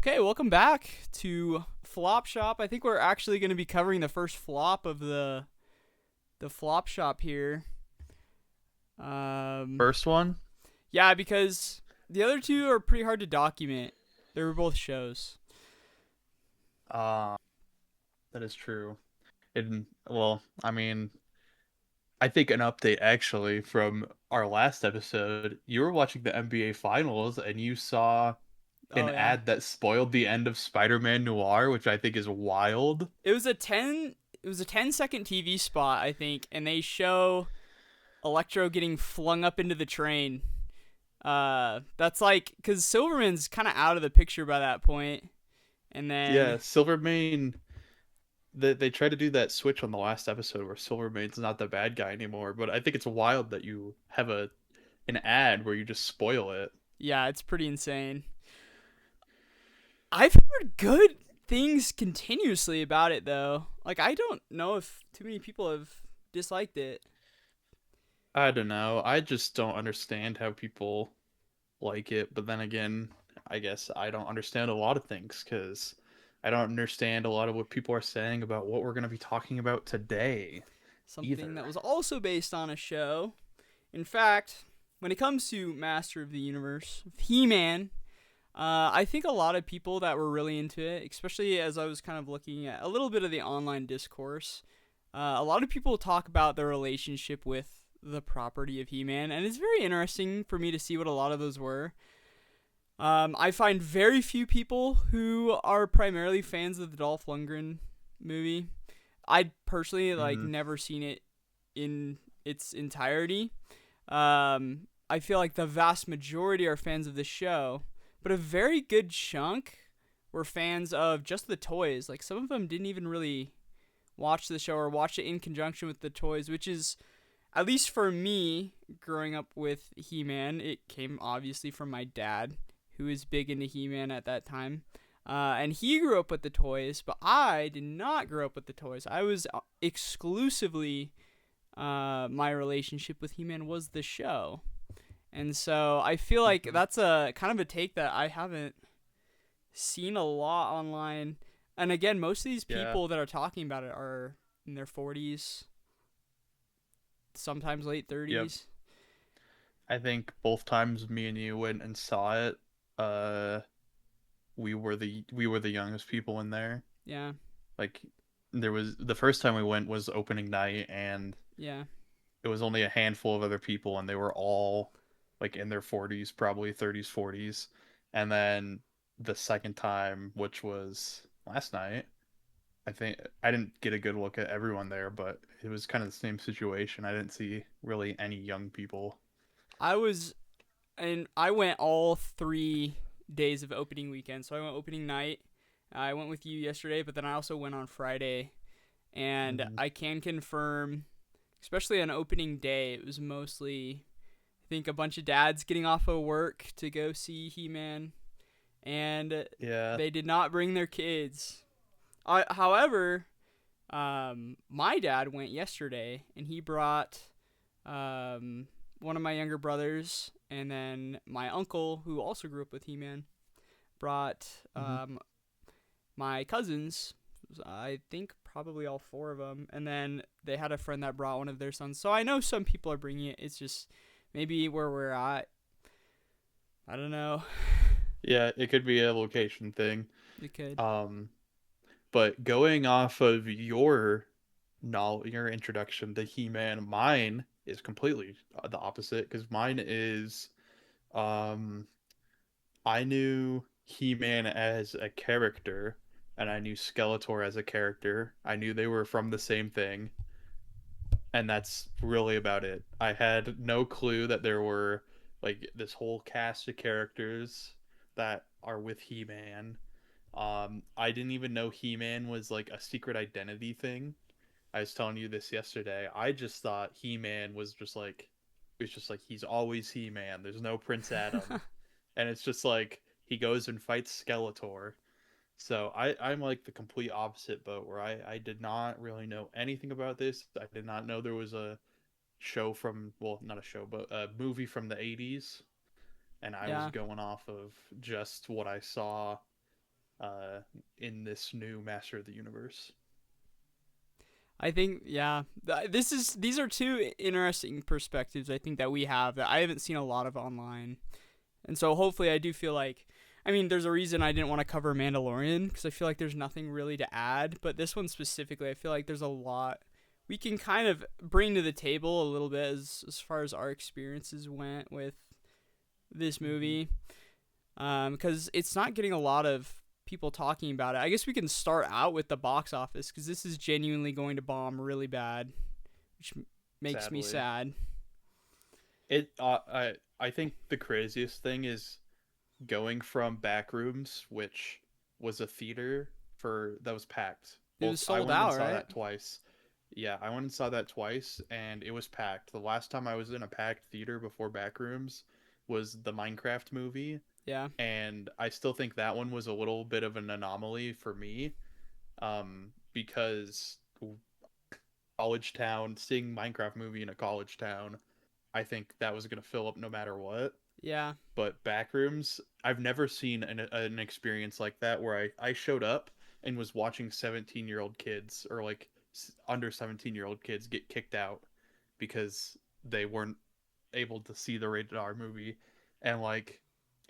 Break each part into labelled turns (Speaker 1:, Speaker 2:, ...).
Speaker 1: Okay, welcome back to Flop Shop. I think we're actually going to be covering the first flop of the Flop Shop here. Um,
Speaker 2: First one,
Speaker 1: yeah, because the other two are pretty hard to document. They were both shows.
Speaker 2: uh, that is true. I think an update actually from our last episode, you were watching the NBA Finals and you saw an
Speaker 1: Oh yeah,
Speaker 2: ad that spoiled the end of Spider-Man Noir, which I think is wild.
Speaker 1: it was a 10-second TV spot, I think, and they show Electro getting flung up into the train. That's like because Silverman's kind of out of the picture by that point, and then
Speaker 2: Yeah, Silvermane, they tried to do that switch on the last episode where Silvermane's not the bad guy anymore, but I think it's wild that you have an ad where you just spoil it.
Speaker 1: yeah, it's pretty insane. I've heard good things continuously about it though. Like I don't know if too many people have disliked it.
Speaker 2: I don't know. I just don't understand how people like it, but then again, I guess I don't understand a lot of things because I don't understand a lot of what people are saying about what we're going to be talking about today
Speaker 1: Something that
Speaker 2: either.
Speaker 1: was also based on a show. In fact, when it comes to Master of the Universe, He-Man, I think a lot of people that were really into it, especially as I was kind of looking at a little bit of the online discourse, a lot of people talk about their relationship with the property of He-Man, and it's very interesting for me to see what a lot of those were. I find very few people who are primarily fans of the Dolph Lundgren movie. I personally like
Speaker 2: Hmm.
Speaker 1: never seen it in its entirety. I feel like the vast majority are fans of the show, but a very good chunk were fans of just the toys. Like some of them didn't even really watch the show or watch it in conjunction with the toys, which is at least for me growing up with He-Man, it came obviously from my dad who was big into He-Man at that time. And he grew up with the toys, but I did not grow up with the toys. I was exclusively my relationship with He-Man was the show. And so I feel like
Speaker 2: Hmm.
Speaker 1: that's a kind of a take that I haven't seen a lot online. And again, most of these
Speaker 2: Yeah.
Speaker 1: people that are talking about it are in their 40s, sometimes late
Speaker 2: Yep.
Speaker 1: 30s.
Speaker 2: I think both times me and you went and saw it, uh, we were the youngest people in there.
Speaker 1: Yeah,
Speaker 2: Like there was the first time we went was opening night and
Speaker 1: yeah.
Speaker 2: it was only a handful of other people and they were all like in their 40s, probably 30s, 40s. And then the second time, which was last night, I think I didn't get a good look at everyone there, but it was kind of the same situation. I didn't see really any young people.
Speaker 1: I was, and I went all 3 days of opening weekend. So I went opening night. I went with you yesterday, but then I also went on Friday. And
Speaker 2: Hmm.
Speaker 1: I can confirm, especially on opening day, it was mostly, I think, a bunch of dads getting off of work to go see He Man. And
Speaker 2: Yeah.
Speaker 1: they did not bring their kids. However, my dad went yesterday, and he brought one of my younger brothers, and then my uncle, who also grew up with He Man, brought
Speaker 2: Hmm.
Speaker 1: my cousins. I think probably all four of them, and then they had a friend that brought one of their sons. So I know some people are bringing it. It's just maybe where we're at. I don't know.
Speaker 2: Yeah, it could be a location thing.
Speaker 1: It could.
Speaker 2: Um, but going off of your introduction to He-Man, mine is completely the opposite because mine is um I knew He-Man as a character and I knew Skeletor as a character. I knew they were from the same thing, and that's really about it. I had no clue that there were like this whole cast of characters that are with He-Man. I didn't even know He-Man was like a secret identity thing. I was telling you this yesterday. I just thought He-Man was just like it's just like he's always He-Man. There's no Prince Adam. And it's just like he goes and fights Skeletor. So I'm like the complete opposite boat where I did not really know anything about this. I did not know there was a show from, well, not a show, but a movie from the 80s. And I was
Speaker 1: Yeah.
Speaker 2: going off of just what I saw uh, in this new Master of the Universe.
Speaker 1: I think, yeah, these are two interesting perspectives I think that we have that I haven't seen a lot of online. And so hopefully I do feel like, I mean, there's a reason I didn't want to cover Mandalorian because I feel like there's nothing really to add. But this one specifically, I feel like there's a lot we can kind of bring to the table a little bit as far as our experiences went with this
Speaker 2: Mm-hmm.
Speaker 1: movie. Because it's not getting a lot of people talking about it. I guess we can start out with the box office because this is genuinely going to bomb really bad, which makes me
Speaker 2: Sadly,
Speaker 1: sad.
Speaker 2: I think the craziest thing is going from Backrooms, which was a theater for that was packed.
Speaker 1: It was
Speaker 2: I
Speaker 1: sold
Speaker 2: went and
Speaker 1: out,
Speaker 2: saw
Speaker 1: right?
Speaker 2: that twice. Yeah, I went and saw that twice, and it was packed. The last time I was in a packed theater before Backrooms was the Minecraft movie,
Speaker 1: Yeah.
Speaker 2: and I still think that one was a little bit of an anomaly for me, because college town, seeing Minecraft movie in a college town, I think that was gonna fill up no matter what.
Speaker 1: Yeah.
Speaker 2: But Backrooms, I've never seen an experience like that where I showed up and was watching 17-year-old kids or like under 17-year-old kids get kicked out because they weren't able to see the rated R movie. And like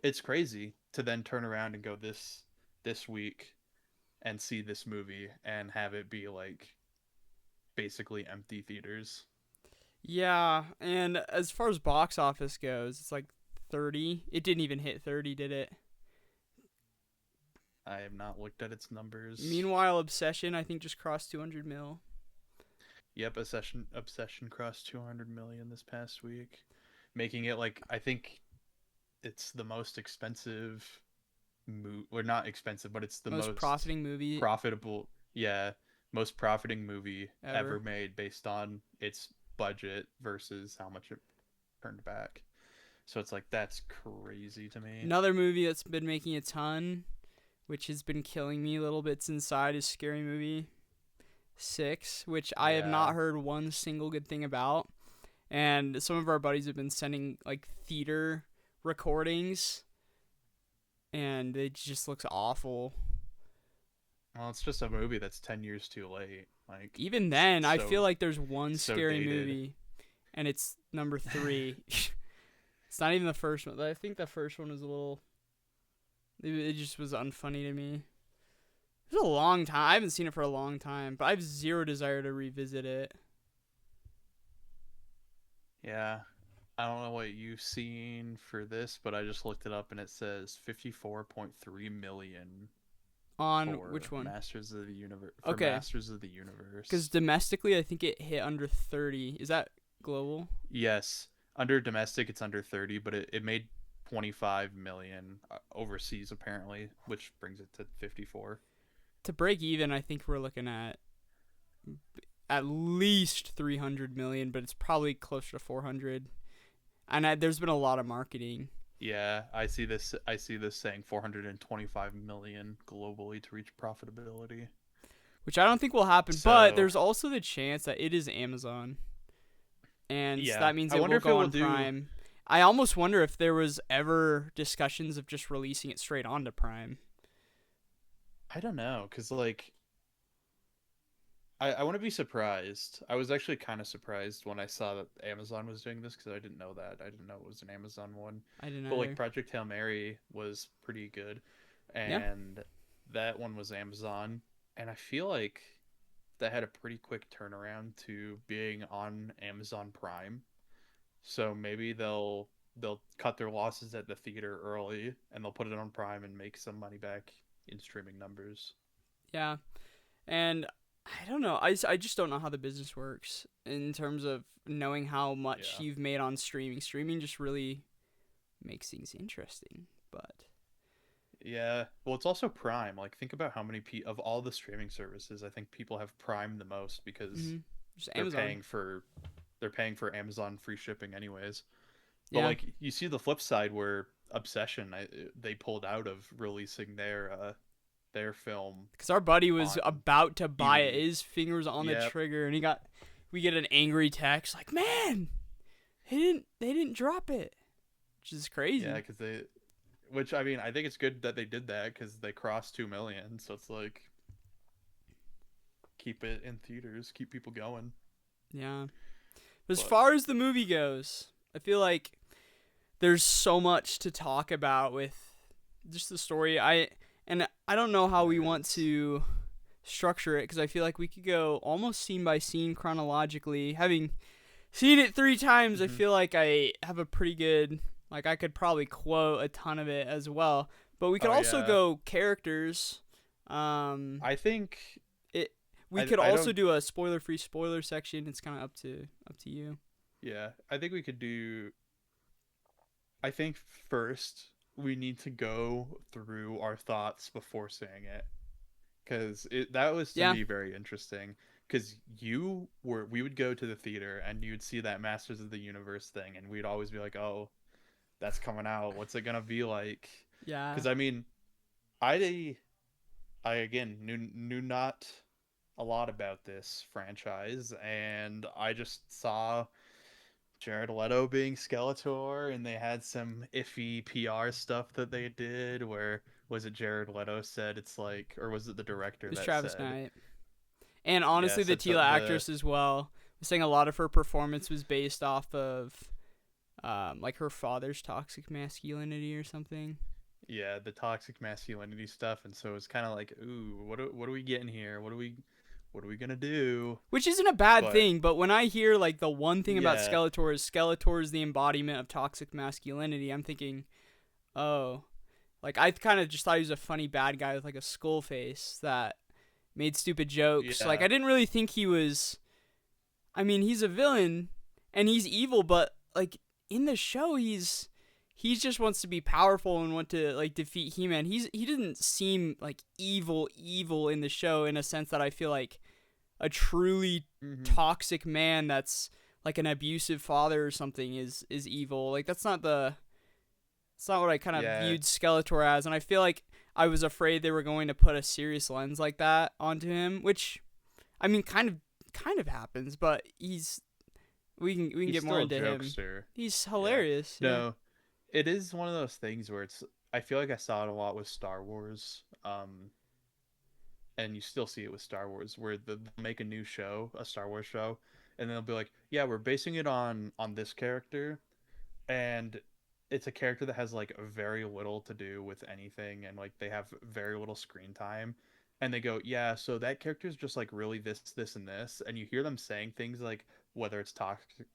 Speaker 2: it's crazy to then turn around and go this week and see this movie and have it be like basically empty theaters.
Speaker 1: Yeah. And as far as box office goes, it's like 30. It didn't even hit 30, did it?
Speaker 2: I have not looked at its numbers.
Speaker 1: Meanwhile, Obsession, I think, just crossed 200 mil.
Speaker 2: Yep, Obsession crossed 200 million this past week, making it like I think it's the most expensive or not expensive, but it's the
Speaker 1: Most
Speaker 2: most
Speaker 1: profiting movie
Speaker 2: profitable, yeah, most profiting movie ever
Speaker 1: ever.
Speaker 2: made based on its budget versus how much it turned back. So it's like that's crazy to me.
Speaker 1: Another movie that's been making a ton, which has been killing me little bits inside, is Scary Movie 6, which I have
Speaker 2: Yeah.
Speaker 1: not heard one single good thing about. And some of our buddies have been sending like theater recordings, and it just looks awful.
Speaker 2: Well, it's just a movie that's 10 years too late. Like
Speaker 1: Even then, I feel
Speaker 2: so
Speaker 1: like there's one
Speaker 2: so
Speaker 1: scary
Speaker 2: dated.
Speaker 1: movie, and it's number 3. It's not even the first one. I think the first one was a little. It just was unfunny to me. It was a long time. I haven't seen it for a long time, but I have zero desire to revisit it.
Speaker 2: Yeah. I don't know what you've seen for this, but I just looked it up and it says 54.3 million
Speaker 1: On which
Speaker 2: for
Speaker 1: one? Okay,
Speaker 2: Masters of the
Speaker 1: because
Speaker 2: Universe.
Speaker 1: domestically, I think it hit under 30. Is that global?
Speaker 2: Yes. Under domestic it's under 30, but it made 25 million overseas apparently, which brings it to 54.
Speaker 1: To break even, I think we're looking at least 300 million, but it's probably closer to 400. And there's been a lot of marketing,
Speaker 2: Yeah, I see this saying 425 million globally to reach profitability.
Speaker 1: which I don't think will happen. But
Speaker 2: So,
Speaker 1: there's also the chance that it is Amazon, and
Speaker 2: yeah.
Speaker 1: that means
Speaker 2: I
Speaker 1: it
Speaker 2: wonder
Speaker 1: will
Speaker 2: if it
Speaker 1: go
Speaker 2: will
Speaker 1: on
Speaker 2: do
Speaker 1: Prime. I almost wonder if there was ever discussions of just releasing it straight onto Prime.
Speaker 2: I don't know, cuz like I want to be surprised. I was actually kind of surprised when I saw that Amazon was doing this because I didn't know that. I didn't know it was an Amazon one.
Speaker 1: I didn't
Speaker 2: But like
Speaker 1: either.
Speaker 2: Project Hail Mary was pretty good,
Speaker 1: Yeah,
Speaker 2: and that one was Amazon. And I feel like that had a pretty quick turnaround to being on Amazon Prime. So maybe they'll cut their losses at the theater early and they'll put it on Prime and make some money back in streaming numbers.
Speaker 1: yeah. And I don't know. I just don't know how the business works in terms of knowing how much
Speaker 2: Yeah.
Speaker 1: you've made on streaming. Streaming just really makes things interesting. But
Speaker 2: Yeah. Well, it's also Prime. Like, think about how many of all the streaming services, I think people have Prime the most because
Speaker 1: mm-hmm. Just
Speaker 2: they're
Speaker 1: Amazon.
Speaker 2: paying for they're paying for Amazon free shipping anyways. But
Speaker 1: Yeah,
Speaker 2: like, you see the flip side where Obsession, they pulled out of releasing their film
Speaker 1: because our buddy was
Speaker 2: on
Speaker 1: about to buy it.
Speaker 2: DVD.
Speaker 1: His finger was on the
Speaker 2: Yep.
Speaker 1: trigger, and we get an angry text like, "Man, they didn't drop it," which is
Speaker 2: Yeah,
Speaker 1: crazy.
Speaker 2: because they which I mean, I think it's good that they did that because they crossed 2 million. So it's like keep it in theaters, keep people going.
Speaker 1: Yeah. As
Speaker 2: But
Speaker 1: far as the movie goes, I feel like there's so much to talk about with just the story. I don't know how we
Speaker 2: there
Speaker 1: want
Speaker 2: is.
Speaker 1: to structure it because I feel like we could go almost scene by scene chronologically. Having seen it 3 times, I
Speaker 2: Hmm.
Speaker 1: feel like I have a pretty good, like I could probably quote a ton of it as well. But we could
Speaker 2: Oh
Speaker 1: also
Speaker 2: yeah,
Speaker 1: go characters. Um,
Speaker 2: I think
Speaker 1: it we
Speaker 2: I
Speaker 1: could
Speaker 2: I
Speaker 1: also
Speaker 2: don't.
Speaker 1: do a spoiler free spoiler section. It's kind of up to you.
Speaker 2: Yeah, I think we could do. I think first we need to go through our thoughts before saying it because it that was to
Speaker 1: Yeah,
Speaker 2: me very interesting because we would go to the theater and you'd see that Masters of the Universe thing and we'd always be like, oh, that's coming out, what's it gonna be like?
Speaker 1: yeah.
Speaker 2: Because I mean, I again knew not a lot about this franchise and I just saw Jared Leto being Skeletor, and they had some iffy PR stuff that they did. Where was it? Jared Leto said it's like, or was it the
Speaker 1: It
Speaker 2: director
Speaker 1: was
Speaker 2: that
Speaker 1: Travis
Speaker 2: said,
Speaker 1: Knight. And
Speaker 2: yeah,
Speaker 1: honestly, the
Speaker 2: said
Speaker 1: Tila
Speaker 2: the
Speaker 1: actress as well was saying a lot of her performance was based off of like her father's toxic masculinity or something.
Speaker 2: yeah the toxic masculinity stuff, and so it's kind of like, ooh, what are we getting here? What are we gonna do?
Speaker 1: Which isn't a bad
Speaker 2: But
Speaker 1: thing, but when I hear like the one thing about
Speaker 2: yeah,
Speaker 1: Skeletor is the embodiment of toxic masculinity, I'm thinking, oh, like I kind of just thought he was a funny bad guy with like a skull face that made stupid jokes. Like
Speaker 2: yeah,
Speaker 1: I didn't really think he was. I mean, he's a villain and he's evil, but like in the show, he just wants to be powerful and want to like defeat He-Man. He didn't seem like evil in the show in a sense that I feel like a truly
Speaker 2: hmm
Speaker 1: toxic man that's like an abusive father or something is evil. Like it's not what I kind of
Speaker 2: yeah,
Speaker 1: viewed Skeletor as, and I feel like I was afraid they were going to put a serious lens like that onto him, which I mean kind of happens, but we can
Speaker 2: he's
Speaker 1: get more
Speaker 2: still a
Speaker 1: into him.
Speaker 2: jokester.
Speaker 1: He's
Speaker 2: Yeah,
Speaker 1: hilarious, yeah.
Speaker 2: no, it is one of those things where it's. I feel like I saw it a lot with Star Wars. And you still see it with Star Wars, where they'll make a new show, a Star Wars show, and they'll be like, "Yeah, we're basing it on this character," and it's a character that has like very little to do with anything, and like they have very little screen time, and they go, "Yeah, so that character is just like really this, and this," and you hear them saying things like whether it's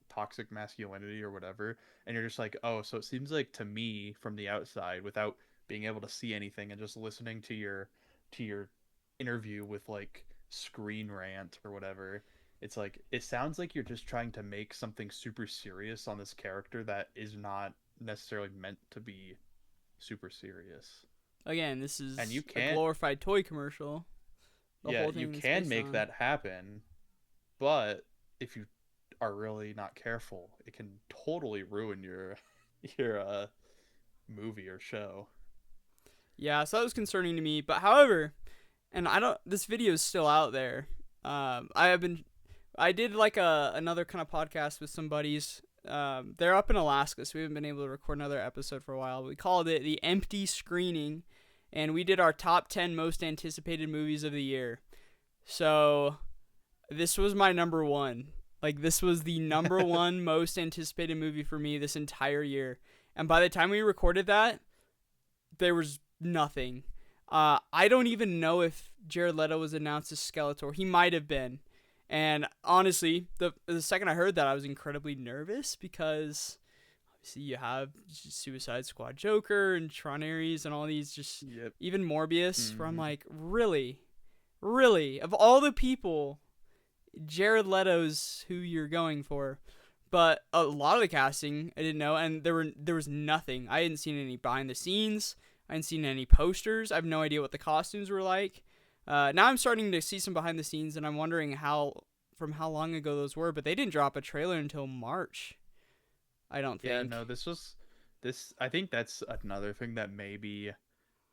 Speaker 2: toxic masculinity or whatever, and you're just like, "Oh, so it seems like to me from the outside, without being able to see anything and just listening to your interview with like Screen Rant or whatever, it's like it sounds like you're just trying to make something super serious on this character that is not necessarily meant to be super serious.
Speaker 1: Again, this
Speaker 2: And you
Speaker 1: is a
Speaker 2: can't,
Speaker 1: glorified toy commercial. The
Speaker 2: yeah,
Speaker 1: whole
Speaker 2: you
Speaker 1: thing is
Speaker 2: can
Speaker 1: based
Speaker 2: make
Speaker 1: on.
Speaker 2: that happen, but if you are really not careful, it can totally ruin your your movie or show.
Speaker 1: Yeah, so that was concerning to me. But however, and I don't. This video is still out there. I have been. I did like another kind of podcast with some buddies. They're up in Alaska, so we haven't been able to record another episode for a while. We called it the Empty Screening, and we did our top 10 most anticipated movies of the year. So this was my number one. Like this was the number one most anticipated movie for me this entire year. And by the time we recorded that, there was nothing. I don't even know if Jared Leto was announced as Skeletor. He might have been. And honestly, the second I heard that, I was incredibly nervous because obviously you have Suicide Squad Joker and Tron Ares and all these just
Speaker 2: Yep.
Speaker 1: even Morbius. Where I'm
Speaker 2: Hmm.
Speaker 1: like, really, of all the people, Jared Leto's who you're going for. But a lot of the casting I didn't know, and there was nothing. I hadn't seen any behind the scenes. I hadn't seen any posters. I have no idea what the costumes were like. Now I'm starting to see some behind the scenes, and I'm wondering how long ago those were. But they didn't drop a trailer until March. I don't
Speaker 2: Yeah,
Speaker 1: think.
Speaker 2: no, this. I think that's another thing that may be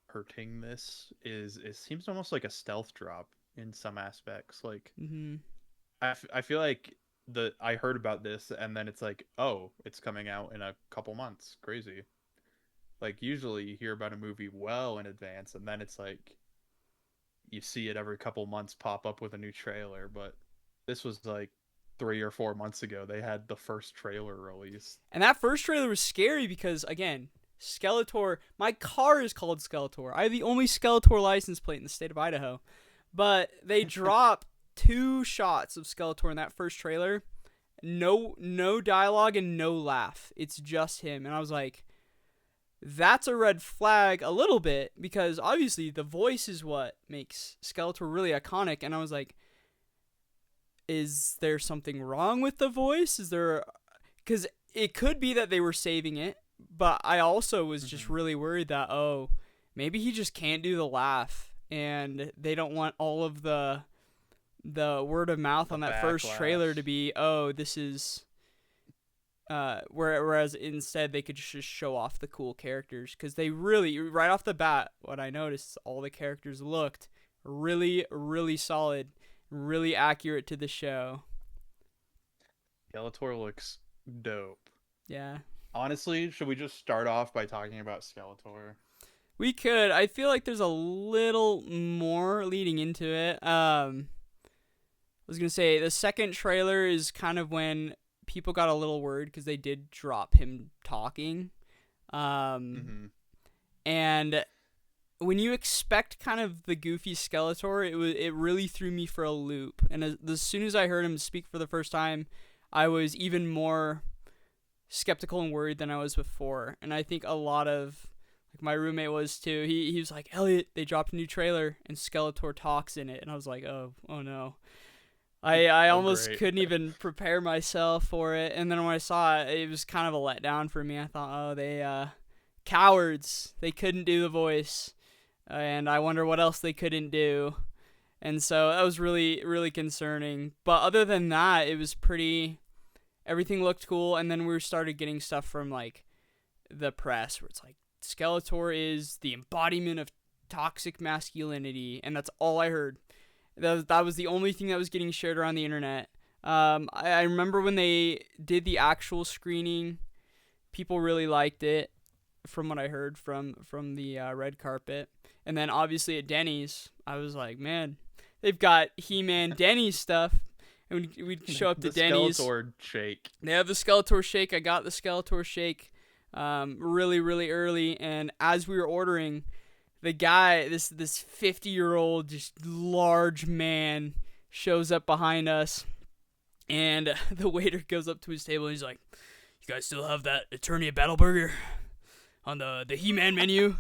Speaker 2: hurting this is it seems almost like a stealth drop in some aspects. Like
Speaker 1: Hmm.
Speaker 2: I feel like the I heard about this and then it's like, oh, it's coming out in a couple months. Crazy. Like usually you hear about a movie well in advance, and then it's like you see it every couple months pop up with a new trailer. But this was like 3 or 4 months ago. They had the first trailer released.
Speaker 1: And that first trailer was scary because, again, Skeletor. My car is called Skeletor. I have the only Skeletor license plate in the state of Idaho. But they drop 2 shots of Skeletor in that first trailer. No dialogue and no laugh. It's just him. And I was like, that's a red flag a little bit because obviously the voice is what makes Skeletor really iconic. And I was like, is there something wrong with the voice? Is there, because it could be that they were saving it, but I also was just really worried that, oh, maybe he just can't do the laugh and they don't want all of the word of mouth
Speaker 2: The
Speaker 1: on that first trailer
Speaker 2: backlash.
Speaker 1: to be, oh, this is whereas instead they could just show off the cool characters because they really, right off the bat, what I noticed, all the characters looked really, really solid, really accurate to the show.
Speaker 2: Skeletor looks dope.
Speaker 1: Yeah.
Speaker 2: Honestly, should we just start off by talking about Skeletor?
Speaker 1: We could. I feel like there's a little more leading into it. I was gonna say the second trailer is kind of when people got a little worried because they did drop him talking,
Speaker 2: Mm-hmm.
Speaker 1: and when you expect kind of the goofy Skeletor, it really threw me for a loop. And as soon as I heard him speak for the first time, I was even more skeptical and worried than I was before. And I think a lot of like my roommate was too. He was like, Elliot, they dropped a new trailer and Skeletor talks in it, and I was like, oh no. I
Speaker 2: Oh,
Speaker 1: almost
Speaker 2: great.
Speaker 1: couldn't even prepare myself for it, and then when I saw it, it was kind of a letdown for me. I thought, oh, they cowards, they couldn't do the voice, and I wonder what else they couldn't do, and so that was really really concerning. But other than that, it was pretty. Everything looked cool, and then we started getting stuff from like the press where it's like Skeletor is the embodiment of toxic masculinity, and that's all I heard. That was the only thing that was getting shared around the internet. I remember when they did the actual screening, people really liked it, from what I heard from the red carpet. And then obviously at Denny's, I was like, man, they've got He-Man Denny's stuff. And we'd show up to
Speaker 2: The
Speaker 1: Denny's.
Speaker 2: Skeletor shake.
Speaker 1: They have the Skeletor shake. I got the Skeletor shake really, really early. And as we were ordering, the guy, this 50-year-old, just large man, shows up behind us. And the waiter goes up to his table and he's like, you guys still have that Eternia Battle Burger on the He-Man menu?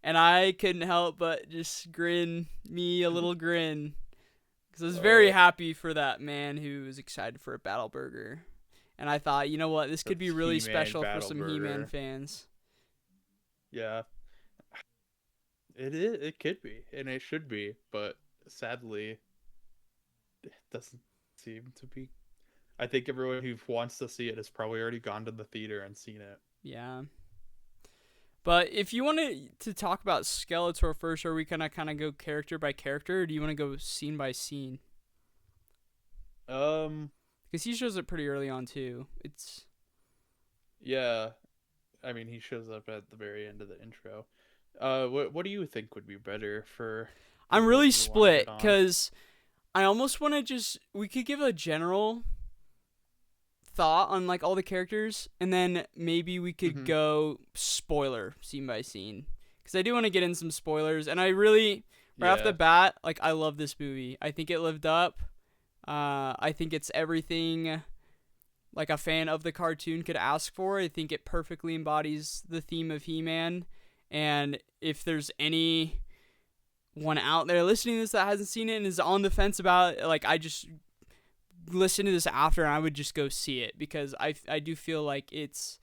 Speaker 1: And I couldn't help but just grin, me a little grin. Because I was very happy for that man who was excited for a Battle Burger. And I thought, you know what, this could be really
Speaker 2: He-Man
Speaker 1: special for
Speaker 2: Battle
Speaker 1: some
Speaker 2: Burger.
Speaker 1: He-Man fans.
Speaker 2: Yeah, it is. It could be, and it should be, but sadly, it doesn't seem to be. I think everyone who wants to see it has probably already gone to the theater and seen it.
Speaker 1: Yeah. But if you wanted to talk about Skeletor first, are we gonna kind of go character by character, or do you want to go scene by scene?
Speaker 2: Um,
Speaker 1: Because he shows up pretty early on too. It's
Speaker 2: yeah, I mean he shows up at the very end of the intro. What do you think would be better for
Speaker 1: I'm
Speaker 2: what
Speaker 1: really
Speaker 2: you want to
Speaker 1: split
Speaker 2: hit on?
Speaker 1: because I almost want to just we could give a general thought on like all the characters, and then maybe we could
Speaker 2: Mm-hmm.
Speaker 1: go spoiler scene by scene because I do want to get in some spoilers, and I really right off the
Speaker 2: Yeah.
Speaker 1: bat like I love this movie. I think it lived up. I think it's everything like a fan of the cartoon could ask for. I think it perfectly embodies the theme of He-Man, and if there's anyone out there listening to this that hasn't seen it and is on the fence about it, like I just listen to this after and I would just go see it because I do feel like it's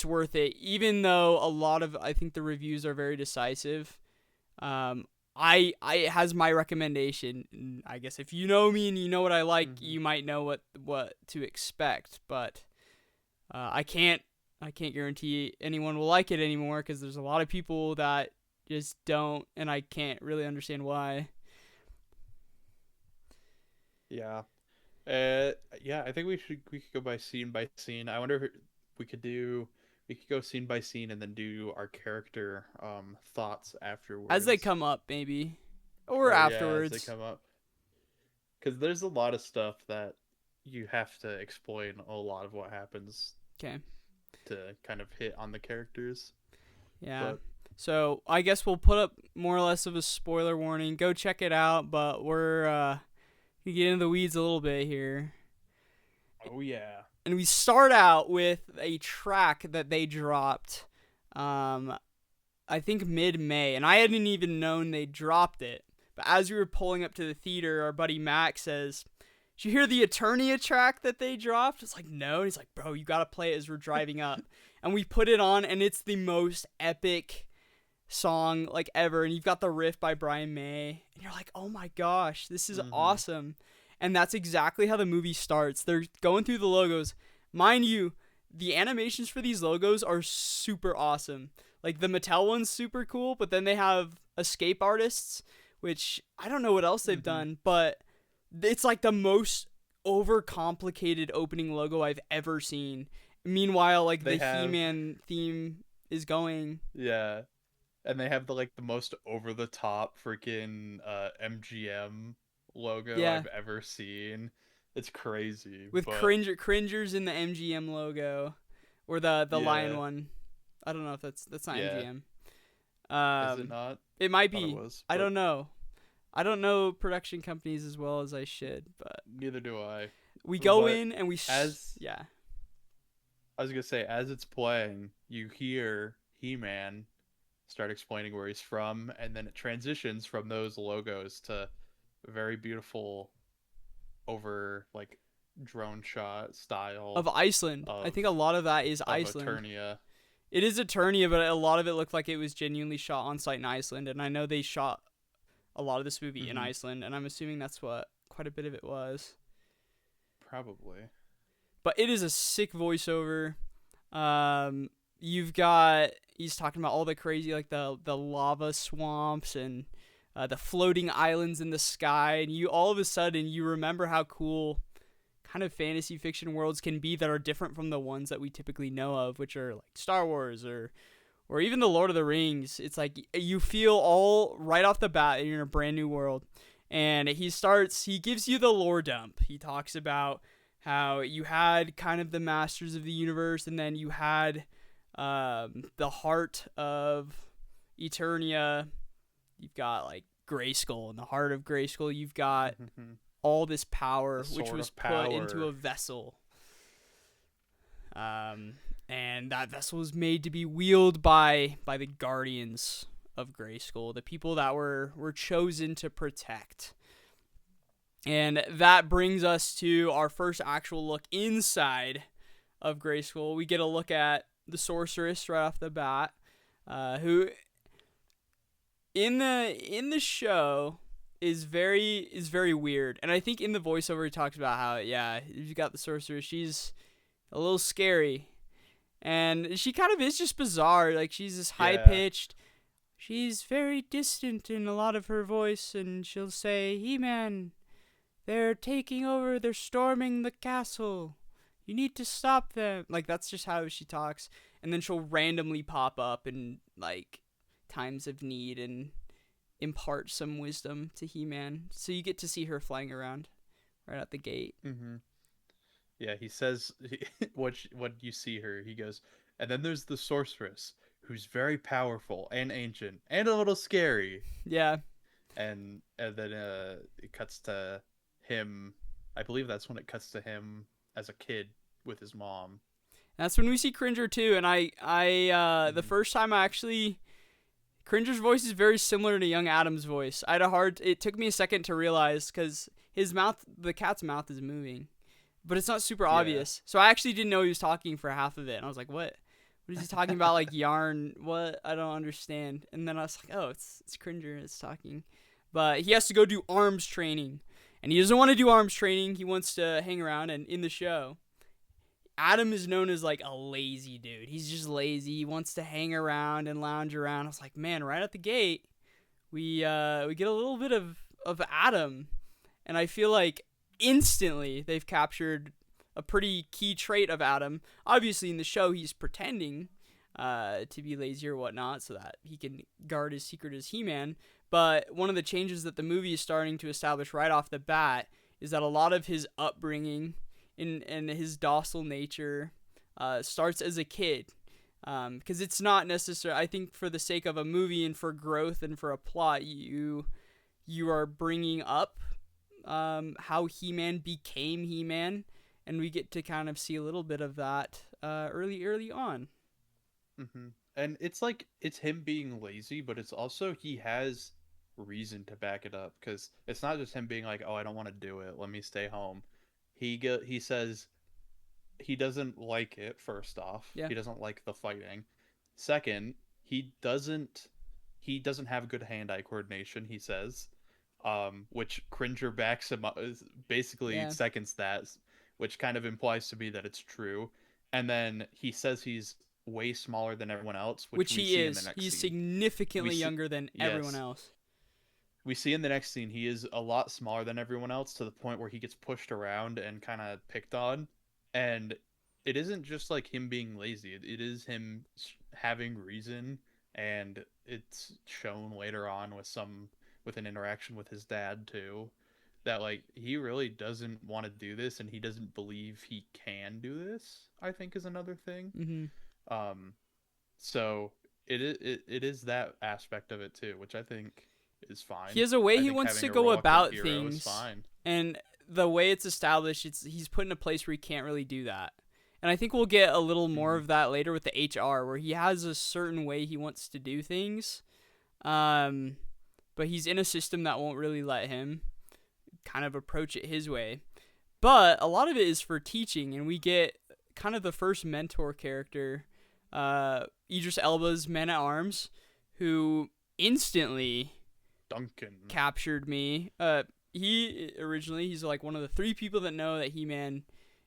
Speaker 1: worth it, even though a lot of I think the reviews are very decisive. I it has my recommendation. I guess if you know me and you know what I like,
Speaker 2: Mm-hmm.
Speaker 1: you might know what to expect, but I can't guarantee anyone will like it anymore because there's a lot of people that just don't, and I can't really understand why.
Speaker 2: Yeah. Yeah, I think we could go by scene by scene. I wonder if we could do we could go scene by scene and then do our character thoughts
Speaker 1: As they
Speaker 2: afterwards.
Speaker 1: come up, maybe, or
Speaker 2: Or yeah, as they
Speaker 1: afterwards.
Speaker 2: come up, because there's a lot of stuff that you have to explain a lot of what happens
Speaker 1: Okay.
Speaker 2: to kind of hit on the characters.
Speaker 1: Yeah.
Speaker 2: But
Speaker 1: So I guess we'll put up more or less of a spoiler warning. Go check it out, but we're gonna get into the weeds a little bit here.
Speaker 2: oh yeah,
Speaker 1: And we start out with a track that they dropped, I think mid-May, and I hadn't even known they dropped it. But as we were pulling up to the theater, our buddy Max says, "Did you hear the Eternia track that they dropped?" It's like, no. And he's like, "Bro, you gotta play it as we're driving up." And we put it on, and it's the most epic song like ever. And you've got the riff by Brian May, and you're like, "Oh my gosh, this is awesome." And that's exactly how the movie starts. They're going through the logos. Mind you, the animations for these logos are super awesome. Like the Mattel one's super cool, but then they have Escape Artists, which I don't know what else they've done, but it's like the most overcomplicated opening logo I've ever seen. Meanwhile, like
Speaker 2: they
Speaker 1: the
Speaker 2: have
Speaker 1: He-Man theme is going.
Speaker 2: yeah, and they have the most over the top freaking MGM logo
Speaker 1: Yeah,
Speaker 2: I've ever seen. It's crazy,
Speaker 1: with
Speaker 2: but
Speaker 1: cringers in the MGM logo, or the lion
Speaker 2: yeah,
Speaker 1: one. I don't know if that's not
Speaker 2: yeah.
Speaker 1: MGM.
Speaker 2: Is it not?
Speaker 1: It might
Speaker 2: Thought it
Speaker 1: be.
Speaker 2: was,
Speaker 1: I
Speaker 2: but
Speaker 1: don't know. I don't know production companies as well as I should, but
Speaker 2: neither do I.
Speaker 1: we go
Speaker 2: But
Speaker 1: in and
Speaker 2: as
Speaker 1: yeah.
Speaker 2: I was gonna say, as it's playing, you hear He-Man start explaining where he's from, and then it transitions from those logos to very beautiful over drone shot
Speaker 1: Of
Speaker 2: style
Speaker 1: Iceland. I
Speaker 2: of
Speaker 1: think a lot of that is
Speaker 2: of
Speaker 1: Iceland.
Speaker 2: Eternia.
Speaker 1: It is Eternia, but a lot of it looked like it was genuinely shot on site in Iceland, and I know they shot a lot of this movie in
Speaker 2: Mm-hmm.
Speaker 1: Iceland, and I'm assuming that's what quite a bit of it was.
Speaker 2: Probably.
Speaker 1: But it is a sick voiceover. You've got he's talking about all the crazy like the lava swamps and the floating islands in the sky, and you all of a sudden you remember how cool kind of fantasy fiction worlds can be that are different from the ones that we typically know of, which are like Star Wars or even the Lord of the Rings. It's like you feel all right off the bat that you're in a brand new world. And he gives you the lore dump. He talks about how you had kind of the masters of the universe, and then you had the heart of Eternia. You've got like Grayskull. In the heart of Grayskull, you've got
Speaker 2: Mm-hmm.
Speaker 1: all this power,
Speaker 2: The
Speaker 1: which
Speaker 2: sword
Speaker 1: was
Speaker 2: of
Speaker 1: put into
Speaker 2: power.
Speaker 1: a vessel. And that vessel was made to be wielded by the guardians of Grayskull, the people that were chosen to protect. And that brings us to our first actual look inside of Grayskull. We get a look at the sorceress right off the bat, who in the show is very weird. And I think in the voiceover he talks about how you got the sorceress. She's a little scary, and she kind of is just bizarre. Like she's this high
Speaker 2: Yeah.
Speaker 1: pitched. She's very distant in a lot of her voice, and she'll say, "He-Man, they're taking over. They're storming the castle. You need to stop them." Like that's just how she talks. And then she'll randomly pop up in like times of need and impart some wisdom to He-Man. So you get to see her flying around right out the gate.
Speaker 2: Mm-hmm. Yeah, he says what you see her. He goes, and then there's the sorceress, who's very powerful and ancient and a little scary.
Speaker 1: Yeah.
Speaker 2: And then it cuts to him. I believe that's when it cuts to him as a kid with his mom.
Speaker 1: That's when we see Cringer too, and the first time Cringer's voice is very similar to young Adam's voice. It took me a second to realize because the cat's mouth is moving, but it's not super obvious. So I actually didn't know he was talking for half of it, and I was like, what is he talking about? Like yarn? What? I don't understand. And then I was like, oh, it's Cringer that's talking, but he has to go do arms training, and he doesn't want to do arms training. He wants to hang around, and in the show, Adam is known as like a lazy dude. He's just lazy. He wants to hang around and lounge around. I was like, man, right at the gate, we get a little bit of Adam, and I feel like instantly they've captured a pretty key trait of Adam. Obviously, in the show, he's pretending, to be lazy or whatnot, so that he can guard his secret as He-Man. But one of the changes that the movie is starting to establish right off the bat is that a lot of his upbringing and his docile nature starts as a kid. Because it's not necessary. I think for the sake of a movie and for growth and for a plot, you are bringing up how He-Man became He-Man, and we get to kind of see a little bit of that early on.
Speaker 2: Mm-hmm. And it's him being lazy, but it's also he has reason to back it up, because it's not just him being like, "Oh, I don't want to do it. Let me stay home." He says he doesn't like it. First off,
Speaker 1: Yeah.
Speaker 2: he doesn't like the fighting. Second, he doesn't have good hand-eye coordination. He says, which Cringer backs him up, basically
Speaker 1: Yeah.
Speaker 2: seconds that, which kind of implies to me that it's true. And then he says he's way smaller than everyone else, which
Speaker 1: Which
Speaker 2: we
Speaker 1: he
Speaker 2: see in the
Speaker 1: is.
Speaker 2: next
Speaker 1: He's
Speaker 2: scene.
Speaker 1: significantly younger than everyone
Speaker 2: Yes,
Speaker 1: else.
Speaker 2: we see in the next scene he is a lot smaller than everyone else, to the point where he gets pushed around and kind of picked on. And it isn't just like him being lazy, it is him having reason. And it's shown later on with an interaction with his dad too, that like he really doesn't want to do this, and he doesn't believe he can do this, I think, is another thing.
Speaker 1: Mm-hmm.
Speaker 2: um so it is that aspect of it too, which I think is
Speaker 1: He
Speaker 2: fine.
Speaker 1: has a way
Speaker 2: I
Speaker 1: he
Speaker 2: think
Speaker 1: wants
Speaker 2: having
Speaker 1: to
Speaker 2: a
Speaker 1: go
Speaker 2: reluctant
Speaker 1: about
Speaker 2: hero is
Speaker 1: things,
Speaker 2: fine.
Speaker 1: and the way it's established, he's put in a place where he can't really do that. And I think we'll get a little more
Speaker 2: Mm-hmm.
Speaker 1: of that later with the HR, where he has a certain way he wants to do things, um, but he's in a system that won't really let him kind of approach it his way. But a lot of it is for teaching, and we get kind of the first mentor character, Idris Elba's Man-at-Arms, who instantly
Speaker 2: Duncan.
Speaker 1: captured me. He's like one of the three people that know that He-Man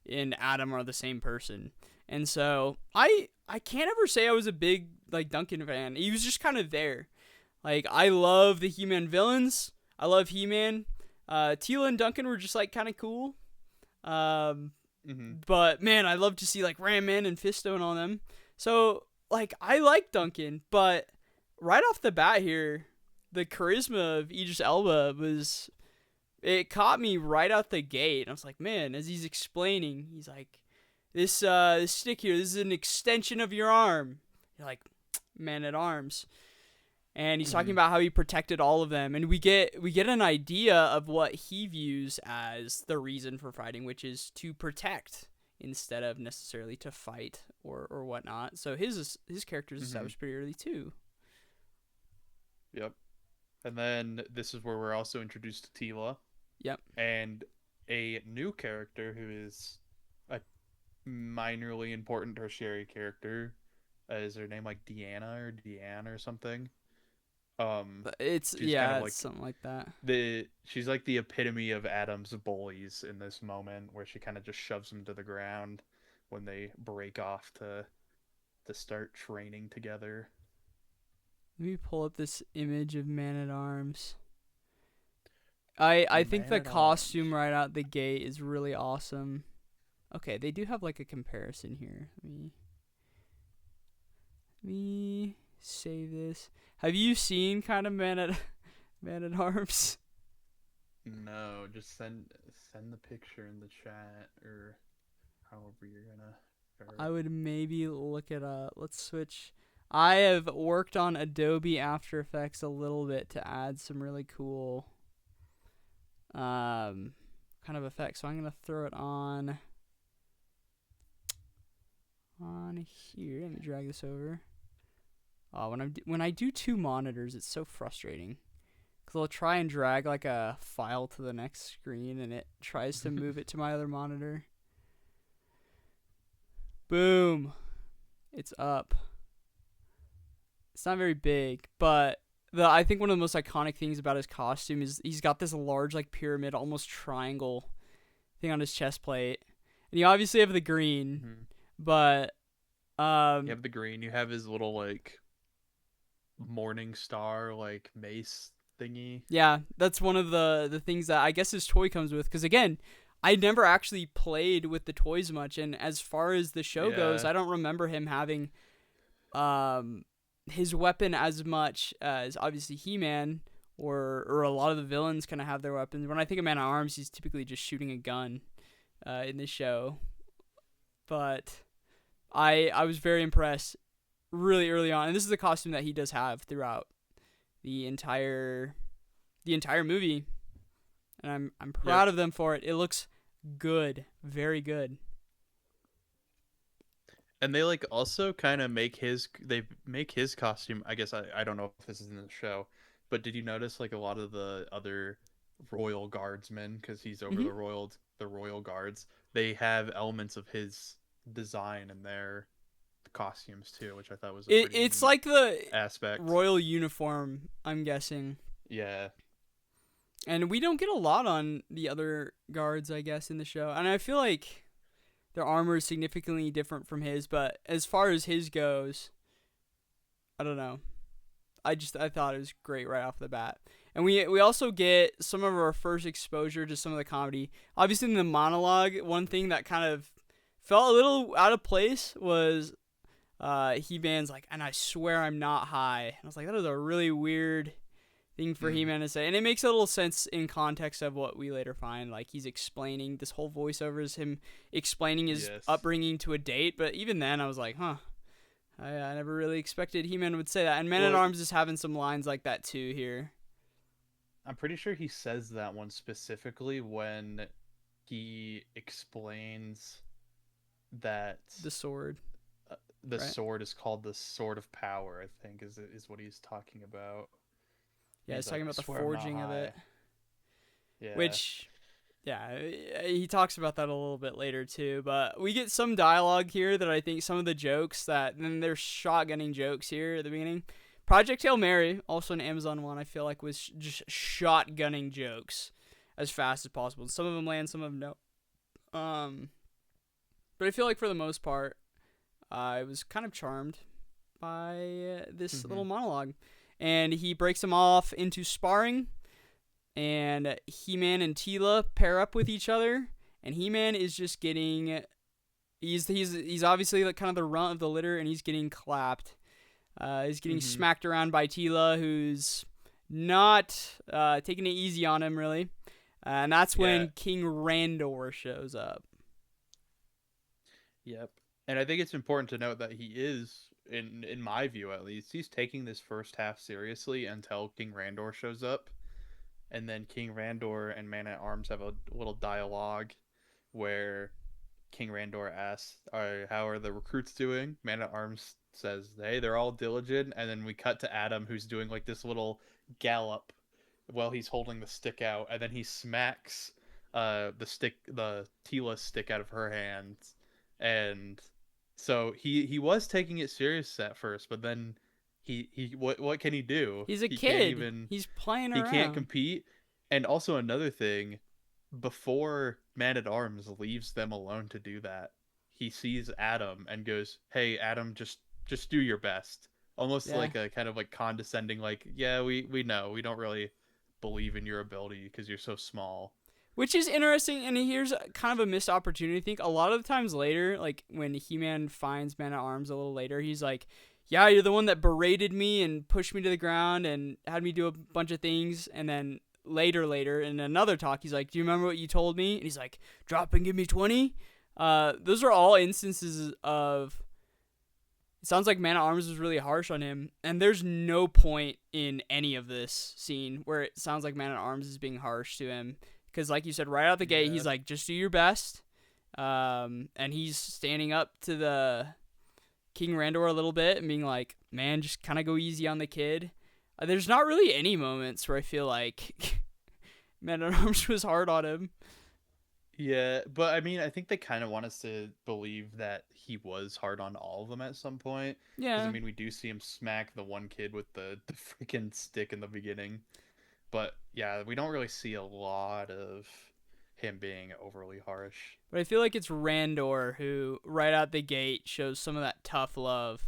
Speaker 1: and Adam are the same person. And so I can't ever say I was a big like Duncan fan. He was just kind of there. Like, I love the He-Man villains. I love He-Man. Teela and Duncan were just like kind of cool.
Speaker 2: Mm-hmm.
Speaker 1: But man, I love to see like Ram Man and Fistone on them. So like I like Duncan, but right off the bat here, the charisma of Idris Elba it caught me right out the gate. I was like, man, as he's explaining, he's like, this stick here, this is an extension of your arm. You're like, Man-at-Arms. And he's talking
Speaker 2: Mm-hmm.
Speaker 1: about how he protected all of them, and we get an idea of what he views as the reason for fighting, which is to protect instead of necessarily to fight or whatnot. So his character is
Speaker 2: Mm-hmm.
Speaker 1: established pretty early too.
Speaker 2: Yep. And then this is where we're also introduced to Tila.
Speaker 1: Yep.
Speaker 2: And a new character who is a minorly important tertiary character. Is her name like Deanna or Deanne or something?
Speaker 1: It's
Speaker 2: She's kind of
Speaker 1: it's
Speaker 2: like
Speaker 1: something like that.
Speaker 2: she's like the epitome of Adam's bullies in this moment, where she kind of just shoves him to the ground when they break off to start training together.
Speaker 1: Let me pull up this image of Man-at-Arms. I think the
Speaker 2: Man-at-Arms.
Speaker 1: costume right out the gate is really awesome. Okay, they do have like a comparison here. Let me save this. Have you seen kind of Man-at-Arms?
Speaker 2: No, just send the picture in the chat, or however you're gonna.
Speaker 1: I would maybe look it up. Let's switch. I have worked on Adobe After Effects a little bit to add some really cool kind of effects. So I'm gonna throw it on here. Let me drag this over. Oh, when I do two monitors, it's so frustrating. Because I'll try and drag like a file to the next screen, and it tries to move it to my other monitor. Boom. It's up. It's not very big, but I think one of the most iconic things about his costume is he's got this large like pyramid, almost triangle thing on his chest plate. And you obviously have the green,
Speaker 2: Mm-hmm.
Speaker 1: but
Speaker 2: You have the green. You have his little like morning star like mace thingy.
Speaker 1: yeah, that's one of the things that I guess his toy comes with. Because again, I never actually played with the toys much, and as far as the show goes,
Speaker 2: Yeah.
Speaker 1: I don't remember him having his weapon as much as obviously He-Man or a lot of the villains kind of have their weapons. When I think of Man at Arms, he's typically just shooting a gun in the show. But I was very impressed really early on, and this is a costume that he does have throughout the entire movie, and I'm proud of them for it. It looks good, very good.
Speaker 2: And they like also kind of make his costume. I guess I don't know if this is in the show, but did you notice like a lot of the other royal guardsmen, because he's over
Speaker 1: Hmm.
Speaker 2: the royal guards, they have elements of his design in their costumes too, which I thought was a pretty
Speaker 1: It's
Speaker 2: neat
Speaker 1: like the
Speaker 2: aspect.
Speaker 1: royal uniform, I'm guessing.
Speaker 2: Yeah.
Speaker 1: And we don't get a lot on the other guards, I guess, in the show. And I feel like their armor is significantly different from his, but as far as his goes, I don't know. I thought it was great right off the bat. And we also get some of our first exposure to some of the comedy. Obviously in the monologue, one thing that kind of felt a little out of place was He-Man's like, and I swear I'm not high. And I was like, that is a really weird thing for He-Man to say. And it makes a little sense in context of what we later find. Like, he's explaining, this whole voiceover is him explaining his
Speaker 2: Yes.
Speaker 1: upbringing to a date. But even then, I was like, huh. I never really expected He-Man would say that. And Man-at-Arms is having some lines like that too here.
Speaker 2: I'm pretty sure he says that one specifically when he explains that
Speaker 1: The sword,
Speaker 2: the
Speaker 1: right?
Speaker 2: sword is called the Sword of Power, I think is what he's talking about.
Speaker 1: Yeah, he's
Speaker 2: He's
Speaker 1: talking
Speaker 2: like, I
Speaker 1: about the
Speaker 2: swear I'm not
Speaker 1: forging of
Speaker 2: high.
Speaker 1: it.
Speaker 2: Yeah.
Speaker 1: Which, yeah, he talks about that a little bit later too. But we get some dialogue here that I think some of the jokes that, then there's shotgunning jokes here at the beginning. Project Hail Mary, also an Amazon one, I feel like was just shotgunning jokes as fast as possible. Some of them land, some of them don't. But I feel like for the most part, I was kind of charmed by this
Speaker 2: Mm-hmm.
Speaker 1: little monologue. And he breaks them off into sparring, and He-Man and Tila pair up with each other, and He-Man is just getting he's obviously like kind of the runt of the litter, and he's getting clapped. He's getting
Speaker 2: Mm-hmm.
Speaker 1: smacked around by Tila, who's not taking it easy on him really. And that's
Speaker 2: Yeah.
Speaker 1: when King Randor shows up.
Speaker 2: Yep. And I think it's important to note that he is, in my view at least, he's taking this first half seriously until King Randor shows up, and then King Randor and Man at Arms have a little dialogue where King Randor asks, "How are the recruits doing?" Man at Arms says, "Hey, they're all diligent." And then we cut to Adam, who's doing like this little gallop while he's holding the stick out, and then he smacks the Tila stick out of her hands, and so he was taking it serious at first, but then he what can he do?
Speaker 1: He's a
Speaker 2: He can't
Speaker 1: kid.
Speaker 2: even
Speaker 1: He's playing
Speaker 2: he can't
Speaker 1: around.
Speaker 2: compete. And also another thing, before Man at Arms leaves them alone to do that, he sees Adam and goes, "Hey, Adam, just do your best." Almost
Speaker 1: Yeah.
Speaker 2: like a kind of like condescending, like, "Yeah, we know we don't really believe in your ability because you're so small."
Speaker 1: Which is interesting, and here's kind of a missed opportunity. I think a lot of the times later, like when He-Man finds Man at Arms a little later, he's like, "Yeah, you're the one that berated me and pushed me to the ground and had me do a bunch of things." And then later in another talk, he's like, "Do you remember what you told me?" And he's like, "Drop and give me 20." Those are all instances of. It sounds like Man at Arms was really harsh on him, and there's no point in any of this scene where it sounds like Man at Arms is being harsh to him. Because, like you said, right out the gate,
Speaker 2: Yeah.
Speaker 1: he's like, just do your best. And he's standing up to the King Randor a little bit and being like, man, just kind of go easy on the kid. There's not really any moments where I feel like Man at Arms was hard on him.
Speaker 2: Yeah, but I mean, I think they kind of want us to believe that he was hard on all of them at some point. Because I
Speaker 1: Yeah.
Speaker 2: mean, we do see him smack the one kid with the freaking stick in the beginning. But yeah, we don't really see a lot of him being overly harsh.
Speaker 1: But I feel like it's Randor who, right out the gate, shows some of that tough love.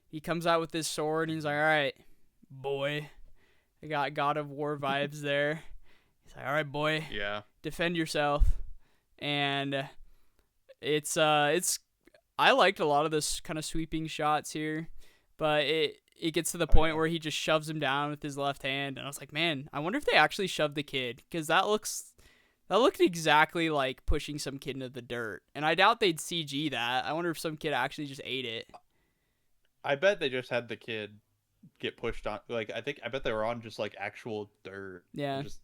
Speaker 1: He comes out with his sword and he's like, all right, boy. I got God of War vibes there. He's like, all right, boy,
Speaker 2: Yeah.
Speaker 1: defend yourself. And it's I liked a lot of this kind of sweeping shots here. but it gets to the
Speaker 2: Oh
Speaker 1: point
Speaker 2: yeah.
Speaker 1: where he just shoves him down with his left hand, and I was like, man, I wonder if they actually shoved the kid, because that looked exactly like pushing some kid into the dirt, and I doubt they'd CG that. I wonder if some kid actually just ate it.
Speaker 2: I bet they just had the kid get pushed on. Like I bet they were on just like actual dirt and
Speaker 1: Yeah,
Speaker 2: just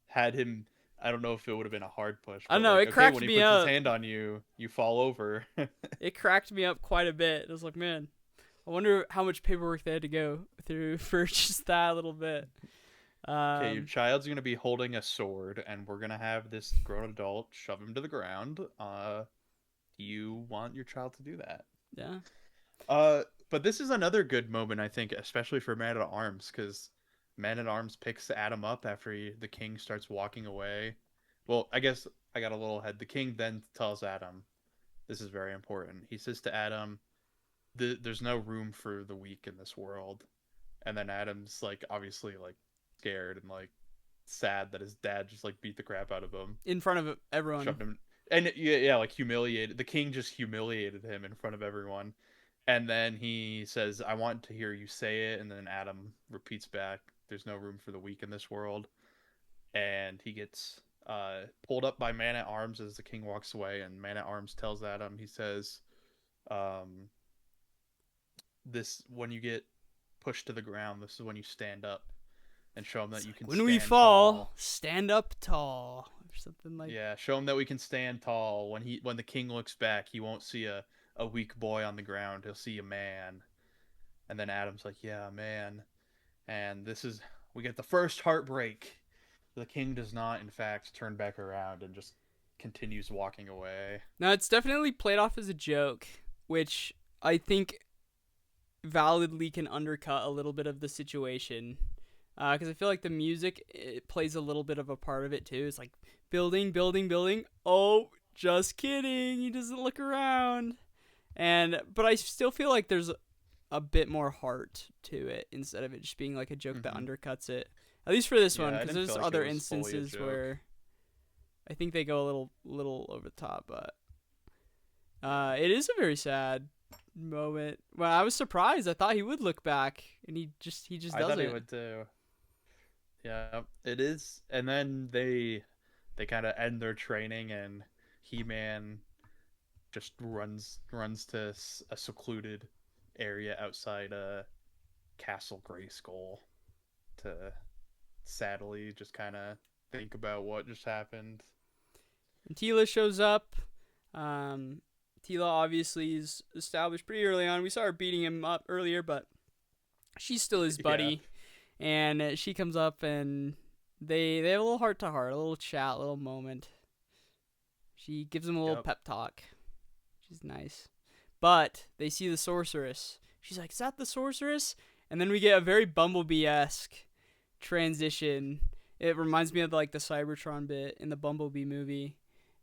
Speaker 2: had him. I don't know if it would have been a hard push,
Speaker 1: I don't
Speaker 2: but
Speaker 1: know.
Speaker 2: like
Speaker 1: It
Speaker 2: okay, when
Speaker 1: cracked
Speaker 2: he
Speaker 1: me
Speaker 2: puts his
Speaker 1: up.
Speaker 2: hand on you, you fall over.
Speaker 1: It cracked me up quite a bit. I was like, man, I wonder how much paperwork they had to go through for just that little bit.
Speaker 2: Okay, your
Speaker 1: Um,
Speaker 2: child's gonna be holding a sword, and we're gonna have this grown adult shove him to the ground. You want your child to do that?
Speaker 1: yeah.
Speaker 2: But this is another good moment, I think, especially for Man at Arms, because Man at Arms picks Adam up after the king starts walking away. Well, I guess I got a little ahead. The king then tells Adam, this is very important. He says to Adam, "There's no room for the weak in this world." And then Adam's like, obviously, like scared and like sad that his dad just like beat the crap out of him,
Speaker 1: In front of everyone.
Speaker 2: shoved him, and yeah, like humiliated. The king just humiliated him in front of everyone. And then he says, I want to hear you say it. And then Adam repeats back, there's no room for the weak in this world. And he gets pulled up by Man at Arms as the king walks away. And Man at Arms tells Adam, he says, um, this, when you get pushed to the ground, this is when you stand up and show him that
Speaker 1: It's
Speaker 2: you
Speaker 1: like,
Speaker 2: can
Speaker 1: when we
Speaker 2: stand
Speaker 1: fall,
Speaker 2: tall.
Speaker 1: stand up tall, or something like.
Speaker 2: Yeah, show him that we can stand tall. When the king looks back, he won't see a weak boy on the ground. He'll see a man. And then Adam's like, yeah, man. And this is, we get the first heartbreak. The king does not, in fact, turn back around and just continues walking away.
Speaker 1: Now it's definitely played off as a joke, which I think validly can undercut a little bit of the situation. Because I feel like the music, it plays a little bit of a part of it too. It's like building, building, building. Oh, just kidding. He doesn't look around. But I still feel like there's a bit more heart to it instead of it just being like a joke that
Speaker 2: Mm-hmm.
Speaker 1: undercuts it. At least for this one,
Speaker 2: Yeah, I
Speaker 1: because
Speaker 2: didn't
Speaker 1: there's
Speaker 2: feel like it
Speaker 1: other
Speaker 2: was fully a
Speaker 1: instances
Speaker 2: joke.
Speaker 1: where I think they go a little over the top, but
Speaker 2: Yeah,
Speaker 1: it is a very sad moment. Well, I was surprised. I thought he would look back, and he just
Speaker 2: I thought he
Speaker 1: doesn't.
Speaker 2: would too. Yeah, it is. And then they kind of end their training, and He-Man just runs to a secluded area outside Castle Grayskull to sadly just kind of think about what just happened.
Speaker 1: And Tila shows up. Tila obviously is established pretty early on. We saw her beating him up earlier, but she's still his
Speaker 2: Yeah.
Speaker 1: buddy. And she comes up and they have a little heart to heart, a little chat, a little moment. She gives him a little
Speaker 2: Yep.
Speaker 1: pep talk. She's nice. But they see the sorceress. She's like, is that the sorceress? And then we get a very Bumblebee-esque transition. It reminds me of like the Cybertron bit in the Bumblebee movie,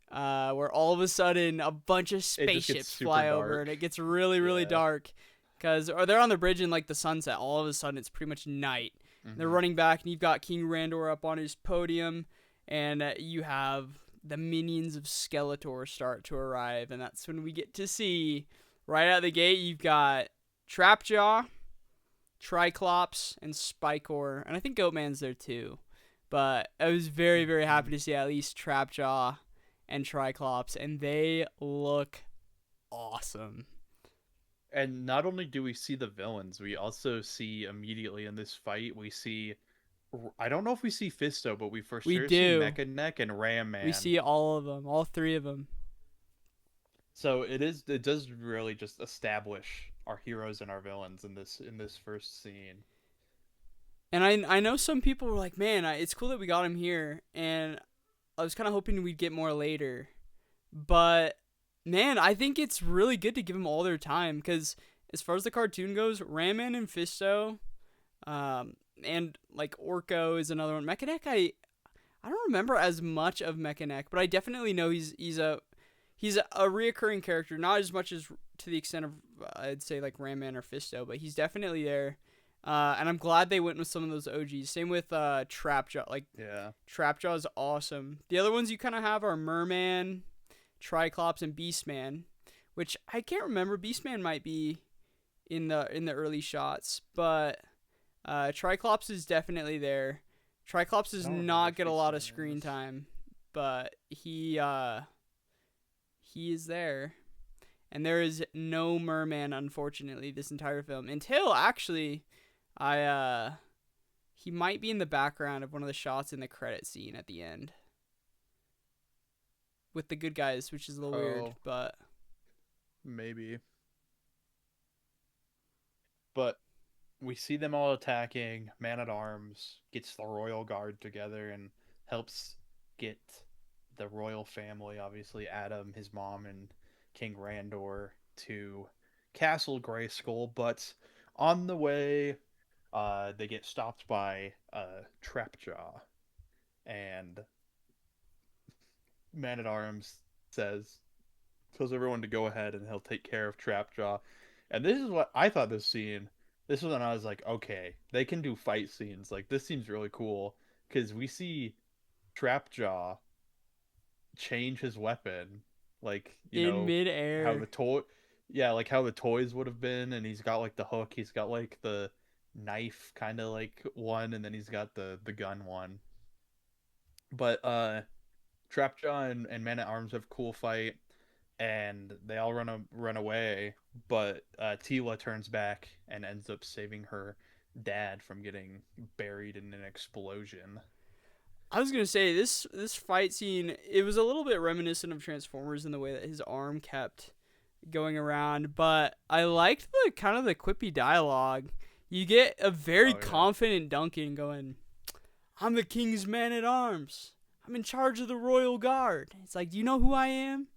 Speaker 1: where all of a sudden a bunch of
Speaker 2: It just gets
Speaker 1: spaceships
Speaker 2: super
Speaker 1: fly over
Speaker 2: dark.
Speaker 1: and it gets really, really
Speaker 2: Yeah.
Speaker 1: dark. Or they're on the bridge in like the sunset. All of a sudden it's pretty much night. They're
Speaker 2: Hmm.
Speaker 1: running back, and you've got King Randor up on his podium, and you have the minions of Skeletor start to arrive, and that's when we get to see right out the gate. You've got Trapjaw, Triclops, and Spikor, and I think Goatman's there too. But I was very, very happy to see at least Trapjaw and Triclops, and they look awesome.
Speaker 2: And not only do we see the villains, we also see immediately in this fight, we see. I don't know if we see Fisto, but we for
Speaker 1: We
Speaker 2: sure see
Speaker 1: do.
Speaker 2: Mecha Neck and Ram
Speaker 1: We
Speaker 2: Man.
Speaker 1: see all of them, all three of them.
Speaker 2: So it does really just establish our heroes and our villains in this first scene.
Speaker 1: And I know some people were like, man, it's cool that we got him here, and I was kind of hoping we'd get more later. But, man, I think it's really good to give them all their time, because as far as the cartoon goes, Ramen and Fisto, and, like, Orko is another one. Mechanic, I don't remember as much of Mechanic, but I definitely know he's a reoccurring character, not as much as to the extent of, I'd say, like, Ramen or Fisto, but he's definitely there. And I'm glad they went with some of those OGs. Same with Trapjaw. Like,
Speaker 2: Yeah.
Speaker 1: Trapjaw is awesome. The other ones you kind of have are Merman, Triclops, and Beastman, which I can't remember. Beastman might be in the early shots, but Triclops is definitely there. Triclops
Speaker 2: I
Speaker 1: does
Speaker 2: don't remember
Speaker 1: not
Speaker 2: if
Speaker 1: get a
Speaker 2: we
Speaker 1: lot
Speaker 2: see
Speaker 1: of
Speaker 2: him in
Speaker 1: screen
Speaker 2: this.
Speaker 1: time, but he is there. And there is no merman, unfortunately, this entire film. Until actually I he might be in the background of one of the shots in the credit scene at the end. With the good guys, which is a little weird,
Speaker 2: Oh,
Speaker 1: but
Speaker 2: maybe. But we see them all attacking. Man at Arms gets the royal guard together and helps get the royal family, obviously Adam, his mom, and King Randor, to Castle Grayskull. But on the way, they get stopped by Trapjaw, and Man at Arms says tells everyone to go ahead and he'll take care of Trapjaw. And this is what I thought this scene. This was when I was like, okay, they can do fight scenes. Like this seems really cool because we see Trapjaw change his weapon, like
Speaker 1: in
Speaker 2: how
Speaker 1: midair.
Speaker 2: the toy, yeah, like how the toys would have been. And he's got like the hook, he's got like the knife kind of like one, and then he's got the gun one. But Trapjaw and Man at Arms have a cool fight and they all run away. But Tila turns back and ends up saving her dad from getting buried in an explosion.
Speaker 1: I was gonna say this fight scene. It was a little bit reminiscent of Transformers in the way that his arm kept going around, but I liked the kind of the quippy dialogue. You get a very
Speaker 2: Oh yeah,
Speaker 1: confident Duncan going, "I'm the king's man at arms. I'm in charge of the royal guard." It's like, "Do you know who I am?"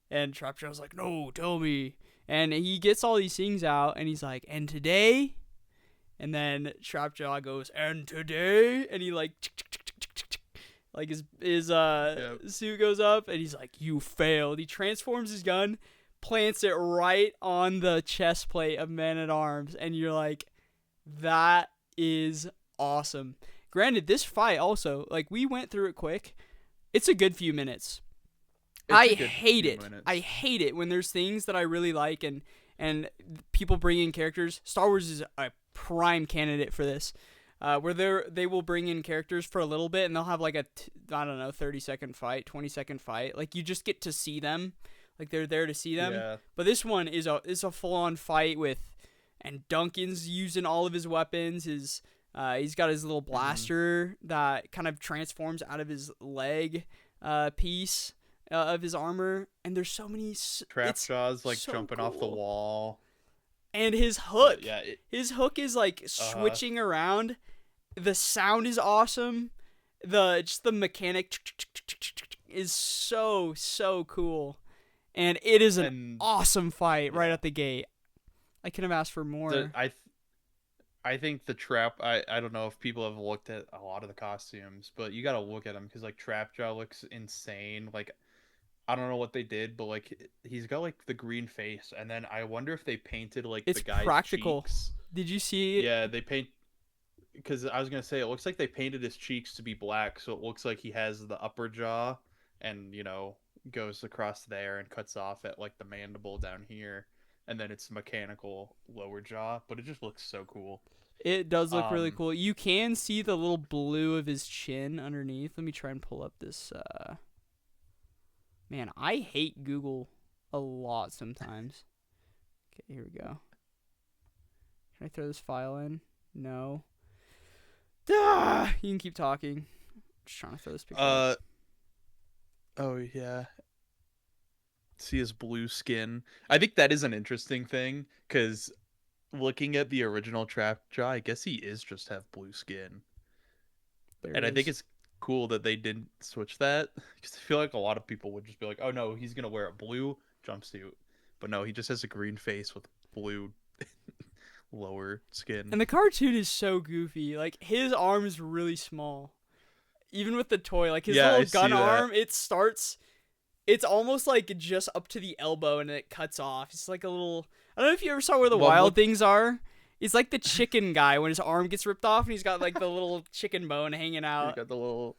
Speaker 1: And Trapjaw's like, "No, tell me." And he gets all these things out, and he's like, "And today." And then Trapjaw goes, "And today," and he like his
Speaker 2: yeah.
Speaker 1: suit goes up, and he's like, "You failed." He transforms his gun, plants it right on the chest plate of Man at Arms, and you're like, that is awesome. Granted, this fight also, like, we went through it quick. It's a good few minutes.
Speaker 2: It's
Speaker 1: I
Speaker 2: a good
Speaker 1: hate
Speaker 2: few
Speaker 1: it. I
Speaker 2: minutes.
Speaker 1: hate it when there's things that I really like and people bring in characters. Star Wars is a prime candidate for this. Where they will bring in characters for a little bit and they'll have like I don't know, 30-second fight, 20-second fight. Like you just get to see them, like they're there to see them.
Speaker 2: Yeah.
Speaker 1: But this one is a full on fight with, and Duncan's using all of his weapons. He's got his little
Speaker 2: hmm
Speaker 1: blaster that kind of transforms out of his leg piece of his armor, and there's so many. It's
Speaker 2: Trapjaw's like
Speaker 1: so
Speaker 2: jumping off the
Speaker 1: cool.
Speaker 2: wall.
Speaker 1: And his
Speaker 2: But
Speaker 1: hook,
Speaker 2: yeah,
Speaker 1: his hook is like
Speaker 2: uh
Speaker 1: switching around. The sound is awesome. The mechanic is so cool, and it is an
Speaker 2: and
Speaker 1: awesome fight right
Speaker 2: yeah.
Speaker 1: at the gate. I couldn't have asked for
Speaker 2: The
Speaker 1: more.
Speaker 2: I think the trap. I don't know if people have looked at a lot of the costumes, but you got to look at them because like Trapjaw looks insane. Like I don't know what they did, but like he's got like the green face, and then I wonder if they painted like the
Speaker 1: It's
Speaker 2: guy's
Speaker 1: practical.
Speaker 2: cheeks.
Speaker 1: Did you see it?
Speaker 2: Yeah, they paint because I was gonna say it looks like they painted his cheeks to be black, so it looks like he has the upper jaw, and goes across there and cuts off at like the mandible down here, and then it's mechanical lower jaw, but it just looks so cool.
Speaker 1: It does look really
Speaker 2: Um,
Speaker 1: cool. You can see the little blue of his chin underneath. Let me try and pull up this. Man, I hate Google a lot sometimes. Okay, here we go. Can I throw this file in? No. Ah, you can keep talking. Just trying to throw this picture up.
Speaker 2: uh, oh yeah, see his blue skin. I think that is an interesting thing because looking at the original Trapjaw, I guess he is just have blue skin.
Speaker 1: There
Speaker 2: And
Speaker 1: it
Speaker 2: I think
Speaker 1: is.
Speaker 2: it's cool that they didn't switch that because I feel like a lot of people would just be like, "Oh no, he's gonna wear a blue jumpsuit," but no, he just has a green face with blue lower skin.
Speaker 1: And the cartoon is so goofy. Like his arm is really small. Even with the toy, like his
Speaker 2: Yeah,
Speaker 1: little
Speaker 2: I
Speaker 1: gun
Speaker 2: see that.
Speaker 1: arm, it starts. It's almost like just up to the elbow, and it cuts off. It's like a little. I don't know if you ever saw where the
Speaker 2: Well, I'm
Speaker 1: wild
Speaker 2: look.
Speaker 1: things are. It's like the chicken guy when his arm gets ripped off, and he's got like the little chicken bone hanging
Speaker 2: You
Speaker 1: out.
Speaker 2: got the little.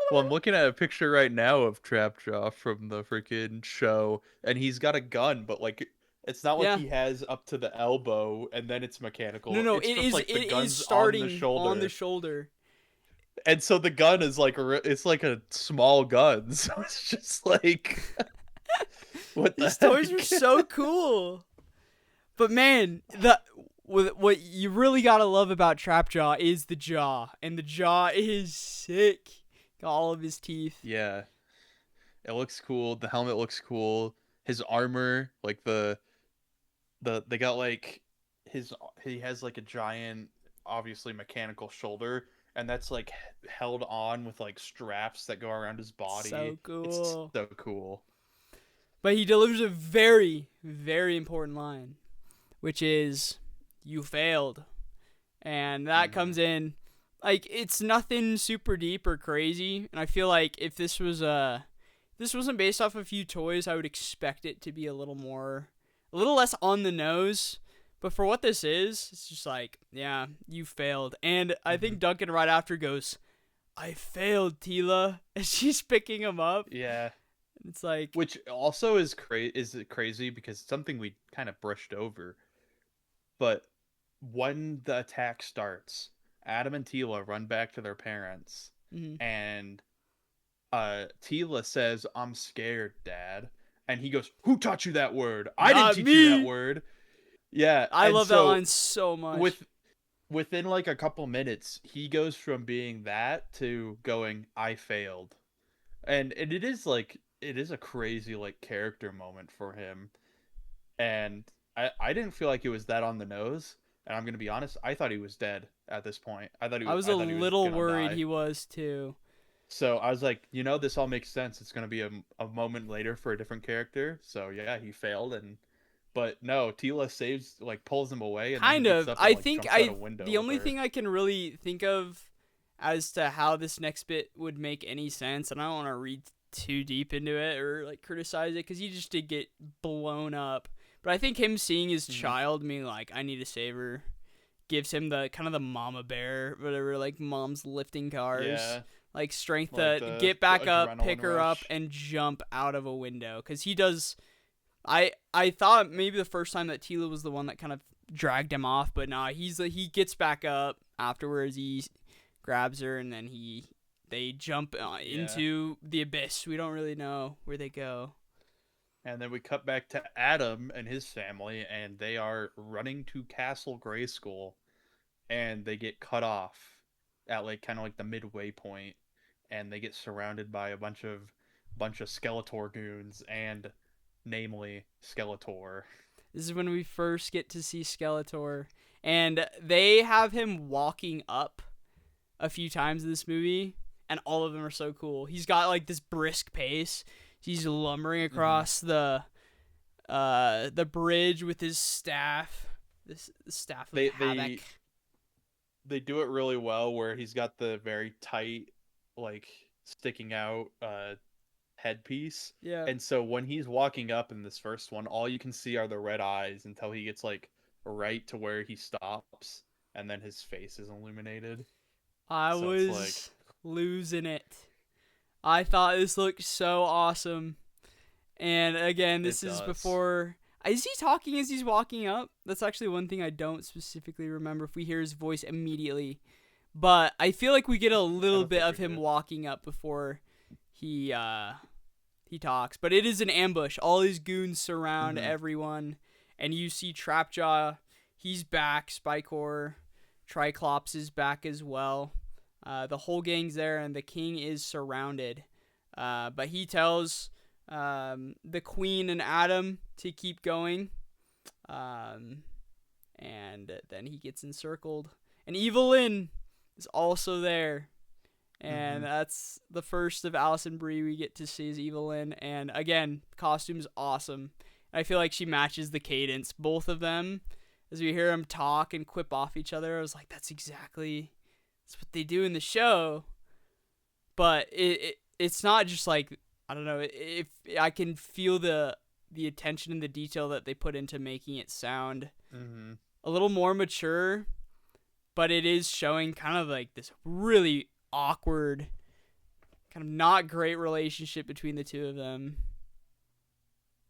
Speaker 2: Well, I'm looking at a picture right now of Trapjaw from the freaking show, and he's got a gun, but like It's not like
Speaker 1: Yeah.
Speaker 2: he has up to the elbow and then it's
Speaker 1: No,
Speaker 2: mechanical.
Speaker 1: no,
Speaker 2: It's just like the
Speaker 1: it is
Speaker 2: gun's on the
Speaker 1: starting on the
Speaker 2: shoulder.
Speaker 1: shoulder.
Speaker 2: And so the gun is like it's like a small gun. So it's just like what the
Speaker 1: These toys were
Speaker 2: heck?
Speaker 1: so cool. But man, the what you really gotta love about Trapjaw is the jaw, and the jaw is sick. Got all of his teeth.
Speaker 2: Yeah. It looks cool. The helmet looks cool. His armor, like they got like his he has like a giant obviously mechanical shoulder and that's like held on with like straps that go around his body.
Speaker 1: So
Speaker 2: It's
Speaker 1: cool.
Speaker 2: so cool.
Speaker 1: But he delivers a very, very important line, which is, "You failed," and that
Speaker 2: Hmm.
Speaker 1: comes in like it's nothing super deep or crazy. And I feel like if this wasn't based off a few toys, I would expect it to be a little less on the nose. But for what this is, it's just like, yeah, you failed. And I
Speaker 2: Hmm.
Speaker 1: think Duncan right after goes, "I failed, Tila," and she's picking him up.
Speaker 2: Yeah.
Speaker 1: It's like,
Speaker 2: Which also is crazy because it's something we kind of brushed over. But when the attack starts, Adam and Tila run back to their parents,
Speaker 1: mm,
Speaker 2: and Tila says, "I'm scared, Dad," and he goes, "Who taught you that word? I didn't
Speaker 1: not
Speaker 2: teach you that
Speaker 1: me.
Speaker 2: word." Yeah,
Speaker 1: I
Speaker 2: and
Speaker 1: love that
Speaker 2: so
Speaker 1: line so much.
Speaker 2: with within like a couple minutes, he goes from being that to going, "I failed," and it is like it is a crazy like character moment for him, and I didn't feel like it was that on the nose. And I'm gonna be honest, I thought he was dead at this point.
Speaker 1: I was a
Speaker 2: I thought he was
Speaker 1: little
Speaker 2: gonna
Speaker 1: worried
Speaker 2: die.
Speaker 1: he was too.
Speaker 2: So I was like, this all makes sense. It's gonna be a moment later for a different character. So yeah, he failed, and but no, Tila saves like pulls him away, and then he
Speaker 1: Kind
Speaker 2: gets
Speaker 1: of.
Speaker 2: up and
Speaker 1: I
Speaker 2: like
Speaker 1: think
Speaker 2: jumps out a
Speaker 1: I
Speaker 2: window
Speaker 1: the
Speaker 2: with
Speaker 1: only
Speaker 2: her.
Speaker 1: thing I can really think of as to how this next bit would make any sense, and I don't want to read too deep into it or like criticize it because he just did get blown up. But I think him seeing his
Speaker 2: Hmm.
Speaker 1: child being like, "I need to save her," gives him the kind of the mama bear, whatever, like mom's lifting cars,
Speaker 2: Yeah,
Speaker 1: like strength
Speaker 2: like
Speaker 1: to
Speaker 2: the
Speaker 1: get back up, pick
Speaker 2: adrenaline
Speaker 1: her up,
Speaker 2: rush.
Speaker 1: and jump out of a window. Because he does. I thought maybe the first time that Tila was the one that kind of dragged him off, but nah, he gets back up afterwards. He grabs her, and then they jump
Speaker 2: Yeah,
Speaker 1: into the abyss. We don't really know where they go.
Speaker 2: and then we cut back to Adam and his family, and they are running to Castle Grayskull, and they get cut off at like kind of like the midway point, and they get surrounded by a bunch of Skeletor goons, and namely Skeletor.
Speaker 1: This is when we first get to see Skeletor, and they have him walking up a few times in this movie, and all of them are so cool. He's got like this brisk pace. He's lumbering
Speaker 2: Hmm.
Speaker 1: across the bridge with his staff, this the staff of
Speaker 2: They
Speaker 1: havoc.
Speaker 2: they they do it really well where he's got the very tight like sticking out headpiece.
Speaker 1: Yeah,
Speaker 2: And so when he's walking up in this first one, all you can see are the red eyes until he gets like right to where he stops and then his face is illuminated.
Speaker 1: I
Speaker 2: So it's like
Speaker 1: was losing it. I thought this looked so awesome. And again,
Speaker 2: it
Speaker 1: this is
Speaker 2: does.
Speaker 1: before. Is he talking as he's walking up? That's actually one thing I don't specifically remember if we hear his voice immediately. But I feel like we get a
Speaker 2: I
Speaker 1: little
Speaker 2: don't
Speaker 1: bit
Speaker 2: think
Speaker 1: of
Speaker 2: we
Speaker 1: him
Speaker 2: do.
Speaker 1: walking up before he he talks. But it is an ambush. All his goons surround
Speaker 2: Hmm.
Speaker 1: everyone, and you see Trapjaw. He's back. Spikor, Triclops is back as well. The whole gang's there, and the king is surrounded. But he tells the queen and Adam to keep going. Um, and then he gets encircled. And Evelyn is also there. And
Speaker 2: Hmm.
Speaker 1: that's the first of Allison Brie we get to see is Evelyn. And again, costume's awesome. I feel like she matches the cadence. Both of them, as we hear them talk and quip off each other, I was like, that's what they do in the show. But it's not just like, I don't know, if I can feel the attention and the detail that they put into making it sound
Speaker 2: Hmm.
Speaker 1: a little more mature, but it is showing kind of like this really awkward, kind of not great relationship between the two of them.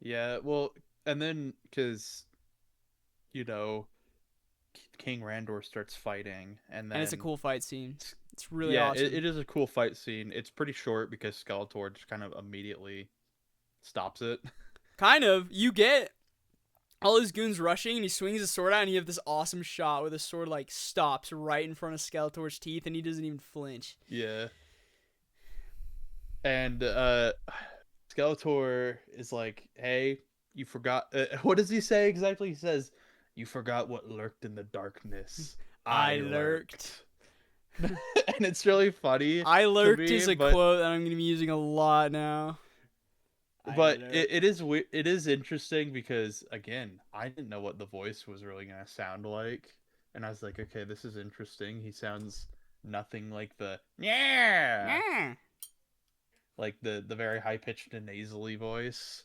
Speaker 2: Yeah, well, and then because you know King Randor starts fighting, and
Speaker 1: And it's a
Speaker 2: then
Speaker 1: cool fight scene. It's really
Speaker 2: yeah,
Speaker 1: awesome.
Speaker 2: it is a cool fight scene. It's pretty short because Skeletor just kind of immediately stops it.
Speaker 1: Kind of. You get all his goons rushing, and he swings his sword out, and you have this awesome shot where the sword like stops right in front of Skeletor's teeth, and he doesn't even flinch.
Speaker 2: Yeah, and Skeletor is like, "Hey, you forgot." What does he say exactly? He says, "You forgot what lurked in the darkness.
Speaker 1: I
Speaker 2: I
Speaker 1: lurked.
Speaker 2: lurked." And it's really funny
Speaker 1: I
Speaker 2: to
Speaker 1: lurked
Speaker 2: me,
Speaker 1: is a quote that I'm gonna be using a lot now. I
Speaker 2: but
Speaker 1: lurked.
Speaker 2: it is interesting because again, I didn't know what the voice was really gonna sound like, and I was like, okay, this is interesting. He sounds nothing like the yeah,
Speaker 1: Yeah.
Speaker 2: like the very high pitched and nasally voice.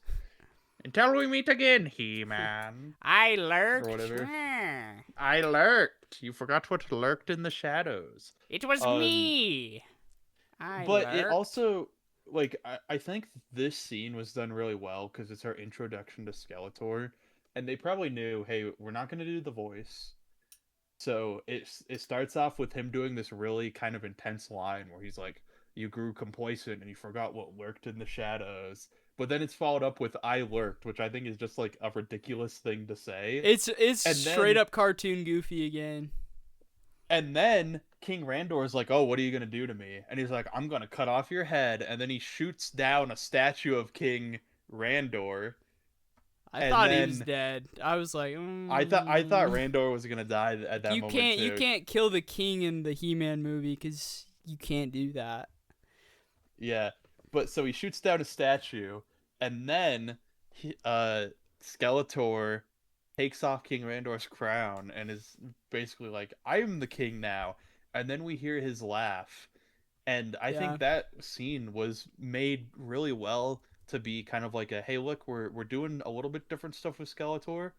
Speaker 2: Until we meet again, He-Man,
Speaker 1: I
Speaker 2: or
Speaker 1: lurked.
Speaker 2: whatever.
Speaker 1: Yeah.
Speaker 2: I lurked. You forgot what lurked in the shadows.
Speaker 1: It was
Speaker 2: Um,
Speaker 1: me. I
Speaker 2: but it
Speaker 1: lurked.
Speaker 2: also like I think this scene was done really well because it's our introduction to Skeletor, and they probably knew, hey, we're not gonna do the voice, so it starts off with him doing this really kind of intense line where he's like, "You grew complacent and you forgot what lurked in the shadows." But then it's followed up with "I lurked," which I think is just like a ridiculous thing to say.
Speaker 1: It's
Speaker 2: And
Speaker 1: straight
Speaker 2: then
Speaker 1: up cartoon Goofy again.
Speaker 2: King Randor is like, "Oh, what are you gonna do to me?" And he's like, "I'm gonna cut off your head." And then he shoots down a statue of King Randor.
Speaker 1: I
Speaker 2: And
Speaker 1: thought he was
Speaker 2: then
Speaker 1: dead. I was like,
Speaker 2: I thought Randor was gonna die at that moment
Speaker 1: you
Speaker 2: too.
Speaker 1: can't kill the king in the He-Man movie because you can't do that.
Speaker 2: Yeah, but so he shoots down a statue, and then Skeletor takes off King Randor's crown and is basically like, "I'm the king now." And then we hear his laugh, and I
Speaker 1: Yeah,
Speaker 2: think that scene was made really well to be kind of like a, "Hey, look, we're doing a little bit different stuff with Skeletor,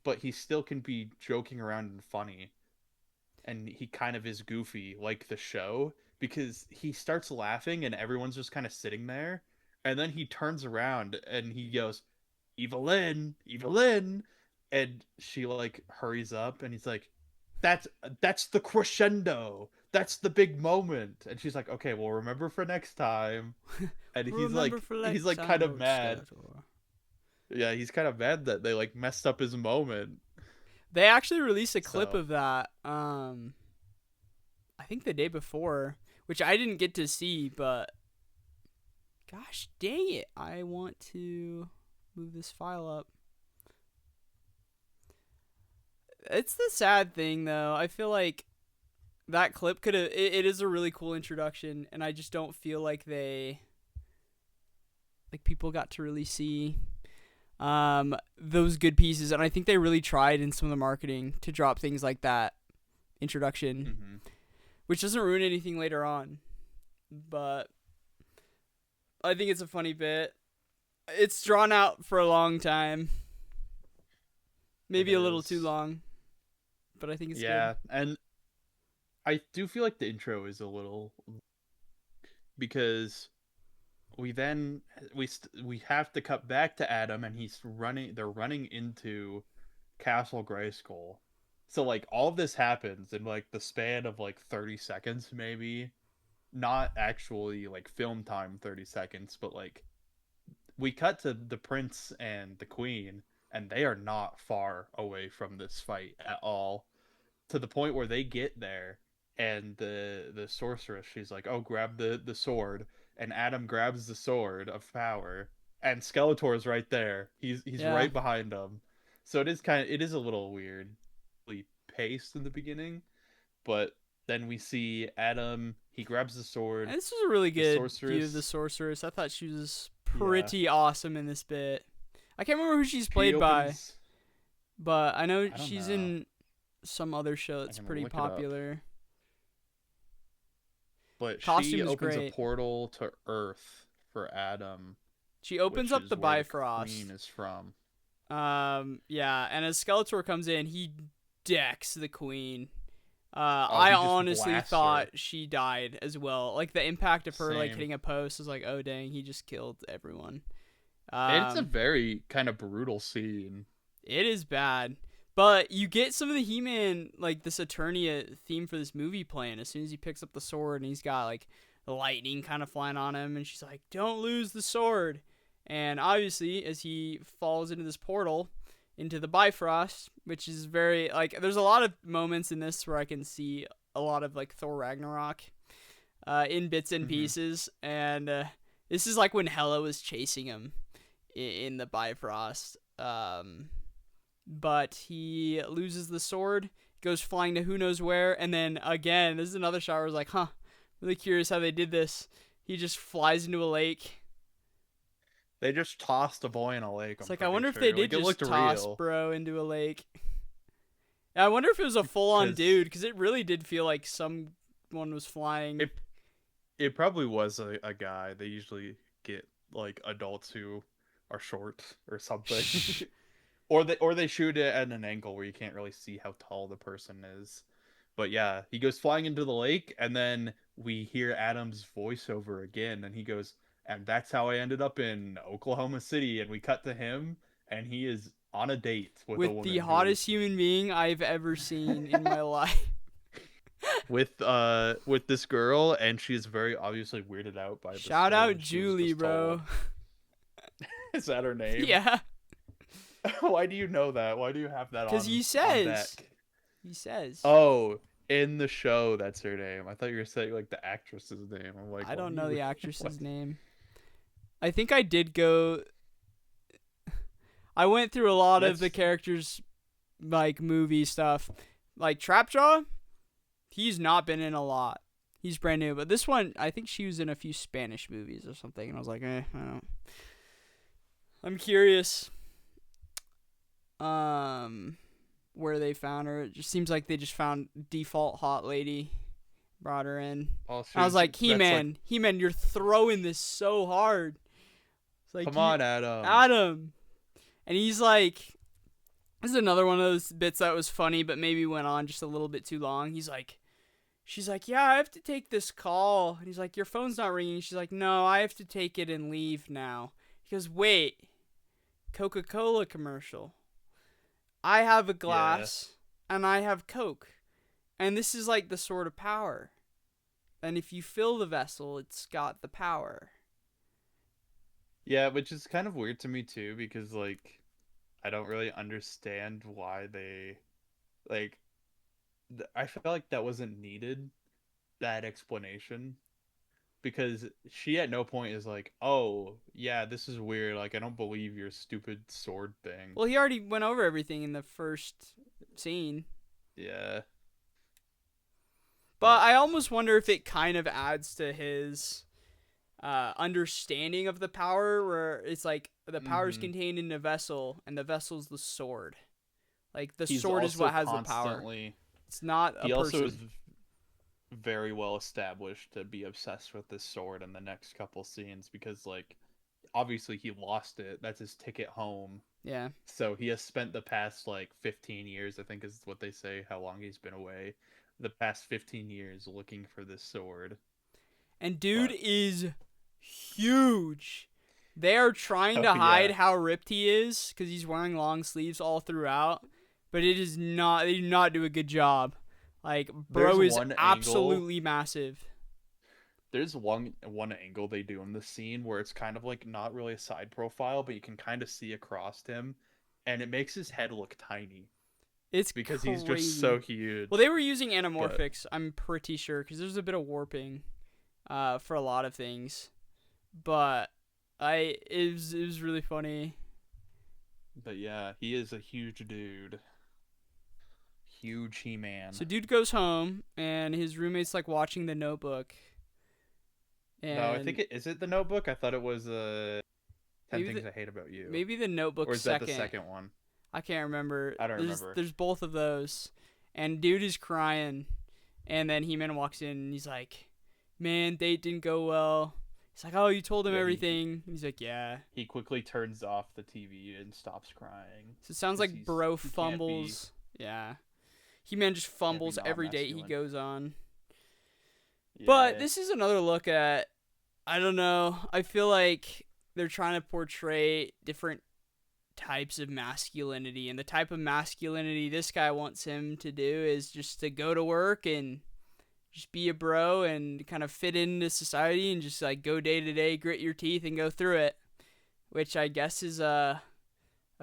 Speaker 2: but he still can be joking around and funny." And he kind of is goofy like the show because he starts laughing and everyone's just kind of sitting there, and then he turns around and he goes, "Evelyn, Evelyn," and she like hurries up and he's like, "That's that's the crescendo. That's the big moment." And she's like, "Okay, well, remember for next time." And
Speaker 1: remember for
Speaker 2: he's
Speaker 1: next
Speaker 2: like kind
Speaker 1: time,
Speaker 2: of
Speaker 1: Lord
Speaker 2: mad.
Speaker 1: Skeletor.
Speaker 2: Yeah, he's kind of mad that they like messed up his moment.
Speaker 1: They actually released a clip
Speaker 2: So,
Speaker 1: of that. I think the day before, which I didn't get to see, but gosh dang it, I want to move this file up. It's the sad thing though. I feel like that clip could have. It is a really cool introduction, and I just don't feel like people got to really see those good pieces, and I think they really tried in some of the marketing to drop things like that introduction,
Speaker 2: mhm.
Speaker 1: which doesn't ruin anything later on. But I think it's a funny bit. It's drawn out for a long time,
Speaker 2: It
Speaker 1: maybe a little too
Speaker 2: is.
Speaker 1: long, but I think it's good.
Speaker 2: Yeah, and I do feel like the intro is a little because we then we have to cut back to Adam and he's running they're running into Castle Grayskull. So like all of this happens in like the span of like 30 seconds maybe. Not actually like film time 30 seconds, but like we cut to the prince and the queen and they are not far away from this fight at all, to the point where they get there and the sorceress, she's like, "Oh, grab the sword," and Adam grabs the sword of power and Skeletor's right there. He's
Speaker 1: Yeah,
Speaker 2: right behind him. So it is a little weirdly paced in the beginning, but then we see Adam, he grabs the
Speaker 1: and
Speaker 2: sword,
Speaker 1: this was a really
Speaker 2: the
Speaker 1: good view of the
Speaker 2: sorceress,
Speaker 1: sorceress. I thought she was
Speaker 2: yeah,
Speaker 1: pretty awesome in this bit. I can't remember who she's
Speaker 2: she
Speaker 1: played by,
Speaker 2: opens,
Speaker 1: but I know
Speaker 2: I don't
Speaker 1: she's
Speaker 2: know.
Speaker 1: in some other show
Speaker 2: I
Speaker 1: that's
Speaker 2: can
Speaker 1: pretty
Speaker 2: look it up.
Speaker 1: popular.
Speaker 2: But she
Speaker 1: Costume is
Speaker 2: opens a
Speaker 1: great.
Speaker 2: portal to Earth for Adam,
Speaker 1: She opens
Speaker 2: which
Speaker 1: up
Speaker 2: is
Speaker 1: the
Speaker 2: where the queen
Speaker 1: Bifrost.
Speaker 2: is from.
Speaker 1: Yeah, and as Skeletor comes in, he decks the queen.
Speaker 2: Oh,
Speaker 1: I
Speaker 2: he just
Speaker 1: honestly
Speaker 2: blasts her.
Speaker 1: thought she died as well. Like the impact of her like
Speaker 2: Same.
Speaker 1: hitting a post was like, oh dang, he just killed everyone.
Speaker 2: And it's a
Speaker 1: Um,
Speaker 2: very kind of brutal scene.
Speaker 1: it is bad. But you get some of the He-Man, like this Eternia theme for this movie playing as soon as he picks up the sword and he's got like the lightning kind of flying on him and she's like, "Don't lose the sword." And obviously, as he falls into this portal into the Bifrost, which is very like there's a lot of moments in this where I can see a lot of like Thor Ragnarok in bits and
Speaker 2: Hmm.
Speaker 1: pieces, and this is like when Hela was chasing him in the Bifrost. But he loses the sword, goes flying to who knows where, and then again, this is another shot where I was like, huh, really curious how they did this. He just flies into a lake.
Speaker 2: They just tossed a boy in a lake,
Speaker 1: It's
Speaker 2: I'm
Speaker 1: like, I
Speaker 2: pretty
Speaker 1: wonder if they
Speaker 2: sure.
Speaker 1: did
Speaker 2: Like, it
Speaker 1: just
Speaker 2: looked
Speaker 1: toss
Speaker 2: real.
Speaker 1: bro into a lake. I wonder if it was a full-on
Speaker 2: Because
Speaker 1: dude, because it really did feel like someone was flying.
Speaker 2: it it probably was a guy. They usually get like adults who are short or something. Or they shoot it at an angle where you can't really see how tall the person is. But yeah, he goes flying into the lake, and then we hear Adam's voiceover again, and he goes, "And that's how I ended up in Oklahoma City." And we cut to him, and he is on a date with a
Speaker 1: With the
Speaker 2: woman who,
Speaker 1: hottest human being I've ever seen in my life.
Speaker 2: with this girl, and she's very obviously weirded out by the
Speaker 1: Shout
Speaker 2: story
Speaker 1: out
Speaker 2: that she was
Speaker 1: Julie,
Speaker 2: just
Speaker 1: bro.
Speaker 2: told. Is that her name?
Speaker 1: Yeah,
Speaker 2: Why do you know that? Why do you have that
Speaker 1: because
Speaker 2: on
Speaker 1: says.
Speaker 2: deck?
Speaker 1: He says.
Speaker 2: Oh, in the show, that's her name. I thought you were saying like the actress's name. I'm like,
Speaker 1: I
Speaker 2: what
Speaker 1: don't
Speaker 2: do
Speaker 1: know
Speaker 2: you
Speaker 1: the
Speaker 2: what?
Speaker 1: actress's name. I think I did go. I went through a lot of the
Speaker 2: That's
Speaker 1: characters, like movie stuff. Like Trapjaw, he's not been in a lot. He's brand new, but this one, I think she was in a few Spanish movies or something, and I was like, I don't. I'm curious. Um, where they found her? It just seems like they just found default hot lady, brought her in.
Speaker 2: all
Speaker 1: I was
Speaker 2: shoes.
Speaker 1: like,
Speaker 2: That's like,
Speaker 1: He-Man, you're throwing this so hard. It's like
Speaker 2: come
Speaker 1: you,
Speaker 2: on, Adam.
Speaker 1: Adam, and he's like, this is another one of those bits that was funny, but maybe went on just a little bit too long. He's like, she's like, yeah, I have to take this call. And he's like, your phone's not ringing. She's like, no, I have to take it and leave now. He goes, wait, Coca-Cola commercial. I have a
Speaker 2: Yeah,
Speaker 1: glass and I have Coke. And this is like the sword of power. And if you fill the vessel, it's got the power.
Speaker 2: yeah, which is kind of weird to me too because like I don't really understand why they like. I felt like that wasn't needed. That explanation because she at no point is like, "Oh, yeah, this is weird. Like, I don't believe your stupid sword thing."
Speaker 1: Well, he already went over everything in the first scene.
Speaker 2: Yeah,
Speaker 1: But
Speaker 2: but
Speaker 1: I almost wonder if it kind of adds to his understanding of the power, where it's like the power is
Speaker 2: hmm
Speaker 1: contained in a vessel, and the vessel's the sword. Like the
Speaker 2: he's
Speaker 1: sword is
Speaker 2: also
Speaker 1: what has the power.
Speaker 2: constantly
Speaker 1: It's not a
Speaker 2: he also is
Speaker 1: person.
Speaker 2: very well established to be obsessed with this sword in the next couple scenes because like obviously he lost it. That's his ticket home.
Speaker 1: Yeah.
Speaker 2: So he has spent the past like 15 years, I think is what they say, how long he's been away. The past 15 years looking for this sword.
Speaker 1: And dude
Speaker 2: But
Speaker 1: is huge. They are trying
Speaker 2: oh
Speaker 1: to hide
Speaker 2: yeah,
Speaker 1: how ripped he is because he's wearing long sleeves all throughout. But it is not. They do not do a good job. Like,
Speaker 2: there's
Speaker 1: bro is
Speaker 2: one angle
Speaker 1: absolutely massive.
Speaker 2: there's one angle they do in the scene where it's kind of like not really a side profile, but you can kind of see across him, and it makes his head look tiny
Speaker 1: It's
Speaker 2: because he's just so
Speaker 1: crazy. Well,
Speaker 2: huge.
Speaker 1: they were using
Speaker 2: But
Speaker 1: anamorphics, I'm pretty sure, because there's a bit of warping for a lot of things. But it was really funny.
Speaker 2: but yeah, he is a huge dude, huge He-Man.
Speaker 1: So dude goes home, and his roommate's like watching The Notebook,
Speaker 2: No, I think
Speaker 1: and
Speaker 2: is it the Notebook? I thought it was 10
Speaker 1: maybe
Speaker 2: Things I Hate About You.
Speaker 1: maybe The Notebook
Speaker 2: Or is that the
Speaker 1: second.
Speaker 2: second one?
Speaker 1: I can't remember.
Speaker 2: I don't
Speaker 1: There's
Speaker 2: remember.
Speaker 1: there's both of those, and dude is crying, and then He-Man walks in, and he's like, "Man, date didn't go well." He's like, "Oh, you told him
Speaker 2: Yeah,
Speaker 1: everything." He's like, "Yeah."
Speaker 2: he quickly turns off the TV and stops crying
Speaker 1: So it sounds
Speaker 2: because
Speaker 1: like bro
Speaker 2: he can't be
Speaker 1: fumbles. Yeah. He-Man just
Speaker 2: can't be
Speaker 1: fumbles every date he
Speaker 2: non-masculine.
Speaker 1: goes on. But
Speaker 2: Yeah.
Speaker 1: this is another look at, I don't know. I feel like they're trying to portray different types of masculinity, and the type of masculinity this guy wants him to do is just to go to work and just be a bro and kind of fit into society and just like go day to day, grit your teeth and go through it, which I guess is a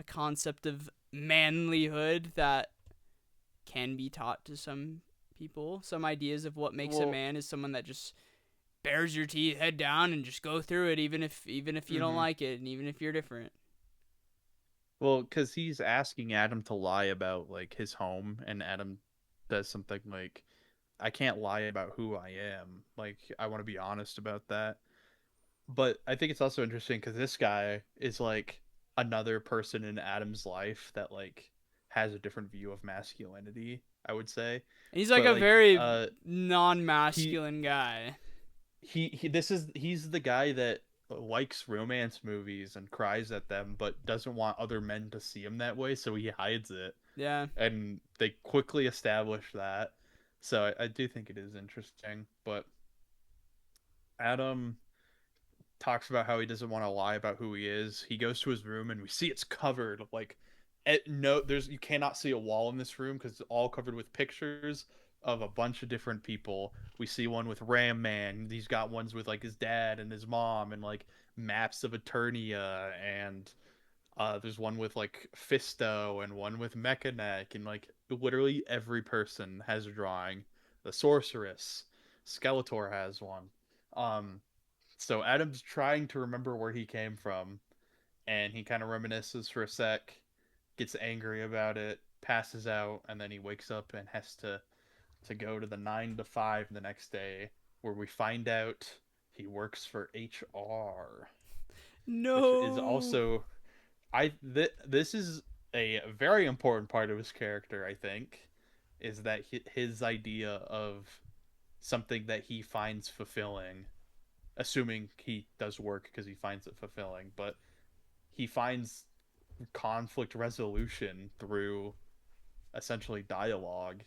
Speaker 1: concept of manlyhood that can be taught to some people. Some ideas of what makes a
Speaker 2: Well,
Speaker 1: man is someone that just bears your teeth head down and just go through it, even if you don't
Speaker 2: hmm
Speaker 1: like it and even if you're different.
Speaker 2: well, because he's asking Adam to lie about like his home, and Adam does something like, "I can't lie about who I am. Like, I want to be honest about that." But I think it's also interesting because this guy is like another person in Adam's life that like has a different view of masculinity, I would say.
Speaker 1: And he's like
Speaker 2: But
Speaker 1: a
Speaker 2: like
Speaker 1: very
Speaker 2: he
Speaker 1: non-masculine guy.
Speaker 2: he's the guy that likes romance movies and cries at them but doesn't want other men to see him that way, so he hides it.
Speaker 1: Yeah.
Speaker 2: And they quickly establish that. So I do think it is interesting, but Adam talks about how he doesn't want to lie about who he is. He goes to his room and we see it's covered like no, there's you cannot see a wall in this room because it's all covered with pictures of a bunch of different people. We see one with Ram Man. He's got ones with like his dad and his mom and like maps of Eternia, and there's one with like Fisto and one with Mechanic, and like literally every person has a drawing. The Sorceress, Skeletor has one. Um, so Adam's trying to remember where he came from, and he kind of reminisces for a sec, gets angry about it, passes out, and then he wakes up and has to go to the 9 to 5 the next day, where we find out he works for HR, which is
Speaker 1: No.
Speaker 2: also this is a very important part of his character. I think is that his idea of something that he finds fulfilling, assuming he does work because he finds it fulfilling, but he finds conflict resolution through essentially dialogue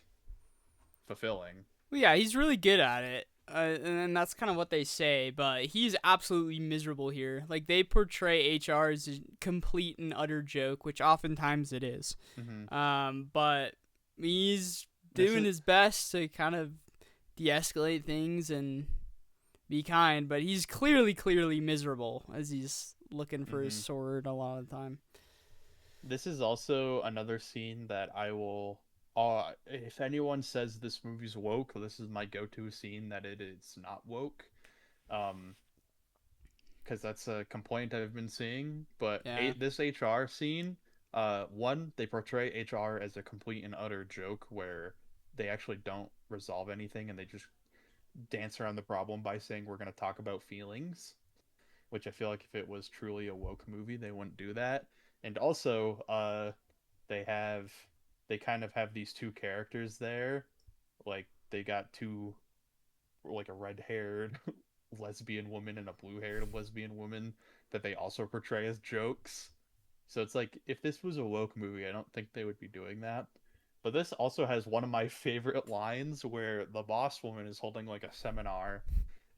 Speaker 2: fulfilling.
Speaker 1: Well, yeah, he's really good at it. And that's kind of what they say, but he's absolutely miserable here. Like, they portray HR as a complete and utter joke, which oftentimes it is.
Speaker 2: Mm-hmm.
Speaker 1: But he's
Speaker 2: This
Speaker 1: doing
Speaker 2: is
Speaker 1: his best to kind of de escalate things and be kind, but he's clearly miserable as he's looking for his
Speaker 2: mm-hmm.
Speaker 1: sword a lot of the time.
Speaker 2: This is also another scene that I will. If anyone says this movie's woke, this is my go-to scene that it is not woke. Um, because that's a complaint I've been seeing. But
Speaker 1: Yeah.
Speaker 2: this HR scene, one, they portray HR as a complete and utter joke where they actually don't resolve anything and they just dance around the problem by saying we're going to talk about feelings, which I feel like if it was truly a woke movie, they wouldn't do that. And also, they have they kind of have these two characters there, like they got two, like a red-haired lesbian woman and a blue-haired lesbian woman that they also portray as jokes. So it's like if this was a woke movie, I don't think they would be doing that. But this also has one of my favorite lines where the boss woman is holding like a seminar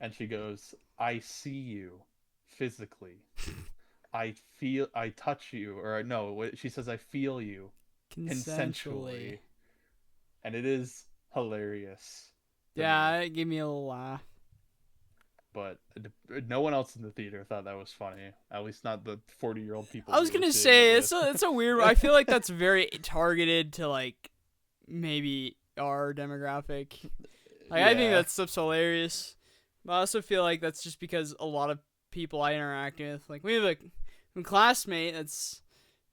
Speaker 2: and she goes, "I see you physically. I touch you," or no, she says, "I feel you
Speaker 1: Consensually.
Speaker 2: consensually." And it is hilarious to me.
Speaker 1: Yeah, it gave me a little laugh.
Speaker 2: But no one else in the theater thought that was funny. At least not the 40-year-old people
Speaker 1: I was
Speaker 2: we were
Speaker 1: gonna
Speaker 2: seeing it
Speaker 1: say
Speaker 2: with.
Speaker 1: it's a weird. I feel like that's very targeted to like maybe our demographic. Like I think
Speaker 2: Yeah.
Speaker 1: that stuff's hilarious, but I also feel like that's just because a lot of people I interact with, like we have a classmate that's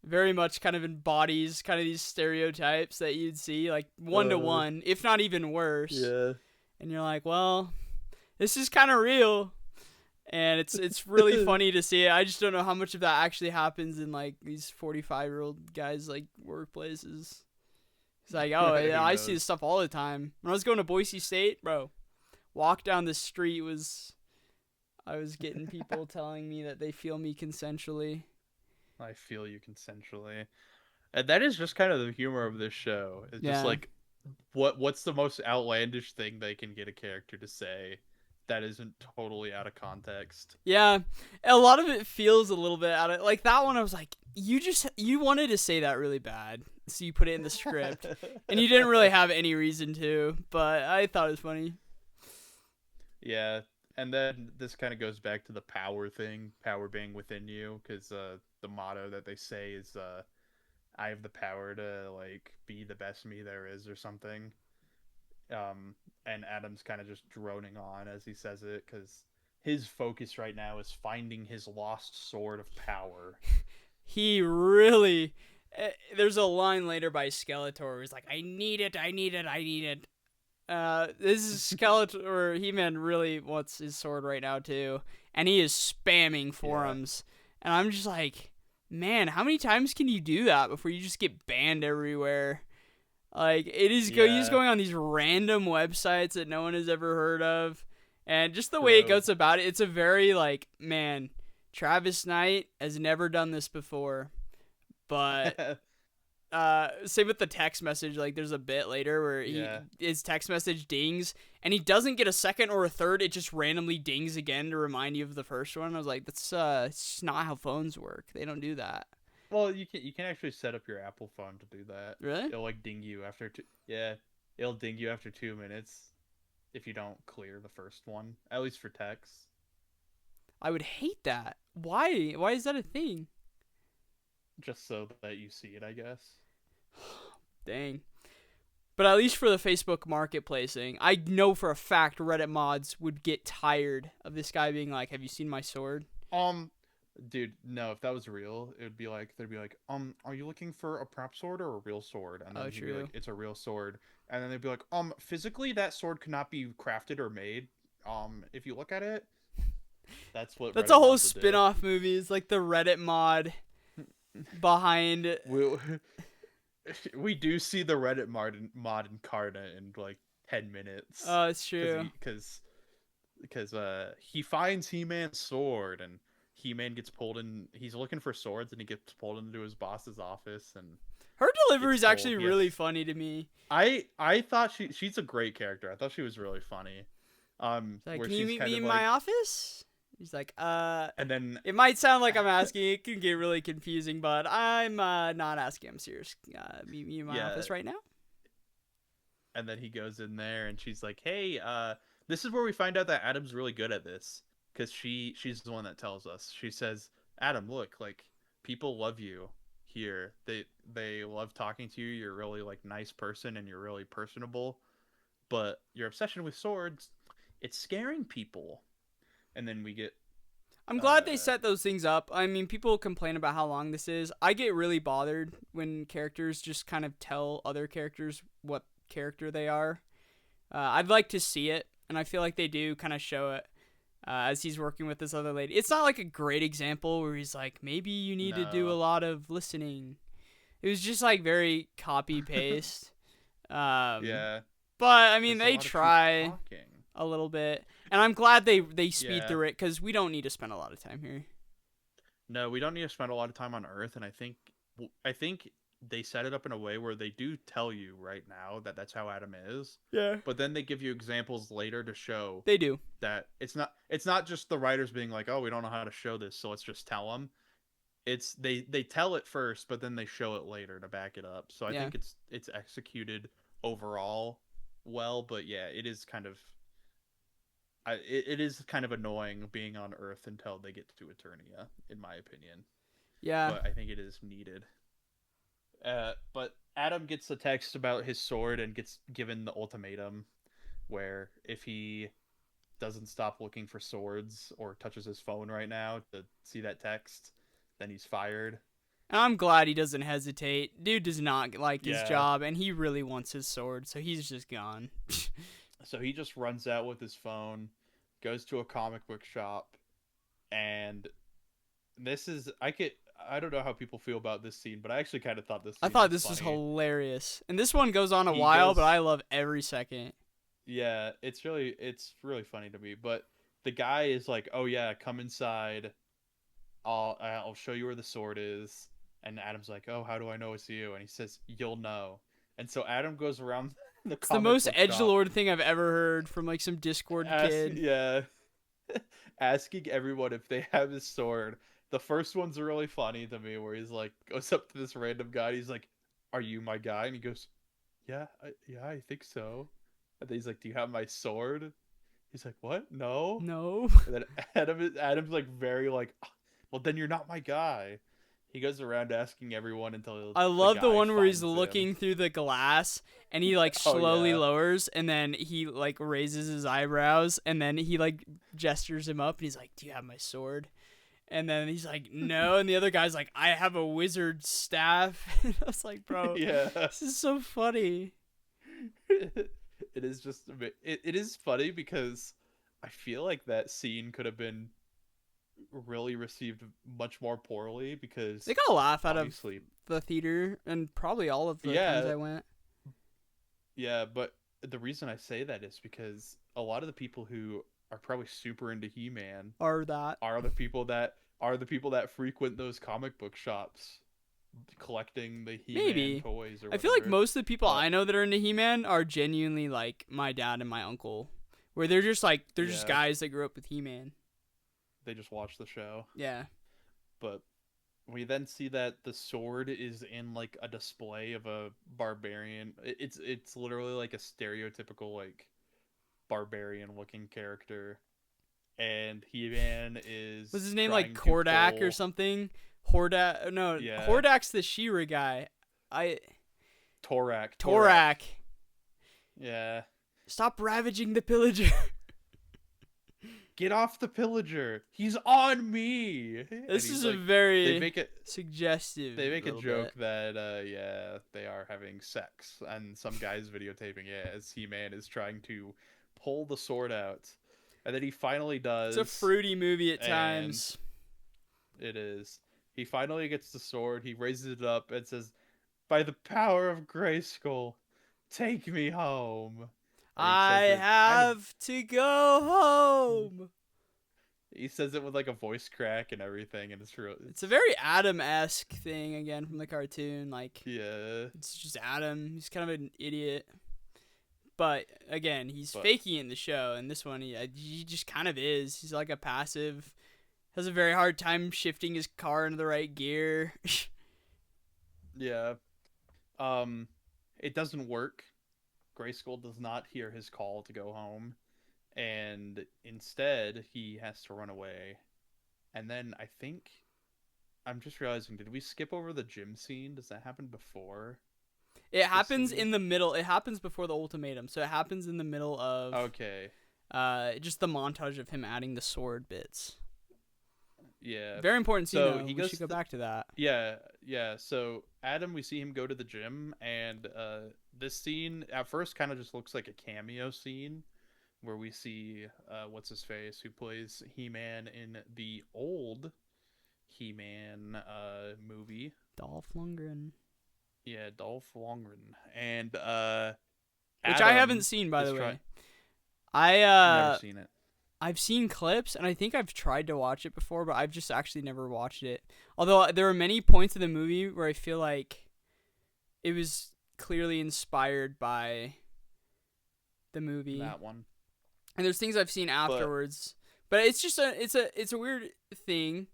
Speaker 1: very much kind of embodies kind of these stereotypes that you'd see like one to
Speaker 2: Uh,
Speaker 1: one, if not even worse.
Speaker 2: yeah.
Speaker 1: And you're like, well, this is kind of real. And it's really funny to see it. I just don't know how much of that actually happens in like these 45-year-old guys like workplaces. It's like, oh yeah,
Speaker 2: Who
Speaker 1: I see
Speaker 2: knows?
Speaker 1: this stuff all the time. When I was going to Boise State, bro, walk down the street was I was getting people telling me that they feel me consensually.
Speaker 2: I feel you consensually. And that is just kind of the humor of this show. It's just
Speaker 1: Yeah.
Speaker 2: like what's the most outlandish thing they can get a character to say that isn't totally out of context.
Speaker 1: Yeah, a lot of it feels a little bit out of like that one. I was like, you wanted to say that really bad, so you put it in the script, and you didn't really have any reason to. But I thought it was funny.
Speaker 2: Yeah, and then this kind of goes back to the power thing, power being within you, because the motto that they say is "I have the power to like be the best me there is" or something. And Adam's kind of just droning on as he says it because his focus right now is finding his lost sword of power.
Speaker 1: He really. There's a line later by Skeletor where he's like, "I need it, I need it, I need it." This is Skeletor or He-Man really wants his sword right now too, and he is spamming
Speaker 2: Yeah.
Speaker 1: forums, and I'm just like, man, how many times can you do that before you just get banned everywhere? Like he's just
Speaker 2: Yeah.
Speaker 1: going on these random websites that no one has ever heard of, and just the way it
Speaker 2: True.
Speaker 1: goes about it, it's a very like, man, Travis Knight has never done this before, but same with the text message. Like, there's a bit later where
Speaker 2: Yeah.
Speaker 1: his text message dings, and he doesn't get a second or a third. It just randomly dings again to remind you of the first one. I was like, that's it's just not how phones work. They don't do that.
Speaker 2: Well, you can actually set up your Apple phone to do that.
Speaker 1: Really?
Speaker 2: It'll like ding you after two. Yeah, it'll ding you after 2 minutes if you don't clear the first one. At least for text,
Speaker 1: I would hate that. Why? Why is that a thing?
Speaker 2: just so that you see it, I guess.
Speaker 1: Dang. But at least for the Facebook marketplacing, I know for a fact Reddit mods would get tired of this guy being like, "Have you seen my sword?"
Speaker 2: Um, dude, no. If that was real, it would be like they'd be like, are you looking for a prop sword or a real sword? And
Speaker 1: Oh,
Speaker 2: then he'd be
Speaker 1: true.
Speaker 2: like, it's a real sword. And then they'd be like, physically that sword could not be crafted or made. If you look at it, that's what
Speaker 1: That's a
Speaker 2: Reddit
Speaker 1: whole
Speaker 2: mods would do.
Speaker 1: spin-off movie. It's like the Reddit mod behind.
Speaker 2: We we do see the Reddit mod incarnate in like 10 minutes
Speaker 1: Oh, it's
Speaker 2: because
Speaker 1: true.
Speaker 2: he finds He-Man's sword and He-Man gets pulled in. He's looking for swords and he gets pulled into his boss's office and
Speaker 1: Her delivery
Speaker 2: gets
Speaker 1: is actually
Speaker 2: told
Speaker 1: really
Speaker 2: yes.
Speaker 1: funny to me.
Speaker 2: I thought she's a great character. I thought she was really funny.
Speaker 1: It's like,
Speaker 2: Where
Speaker 1: can you
Speaker 2: she's
Speaker 1: meet
Speaker 2: kind
Speaker 1: me
Speaker 2: of
Speaker 1: in my
Speaker 2: like,
Speaker 1: office? He's like,
Speaker 2: and then
Speaker 1: it might sound like I'm asking. It can get really confusing, but I'm not asking. I'm serious. Meet me in my
Speaker 2: yeah,
Speaker 1: office right now.
Speaker 2: and then he goes in there and she's like, hey, this is where we find out that Adam's really good at this because she's the one that tells us. She says, Adam, look, like people love you here. They love talking to you. You're a really like nice person and you're really personable, but your obsession with swords, it's scaring people. And then we get
Speaker 1: I'm glad they
Speaker 2: uh
Speaker 1: set those things up. I mean, people complain about how long this is. I get really bothered when characters just kind of tell other characters what character they are. I'd like to see it, and I feel like they do kind of show it as he's working with this other lady. It's not like a great example where he's like, maybe you need to do a
Speaker 2: no.
Speaker 1: lot of listening. It was just like very copy paste. Um,
Speaker 2: Yeah,
Speaker 1: but I mean,
Speaker 2: there's a
Speaker 1: they
Speaker 2: lot of she
Speaker 1: try
Speaker 2: talking.
Speaker 1: a little bit, and I'm glad they speed
Speaker 2: Yeah.
Speaker 1: through it because we don't need to spend a lot of time here.
Speaker 2: No, we don't need to spend a lot of time on Earth, and I think they set it up in a way where they do tell you right now that that's how Adam is,
Speaker 1: Yeah,
Speaker 2: but then they give you examples later to show
Speaker 1: they do.
Speaker 2: that it's not just the writers being like, oh, we don't know how to show this, so let's just tell them. It's they tell it first, but then they show it later to back it up. So I
Speaker 1: Yeah,
Speaker 2: think it's executed overall well, but yeah, it is kind of it is kind of annoying being on Earth until they get to Eternia, in my opinion.
Speaker 1: yeah.
Speaker 2: But I think it is needed. But Adam gets a text about his sword and gets given the ultimatum where if he doesn't stop looking for swords or touches his phone right now to see that text, then he's fired.
Speaker 1: And I'm glad he doesn't hesitate. Dude does not like his
Speaker 2: Yeah.
Speaker 1: job, and he really wants his sword, so he's just gone.
Speaker 2: So he just runs out with his phone, goes to a comic book shop, and this is I don't know how people feel about this scene, but I actually kind of thought this
Speaker 1: I
Speaker 2: scene
Speaker 1: thought
Speaker 2: was
Speaker 1: this was
Speaker 2: funny.
Speaker 1: hilarious, and this one goes on a
Speaker 2: He
Speaker 1: while, but
Speaker 2: goes
Speaker 1: I love every second.
Speaker 2: Yeah, it's really funny to me. But the guy is like, "Oh yeah, come inside. I'll show you where the sword is." And Adam's like, "Oh, how do I know it's you?" And he says, "You'll know." And so Adam goes around. the
Speaker 1: It's the
Speaker 2: comic
Speaker 1: most
Speaker 2: book shop.
Speaker 1: edgelord thing I've ever heard from like some Discord kid.
Speaker 2: Yeah, asking everyone if they have his sword. The first one's really funny to me, where he's like goes up to this random guy. And he's like, "Are you my guy?" And he goes, "Yeah, yeah, I think so." And then he's like, "Do you have my sword?" He's like, "What? No."
Speaker 1: No.
Speaker 2: And then Adam's like very like, "Ah, well, then you're not my guy." He goes around asking everyone until
Speaker 1: I
Speaker 2: the
Speaker 1: love the
Speaker 2: guy
Speaker 1: one where he's
Speaker 2: finds him.
Speaker 1: looking through the glass and he like
Speaker 2: Oh
Speaker 1: slowly
Speaker 2: yeah,
Speaker 1: lowers and then he like raises his eyebrows and then he like gestures him up and he's like, "Do you have my sword?" And then he's like, "No." And the other guy's like, "I have a wizard staff." And I was like, "Bro,
Speaker 2: yeah.
Speaker 1: this is so funny."
Speaker 2: It is just a bit. It is funny because I feel like that scene could have been really received much more poorly
Speaker 1: They
Speaker 2: because
Speaker 1: got a laugh out of
Speaker 2: obviously,
Speaker 1: the theater and probably all of the times
Speaker 2: yeah,
Speaker 1: I went
Speaker 2: yeah. But the reason I say that is because a lot of the people who are probably super into He-Man
Speaker 1: are that.
Speaker 2: are the people that frequent those comic book shops collecting the He-Man
Speaker 1: Maybe.
Speaker 2: toys or
Speaker 1: I feel like
Speaker 2: whatever.
Speaker 1: most of the people
Speaker 2: But
Speaker 1: I know that are into He-Man are genuinely like my dad and my uncle, where they're just like they're just
Speaker 2: yeah,
Speaker 1: guys that grew up with He-Man.
Speaker 2: they just watch the show.
Speaker 1: Yeah.
Speaker 2: But we then see that the sword is in like a display of a barbarian. It's literally like a stereotypical like barbarian looking character, and He-Man
Speaker 1: Was
Speaker 2: is
Speaker 1: his name like
Speaker 2: trying to
Speaker 1: Kordak or
Speaker 2: pull.
Speaker 1: something? Hordak? No,
Speaker 2: Yeah,
Speaker 1: Hordak's the She-Ra guy. I
Speaker 2: Torak.
Speaker 1: Torak.
Speaker 2: Yeah,
Speaker 1: Stop ravaging the pillager.
Speaker 2: get off the pillager. He's on me. And
Speaker 1: This
Speaker 2: he's
Speaker 1: is a
Speaker 2: like, they
Speaker 1: very
Speaker 2: make it.
Speaker 1: suggestive
Speaker 2: They make a
Speaker 1: little
Speaker 2: joke
Speaker 1: bit.
Speaker 2: that yeah, they are having sex, and some guy's videotaping it as He-Man is trying to pull the sword out, and then he finally
Speaker 1: It's a
Speaker 2: does,
Speaker 1: fruity movie at
Speaker 2: and
Speaker 1: times.
Speaker 2: it is. He finally gets the sword. He raises it up and says, "By the power of Grayskull, take me home." And he
Speaker 1: I
Speaker 2: says it kind of.
Speaker 1: have to go home.
Speaker 2: He says it with like a voice crack and everything, and it's real.
Speaker 1: It's a
Speaker 2: It's
Speaker 1: very Adam-esque thing again from the cartoon. Like
Speaker 2: yeah,
Speaker 1: it's just Adam. He's kind of an idiot, but again, he's
Speaker 2: but
Speaker 1: faking it in the show. And this one, he just kind of is. He's like a passive. Has a very hard time shifting his car into the right gear.
Speaker 2: yeah. It doesn't work. Grayskull does not hear his call to go home, and instead he has to run away. And then I think I'm just realizing, did we skip over the gym scene? Does that happen before
Speaker 1: It
Speaker 2: this
Speaker 1: happens
Speaker 2: scene?
Speaker 1: in the middle. It happens before the ultimatum, so it happens in the middle of
Speaker 2: Okay,
Speaker 1: just the montage of him adding the sword bits.
Speaker 2: yeah.
Speaker 1: Very important scene
Speaker 2: So
Speaker 1: though.
Speaker 2: he
Speaker 1: We should
Speaker 2: goes
Speaker 1: go
Speaker 2: to,
Speaker 1: back to that.
Speaker 2: yeah, yeah. So Adam, we see him go to the gym, and this scene at first kind of just looks like a cameo scene where we see what's his face who plays He-Man in the old He-Man movie.
Speaker 1: Dolph Lundgren.
Speaker 2: Yeah, Dolph Lundgren. And
Speaker 1: Which I haven't
Speaker 2: Adam
Speaker 1: seen, by
Speaker 2: is
Speaker 1: the
Speaker 2: trying.
Speaker 1: way. I
Speaker 2: Never seen it.
Speaker 1: I've seen clips and I think I've tried to watch it before, but I've just actually never watched it. Although there are many points in the movie where I feel like it was clearly inspired by the movie.
Speaker 2: That one.
Speaker 1: And there's things I've seen
Speaker 2: But
Speaker 1: afterwards. But it's just a weird thing.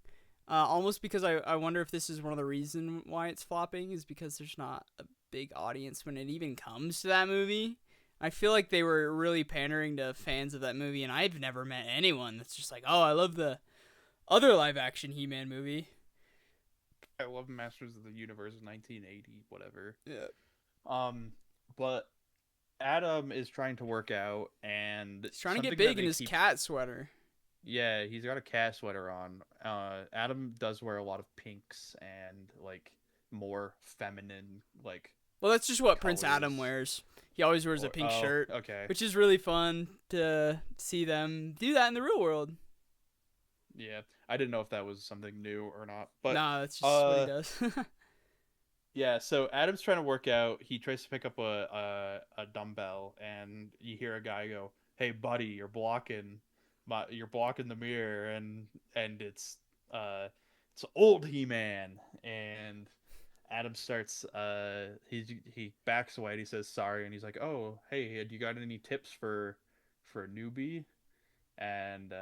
Speaker 1: Almost because I wonder if this is one of the reasons why it's flopping is because there's not a big audience when it even comes to that movie. I feel like they were really pandering to fans of that movie, and I've never met anyone that's just like, oh, I love the other live action He-Man movie.
Speaker 2: I love Masters of the Universe 1980, whatever.
Speaker 1: Yeah.
Speaker 2: Um, but Adam is trying to work out, and
Speaker 1: He's trying to get
Speaker 2: something that
Speaker 1: big in
Speaker 2: they
Speaker 1: his
Speaker 2: keep.
Speaker 1: cat sweater.
Speaker 2: Yeah, he's got a cat sweater on. Adam does wear a lot of pinks and like more feminine like
Speaker 1: Well, that's just what Prince Adam
Speaker 2: colors.
Speaker 1: wears. He always wears a
Speaker 2: Or
Speaker 1: pink
Speaker 2: oh,
Speaker 1: shirt,
Speaker 2: okay,
Speaker 1: which is really fun to see them do that in the real world.
Speaker 2: yeah. I didn't know if that was something new or not, but
Speaker 1: Nah, that's just what he
Speaker 2: uh,
Speaker 1: does.
Speaker 2: yeah. So Adam's trying to work out. He tries to pick up a dumbbell, and you hear a guy go, "Hey, buddy, you're blocking the mirror," and it's old He-Man, and Adam starts he backs away and he says sorry and he's like, "Oh, hey, do you got any tips for a newbie?" And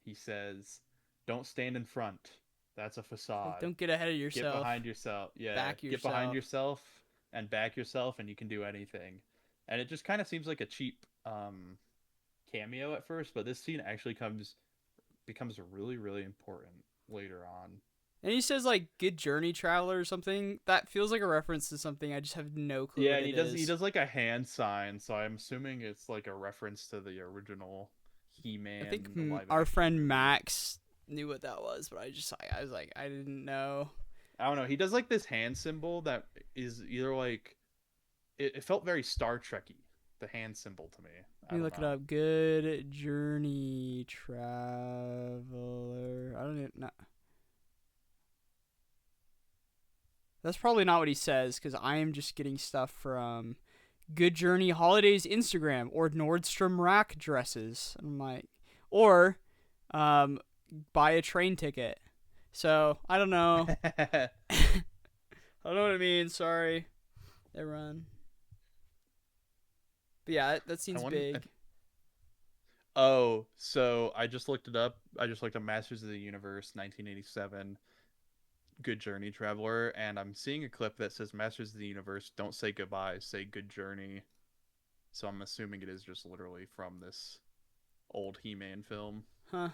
Speaker 2: he says, "Don't stand in front. That's a
Speaker 1: It's like,
Speaker 2: facade.
Speaker 1: don't get ahead of
Speaker 2: Get
Speaker 1: yourself.
Speaker 2: behind yourself. Yeah,
Speaker 1: Back
Speaker 2: get behind
Speaker 1: yourself.
Speaker 2: yourself and back yourself and you can do anything." And it just kind of seems like a cheap cameo at first, but this scene actually comes becomes really really important later on.
Speaker 1: And he says like "good journey, traveler" or something. That feels like a reference to something. I just have no clue
Speaker 2: Yeah,
Speaker 1: what
Speaker 2: and
Speaker 1: it
Speaker 2: he
Speaker 1: is.
Speaker 2: does like a hand sign, so I'm assuming it's like a reference to the original
Speaker 1: I think
Speaker 2: He-Man live
Speaker 1: our
Speaker 2: action
Speaker 1: friend
Speaker 2: movie.
Speaker 1: Max knew what that was, but I was like, I didn't know.
Speaker 2: I don't know. He does like this hand symbol that is either like it felt very Star Trekky. The hand symbol to me.
Speaker 1: Let
Speaker 2: I
Speaker 1: me
Speaker 2: don't
Speaker 1: look it
Speaker 2: know.
Speaker 1: up. Good journey, traveler. I don't even know. That's probably not what he says because I am just getting stuff from Good Journey Holidays Instagram or Nordstrom Rack dresses. I'm like, or um, buy a train ticket. So I don't know.
Speaker 2: I
Speaker 1: I don't know what it means. Sorry, everyone. But yeah, that seems
Speaker 2: want.
Speaker 1: big.
Speaker 2: Oh, so I just looked it up. I just looked up Masters of the Universe 1987 Good Journey Traveler, and I'm seeing a clip that says Masters of the Universe, don't say goodbye, say good journey. So I'm assuming it is just literally from this old He-Man film.
Speaker 1: Huh.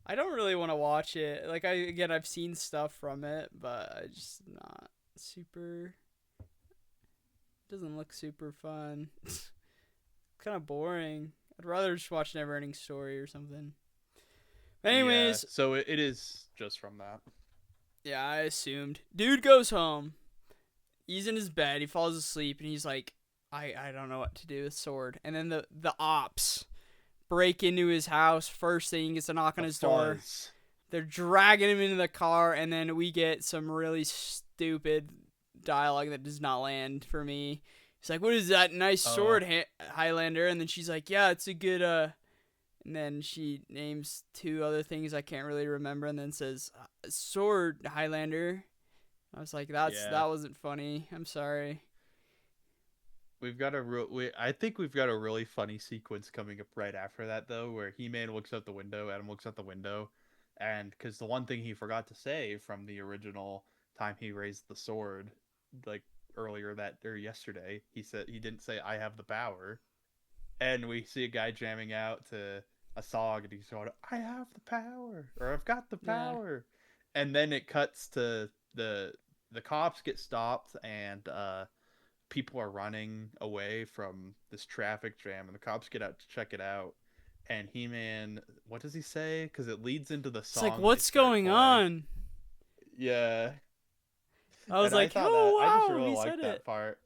Speaker 1: I don't really want to watch it. Like I've seen stuff from it, but I just not super. Doesn't look super fun. Kind of boring. I'd rather just watch Neverending Story or something.
Speaker 2: Yeah,
Speaker 1: Anyways,
Speaker 2: so it is just from that.
Speaker 1: yeah, I assumed. Dude goes home. He's in his bed. He falls asleep, and he's like, I don't know what to do with sword. And then the ops break into his house. First thing, he gets a knock on
Speaker 2: The
Speaker 1: his door.
Speaker 2: fuzz.
Speaker 1: They're dragging him into the car, and then we get some really stupid dialogue that does not land for me. He's like, "What is that nice
Speaker 2: Oh,
Speaker 1: sword, Highlander?" And then she's like, "Yeah, it's a good." And then she names two other things I can't really remember, and then says, "Sword, Highlander." I was like,
Speaker 2: yeah.
Speaker 1: that wasn't funny. I'm sorry."
Speaker 2: We've got a I think we've got a really funny sequence coming up right after that though, where He-Man looks out the window, Adam looks out the window, and because the one thing he forgot to say from the original time he raised the sword, like earlier that or yesterday, he said he didn't say "I have the power," and we see a guy jamming out to a song, and he's going, "I have the power," or "I've got the
Speaker 1: Yeah.
Speaker 2: power," and then it cuts to the cops get stopped and people are running away from this traffic jam and the cops get out to check it out and He-Man, what does he say, because it leads into the
Speaker 1: It's like,
Speaker 2: song they
Speaker 1: what's
Speaker 2: start
Speaker 1: going
Speaker 2: playing.
Speaker 1: on?
Speaker 2: Yeah,
Speaker 1: I was
Speaker 2: and I
Speaker 1: like,
Speaker 2: thought that I just
Speaker 1: oh wow,
Speaker 2: really
Speaker 1: he said
Speaker 2: liked
Speaker 1: it.
Speaker 2: that part.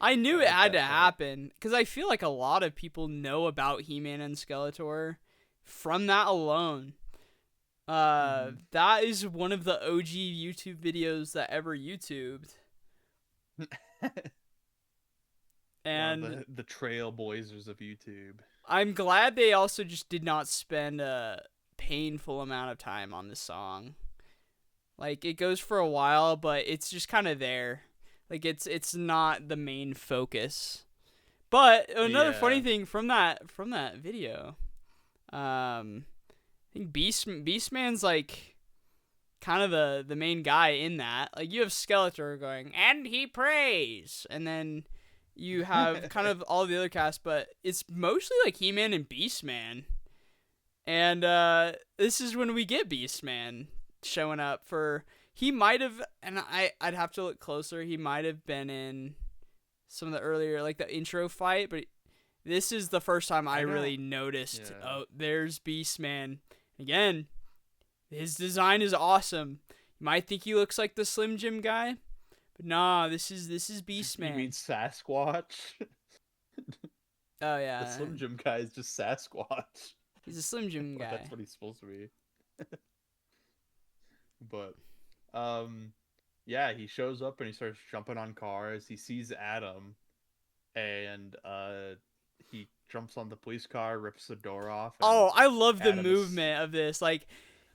Speaker 1: I knew
Speaker 2: I
Speaker 1: it
Speaker 2: like
Speaker 1: had to
Speaker 2: that part.
Speaker 1: happen because I feel like a lot of people know about He-Man and Skeletor from that alone.
Speaker 2: Mm-hmm.
Speaker 1: That is one of the OG YouTube videos that ever YouTubed,
Speaker 2: One of
Speaker 1: and
Speaker 2: the trailblazers of YouTube.
Speaker 1: I'm glad they also just did not spend a painful amount of time on this song. Like it goes for a while, but it's just kind of there. Like it's not the main focus. But another funny
Speaker 2: Yeah,
Speaker 1: thing from that video, I think Beastman's like kind of the main guy in that. Like you have Skeletor going, and he prays, and then you have kind of all the other cast, but it's mostly like He-Man and Beastman. And this is when we get Beastman showing up for. He might have, and I'd have to look closer. He might have been in some of the earlier, like the intro fight, but this is the first time I
Speaker 2: I don't.
Speaker 1: really noticed.
Speaker 2: Yeah,
Speaker 1: Oh, there's Beastman again. His design is awesome. You might think he looks like the Slim Jim guy, but nah, this is
Speaker 2: you mean
Speaker 1: Beastman.
Speaker 2: Sasquatch?
Speaker 1: Oh
Speaker 2: The
Speaker 1: yeah,
Speaker 2: Slim Jim guy is just Sasquatch.
Speaker 1: he's a Slim Jim
Speaker 2: Or that's
Speaker 1: guy.
Speaker 2: what he's supposed to be. But um yeah, he shows up and he starts jumping on cars. He sees Adam and he jumps on the police car, rips the door off, and
Speaker 1: Oh, I love the
Speaker 2: Adam is
Speaker 1: movement of this. Like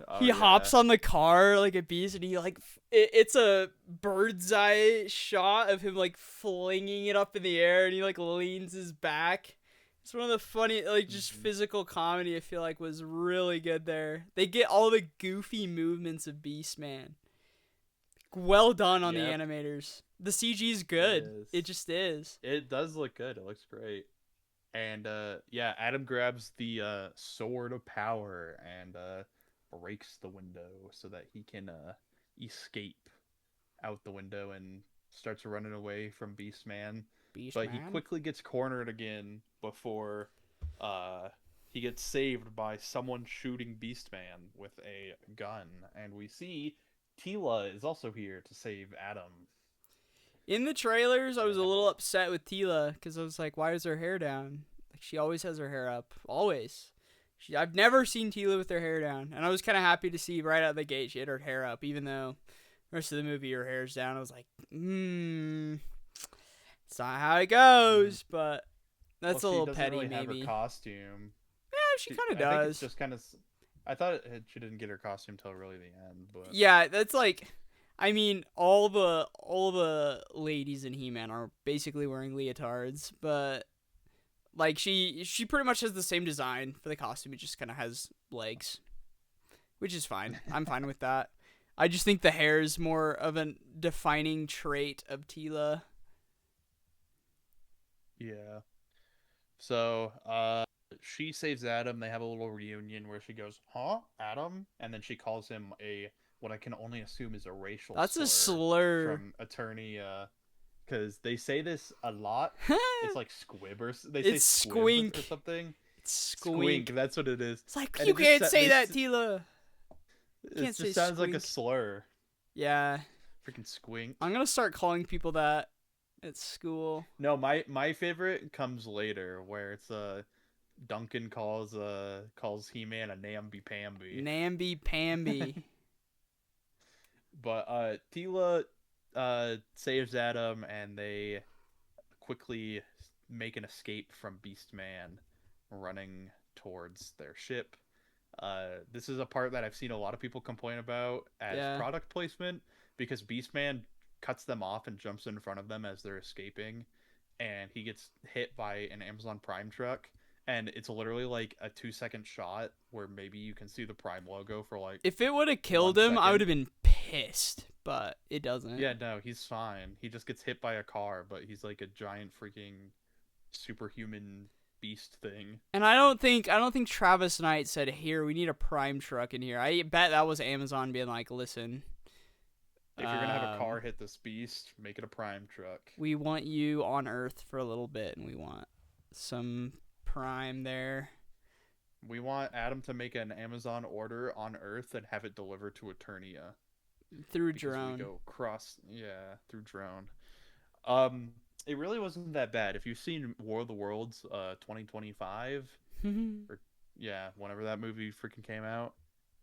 Speaker 2: Oh
Speaker 1: He
Speaker 2: yeah.
Speaker 1: hops on the car like a beast, and he like it's a bird's eye shot of him like flinging it up in the air, and he like leans his back. It's one of the funny, like, just
Speaker 2: Mhm.
Speaker 1: physical comedy I feel like was really good there. They get all the goofy movements of Beastman. Well done on the
Speaker 2: Yep,
Speaker 1: animators. The CG's
Speaker 2: it
Speaker 1: good. It
Speaker 2: is.
Speaker 1: just is.
Speaker 2: It does look good. It looks great. And yeah, Adam grabs the sword of power and breaks the window so that he can escape out the window and starts running away from Beastman. But he
Speaker 1: Beastman?
Speaker 2: quickly gets cornered again before uh, he gets saved by someone shooting Beastman with a gun. And we see Tila is also here to save Adam.
Speaker 1: In the trailers, I
Speaker 2: They
Speaker 1: was a
Speaker 2: have
Speaker 1: little
Speaker 2: a
Speaker 1: upset with Tila because I was like, why is her hair down? Like, she always has her hair up. Always. I've never seen Tila with her hair down. And I was kind of happy to see right out of the gate she had her hair up, even though the rest of the movie her hair's down. I was like, it's not how it
Speaker 2: mm,
Speaker 1: goes, but
Speaker 2: well,
Speaker 1: that's a
Speaker 2: she
Speaker 1: little
Speaker 2: doesn't
Speaker 1: petty,
Speaker 2: really have her
Speaker 1: maybe.
Speaker 2: costume.
Speaker 1: Yeah, she
Speaker 2: She,
Speaker 1: kind of
Speaker 2: I think it's
Speaker 1: does.
Speaker 2: just kind of. I thought she didn't get her costume till really the end, but
Speaker 1: Yeah, that's like, I mean, all the ladies in He-Man are basically wearing leotards, but like she pretty much has the same design for the costume. It just kind of has legs, which is fine. I'm fine with that. I just think the hair is more of a defining trait of Tila.
Speaker 2: yeah. So, she saves Adam. They have a little reunion where she goes, "Huh, Adam?" And then she calls him a what I can only assume is a racial
Speaker 1: That's a
Speaker 2: slur
Speaker 1: slur.
Speaker 2: from attorney. Because they say this a lot. It's like squib or they say
Speaker 1: It's
Speaker 2: squib or
Speaker 1: squink.
Speaker 2: something.
Speaker 1: It's
Speaker 2: Squink.
Speaker 1: squink.
Speaker 2: That's what it is.
Speaker 1: It's like
Speaker 2: And
Speaker 1: you
Speaker 2: it just
Speaker 1: can't say
Speaker 2: they
Speaker 1: that, Tila. You
Speaker 2: it
Speaker 1: can't say
Speaker 2: just sounds like a
Speaker 1: squink.
Speaker 2: slur.
Speaker 1: Yeah,
Speaker 2: Freaking squink.
Speaker 1: I'm gonna start calling people that at school.
Speaker 2: No, my favorite comes later, where it's Duncan calls He-Man a namby pamby.
Speaker 1: Namby pamby.
Speaker 2: But Tila saves Adam, and they quickly make an escape from Beastman, running towards their ship. This is a part that I've seen a lot of people complain about as
Speaker 1: Yeah.
Speaker 2: product placement because Beastman cuts them off and jumps in front of them as they're escaping, and he gets hit by an Amazon Prime truck. And it's literally like a 2 second shot where maybe you can see the Prime logo for like
Speaker 1: If it would have killed
Speaker 2: one
Speaker 1: him, I would
Speaker 2: second.
Speaker 1: have been pissed. But it doesn't.
Speaker 2: Yeah, no, he's fine. He just gets hit by a car, but he's like a giant freaking superhuman beast thing.
Speaker 1: And I don't think Travis Knight said, "Here, we need a prime truck in here." I bet that was Amazon being like, "Listen,
Speaker 2: If you're gonna have a car
Speaker 1: um,
Speaker 2: hit this beast, make it a Prime truck.
Speaker 1: we want you on Earth for a little bit, and we want some prime there
Speaker 2: We want Adam to make an Amazon order on Earth and have it delivered to Eternia
Speaker 1: through
Speaker 2: because we
Speaker 1: drone."
Speaker 2: go cross, yeah, through drone. Um, it really wasn't that bad. If you've seen War of the Worlds, 2025, or yeah, whenever that movie freaking came out,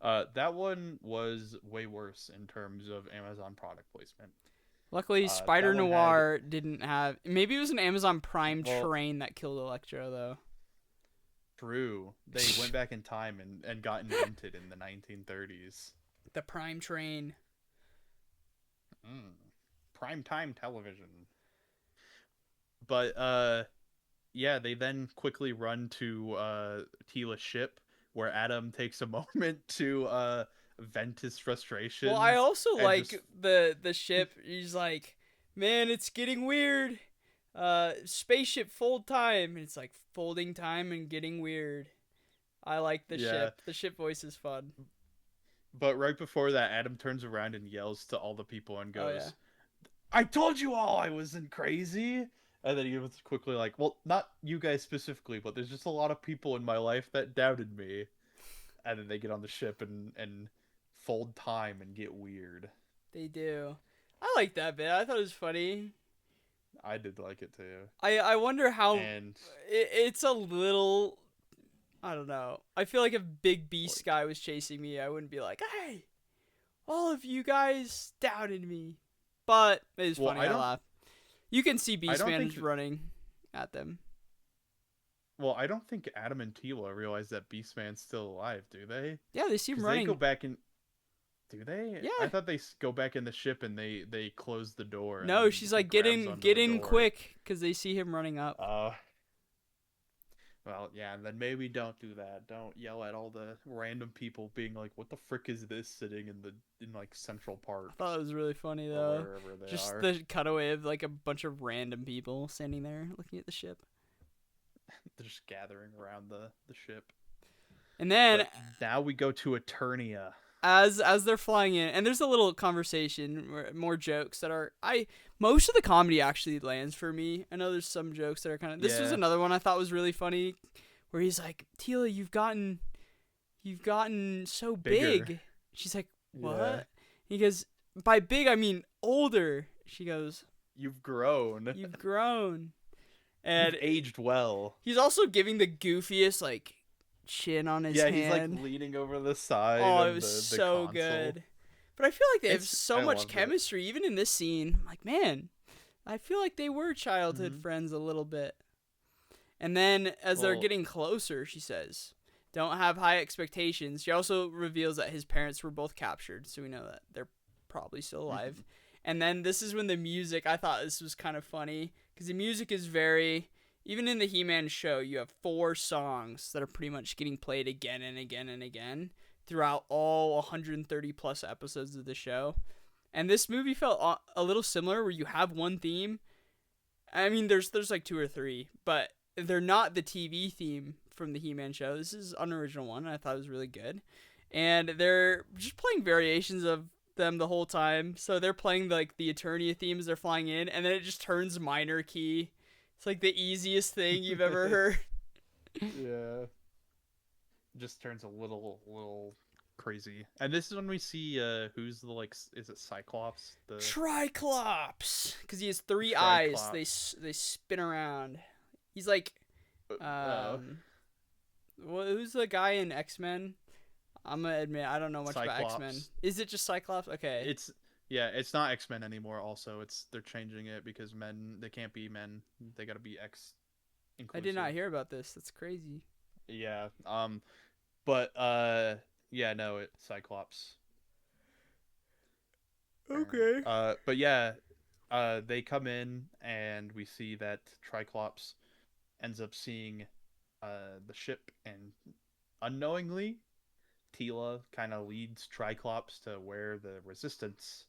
Speaker 2: that one was way worse in terms of Amazon product placement.
Speaker 1: Luckily,
Speaker 2: That
Speaker 1: Spider
Speaker 2: one had,
Speaker 1: Noir didn't have. Maybe it was an Amazon Prime
Speaker 2: well,
Speaker 1: train that killed Electro, though.
Speaker 2: true. They went back in time and got invented in the 1930s.
Speaker 1: The Prime train.
Speaker 2: Mm. Prime time television. But yeah, they then quickly run to Tila's ship where Adam takes a moment to vent his
Speaker 1: Well, I
Speaker 2: frustrations
Speaker 1: also
Speaker 2: and just
Speaker 1: like the ship. He's like, "Man, it's getting weird. Spaceship fold time." And it's like folding time and getting weird. I like the
Speaker 2: yeah.
Speaker 1: ship. The ship voice is fun.
Speaker 2: But right before that, Adam turns around and yells to all the people and
Speaker 1: Oh yeah.
Speaker 2: goes, "I told you all I wasn't crazy." And then he was quickly like, "Well, not you guys specifically, but there's just a lot of people in my life that doubted me." And then they get on the ship and fold time and get weird.
Speaker 1: They do. I like that bit. I thought it was funny.
Speaker 2: I did like it too.
Speaker 1: I wonder how
Speaker 2: And
Speaker 1: it's a little. I don't know. I feel like if Big
Speaker 2: like,
Speaker 1: Beast guy was chasing me, I wouldn't be like, "Hey, all of you guys doubted me." But it is
Speaker 2: well,
Speaker 1: funny. I laugh. You can see
Speaker 2: I don't
Speaker 1: Beastman
Speaker 2: think
Speaker 1: is running at them.
Speaker 2: Well, I don't think Adam and Tila realize that Beastman's still alive, do they?
Speaker 1: Yeah, they see him
Speaker 2: Because they go
Speaker 1: running.
Speaker 2: back in. Do they? I
Speaker 1: Yeah.
Speaker 2: thought they go back in the ship and they close the door and
Speaker 1: No,
Speaker 2: then
Speaker 1: she's
Speaker 2: he
Speaker 1: like,
Speaker 2: grabs onto
Speaker 1: get
Speaker 2: the
Speaker 1: in
Speaker 2: door.
Speaker 1: quick, because they see him running up.
Speaker 2: Uh, well, yeah, and then maybe don't do that. Don't yell at all the random people being like, "What the frick is this?" sitting in like Central
Speaker 1: I
Speaker 2: Park
Speaker 1: thought it was really funny
Speaker 2: or
Speaker 1: though.
Speaker 2: wherever they
Speaker 1: Just
Speaker 2: are.
Speaker 1: the cutaway of like a bunch of random people standing there looking at the ship.
Speaker 2: They're just gathering around the ship.
Speaker 1: And then
Speaker 2: But now we go to Eternia.
Speaker 1: as they're flying in, and there's a little conversation, more jokes that are I most of the comedy actually lands for me. I know there's some jokes that are kind of. This was
Speaker 2: Yeah,
Speaker 1: another one I thought was really funny, where he's like, Tila, you've gotten so
Speaker 2: bigger.
Speaker 1: big. She's like,
Speaker 2: Yeah,
Speaker 1: what? He goes, by big I mean older. She goes,
Speaker 2: you've grown.
Speaker 1: you've grown.
Speaker 2: You've
Speaker 1: And
Speaker 2: aged well.
Speaker 1: he's also giving the goofiest like chin on his
Speaker 2: Yeah, he's like
Speaker 1: hand.
Speaker 2: leaning over the side
Speaker 1: Oh, it
Speaker 2: of
Speaker 1: was
Speaker 2: the
Speaker 1: so
Speaker 2: console.
Speaker 1: good. But I feel like they have
Speaker 2: It's
Speaker 1: so
Speaker 2: I
Speaker 1: much
Speaker 2: loved it.
Speaker 1: chemistry, even in this scene. I'm like, man, I feel like they were childhood
Speaker 2: Hmm.
Speaker 1: friends a little bit. And then as they're
Speaker 2: Well,
Speaker 1: getting closer, she says, don't have high expectations. She also reveals that his parents were both captured, so we know that they're probably still alive.
Speaker 2: mhm.
Speaker 1: And then this is when the music, I thought this was kind of funny, because the music is very. Even in the He Man show, you have 4 songs that are pretty much getting played again and again and again throughout all 130 plus episodes of the show. And this movie felt a little similar, where you have one theme. I mean, there's like 2 or 3, but they're not the TV theme from the He-Man show. This is an original one, and I thought it was really good. And they're just playing variations of them the whole time. So they're playing like the Eternia themes they're flying in, and then it just turns minor key. It's like the easiest thing you've ever heard.
Speaker 2: Yeah, just turns a little crazy. And this is when we see who's the like is it Cyclops the
Speaker 1: Triclops, because he has 3 eyes.
Speaker 2: Triclops?
Speaker 1: They spin around. He's like,
Speaker 2: Uh,
Speaker 1: um, who's the guy in X-Men? I'm gonna admit I don't know much about X-Men.
Speaker 2: Cyclops.
Speaker 1: Is it just Cyclops? Okay,
Speaker 2: It's yeah, it's not X-Men anymore. Also, it's they're changing it because men they can't be men. They got to be X
Speaker 1: I did not
Speaker 2: inclusive.
Speaker 1: hear about this. That's crazy.
Speaker 2: Yeah. But yeah, no, it Cyclops.
Speaker 1: Okay.
Speaker 2: But yeah, they come in and we see that Triclops ends up seeing the ship and unknowingly Tila kind of leads Triclops to where the Resistance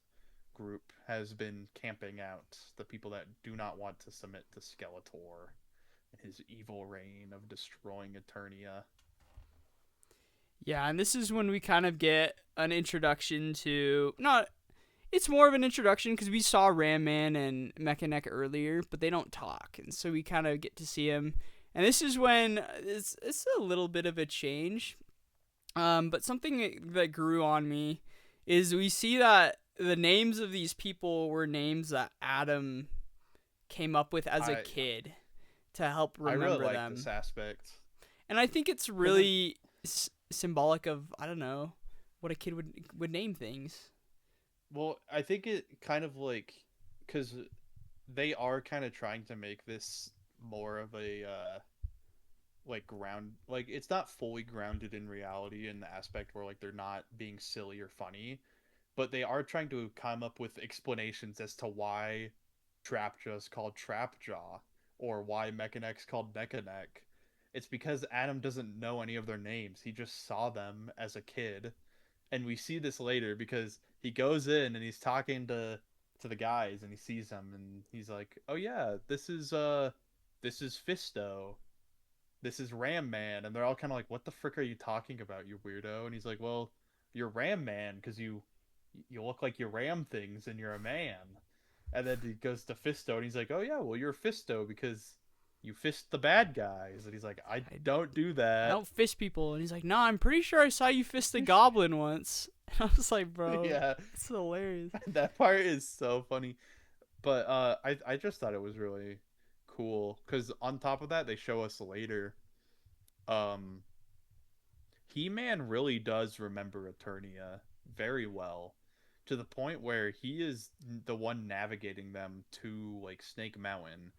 Speaker 2: group has been camping out, the people that do not want to submit to Skeletor and his evil reign of destroying Eternia.
Speaker 1: Yeah, and this is when we kind of get an introduction to not. It's more of an introduction because we saw Ram Man and Mechanic earlier, but they don't talk, and so we kind of get to see him. And this is when it's a little bit of a change. But something that grew on me is we see that the names of these people were names that Adam came up with as a
Speaker 2: I
Speaker 1: kid to help
Speaker 2: I really
Speaker 1: remember
Speaker 2: like this
Speaker 1: them.
Speaker 2: aspect
Speaker 1: And I think it's
Speaker 2: because it
Speaker 1: really symbolic of, I don't know, what a kid would name things.
Speaker 2: well, I think it kind of like because they are kind of trying to make this more of a like ground like it's not fully grounded in reality in the aspect where like they're not being silly or funny, but they are trying to come up with explanations as to why Trapjaw is called Trapjaw or why Mechanek's called Mechanek. It's because Adam doesn't know any of their names. He just saw them as a kid. And we see this later because he goes in and he's talking to the guys and he sees them and he's like, "Oh yeah, this is Fisto. This is Ram Man." And they're all kind of like, "What the frick are you talking about, you weirdo?" And he's like, "Well, you're Ram Man because you look like you ram things and you're a man." And then he goes to Fisto and he's like, "Oh yeah, well you're Fisto because you fist the bad guys." And he's like, "I
Speaker 1: I,
Speaker 2: don't do
Speaker 1: I
Speaker 2: that."
Speaker 1: don't fist people. And he's like, nah, I'm pretty sure I saw you fist a goblin once. And I was like, bro,
Speaker 2: Yeah,
Speaker 1: it's hilarious.
Speaker 2: that part is so funny. But I just thought it was really cool because on top of that, they show us later. Um, He-Man really does remember Eternia very well, to the point where he is the one navigating them to like Snake Mountain.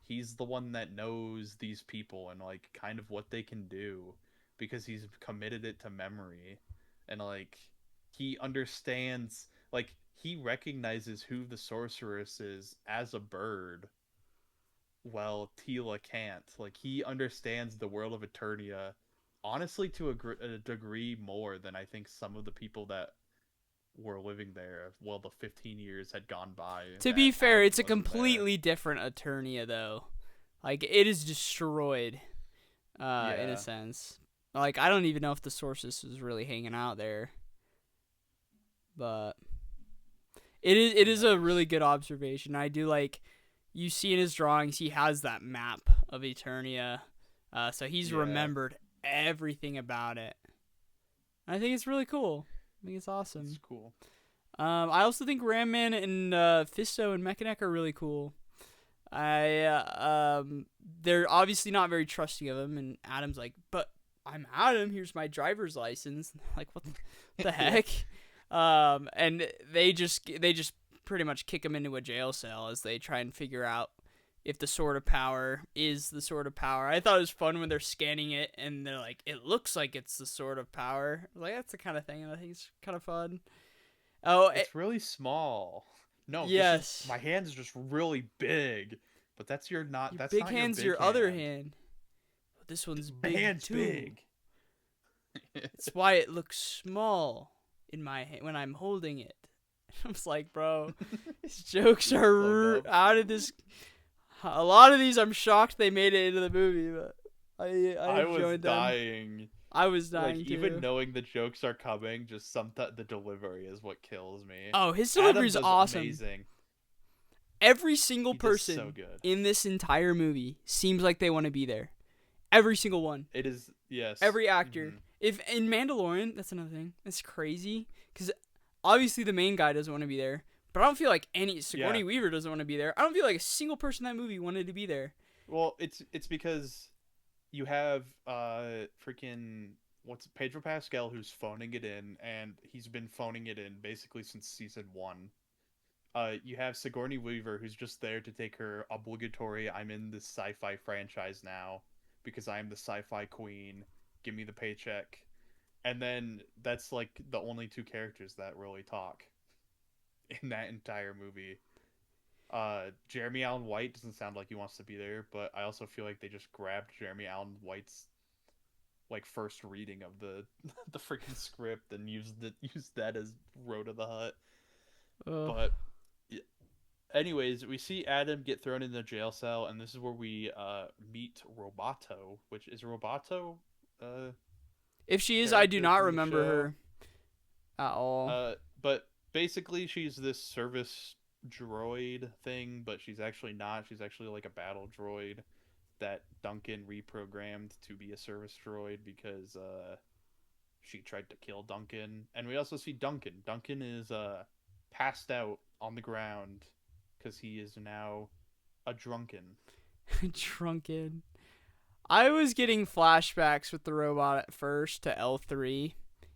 Speaker 2: he's the one that knows these people and like kind of what they can do because he's committed it to memory, and like he understands, like he recognizes who the sorceress is as a bird. Well, Tila can't. Like he understands the world of Eternia, honestly, to a degree more than I think some of the people that were living there. Well, the 15 years had gone by
Speaker 1: To be
Speaker 2: that
Speaker 1: fair,
Speaker 2: Adam
Speaker 1: it's a
Speaker 2: wasn't there.
Speaker 1: completely different Eternia though. Like it is destroyed, in a
Speaker 2: Yeah,
Speaker 1: sense. Like I don't even know if the Sorceress was really hanging out there, but
Speaker 2: who
Speaker 1: it is a
Speaker 2: knows?
Speaker 1: really good observation. I do like you see in his drawings he has that map of Eternia, so he's
Speaker 2: Yeah,
Speaker 1: remembered everything about it. I think it's really cool. I think it's
Speaker 2: it's
Speaker 1: awesome.
Speaker 2: cool.
Speaker 1: I also think Ram Man and Fisto and Mechanic are really cool. I they're obviously not very trusting of him, and Adam's like, "But I'm Adam. Here's my driver's license." Like, what the
Speaker 2: Yeah,
Speaker 1: heck? And they just pretty much kick him into a jail cell as they try and figure out if the sword of power is the sword of power. I thought it was fun when they're scanning it and they're like, "It looks like it's the sword of power." Like that's the kind of thing I think is kind of fun. Oh,
Speaker 2: it's really small. No, this is
Speaker 1: yes.
Speaker 2: my hand's just really big, but
Speaker 1: Your
Speaker 2: that's
Speaker 1: big
Speaker 2: not your
Speaker 1: hand's
Speaker 2: big
Speaker 1: your other
Speaker 2: hand.
Speaker 1: hand. But this one's
Speaker 2: My
Speaker 1: big
Speaker 2: hand's
Speaker 1: too.
Speaker 2: big.
Speaker 1: It's why it looks small in my hand when I'm holding it. I was like, bro, these jokes
Speaker 2: It's so
Speaker 1: are
Speaker 2: dumb.
Speaker 1: out of this. A lot of these, I'm shocked they made it into the movie, but I
Speaker 2: I was
Speaker 1: enjoyed them.
Speaker 2: dying.
Speaker 1: I was
Speaker 2: Like
Speaker 1: dying
Speaker 2: even
Speaker 1: too.
Speaker 2: knowing the jokes are coming, just sometimes the delivery is what kills me.
Speaker 1: Oh, his delivery
Speaker 2: Adam
Speaker 1: is
Speaker 2: does
Speaker 1: awesome.
Speaker 2: amazing.
Speaker 1: Every single
Speaker 2: He does so
Speaker 1: person
Speaker 2: good.
Speaker 1: in this entire movie seems like they want to be there. Every single one.
Speaker 2: It is, yes.
Speaker 1: Every actor.
Speaker 2: Hmm.
Speaker 1: If in Mandalorian, that's another thing. That's crazy because obviously the main guy doesn't want to be there, but I don't feel like any
Speaker 2: Yeah.
Speaker 1: Sigourney Weaver doesn't want to be there. I don't feel like a single person in that movie wanted to be there.
Speaker 2: Well, it's because you have freaking what's Pedro Pascal who's phoning it in, and he's been phoning it in basically since season one. You have Sigourney Weaver who's just there to take her obligatory "I'm in this sci-fi franchise now because I am the sci-fi queen. Give me the paycheck." And then that's like the only two characters that really talk in that entire movie. Jeremy Allen White doesn't sound like he wants to be there, but I also feel like they just grabbed Jeremy Allen White's like first reading of the the freaking script and used that as Road to the Hut.
Speaker 1: Ugh.
Speaker 2: But anyways, we see Adam get thrown in the jail cell, and this is where we meet Roboto, which is Roboto uh
Speaker 1: If she is, I do
Speaker 2: character
Speaker 1: not
Speaker 2: from the
Speaker 1: remember
Speaker 2: show.
Speaker 1: her at all.
Speaker 2: But basically she's this service droid thing, but she's actually not. She's actually like a battle droid that Duncan reprogrammed to be a service droid because she tried to kill Duncan. And we also see Duncan. Duncan is passed out on the ground because he is now a drunken.
Speaker 1: Drunken. I was getting flashbacks with the robot at first to L3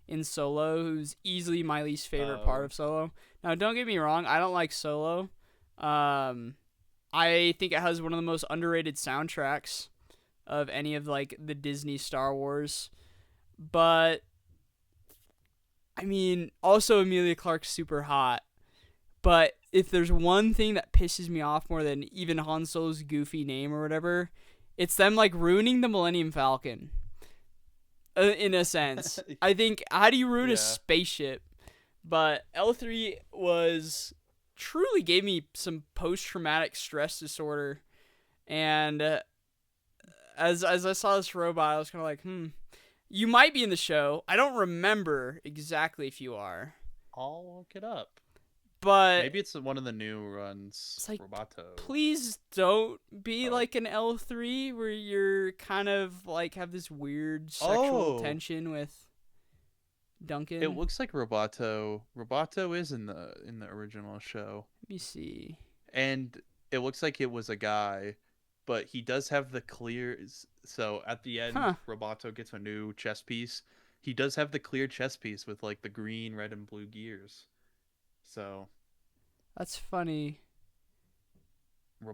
Speaker 1: in Solo, who's easily my least favorite part
Speaker 2: Oh,
Speaker 1: of Solo. Now, don't get me wrong, I don't like Solo. Um, I think it has one of the most underrated soundtracks of any of like the Disney Star Wars. But I mean, also Emilia Clarke's super hot. But if there's one thing that pisses me off more than even Han Solo's goofy name or whatever, it's them like ruining the Millennium Falcon. In a sense, I think how do you ruin a
Speaker 2: yeah.
Speaker 1: spaceship? But L3 was truly gave me some post traumatic stress disorder, and as I saw this robot, I was kind of like, you might be in the show. I don't remember exactly if you are,
Speaker 2: I'll look it up.
Speaker 1: but
Speaker 2: Maybe it's one of the new runs,
Speaker 1: it's like,
Speaker 2: Roboto.
Speaker 1: please don't be
Speaker 2: Oh.
Speaker 1: like an L3 where you're kind of like have this weird sexual
Speaker 2: Oh,
Speaker 1: tension with
Speaker 2: it
Speaker 1: Duncan.
Speaker 2: looks like Roboto. Roboto is in the original show,
Speaker 1: Let me see.
Speaker 2: and it looks like it was a guy, but he does have the clear. So at the end,
Speaker 1: Huh,
Speaker 2: Roboto gets a new chess piece. He does have the clear chess piece with like the green, red, and blue gears. So
Speaker 1: that's funny.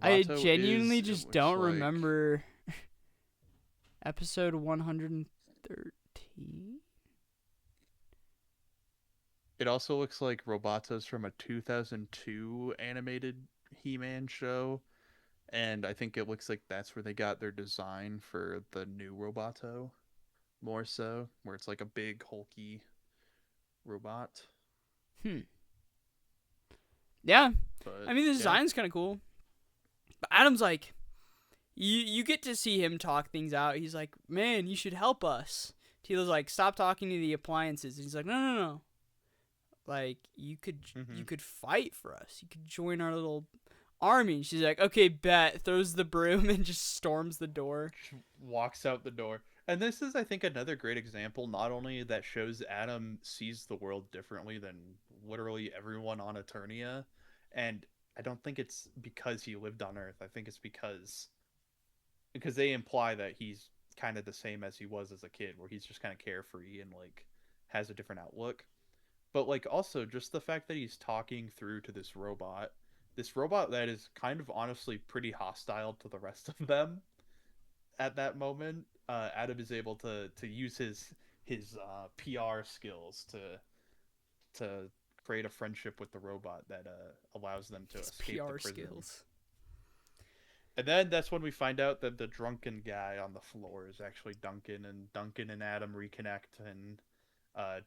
Speaker 1: I
Speaker 2: Roboto
Speaker 1: genuinely
Speaker 2: is, it
Speaker 1: just
Speaker 2: looks
Speaker 1: don't
Speaker 2: like,
Speaker 1: remember episode 113.
Speaker 2: it also looks like Roboto's from a 2002 animated He-Man show, and I think it looks like that's where they got their design for the new Roboto, more so, where it's like a big hulky robot.
Speaker 1: Hmm. Yeah.
Speaker 2: But
Speaker 1: I mean, the
Speaker 2: yeah.
Speaker 1: design's kind of cool. But Adam's like, you get to see him talk things out. He's like, man, you should help us. Tila's like, stop talking to the appliances. And he's like, no. Like, you
Speaker 2: Mm-hmm.
Speaker 1: could fight for us. You could join our little army. And she's like, okay, bet. Throws the broom and just storms the door.
Speaker 2: Walks out the door. And this is, I think, another great example, not only that shows Adam sees the world differently than literally everyone on Eternia, and I don't think it's because he lived on Earth. I think it's because they imply that he's kind of the same as he was as a kid, where he's just kind of carefree and like has a different outlook. But like also just the fact that he's talking through to this robot that is kind of honestly pretty hostile to the rest of them at that moment. Adam is able to use his PR skills to create a friendship with the robot that allows them to
Speaker 1: His
Speaker 2: escape the
Speaker 1: PR
Speaker 2: prison.
Speaker 1: skills.
Speaker 2: And then that's when we find out that the drunken guy on the floor is actually Duncan, and Duncan and Adam reconnect, and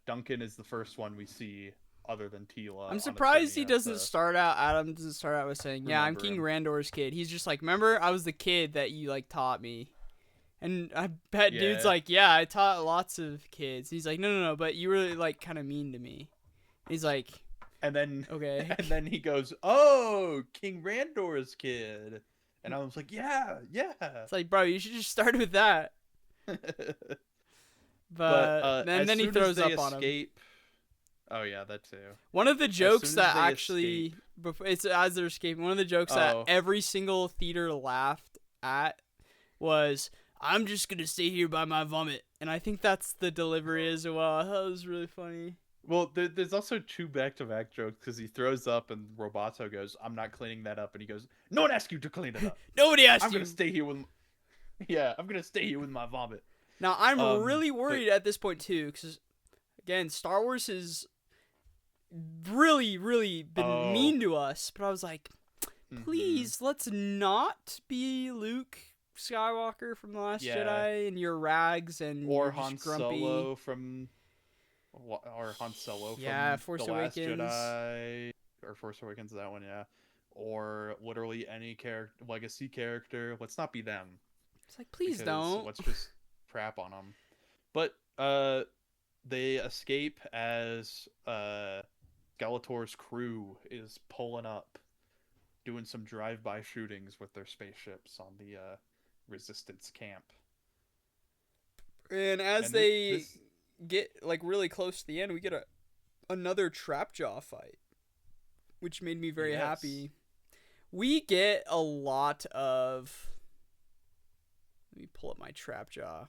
Speaker 2: Duncan is the first one we see other than Tila.
Speaker 1: I'm
Speaker 2: on
Speaker 1: surprised he
Speaker 2: Eternia
Speaker 1: doesn't
Speaker 2: to
Speaker 1: start out. Adam doesn't start out with saying, "Yeah, I'm
Speaker 2: remember
Speaker 1: King
Speaker 2: him.
Speaker 1: Randor's kid." He's just like, "Remember, I was the kid that you like taught me." And I bet dude's
Speaker 2: Yeah.
Speaker 1: like, "Yeah, I taught lots of kids." He's like, "No, but you were like kind of mean to me." He's like,
Speaker 2: And then
Speaker 1: "Okay."
Speaker 2: and then he goes, "Oh, King Randor's kid." And I was like, "Yeah, yeah."
Speaker 1: It's like, bro, you should just start with that.
Speaker 2: But
Speaker 1: But then
Speaker 2: as
Speaker 1: he
Speaker 2: soon as
Speaker 1: throws
Speaker 2: they
Speaker 1: up on him.
Speaker 2: escape, oh yeah, that too.
Speaker 1: One of the
Speaker 2: As
Speaker 1: jokes
Speaker 2: soon as
Speaker 1: that
Speaker 2: they
Speaker 1: actually,
Speaker 2: escape,
Speaker 1: before it's as they're escaping, one of the jokes that
Speaker 2: oh
Speaker 1: every single theater laughed at was, "I'm just gonna stay here by my vomit," and I think that's the delivery as well. I thought it was really funny.
Speaker 2: well, there's also two back-to-back jokes because he throws up and Roboto goes, "I'm not cleaning that up," and he goes, "No one asked you to clean it up.
Speaker 1: Nobody
Speaker 2: I'm
Speaker 1: asked
Speaker 2: gonna
Speaker 1: you.
Speaker 2: stay here with, yeah, I'm gonna stay here with my vomit."
Speaker 1: Now I'm really
Speaker 2: But
Speaker 1: worried at this point too, because again, Star Wars has really been
Speaker 2: oh,
Speaker 1: mean to us. But I was like,
Speaker 2: mm-hmm.
Speaker 1: please, let's not be Luke Skywalker from The Last
Speaker 2: Yeah,
Speaker 1: Jedi in your rags and you're
Speaker 2: or
Speaker 1: just
Speaker 2: Han
Speaker 1: grumpy.
Speaker 2: Solo from or Han Solo
Speaker 1: Yeah,
Speaker 2: from
Speaker 1: Force
Speaker 2: The Last
Speaker 1: Awakens.
Speaker 2: Jedi or Force Awakens, that one, yeah. Or literally any character, legacy character. Let's not be them
Speaker 1: It's like, please
Speaker 2: because
Speaker 1: don't.
Speaker 2: let's just crap on them. But they escape as Skeletor's crew is pulling up, doing some drive-by shootings with their spaceships on the Resistance camp.
Speaker 1: And as
Speaker 2: And
Speaker 1: they
Speaker 2: this
Speaker 1: get like really close to the end, we get another Trapjaw fight, which made me very
Speaker 2: yes.
Speaker 1: happy. We get a lot of. Let me pull up my Trapjaw.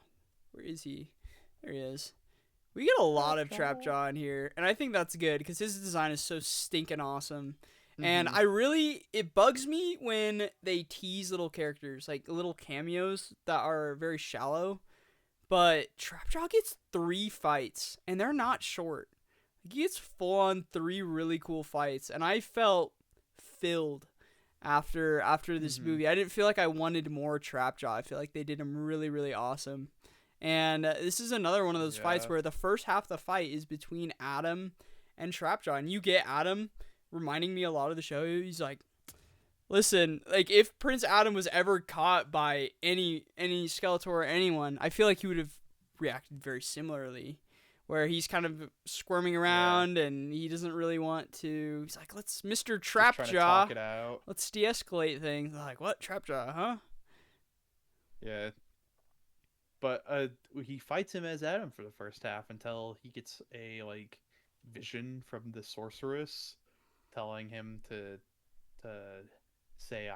Speaker 1: Where is he? There he is. We get a lot of Trapjaw in here, and I think that's good because his design is so stinking awesome. And
Speaker 2: Mm-hmm.
Speaker 1: it bugs me when they tease little characters, like little cameos that are very shallow. But Trapjaw gets 3 fights, and they're not short. He gets full on 3 really cool fights, and I felt filled after this
Speaker 2: Mm-hmm.
Speaker 1: movie. I didn't feel like I wanted more Trapjaw. I feel like they did him really awesome. And this is another one of those fights
Speaker 2: Yeah.
Speaker 1: where the first half of the fight is between Adam and Trapjaw, and you get Adam reminding me a lot of the show. He's like, "Listen, like if Prince Adam was ever caught by any Skeletor or anyone, I feel like he would have reacted very similarly." Where he's kind of squirming
Speaker 2: Yeah.
Speaker 1: around and he doesn't really want to. He's like, "Let's, Mr.
Speaker 2: Just trying to talk
Speaker 1: Trapjaw,
Speaker 2: it out.
Speaker 1: let's de-escalate things." They're like, "What, Trapjaw? Huh?"
Speaker 2: Yeah. But he fights him as Adam for the first half until he gets a like vision from the sorceress telling him to say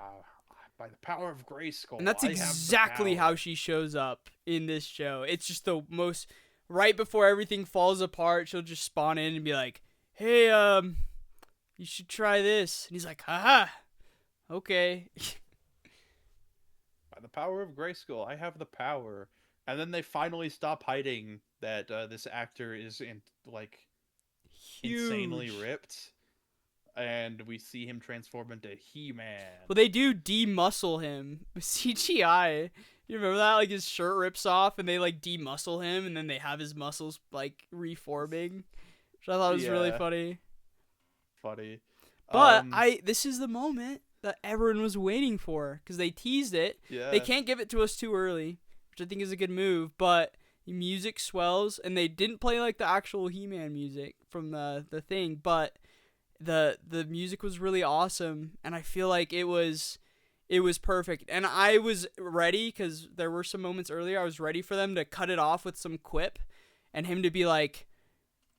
Speaker 2: by the power of
Speaker 1: And
Speaker 2: Grayskull,
Speaker 1: that's
Speaker 2: I have the
Speaker 1: exactly how
Speaker 2: power.
Speaker 1: she shows up in this show. It's just the most right before everything falls apart, she'll just spawn in and be like, "Hey, you should try this." And he's like, "Haha, okay."
Speaker 2: By the power of Grayskull, I have the power. And then they finally stop hiding that this actor is like insanely
Speaker 1: Huge.
Speaker 2: ripped, and we see him transform into He-Man.
Speaker 1: Well, they do demuscle him with CGI. You remember that? Like his shirt rips off, and they like demuscle him, and then they have his muscles like reforming, which I thought was really
Speaker 2: Yeah,
Speaker 1: funny.
Speaker 2: funny.
Speaker 1: But
Speaker 2: Um,
Speaker 1: this is the moment that everyone was waiting for because they teased it. They
Speaker 2: yeah,
Speaker 1: can't give it to us too early, which I think is a good move. But the music swells, and they didn't play like the actual He-Man music from the thing, but the music was really awesome, and I feel like it was perfect. And I was ready because there were some moments earlier. I was ready for them to cut it off with some quip, and him to be like,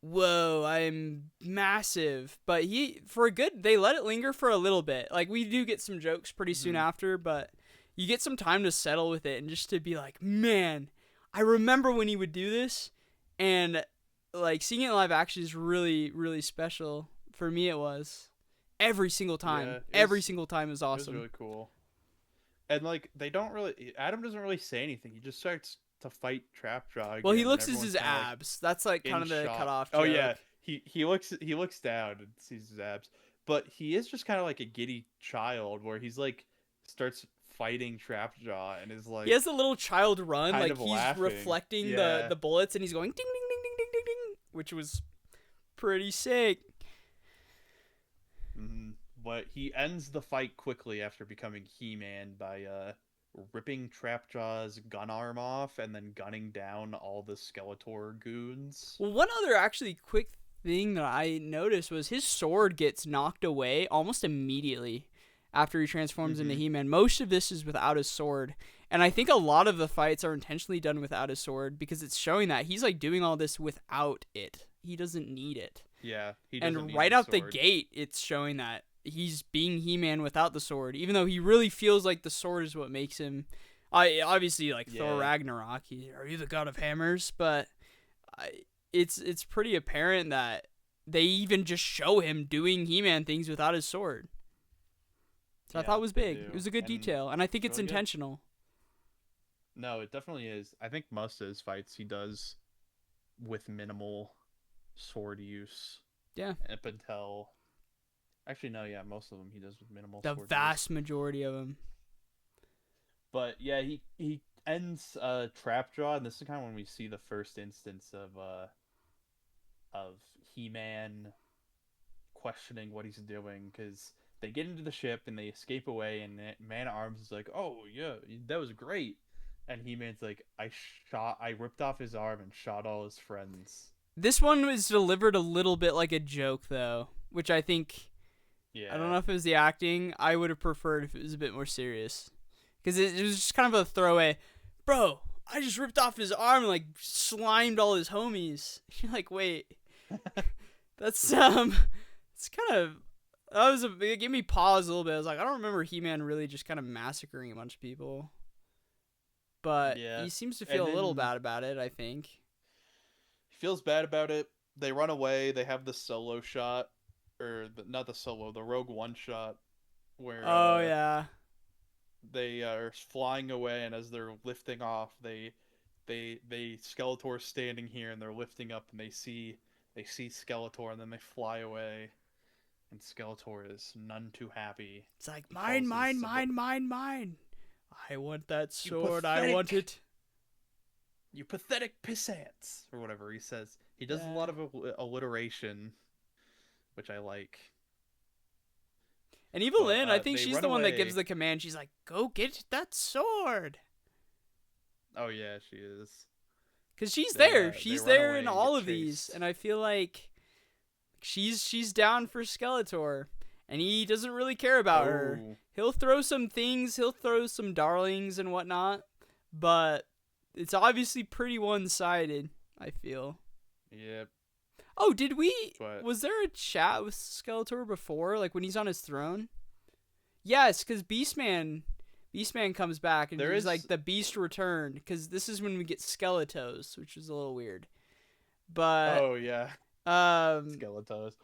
Speaker 1: whoa, I'm massive. But they let it linger for a little bit. Like, we do get some jokes pretty soon
Speaker 2: mhm.
Speaker 1: after, but you get some time to settle with it and just to be like, man, I remember when he would do this. And, like, seeing it in live action is really, really special. For me, it was. Every single time.
Speaker 2: Yeah,
Speaker 1: Every single time is
Speaker 2: it was
Speaker 1: awesome.
Speaker 2: really cool. And like they don't really Adam doesn't really say anything. He just starts to fight Trapjaw
Speaker 1: Well, he
Speaker 2: again, and
Speaker 1: looks at
Speaker 2: everyone's
Speaker 1: his
Speaker 2: kind of like
Speaker 1: abs. That's, like, kind
Speaker 2: in
Speaker 1: of the
Speaker 2: shock.
Speaker 1: cutoff
Speaker 2: Oh yeah,
Speaker 1: joke.
Speaker 2: he looks down and sees his abs, but he is just kind of like a giddy child where he's like starts fighting Trapjaw and is
Speaker 1: He has
Speaker 2: like
Speaker 1: a little child run.
Speaker 2: kind
Speaker 1: Like,
Speaker 2: of
Speaker 1: he's
Speaker 2: laughing.
Speaker 1: reflecting the
Speaker 2: Yeah.
Speaker 1: bullets, and he's going ding, ding, ding, ding, ding, ding, ding, which was pretty sick.
Speaker 2: hmm But he ends the fight quickly after becoming He-Man by ripping Trapjaw's gun arm off and then gunning down all the Skeletor goons.
Speaker 1: Well, one other actually quick thing that I noticed was his sword gets knocked away almost immediately after he transforms into
Speaker 2: hmm
Speaker 1: He-Man. Most of this is without his sword. And I think a lot of the fights are intentionally done without his sword because it's showing that he's like doing all this without it. He doesn't need it.
Speaker 2: Yeah, he doesn't
Speaker 1: And
Speaker 2: need
Speaker 1: right
Speaker 2: the
Speaker 1: out the
Speaker 2: sword.
Speaker 1: gate, it's showing that he's being He-Man without the sword, even though he really feels like the sword is what makes him. I obviously like Thor
Speaker 2: Yeah,
Speaker 1: Ragnarok. Are you the god of hammers? But it's pretty apparent that they even just show him doing He-Man things without his sword. So I thought
Speaker 2: yeah,
Speaker 1: it was
Speaker 2: they
Speaker 1: big. It
Speaker 2: do,
Speaker 1: was a good
Speaker 2: and
Speaker 1: detail, and I think
Speaker 2: it's
Speaker 1: it's
Speaker 2: really good.
Speaker 1: intentional.
Speaker 2: No, it definitely is. I think most of his fights he does with minimal sword use
Speaker 1: Yeah,
Speaker 2: up until actually no, yeah, most of them he does with minimal
Speaker 1: the
Speaker 2: sword use.
Speaker 1: vast majority of them.
Speaker 2: But yeah, he ends Trapjaw, and this is kind of when we see the first instance of He-Man questioning what he's doing because they get into the ship and they escape away, and Man at Arms is like, "Oh yeah, that was great," and He-Man's like, I ripped off his arm and shot all his friends."
Speaker 1: This one was delivered a little bit like a joke, though, which I think I don't
Speaker 2: Yeah,
Speaker 1: know if it was the acting. I would have preferred if it was a bit more serious. Because it was just kind of a throwaway. Bro, I just ripped off his arm and, like, slimed all his homies. You're like, wait. That's, it's kind of. It gave me pause a little bit. I was like, I don't remember He-Man really just kind of massacring a bunch of people. But
Speaker 2: yeah,
Speaker 1: he seems to
Speaker 2: and
Speaker 1: feel a little
Speaker 2: then
Speaker 1: bad about it, I think.
Speaker 2: he feels bad about it. They run away. They have the solo shot, or not the solo, the Rogue One shot, where
Speaker 1: Oh, yeah.
Speaker 2: they are flying away, and as they're lifting off, they Skeletor standing here, and they're lifting up, and they see Skeletor, and then they fly away, and Skeletor is none too happy.
Speaker 1: It's like,
Speaker 2: He
Speaker 1: mine,
Speaker 2: calls his
Speaker 1: mine, mine, mine, mine. I want that
Speaker 2: you
Speaker 1: sword. I want
Speaker 2: pathetic,
Speaker 1: it.
Speaker 2: you pathetic pissants, or whatever he says. He does a
Speaker 1: Yeah.
Speaker 2: lot of alliteration, which I like.
Speaker 1: And
Speaker 2: But
Speaker 1: Evelyn, I think
Speaker 2: they
Speaker 1: she's
Speaker 2: run
Speaker 1: the one that gives
Speaker 2: away.
Speaker 1: the command. She's like, go get that sword.
Speaker 2: Oh yeah, she is.
Speaker 1: Because she's
Speaker 2: They
Speaker 1: there.
Speaker 2: uh they
Speaker 1: She's
Speaker 2: run
Speaker 1: there in
Speaker 2: away and get
Speaker 1: all of these.
Speaker 2: chased.
Speaker 1: And I feel like she's down for Skeletor. And he doesn't really care about her.
Speaker 2: Oh,
Speaker 1: He'll throw some things, he'll throw some darlings and whatnot. But it's obviously pretty one sided, I feel.
Speaker 2: yeah,
Speaker 1: Oh, did we.
Speaker 2: but
Speaker 1: Was there a chat with Skeletor before? Like when he's on his throne? Yes, because Beastman comes back and
Speaker 2: there
Speaker 1: he's like
Speaker 2: is.
Speaker 1: the Beast returned because this is when we get Skeletos, which is a little weird. But
Speaker 2: Oh yeah,
Speaker 1: um,
Speaker 2: Skeletos.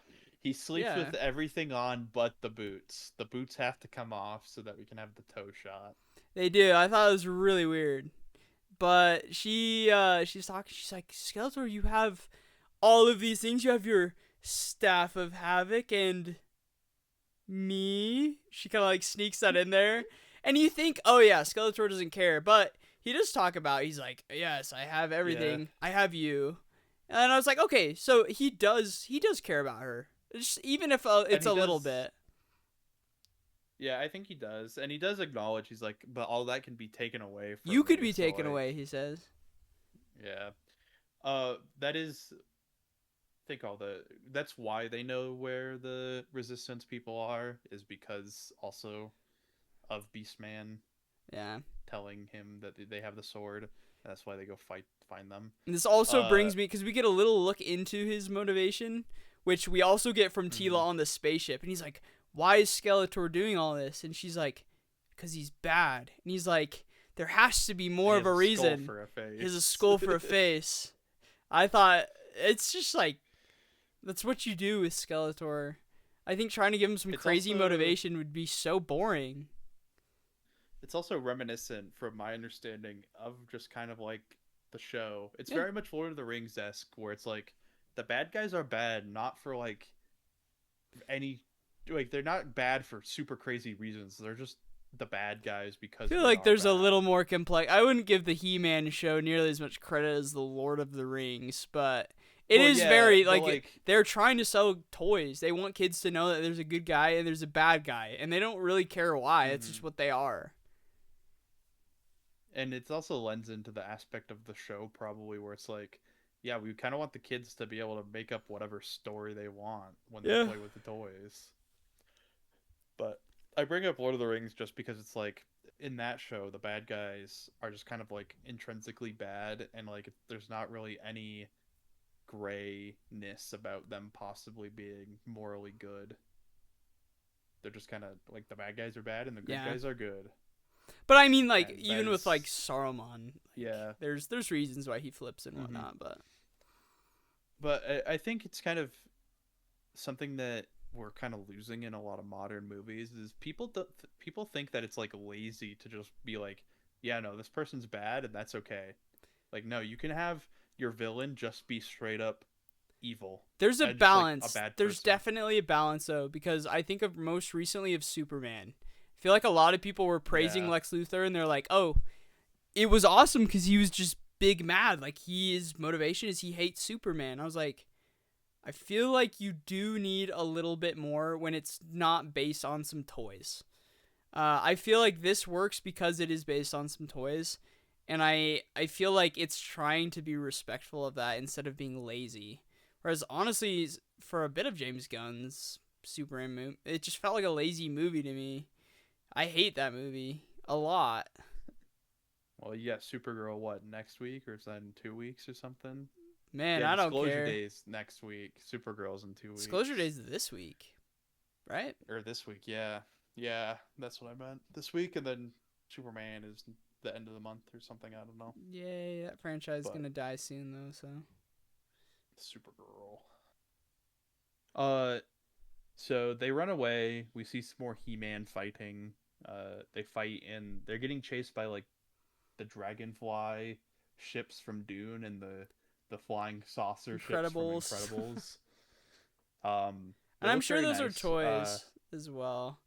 Speaker 2: He sleeps
Speaker 1: yeah,
Speaker 2: with everything on but the boots. The boots have to come off so that we can have the toe shot.
Speaker 1: They do. I thought it was really weird. But she's talking. She's like, Skeletor, you have all of these things. You have your staff of havoc and me. She kind of like sneaks that in there, and you think, oh yeah, Skeletor doesn't care, but he does talk about. He's like, yes, I have
Speaker 2: Yeah,
Speaker 1: everything. I have you, and I was like, okay, so he does care about her, just, even if
Speaker 2: and
Speaker 1: it's
Speaker 2: he
Speaker 1: a little
Speaker 2: does.
Speaker 1: bit.
Speaker 2: Yeah, I think he does, and he does acknowledge. He's like, but all that can be taken away from
Speaker 1: You could
Speaker 2: me.
Speaker 1: be
Speaker 2: So
Speaker 1: taken
Speaker 2: like,
Speaker 1: away, he says.
Speaker 2: yeah, that is. Think all the. That's why they know where the resistance people are, is because also of Beastman
Speaker 1: Yeah.
Speaker 2: telling him that they have the sword, and that's why they go find them.
Speaker 1: And this also
Speaker 2: Uh,
Speaker 1: brings me, because we get a little look into his motivation, which we also get from Tila
Speaker 2: mhm.
Speaker 1: on the spaceship. And he's like, why is Skeletor doing all this? And she's like, because he's bad. And he's like, there has to be
Speaker 2: And
Speaker 1: more
Speaker 2: he
Speaker 1: of
Speaker 2: has
Speaker 1: a
Speaker 2: a skull
Speaker 1: reason.
Speaker 2: for a
Speaker 1: He has a
Speaker 2: face.
Speaker 1: skull for a face. I thought, it's just like, that's what you do with Skeletor. I think trying to give him some
Speaker 2: it's
Speaker 1: crazy
Speaker 2: also
Speaker 1: motivation would be so boring.
Speaker 2: it's also reminiscent, from my understanding, of just kind of like the show. It's
Speaker 1: Yeah.
Speaker 2: very much Lord of the Rings esque, where it's like the bad guys are bad not for like any, like they're not bad for super crazy reasons. They're just the bad guys
Speaker 1: I
Speaker 2: because
Speaker 1: feel
Speaker 2: they
Speaker 1: like
Speaker 2: are
Speaker 1: there's a
Speaker 2: bad.
Speaker 1: little more complex. I wouldn't give the He-Man show nearly as much credit as the Lord of the Rings, but it
Speaker 2: Well,
Speaker 1: is
Speaker 2: yeah,
Speaker 1: very
Speaker 2: but
Speaker 1: like
Speaker 2: like,
Speaker 1: they're trying to sell toys. They want kids to know that there's a good guy and there's a bad guy, and they don't really care why. It's just
Speaker 2: mhm.
Speaker 1: what they are.
Speaker 2: And it also lends into the aspect of the show probably where it's like, yeah, we kind of want the kids to be able to make up whatever story they want when they
Speaker 1: Yeah.
Speaker 2: play with the toys. But I bring up Lord of the Rings just because it's like in that show the bad guys are just kind of like intrinsically bad, and like there's not really any grayness about them possibly being morally good. They're just kind of like the bad guys are bad and the good
Speaker 1: Yeah.
Speaker 2: guys are good.
Speaker 1: But I mean, like,
Speaker 2: And that
Speaker 1: even with like
Speaker 2: is,
Speaker 1: Saruman, like
Speaker 2: yeah.
Speaker 1: there's reasons why he flips and
Speaker 2: Hmm.
Speaker 1: whatnot. But
Speaker 2: But I think it's kind of something that we're kind of losing in a lot of modern movies is people think that it's like lazy to just be like, yeah, no, this person's bad and that's okay. Like, no, you can have your villain just be straight up evil
Speaker 1: there's a
Speaker 2: and just like a
Speaker 1: balance.
Speaker 2: bad
Speaker 1: There's
Speaker 2: person.
Speaker 1: definitely a balance though, because I think of most recently of Superman. I feel like a lot of people were praising
Speaker 2: Yeah.
Speaker 1: Lex Luthor, and they're like, "Oh, it was awesome because he was just big mad. Like his motivation is he hates Superman." I was like, I feel like you do need a little bit more when it's not based on some toys. I feel like this works because it is based on some toys, and I feel like it's trying to be respectful of that instead of being lazy. Whereas honestly, for a bit of James Gunn's Superman movie, it just felt like a lazy movie to me. I hate that movie a lot.
Speaker 2: Well, you got Supergirl what next week, or is that in 2 weeks or something?
Speaker 1: Man,
Speaker 2: Yeah,
Speaker 1: I don't
Speaker 2: Disclosure
Speaker 1: care.
Speaker 2: Days next week. Supergirl's in two
Speaker 1: Disclosure
Speaker 2: weeks
Speaker 1: Days this week, right?
Speaker 2: or this week. Yeah, yeah, that's what I meant. This week, and then Superman is the end of the month or something. I don't know,
Speaker 1: Yay, that franchise is
Speaker 2: but
Speaker 1: gonna die soon though. So
Speaker 2: Supergirl. Uh, so they run away. We see some more He-Man fighting. They fight and they're getting chased by like the Dragonfly ships from Dune and the flying saucer ships from
Speaker 1: Incredibles,
Speaker 2: Incredibles. They
Speaker 1: and I'm
Speaker 2: look
Speaker 1: sure
Speaker 2: very
Speaker 1: those are
Speaker 2: nice.
Speaker 1: toys as well.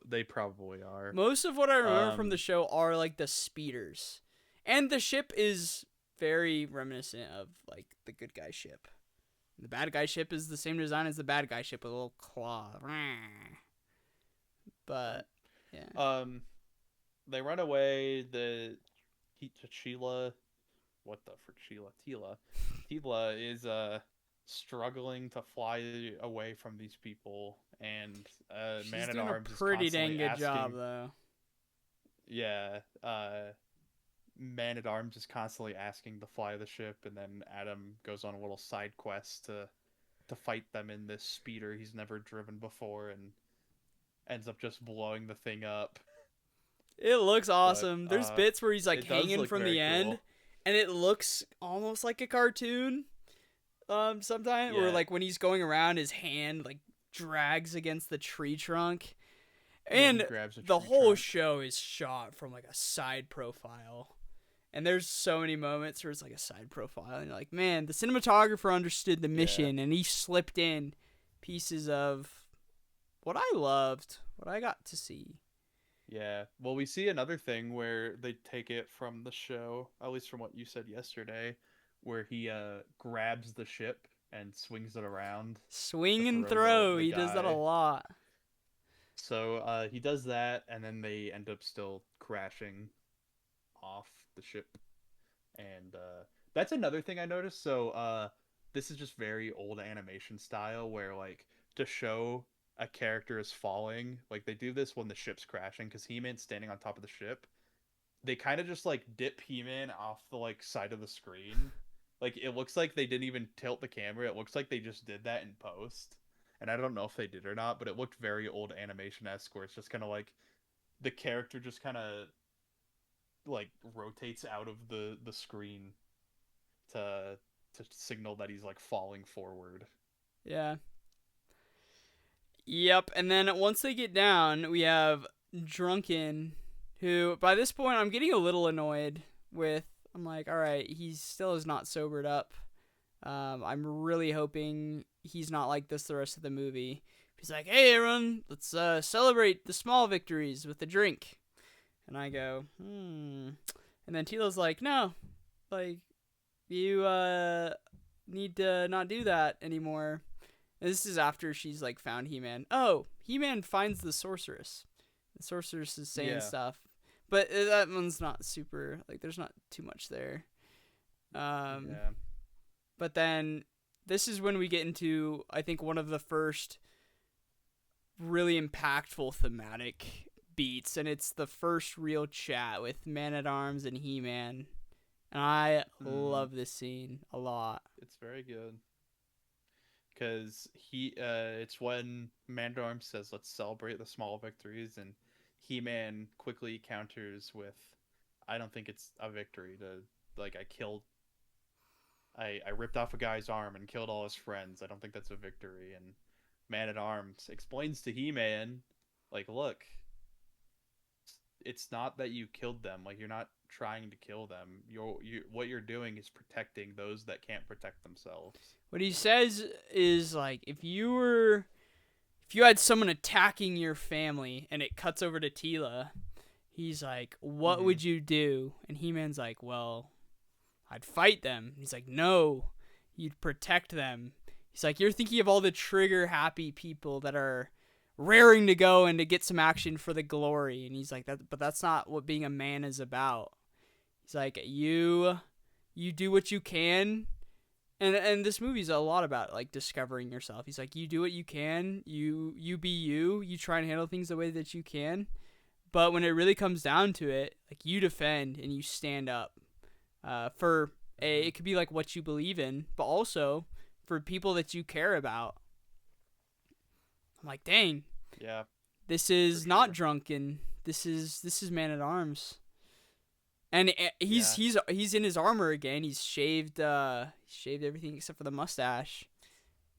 Speaker 2: They probably are.
Speaker 1: Most of what I remember from the
Speaker 2: Um,
Speaker 1: show are like the speeders, and the ship is very reminiscent of like the good guy ship. The bad guy ship is the same design as the bad guy ship with a little claw. But yeah,
Speaker 2: um, they run away. The Tila, what the frick, Tila is struggling to fly away from these people, and
Speaker 1: she's
Speaker 2: Man at
Speaker 1: doing a
Speaker 2: Arms is
Speaker 1: pretty dang
Speaker 2: constantly
Speaker 1: good job
Speaker 2: asking.
Speaker 1: though.
Speaker 2: Yeah, Man at Arms is constantly asking to fly the ship, and then Adam goes on a little side quest to fight them in this speeder he's never driven before, and ends up just blowing the thing up.
Speaker 1: It looks
Speaker 2: But
Speaker 1: awesome. There's bits where he's like
Speaker 2: it does
Speaker 1: hanging
Speaker 2: look
Speaker 1: from
Speaker 2: very
Speaker 1: the end,
Speaker 2: cool.
Speaker 1: and it looks almost like a cartoon. Sometimes, or
Speaker 2: Yeah,
Speaker 1: like when he's going around, his hand like drags against the tree trunk,
Speaker 2: Yeah, he
Speaker 1: And
Speaker 2: grabs a
Speaker 1: the
Speaker 2: tree
Speaker 1: whole
Speaker 2: trunk.
Speaker 1: show is shot from like a side profile. And there's so many moments where it's like a side profile, and you're like, man, the cinematographer understood the
Speaker 2: Yeah.
Speaker 1: mission, and he slipped in pieces of what I loved, what I got to see.
Speaker 2: Yeah. Well, we see another thing where they take it from the show, at least from what you said yesterday, where he grabs the ship and swings it around to
Speaker 1: Swing and
Speaker 2: throw
Speaker 1: throw,
Speaker 2: the
Speaker 1: he does that a
Speaker 2: guy.
Speaker 1: lot.
Speaker 2: So he does that, and then they end up still crashing off the ship. And that's another thing I noticed. So this is just very old animation style, where like to show a character is falling, like they do this when the ship's crashing, because He-Man's standing on top of the ship. They kind of just like dip He-Man off the like side of the screen. Like it looks like they didn't even tilt the camera. It looks like they just did that in post. And I don't know if they did or not, but it looked very old animation-esque, where it's just kind of like the character just kind of like rotates out of the screen to to signal that he's like falling forward.
Speaker 1: Yeah. Yep. And then once they get down, we have Drunken, who by this point I'm getting a little annoyed with. I'm like, all right, he still is not sobered up. I'm really hoping he's not like this the rest of the movie. He's like, hey, everyone, let's celebrate the small victories with a drink. And I go, And then Tila's like, no, like, you need to not do that anymore. And this is after she's like found He-Man. Oh, He-Man finds the sorceress. The sorceress is saying
Speaker 2: Yeah.
Speaker 1: stuff, but that one's not super. Like, there's not too much there. Um,
Speaker 2: Yeah.
Speaker 1: but then this is when we get into, I think, one of the first really impactful thematic beats, and it's the first real chat with Man at Arms and He-Man. And I
Speaker 2: Mm,
Speaker 1: love this scene a lot.
Speaker 2: it's very good because it's when Mandarm says, "Let's celebrate the small victories," and He-Man quickly counters with, "I don't think it's a victory to like I ripped off a guy's arm and killed all his friends. I don't think that's a victory." And Man at Arms explains to He-Man, like, "Look, it's not that you killed them. Like you're not trying to kill them. You what you're doing is protecting those that can't protect themselves."
Speaker 1: What he says is like, if you had someone attacking your family, and it cuts over to Tila, he's like, what
Speaker 2: Mm-hmm.
Speaker 1: would you do? And He-Man's like, well, I'd fight them. He's like, no, you'd protect them. He's like, you're thinking of all the trigger happy people that are raring to go and to get some action for the glory. And he's like, but that's not what being a man is about. He's like, you do what you can. And this movie's a lot about like discovering yourself. He's like, you do what you can, you be you, you try and handle things the way that you can. But when it really comes down to it, like you defend and you stand up for
Speaker 2: Mm-hmm.
Speaker 1: it could be like what you believe in, but also for people that you care about. I'm like, dang,
Speaker 2: Yeah,
Speaker 1: this
Speaker 2: for
Speaker 1: is not
Speaker 2: sure.
Speaker 1: drunken. This is Man at Arms, and he's
Speaker 2: Yeah.
Speaker 1: he's he's in his armor again. He's shaved everything except for the mustache,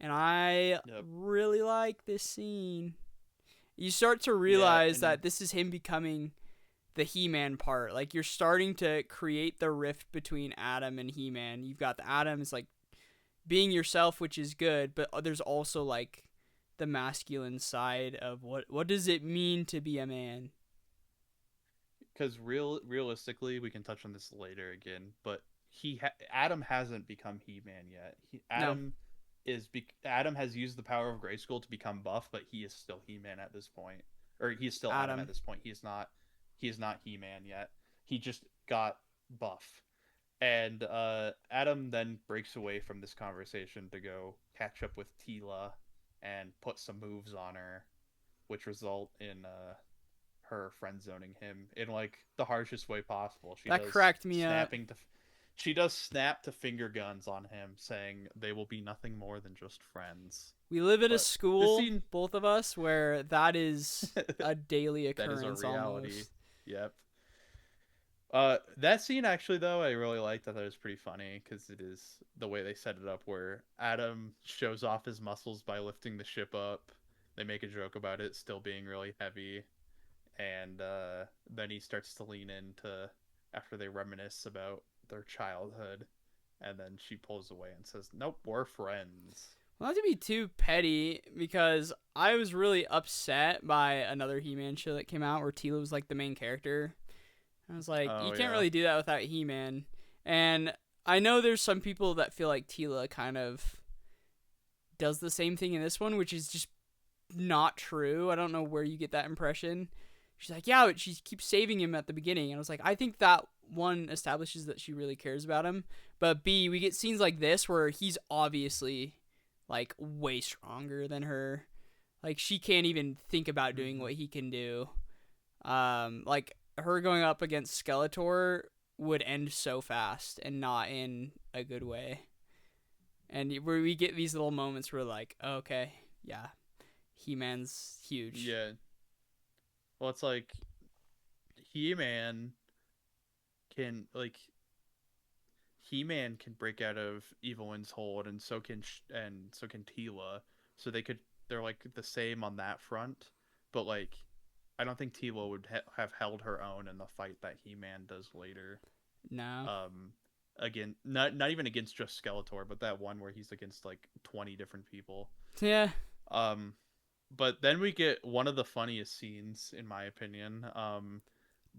Speaker 1: and I
Speaker 2: Yep.
Speaker 1: really like this scene. You start to
Speaker 2: Yeah,
Speaker 1: realize
Speaker 2: and
Speaker 1: that this is him becoming the He-Man part. Like you're starting to create the rift between Adam and He-Man. You've got the Adam is like being yourself, which is good, but there's also like the masculine side of what does it mean to be a man?
Speaker 2: because realistically, we can touch on this later again, but Adam hasn't become He-Man yet.
Speaker 1: No,
Speaker 2: Adam has used the power of Grayskull to become buff, but he is still He-Man at this point, or he is still Adam at
Speaker 1: Adam.
Speaker 2: this point. He is not He-Man yet. He just got buff. And Adam then breaks away from this conversation to go catch up with Tila and put some moves on her, which result in her friend zoning him in like the harshest way possible.
Speaker 1: That cracked me up.
Speaker 2: She does snap to finger guns on him, saying they will be nothing more than just friends.
Speaker 1: We live at a
Speaker 2: But this
Speaker 1: school,
Speaker 2: scene,
Speaker 1: both of us, where that is a daily
Speaker 2: that is a
Speaker 1: occurrence
Speaker 2: reality.
Speaker 1: almost.
Speaker 2: Yep. That scene actually though I really liked. I thought it was pretty funny because it is the way they set it up, where Adam shows off his muscles by lifting the ship up. They make a joke about it still being really heavy, and then he starts to lean into after they reminisce about their childhood, and then she pulls away and says, "Nope, we're friends."
Speaker 1: Well, not to be too petty, because I was really upset by another He-Man show that came out where Tila was like the main character. I was like, you
Speaker 2: Oh
Speaker 1: can't
Speaker 2: yeah.
Speaker 1: really do that without He-Man. And I know there's some people that feel like Tila kind of does the same thing in this one, which is just not true. I don't know where you get that impression. She's like, yeah, but she keeps saving him at the beginning. And I was like, I think that one establishes that she really cares about him. But B, we get scenes like this where he's obviously like way stronger than her. Like she can't even think about doing
Speaker 2: Mm-hmm.
Speaker 1: what he can do. Like her going up against Skeletor would end so fast and not in a good way. And where we get these little moments where like, oh, okay, yeah, He-Man's huge.
Speaker 2: Yeah. Well, it's like He-Man can like He-Man can break out of Evil Wind's hold, and so can Tila. So they're like the same on that front, but like I don't think Tila would have held her own in the fight that He-Man does later.
Speaker 1: No.
Speaker 2: Um, again, not even against just Skeletor, but that one where he's against like 20 different people.
Speaker 1: Yeah.
Speaker 2: Um, but then we get one of the funniest scenes, in my opinion.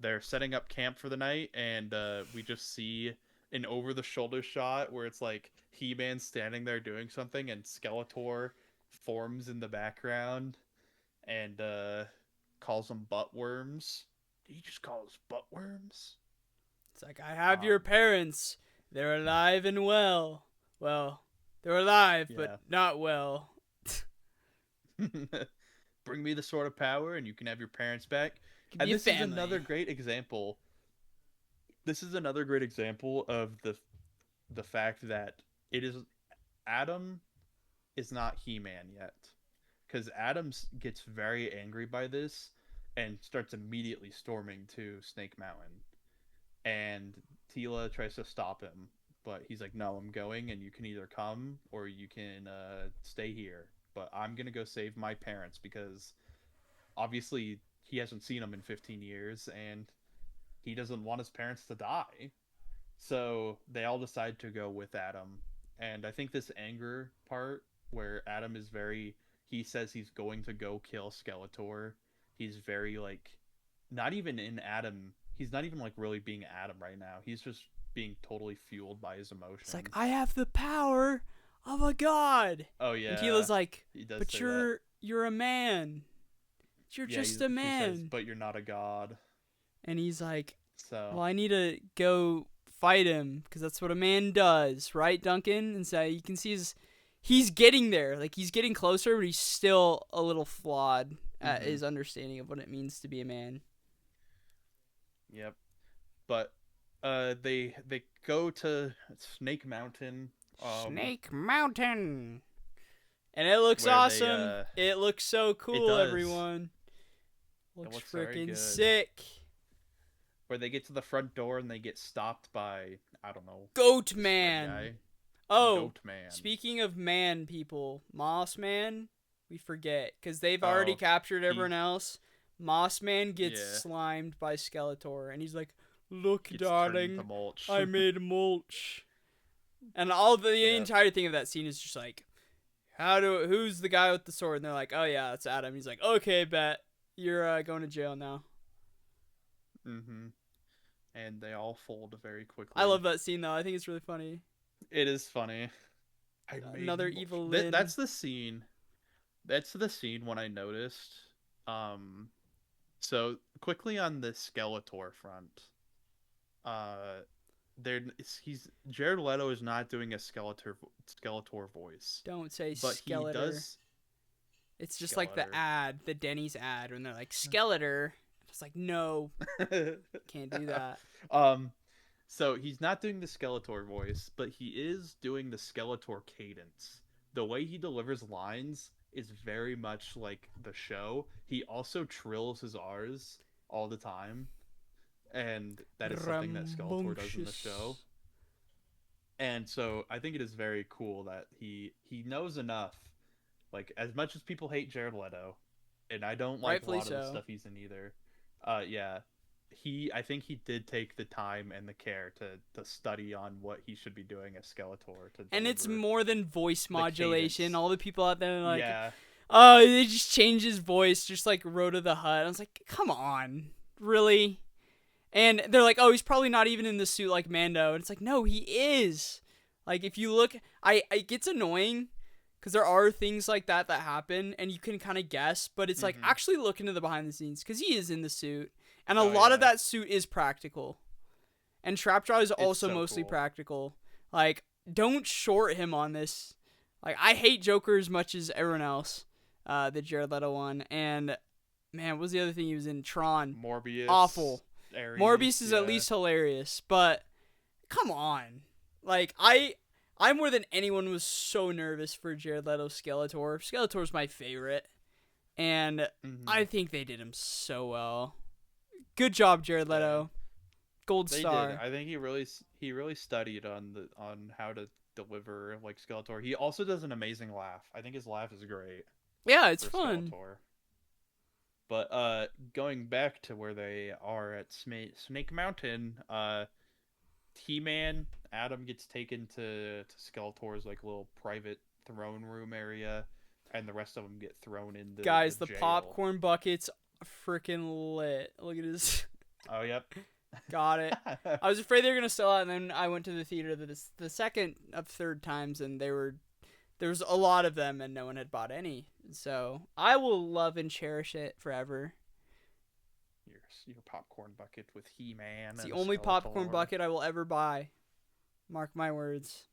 Speaker 2: They're setting up camp for the night, and we just see an over-the-shoulder shot where it's like He-Man standing there doing something, and Skeletor forms in the background and calls them butt worms. Did he just call us butt worms?
Speaker 1: It's like, I have your
Speaker 2: Um,
Speaker 1: parents. They're alive and well. Well, they're alive, but
Speaker 2: yeah.
Speaker 1: not well.
Speaker 2: Bring me the sword of power, and you can have your parents back.
Speaker 1: Could
Speaker 2: And
Speaker 1: be a
Speaker 2: this is another
Speaker 1: family.
Speaker 2: great example. This is another great example of the fact that it is Adam is not He-Man yet, because Adam gets very angry by this and starts immediately storming to Snake Mountain, and Tila tries to stop him, but he's like, "No, I'm going, and you can either come or you can stay here. But I'm gonna go save my parents because obviously he hasn't seen them in 15 years, and he doesn't want his parents to die." So they all decide to go with Adam. And I think this anger part where Adam is very he says he's going to go kill Skeletor. He's very like not even in Adam. He's not even like really being Adam right now. He's just being totally fueled by his
Speaker 1: It's like,
Speaker 2: emotions.
Speaker 1: I have the power of a god.
Speaker 2: Oh
Speaker 1: And
Speaker 2: yeah,
Speaker 1: Tila's like,
Speaker 2: he does
Speaker 1: but
Speaker 2: say that.
Speaker 1: you're a man. You're
Speaker 2: Yeah,
Speaker 1: just a
Speaker 2: she says,
Speaker 1: man.
Speaker 2: "But you're not a god."
Speaker 1: And he's like, well,
Speaker 2: So,
Speaker 1: I need to go fight him because that's what a man does, right, Duncan? And so you can see he's getting there. Like he's getting closer, but he's still a little flawed at
Speaker 2: mhm.
Speaker 1: his understanding of what it means to be a man.
Speaker 2: Yep. But they go to Snake Mountain
Speaker 1: Snake Mountain. And it looks
Speaker 2: where they
Speaker 1: awesome. It looks so
Speaker 2: it
Speaker 1: cool,
Speaker 2: does.
Speaker 1: everyone.
Speaker 2: It
Speaker 1: Looks
Speaker 2: looks very
Speaker 1: freaking
Speaker 2: good.
Speaker 1: sick.
Speaker 2: Where they get to the front door and they get stopped by I don't know,
Speaker 1: Goat
Speaker 2: this red
Speaker 1: Man.
Speaker 2: guy,
Speaker 1: Oh,
Speaker 2: Goat Man.
Speaker 1: speaking of man people, Moss Man, we forget because they've already
Speaker 2: Oh,
Speaker 1: captured
Speaker 2: he
Speaker 1: everyone else. Moss Man gets
Speaker 2: yeah,
Speaker 1: slimed by Skeletor, and he's like, "Look,
Speaker 2: gets turned into
Speaker 1: darling,
Speaker 2: mulch.
Speaker 1: I made mulch." And all the
Speaker 2: Yep.
Speaker 1: entire thing of that scene is just like, who's the guy with the sword? And they're like, "Oh yeah, it's Adam." He's like, "Okay, bet you're going to jail now."
Speaker 2: Mhm. And they all fold very
Speaker 1: I
Speaker 2: quickly.
Speaker 1: love that scene though. I think it's really funny.
Speaker 2: It is funny. I made
Speaker 1: Another
Speaker 2: mulch.
Speaker 1: evil Lynn.
Speaker 2: That's the scene. That's the scene when I noticed. Um, so quickly on the Skeletor front, uh, there he's Jared Leto is not doing a Skeletor voice,
Speaker 1: Don't say
Speaker 2: but he
Speaker 1: Skeletor.
Speaker 2: does
Speaker 1: It's just like the
Speaker 2: Skeletor.
Speaker 1: ad, the Denny's ad, when they're like Skeletor. It's like, no, can't do that.
Speaker 2: um, so he's not doing the Skeletor voice, but he is doing the Skeletor cadence. The way he delivers lines is very much like the show. He also trills his R's all the time, and that is something that Skeletor does in the show.
Speaker 1: Rambunctious.
Speaker 2: And so I think it is very cool that he knows enough. Like as much as people hate Jared Leto, and I don't like a
Speaker 1: Rightfully
Speaker 2: lot of the
Speaker 1: so.
Speaker 2: stuff he's in either. Yeah, I think he did take the time and the care to study on what he should be doing as Skeletor to
Speaker 1: And it's
Speaker 2: deliver
Speaker 1: more than voice
Speaker 2: the
Speaker 1: modulation.
Speaker 2: cadence.
Speaker 1: All the people out there are like,
Speaker 2: Yeah.
Speaker 1: oh, they just changed his voice, just like Rhoda the Hutt. I was like, come on, really? And they're like, oh, he's probably not even in the suit like Mando. And it's like, no, he is. Like, if you look, it gets annoying because there are things like that happen and you can kind of guess, but it's like,
Speaker 2: Hmm.
Speaker 1: actually look into the behind the scenes because he is in the suit. And a
Speaker 2: Oh
Speaker 1: lot of
Speaker 2: yeah.
Speaker 1: that suit is practical. And Trapjaw is
Speaker 2: It's
Speaker 1: also
Speaker 2: so
Speaker 1: mostly
Speaker 2: cool.
Speaker 1: practical. Like, don't short him on this. Like, I hate Joker as much as everyone else, the Jared Leto one. And, man, what was the other thing he was in? Tron.
Speaker 2: Morbius,
Speaker 1: Awful. Morbius
Speaker 2: Ares,
Speaker 1: is at
Speaker 2: yeah.
Speaker 1: least hilarious, but come on. Like, I more than anyone was so nervous for Jared Leto's Skeletor. Skeletor's my favorite, and
Speaker 2: Hmm.
Speaker 1: I think they did him so well. Good job, Jared
Speaker 2: Yeah.
Speaker 1: Leto. Gold
Speaker 2: They did.
Speaker 1: star.
Speaker 2: I think he really studied on how to deliver like Skeletor. He also does an amazing laugh. I think his laugh is great
Speaker 1: Yeah, it's
Speaker 2: for
Speaker 1: fun.
Speaker 2: Skeletor. But going back to where they are at Snake Mountain, He-Man Adam gets taken to Skeletor's like little private throne room area, and the rest of them get thrown into the
Speaker 1: Guys, the
Speaker 2: jail.
Speaker 1: popcorn bucket's freaking lit. Look at this.
Speaker 2: Oh, yep.
Speaker 1: Got it. I was afraid they were gonna sell out, and then I went to the theater the second of third times, and there was a lot of them, and no one had bought any. So I will love and cherish it forever.
Speaker 2: your popcorn bucket with He-Man
Speaker 1: It's the
Speaker 2: and
Speaker 1: only popcorn
Speaker 2: Skeletor.
Speaker 1: bucket I will ever buy. Mark my words.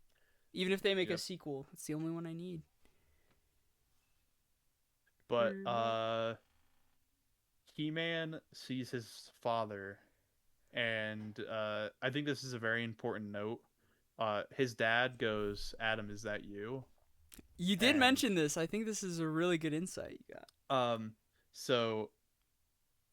Speaker 1: Even if they make a
Speaker 2: Yep.
Speaker 1: sequel, it's the only one I need.
Speaker 2: But He-Man sees his father, and I think this is a very important note. His dad goes, "Adam, is that you?"
Speaker 1: You did
Speaker 2: And
Speaker 1: mention this. I think this is a really good insight you got.
Speaker 2: so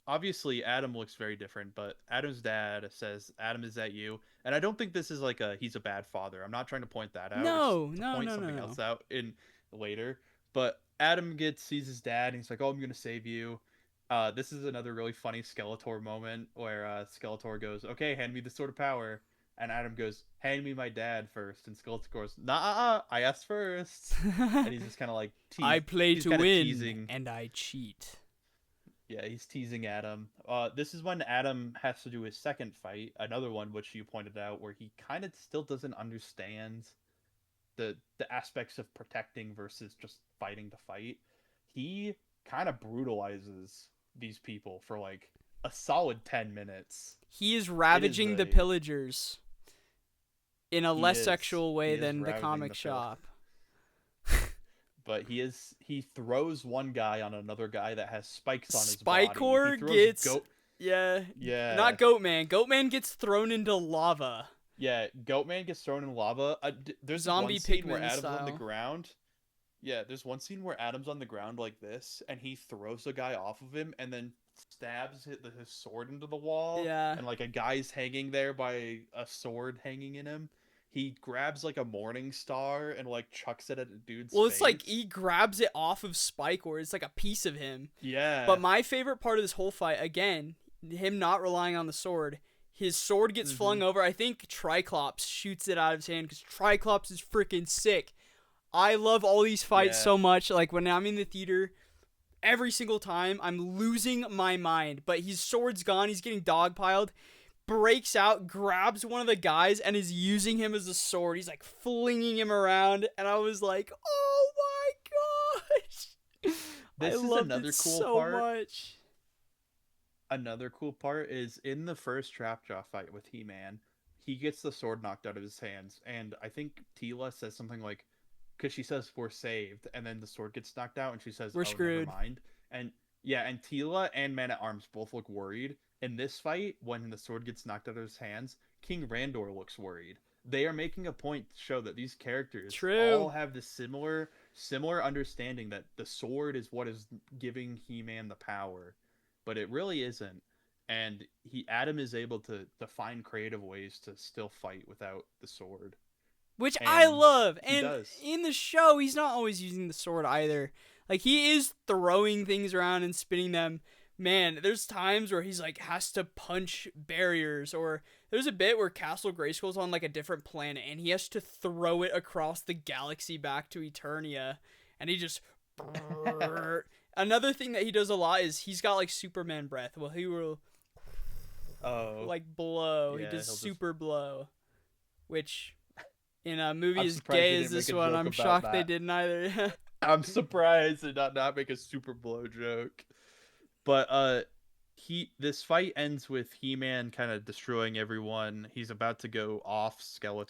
Speaker 2: obviously Adam looks very different, but Adam's dad says, "Adam, is that you?" And I don't think this is like he's a bad father. I'm not trying to point that out. It's
Speaker 1: No,
Speaker 2: to
Speaker 1: no,
Speaker 2: point
Speaker 1: no, no,
Speaker 2: something
Speaker 1: no.
Speaker 2: else out in later. But Adam sees his dad and he's like, "Oh, I'm gonna save you." This is another really funny Skeletor moment where Skeletor goes, "Okay, hand me the sword of power," and Adam goes, "Hand me my dad first." And Skeletor goes, "Nah, I asked first." And he's just kind of like
Speaker 1: I play
Speaker 2: he's
Speaker 1: to
Speaker 2: kind of
Speaker 1: win,
Speaker 2: teasing.
Speaker 1: and I cheat.
Speaker 2: Yeah, he's teasing Adam. This is when Adam has to do his second fight, another one which you pointed out, where he kind of still doesn't understand the aspects of protecting versus just fighting to fight. He kind of brutalizes these people for like a solid 10 minutes.
Speaker 1: He is
Speaker 2: It is
Speaker 1: ravaging the
Speaker 2: a
Speaker 1: pillagers in a less sexual
Speaker 2: he
Speaker 1: way
Speaker 2: is
Speaker 1: than the
Speaker 2: ravaging
Speaker 1: comic
Speaker 2: the pill,
Speaker 1: shop.
Speaker 2: but he throws one guy on another guy that has spikes on his body. He
Speaker 1: Spikor
Speaker 2: throws
Speaker 1: gets, yeah,
Speaker 2: yeah.
Speaker 1: not Goatman. Goatman gets thrown into lava,
Speaker 2: Yeah, Goatman gets thrown in lava. There's this one
Speaker 1: zombie
Speaker 2: scene where
Speaker 1: Pikmin
Speaker 2: Adam's on the
Speaker 1: style.
Speaker 2: ground. Yeah, there's one scene where Adam's on the ground like this, and he throws a guy off of him, and then stabs his sword into the wall,
Speaker 1: Yeah.
Speaker 2: and like a guy's hanging there by a sword hanging in him. He grabs like a morning star and like chucks it at a dude's
Speaker 1: Well, it's like
Speaker 2: face.
Speaker 1: he grabs it off of Spikor. It's like a piece of him. But
Speaker 2: Yeah.
Speaker 1: my favorite part of this whole fight, again, him not relying on the sword. His sword gets
Speaker 2: Mm-hmm.
Speaker 1: flung over. I think Triclops shoots it out of his hand because Triclops is freaking sick. I love all these fights
Speaker 2: Yeah.
Speaker 1: so much. Like when I'm in the theater, every single time I'm losing my mind. But his sword's gone. He's getting dogpiled. Breaks out, grabs one of the guys, and is using him as a sword. He's like flinging him around, and I was like, "Oh my gosh!" I
Speaker 2: This is
Speaker 1: loved it
Speaker 2: another cool
Speaker 1: so
Speaker 2: part.
Speaker 1: much.
Speaker 2: Another cool part is in the first Trapjaw fight with He-Man, he gets the sword knocked out of his hands, and I think Tila says something like, because she says we're saved, and then the sword gets knocked out, and she says,
Speaker 1: We're
Speaker 2: "Oh, never
Speaker 1: screwed.
Speaker 2: mind." And yeah, and Tila and Man at Arms both look worried. In this fight, when the sword gets knocked out of his hands, King Randor looks worried. They are making a point to show that these characters all
Speaker 1: True.
Speaker 2: have this similar understanding that the sword is what is giving He-Man the power, but it really isn't. And Adam is able to find creative ways to still fight without the sword,
Speaker 1: Which I
Speaker 2: and
Speaker 1: love.
Speaker 2: he
Speaker 1: And
Speaker 2: does.
Speaker 1: in the show, he's not always using the sword either. Like, he is throwing things around and spinning them. man, there's times where he's like has to punch barriers, or there's a bit where Castle Grayskull's on like a different planet and he has to throw it across the galaxy back to Eternia, and he just. Another thing that he does a lot is he's got like Superman breath. Well, he will
Speaker 2: Oh,
Speaker 1: like blow. He
Speaker 2: yeah,
Speaker 1: does
Speaker 2: he'll just.
Speaker 1: super blow, which in a
Speaker 2: I'm
Speaker 1: movie as
Speaker 2: surprised
Speaker 1: gay
Speaker 2: they
Speaker 1: as
Speaker 2: didn't make
Speaker 1: this
Speaker 2: a
Speaker 1: one,
Speaker 2: joke
Speaker 1: I'm
Speaker 2: about
Speaker 1: shocked they
Speaker 2: that.
Speaker 1: didn't either.
Speaker 2: I'm surprised they not make a super blow joke. But this fight ends with He-Man kind of destroying everyone. He's about to go off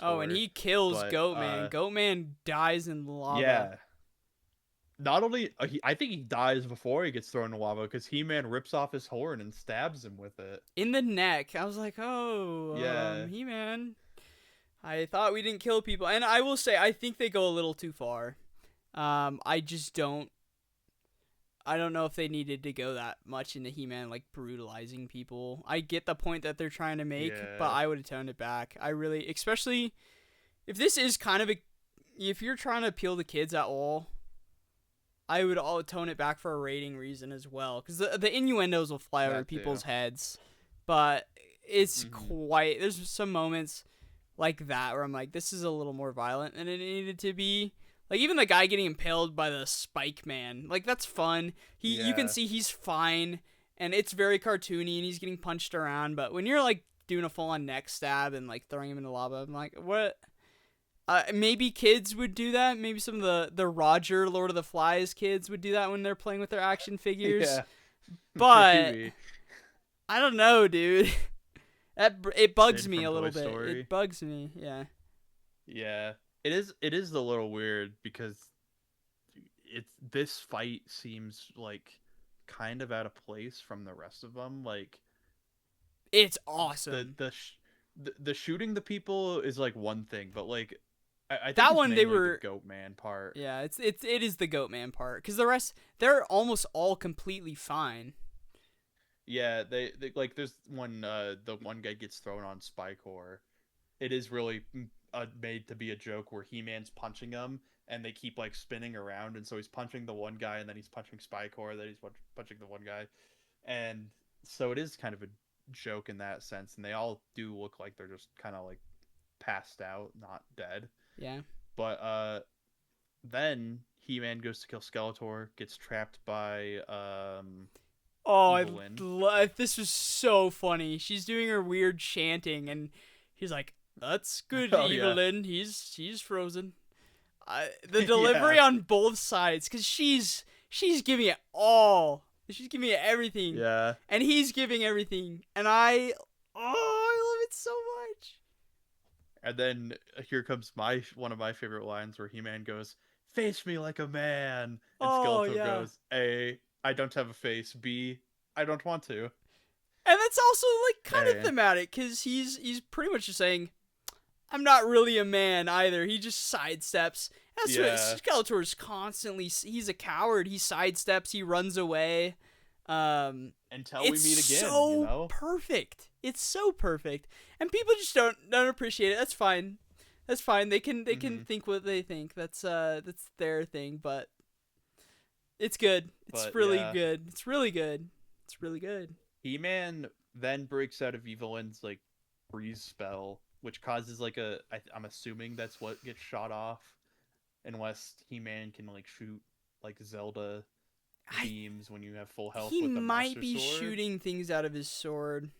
Speaker 1: Oh, and
Speaker 2: Skeletor,
Speaker 1: he kills
Speaker 2: but
Speaker 1: Goatman. Goatman dies in lava.
Speaker 2: yeah. Not only I think he dies before he gets thrown in lava because He-Man rips off his horn and stabs him with it.
Speaker 1: In the neck. I was like, oh,
Speaker 2: Yeah.
Speaker 1: He-Man. I thought we didn't kill people. And I will say, I think they go a little too far. I just don't. I don't know if they needed to go that much into He-Man, like brutalizing people. I get the point that they're trying to make, but
Speaker 2: Yeah.
Speaker 1: I would have toned it back. I really, especially if this is kind of a, if you're trying to appeal to kids at all, I would all tone it back for a rating reason as well, because the innuendos will fly over
Speaker 2: That too.
Speaker 1: people's heads, but it's
Speaker 2: Mhm.
Speaker 1: quite. There's some moments like that where I'm like, this is a little more violent than it needed to be. Like even the guy getting impaled by the Spike Man, like that's fun. You can
Speaker 2: Yeah.
Speaker 1: see he's fine, and it's very cartoony, and he's getting punched around. But when you're like doing a full on neck stab and like throwing him in the lava, I'm like, what? Maybe kids would do that. Maybe some of the Roger Lord of the Flies kids would do that when they're playing with their action figures.
Speaker 2: Yeah.
Speaker 1: But
Speaker 2: Maybe.
Speaker 1: I don't know, dude. It bugs
Speaker 2: Sid
Speaker 1: me
Speaker 2: from
Speaker 1: a
Speaker 2: Toy
Speaker 1: little bit.
Speaker 2: Story.
Speaker 1: It bugs me. Yeah.
Speaker 2: Yeah. It is a little weird because this fight seems like kind of out of place from the rest of them. Like
Speaker 1: It's
Speaker 2: the
Speaker 1: awesome.
Speaker 2: the sh- the shooting the people is like one thing, but like I think
Speaker 1: That
Speaker 2: it's
Speaker 1: one they
Speaker 2: mainly the
Speaker 1: were.
Speaker 2: Goat Man part.
Speaker 1: Yeah, it is the Goat Man part, because the rest they're almost all completely fine.
Speaker 2: Yeah, they like there's one the one guy gets thrown on Spycore. It is really made to be a joke where He-Man's punching him and they keep like spinning around, and so he's punching the one guy and then he's punching Spycore, then he's punching the one guy. And so it is kind of a joke in that sense, and they all do look like they're just kind of like passed out, not dead.
Speaker 1: Yeah.
Speaker 2: But then He-Man goes to kill Skeletor, gets trapped by
Speaker 1: Oh,
Speaker 2: Evelyn.
Speaker 1: this was so funny. She's doing her weird chanting, and he's like, "That's good,
Speaker 2: Oh yeah.
Speaker 1: Evelyn. He's frozen." The delivery
Speaker 2: Yeah.
Speaker 1: on both sides, because she's giving it all. She's giving it everything,
Speaker 2: Yeah.
Speaker 1: and he's giving everything, and I love it so much.
Speaker 2: And then here comes my one of my favorite lines where He-Man goes, "Face me like a man," and
Speaker 1: Oh
Speaker 2: Skeletor
Speaker 1: yeah.
Speaker 2: goes, "A, I don't have a face. B, I don't want to."
Speaker 1: And that's also like kind of
Speaker 2: And
Speaker 1: thematic, because he's pretty much just saying, I'm not really a man either. He just sidesteps. That's what
Speaker 2: yeah,
Speaker 1: Skeletor's constantly. He's a coward. He sidesteps. He runs away.
Speaker 2: until we
Speaker 1: It's
Speaker 2: meet again,
Speaker 1: so perfect. It's so perfect, and people just don't appreciate it. That's fine. That's fine. They can
Speaker 2: hmm
Speaker 1: think what they think. That's their thing. But it's good. It's
Speaker 2: But
Speaker 1: really
Speaker 2: yeah,
Speaker 1: good. It's really good. It's really good.
Speaker 2: He-Man then breaks out of Evelyn's like freeze spell, which causes like I'm assuming that's what gets shot off, unless He-Man can like shoot like Zelda
Speaker 1: I
Speaker 2: beams when you have full health
Speaker 1: He
Speaker 2: with the
Speaker 1: might
Speaker 2: Master
Speaker 1: be
Speaker 2: Sword.
Speaker 1: shooting things out of his sword.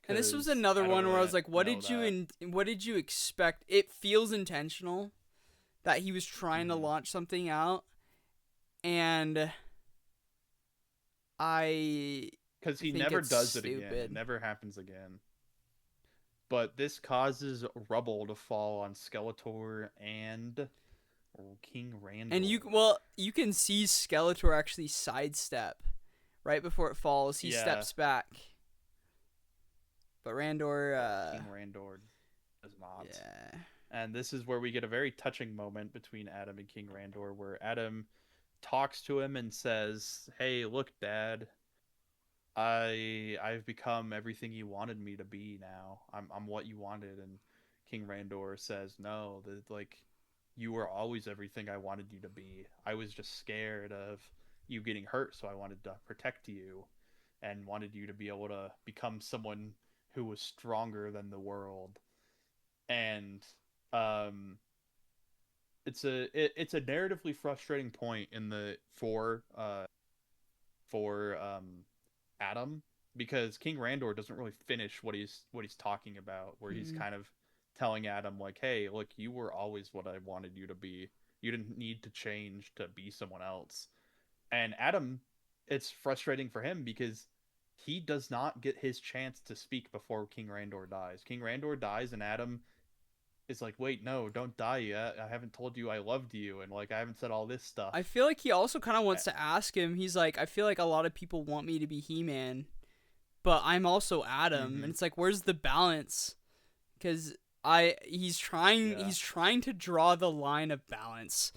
Speaker 1: And this was
Speaker 2: Because
Speaker 1: another
Speaker 2: I don't
Speaker 1: one where I
Speaker 2: really
Speaker 1: was like,
Speaker 2: know that.
Speaker 1: what did you expect? It feels intentional that he was trying to
Speaker 2: hmm
Speaker 1: launch something out, and I
Speaker 2: Because he
Speaker 1: think
Speaker 2: never
Speaker 1: it's
Speaker 2: does it again. It
Speaker 1: stupid.
Speaker 2: never happens again. But this causes rubble to fall on Skeletor and King
Speaker 1: And
Speaker 2: Randor.
Speaker 1: you can see Skeletor actually sidestep right before it falls. He
Speaker 2: Yeah,
Speaker 1: steps back, but Randor,
Speaker 2: but King Randor does not.
Speaker 1: yeah,
Speaker 2: And this is where we get a very touching moment between Adam and King Randor, where Adam talks to him and says, "Hey, look, Dad, I've become everything you wanted me to be now. I'm what you wanted." And King Randor says, "No, that like you were always everything I wanted you to be. I was just scared of you getting hurt, so I wanted to protect you." and wanted you to be able to become someone who was stronger than the world. And um it's a narratively frustrating point in the for Adam, because King Randor doesn't really finish what he's talking about, where he's
Speaker 1: Mm.
Speaker 2: kind of telling Adam like, "Hey, look, you were always what I wanted you to be. You didn't need to change to be someone else." And Adam, it's frustrating for him because he does not get his chance to speak before King Randor dies. King Randor dies, and Adam is like, "Wait, no, don't die yet. I haven't told you I loved you, and like I haven't said all this stuff."
Speaker 1: I feel like he also kind of wants to ask him. He's like, I feel like a lot of people want me to be He-Man, but I'm also Adam, and
Speaker 2: Mm-hmm.
Speaker 1: it's like, where's the balance? Because
Speaker 2: Yeah.
Speaker 1: he's trying to draw the line of balance,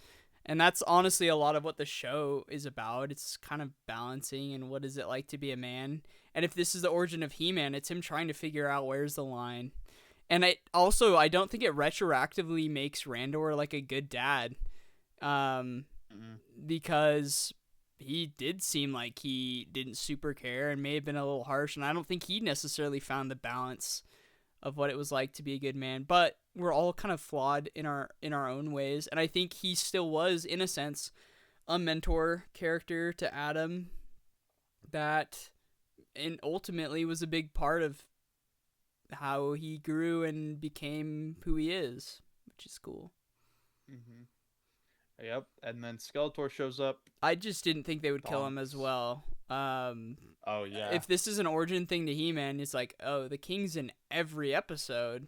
Speaker 1: and that's honestly a lot of what the show is about. It's kind of balancing and what is it like to be a man. And if this is the origin of He-Man, it's him trying to figure out where's the line. And I don't think it retroactively makes Randor like a good dad, um,
Speaker 2: Mm-hmm.
Speaker 1: because he did seem like he didn't super care and may have been a little harsh. And I don't think he necessarily found the balance of what it was like to be a good man. But we're all kind of flawed in our own ways, and I think he still was, in a sense, a mentor character to Adam that, and ultimately was a big part of how he grew and became who he is, which is cool.
Speaker 2: Mm-hmm. Yep. And then Skeletor shows up.
Speaker 1: I just didn't think they would kill him as
Speaker 2: Taunts.
Speaker 1: well.
Speaker 2: Oh yeah.
Speaker 1: If this is an origin thing to He-Man, it's like, oh, the King's in every episode.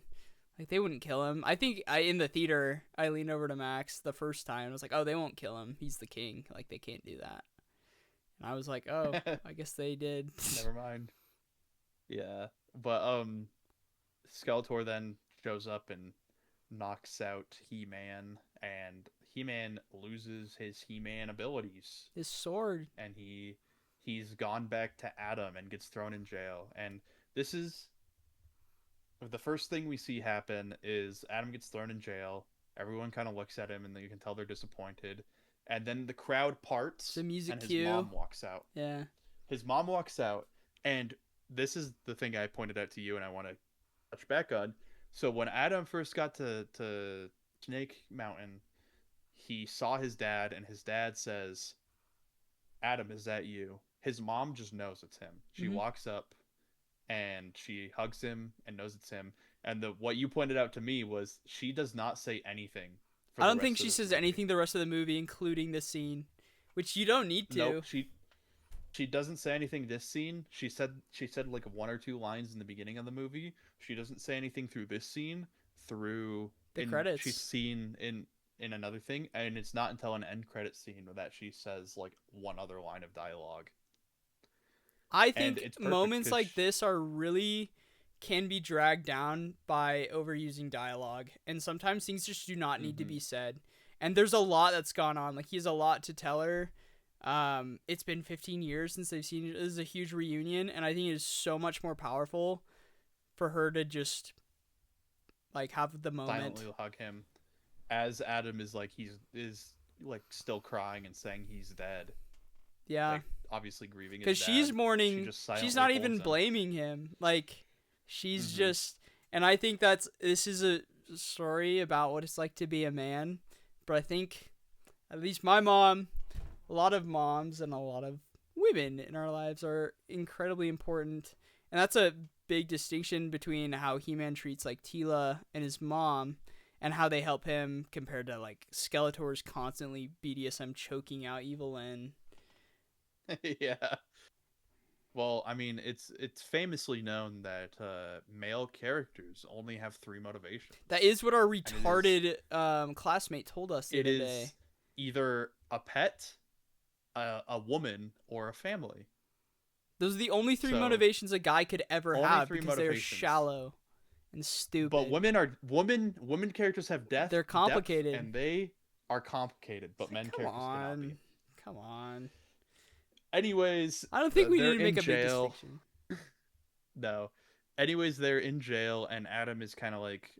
Speaker 1: Like, they wouldn't kill him. I think in the theater, I leaned over to Max the first time. I was like, oh, they won't kill him. He's the king. Like, they can't do that. And I was like, oh, I guess they did.
Speaker 2: Never mind. Yeah. But Skeletor then shows up and knocks out He-Man, and He-Man loses his He-Man abilities,
Speaker 1: His sword.
Speaker 2: and he's gone back to Adam and gets thrown in jail. And this is the first thing we see happen is Adam gets thrown in jail. Everyone kind of looks at him, and you can tell they're disappointed. And then the crowd
Speaker 1: It's a
Speaker 2: parts,
Speaker 1: music
Speaker 2: and his
Speaker 1: cue.
Speaker 2: mom walks out.
Speaker 1: Yeah.
Speaker 2: His mom walks out, and this is the thing I pointed out to you, and I want to touch back on. So when Adam first got to Snake Mountain, he saw his dad, and his dad says, "Adam, is that you?" His mom just knows it's him. She
Speaker 1: Hmm.
Speaker 2: walks up and she hugs him and knows it's him. And the what you pointed out to me was she does not say anything for
Speaker 1: I
Speaker 2: the
Speaker 1: don't think
Speaker 2: rest of
Speaker 1: she
Speaker 2: this
Speaker 1: says
Speaker 2: movie.
Speaker 1: anything the rest of the movie, including this scene, which you don't need
Speaker 2: Nope,
Speaker 1: to.
Speaker 2: she doesn't say anything this scene. She said like one or two lines in the beginning of the movie. She doesn't say anything through this scene. Through
Speaker 1: The
Speaker 2: in She's
Speaker 1: credits.
Speaker 2: seen in another thing, and it's not until an end credit scene that she says like one other line of dialogue,
Speaker 1: I
Speaker 2: and
Speaker 1: think
Speaker 2: it's perfect
Speaker 1: moments
Speaker 2: because
Speaker 1: like this are really can be dragged down by overusing dialogue, and sometimes things just do not need to
Speaker 2: mm-hmm,
Speaker 1: be said. And there's a lot that's gone on. Like, he has a lot to tell her. It's been 15 years since they've seen it. This is a huge reunion, and I think it is so much more powerful for her to just like have the moment.
Speaker 2: silently hug him as Adam is like he's is like still crying and saying he's dead,
Speaker 1: Yeah,
Speaker 2: like obviously grieving his
Speaker 1: because she's
Speaker 2: dad. She
Speaker 1: mourning.
Speaker 2: just
Speaker 1: She's
Speaker 2: silently
Speaker 1: not
Speaker 2: holds
Speaker 1: even
Speaker 2: him.
Speaker 1: blaming him. Like, she's
Speaker 2: Mm-hmm.
Speaker 1: just, and I think this is a story about what it's like to be a man. But I think at least my mom, a lot of moms, and a lot of women in our lives are incredibly important, and that's a big distinction between how He-Man treats like Tila and his mom, and how they help him compared to like Skeletor's constantly BDSM choking out Evelyn.
Speaker 2: Yeah. Well, I mean, it's famously known that male characters only have three motivations,
Speaker 1: That is what our
Speaker 2: and it is
Speaker 1: retarded classmate told us the
Speaker 2: it
Speaker 1: other day.
Speaker 2: is either a pet, a woman, or a family.
Speaker 1: Those are the only three
Speaker 2: So
Speaker 1: motivations a guy could ever
Speaker 2: only
Speaker 1: have
Speaker 2: three
Speaker 1: because they're
Speaker 2: motivations.
Speaker 1: shallow and
Speaker 2: But
Speaker 1: stupid.
Speaker 2: women characters have
Speaker 1: They're
Speaker 2: depth,
Speaker 1: complicated.
Speaker 2: and they are complicated, but
Speaker 1: Like,
Speaker 2: men
Speaker 1: come
Speaker 2: characters cannot be.
Speaker 1: on. Come on.
Speaker 2: Anyways,
Speaker 1: I don't think we need
Speaker 2: they're
Speaker 1: to make
Speaker 2: in
Speaker 1: a big
Speaker 2: jail.
Speaker 1: distinction.
Speaker 2: No. Anyways, they're in jail, and Adam is kind of like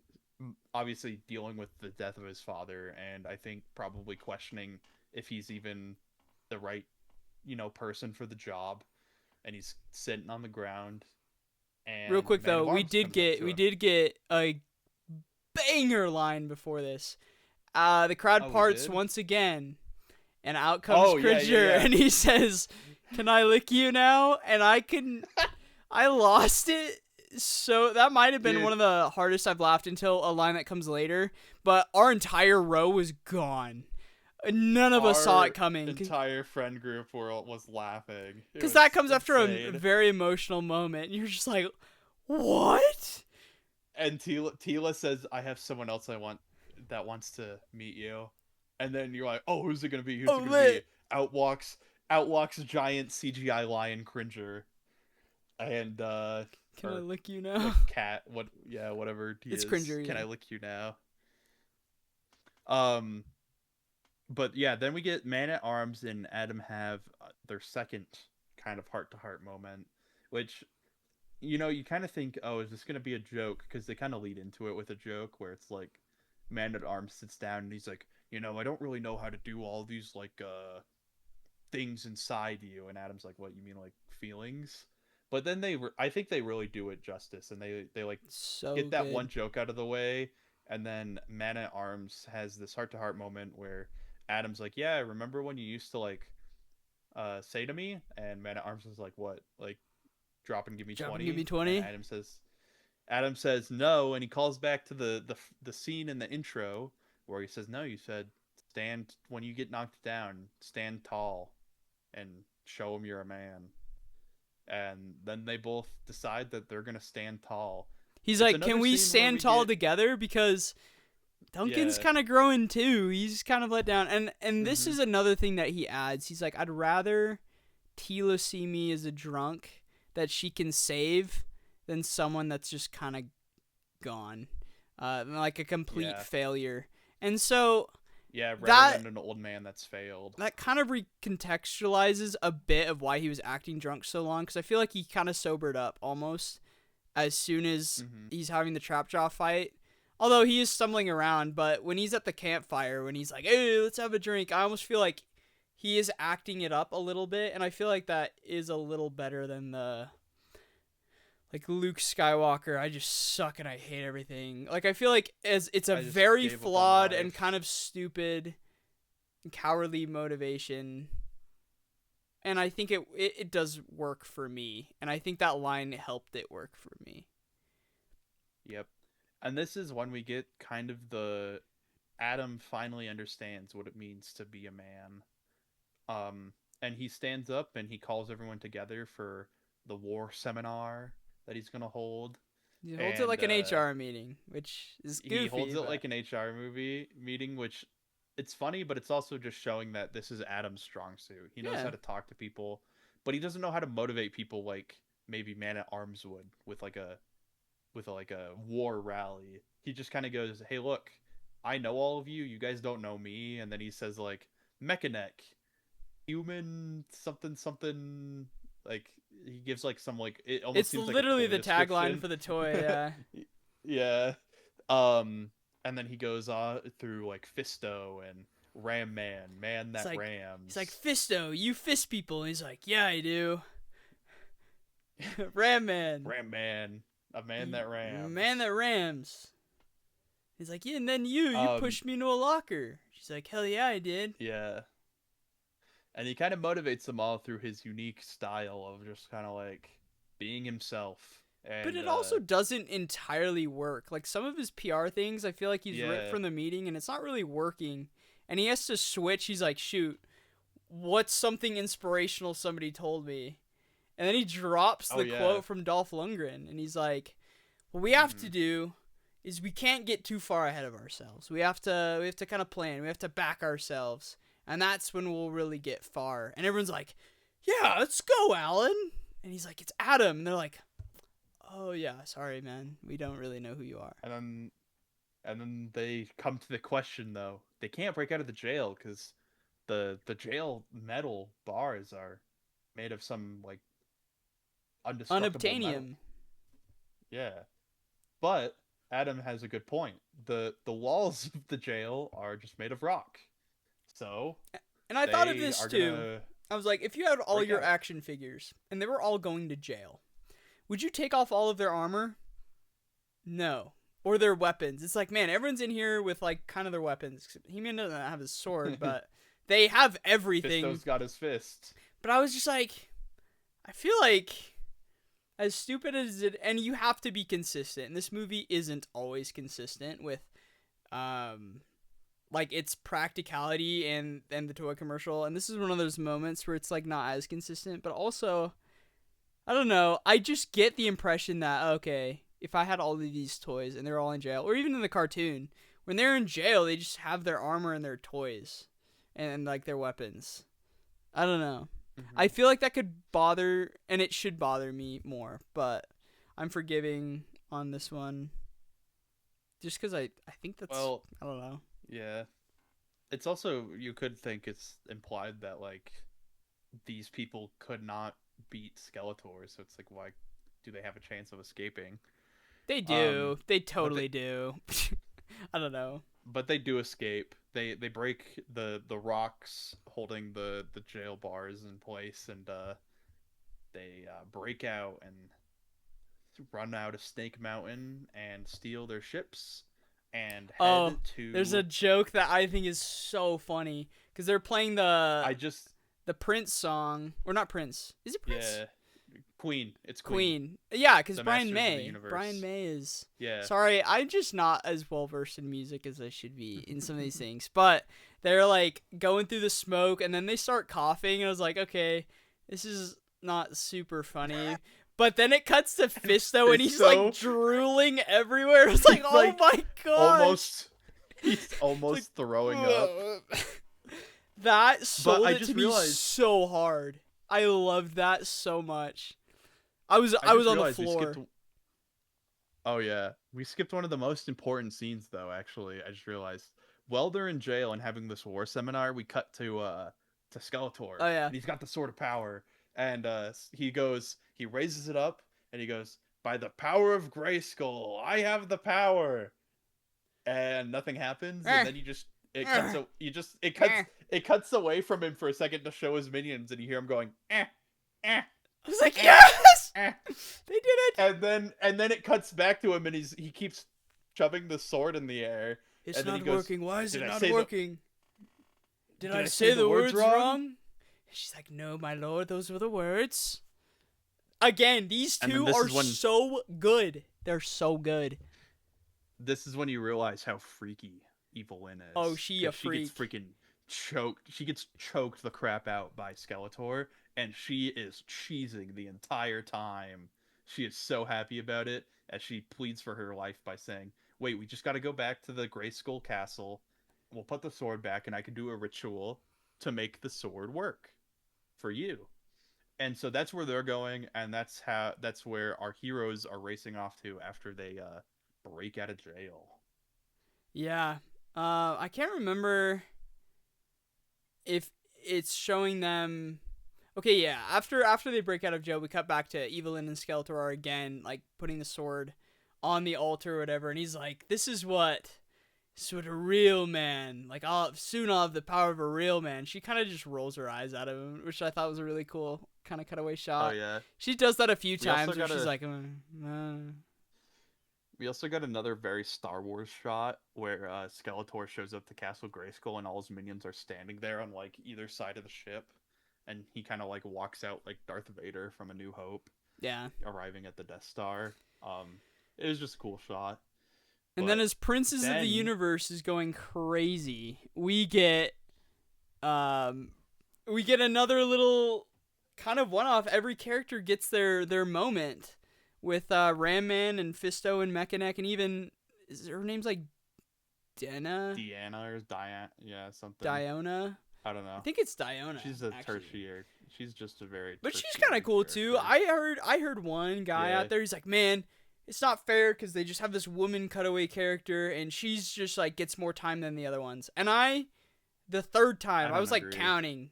Speaker 2: obviously dealing with the death of his father, and I think probably questioning if he's even the right, person for the job. and he's sitting on the ground,
Speaker 1: Real
Speaker 2: and
Speaker 1: quick
Speaker 2: Man
Speaker 1: though,
Speaker 2: of Arms comes up to
Speaker 1: we
Speaker 2: him.
Speaker 1: did get a banger line before this. The crowd
Speaker 2: Oh, we
Speaker 1: parts
Speaker 2: did.
Speaker 1: once again, and out comes
Speaker 2: Oh yeah, yeah,
Speaker 1: Cringer,
Speaker 2: yeah.
Speaker 1: and he says, "Can I lick you now?" And I lost it. So that might have been one
Speaker 2: Dude,
Speaker 1: of the hardest I've laughed until a line that comes later. But our entire row was gone. None of us saw it
Speaker 2: our
Speaker 1: coming.
Speaker 2: entire friend group was laughing. It
Speaker 1: Because that
Speaker 2: was
Speaker 1: comes after a
Speaker 2: insane.
Speaker 1: very emotional moment. And you're just like, what?
Speaker 2: And Tila says, "I have someone else I want that wants to meet you," and then you're like, "Oh, who's it gonna be? Who's
Speaker 1: Oh,
Speaker 2: it gonna be?"
Speaker 1: lit.
Speaker 2: Outwalks giant CGI lion Cringer, and
Speaker 1: Can I
Speaker 2: or
Speaker 1: lick you now?
Speaker 2: what cat? What? Yeah, whatever he
Speaker 1: It's
Speaker 2: is.
Speaker 1: Cringer,
Speaker 2: Can
Speaker 1: yeah.
Speaker 2: I lick you now? Um, but yeah, then we get Man at Arms and Adam have their second kind of heart to heart moment, which you kind of think, oh, is this going to be a joke? Because they kind of lead into it with a joke where it's like, Man at Arms sits down and he's like, I don't really know how to do all these like things inside you. And Adam's like, what, you mean like feelings? But then I think they really do it justice, and they like
Speaker 1: So
Speaker 2: get that one
Speaker 1: good.
Speaker 2: joke out of the way, and then Man at Arms has this heart to heart moment where Adam's like, yeah, remember when you used to like say to me? And Man at Arms is like, what, like drop and give me
Speaker 1: Drop and give me
Speaker 2: 20? And
Speaker 1: 20.
Speaker 2: Adam says no, and he calls back to the scene in the intro where he says, no, you said stand when you get knocked down, stand tall and show him you're a man. And then they both decide that they're gonna stand tall.
Speaker 1: He's
Speaker 2: It's
Speaker 1: like, can
Speaker 2: another
Speaker 1: we
Speaker 2: scene where
Speaker 1: stand
Speaker 2: we
Speaker 1: tall
Speaker 2: get
Speaker 1: together? Because Duncan's
Speaker 2: yeah,
Speaker 1: kind of growing too. He's kind of let down. And this
Speaker 2: mm-hmm,
Speaker 1: is another thing that he adds. He's like, I'd rather Tila see me as a drunk that she can save than someone that's just kind of gone, like a complete
Speaker 2: yeah,
Speaker 1: failure. And so
Speaker 2: yeah, rather
Speaker 1: that
Speaker 2: than an old man that's failed.
Speaker 1: that kind of recontextualizes a bit of why he was acting drunk so long. Because I feel like he kind of sobered up almost as soon as
Speaker 2: Mm-hmm.
Speaker 1: he's having the trap jaw fight. Although he is stumbling around, but when he's at the campfire, when he's like, "Hey, let's have a drink," I almost feel like he is acting it up a little bit, and I feel like that is a little better than the like Luke Skywalker. I just suck and I hate everything. Like I feel like as it's a
Speaker 2: I just
Speaker 1: very
Speaker 2: gave up on
Speaker 1: flawed and
Speaker 2: life.
Speaker 1: kind of stupid, and cowardly motivation, and I think it does work for me, and I think that line helped it work for me.
Speaker 2: Yep. And this is when we get kind of the Adam finally understands what it means to be a man. And he stands up and he calls everyone together for the war seminar that he's gonna hold.
Speaker 1: He holds it
Speaker 2: And
Speaker 1: like an HR meeting, which is
Speaker 2: he holds
Speaker 1: goofy,
Speaker 2: it
Speaker 1: but
Speaker 2: like an HR movie meeting, which it's funny, but it's also just showing that this is Adam's strong suit. He knows
Speaker 1: yeah.
Speaker 2: how to talk to people, but he doesn't know how to motivate people like maybe Man at Arms would with like a war rally. He just kind of goes, "Hey, look, I know all of you. You guys don't know me." And then he says like, "Mechanic, human, something something." Like he gives like some like it almost
Speaker 1: It's
Speaker 2: seems like a
Speaker 1: literally
Speaker 2: toy
Speaker 1: the tagline
Speaker 2: description.
Speaker 1: for the toy, yeah.
Speaker 2: Yeah. And then he goes on through like Fisto and Ram Man, Man
Speaker 1: It's
Speaker 2: that
Speaker 1: like he's like,
Speaker 2: rams.
Speaker 1: Fisto, you fist people. And he's like, yeah, I do. Ram Man,
Speaker 2: Ram Man, a man that
Speaker 1: man
Speaker 2: rams.
Speaker 1: that rams. He's like, yeah, and then you
Speaker 2: Um,
Speaker 1: pushed me into a locker. She's like, hell yeah, I did.
Speaker 2: yeah. And he kind of motivates them all through his unique style of just kind of like being himself.
Speaker 1: But
Speaker 2: And
Speaker 1: it also doesn't entirely work. Like some of his PR things, I feel like he's ripped
Speaker 2: yeah.
Speaker 1: from the meeting and it's not really working. And he has to switch. He's like, shoot, what's something inspirational somebody told me? And then he drops
Speaker 2: Oh
Speaker 1: the
Speaker 2: yeah.
Speaker 1: quote from Dolph Lundgren, and he's like, "What we have to
Speaker 2: Hmm.
Speaker 1: do is we can't get too far ahead of ourselves. We have to kind of plan. We have to back ourselves, and that's when we'll really get far." And everyone's like, "Yeah, let's go, Alan." And he's like, "It's Adam." And they're like, "Oh yeah, sorry, man. We don't really know who you are."
Speaker 2: And then they come to the question though. They can't break out of the jail because the jail metal bars are made of some like undestructible metal.
Speaker 1: Unobtainium.
Speaker 2: Yeah. But Adam has a good point. The walls of the jail are just made of rock. So
Speaker 1: And I thought of
Speaker 2: they
Speaker 1: this
Speaker 2: are
Speaker 1: too.
Speaker 2: gonna.
Speaker 1: I was like, if you had all
Speaker 2: Break
Speaker 1: your
Speaker 2: out.
Speaker 1: action figures and they were all going to jail, would you take off all of their armor? No. Or their weapons. It's like, man, everyone's in here with like kind of their weapons. He-Man doesn't have his sword, but they have everything.
Speaker 2: Fisto's got his fist.
Speaker 1: But I was just like, I feel like as stupid as it, and you have to be consistent. And this movie isn't always consistent with, like its practicality and the toy commercial. And this is one of those moments where it's like not as consistent, but also, I don't know. I just get the impression that, okay, if I had all of these toys and they're all in jail, or even in the cartoon, when they're in jail, they just have their armor and their toys and like their weapons. I don't know. I feel like that could bother, and it should bother me more, but I'm forgiving on this one. Just because I think that's,
Speaker 2: Well,
Speaker 1: I don't know.
Speaker 2: yeah. It's also, you could think it's implied that, like, these people could not beat Skeletor, so it's like, why do they have a chance of escaping?
Speaker 1: They do. They
Speaker 2: but
Speaker 1: totally do. I don't know.
Speaker 2: But they do escape. They break the rocks holding the jail bars in place, and they break out and run out of Snake Mountain and steal their ships and head to.
Speaker 1: There's a joke that I think is so funny because they're playing the Prince song, or not Prince. Is it Prince?
Speaker 2: Yeah. Queen. It's
Speaker 1: Queen. Yeah, because
Speaker 2: The
Speaker 1: Brian
Speaker 2: Masters of the
Speaker 1: May.
Speaker 2: Universe.
Speaker 1: Brian May is.
Speaker 2: Yeah.
Speaker 1: Sorry, I'm just not as well versed in music as I should be in some of these things. But they're like going through the smoke, and then they start coughing, and I was like, okay, this is not super funny. But then it cuts to Fisto, and he's like drooling everywhere. It's like, oh my god!
Speaker 2: He's almost throwing up.
Speaker 1: That sold it to me
Speaker 2: realized...
Speaker 1: so hard. I loved that so much. I was on the floor.
Speaker 2: Oh yeah, we skipped one of the most important scenes though. Actually, I just realized while they're in jail and having this war seminar, we cut to Skeletor.
Speaker 1: Oh yeah,
Speaker 2: and he's got the sword of power, and he raises it up, and he goes, "By the power of Grayskull, I have the power." And nothing happens, and then it cuts away from him for a second to show his minions, and you hear him going, eh.
Speaker 1: I was like, yes! They did it!
Speaker 2: And then it cuts back to him, and he keeps shoving the sword in the air.
Speaker 1: It's not working. Why is it not working? Did I
Speaker 2: say
Speaker 1: the words wrong? She's like, no, my lord, those were the words. Again, these two are so good. They're so good.
Speaker 2: This is when you realize how freaky Evelyn is.
Speaker 1: Oh, she a freak.
Speaker 2: She gets freaking choked. She gets choked the crap out by Skeletor, and she is cheesing the entire time. She is so happy about it as she pleads for her life by saying, "Wait, we just got to go back to the Grayskull Castle. We'll put the sword back, and I can do a ritual to make the sword work for you." And so that's where they're going, and that's where our heroes are racing off to after they break out of jail.
Speaker 1: Yeah. I can't remember if it's showing them. Okay, yeah. After they break out of jail, we cut back to Evelyn and Skeletor are again like putting the sword on the altar or whatever, and he's like, "This is what a real man, like I'll have the power of a real man." She kind of just rolls her eyes at him, which I thought was a really cool kind of cutaway shot.
Speaker 2: Oh yeah.
Speaker 1: She does that a few times where she's like,
Speaker 2: We also got another very Star Wars shot where Skeletor shows up to Castle Grayskull and all his minions are standing there on like either side of the ship, and he kind of like walks out like Darth Vader from A New Hope.
Speaker 1: Yeah.
Speaker 2: Arriving at the Death Star. It was just a cool shot.
Speaker 1: And then as Princes of the Universe is going crazy, we get another little kind of one-off. Every character gets their moment. With Ram Man and Fisto and Mechanic, and even her name's like
Speaker 2: Deanna or Diana, yeah, something.
Speaker 1: Diona.
Speaker 2: I don't know.
Speaker 1: I think it's Diona.
Speaker 2: She's a tertiary. She's just a very.
Speaker 1: But she's kind of cool too. I heard one guy out there. He's like, man, it's not fair because they just have this woman cutaway character, and she's just like gets more time than the other ones. And the third time, I was like counting.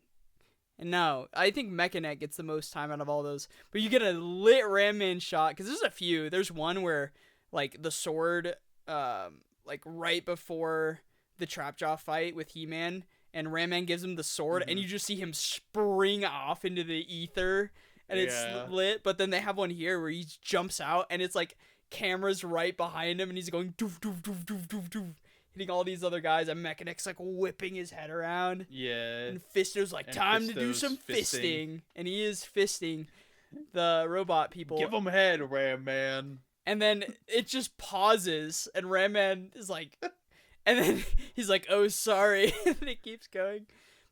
Speaker 1: And no, I think Mechanic gets the most time out of all those. But you get a lit Ram Man shot, because there's a few. There's one where, like, the sword, like, right before the Trapjaw fight with He-Man, and Ram Man gives him the sword, and you just see him spring off into the ether, and it's lit. But then they have one here where he jumps out, and it's like cameras right behind him, and he's going doof doof doof doof doof doof, hitting all these other guys, and Mechanic's like whipping his head around.
Speaker 2: Yeah.
Speaker 1: And Fisto's like, time to do some fisting. And he is fisting the robot people.
Speaker 2: Give him head, Ram Man.
Speaker 1: And then it just pauses, and Ram Man is like, and then he's like, oh, sorry. And it keeps going.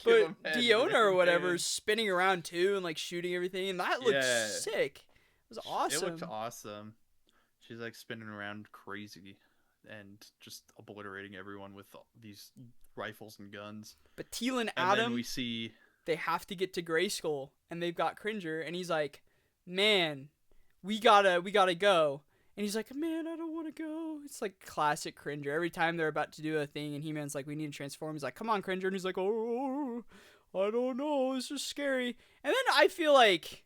Speaker 1: But Diona or whatever is spinning around too and like shooting everything, and that looked sick. It was awesome.
Speaker 2: It looked awesome. She's like spinning around crazy and just obliterating everyone with these rifles and guns.
Speaker 1: But Teal and Adam,
Speaker 2: then we see
Speaker 1: they have to get to Grayskull, and they've got Cringer, and he's like, man, we gotta go. And he's like, man, I don't want to go. It's like classic Cringer. Every time they're about to do a thing and He-Man's like, we need to transform. He's like, come on, Cringer. And he's like, oh, I don't know. It's just scary. And then I feel like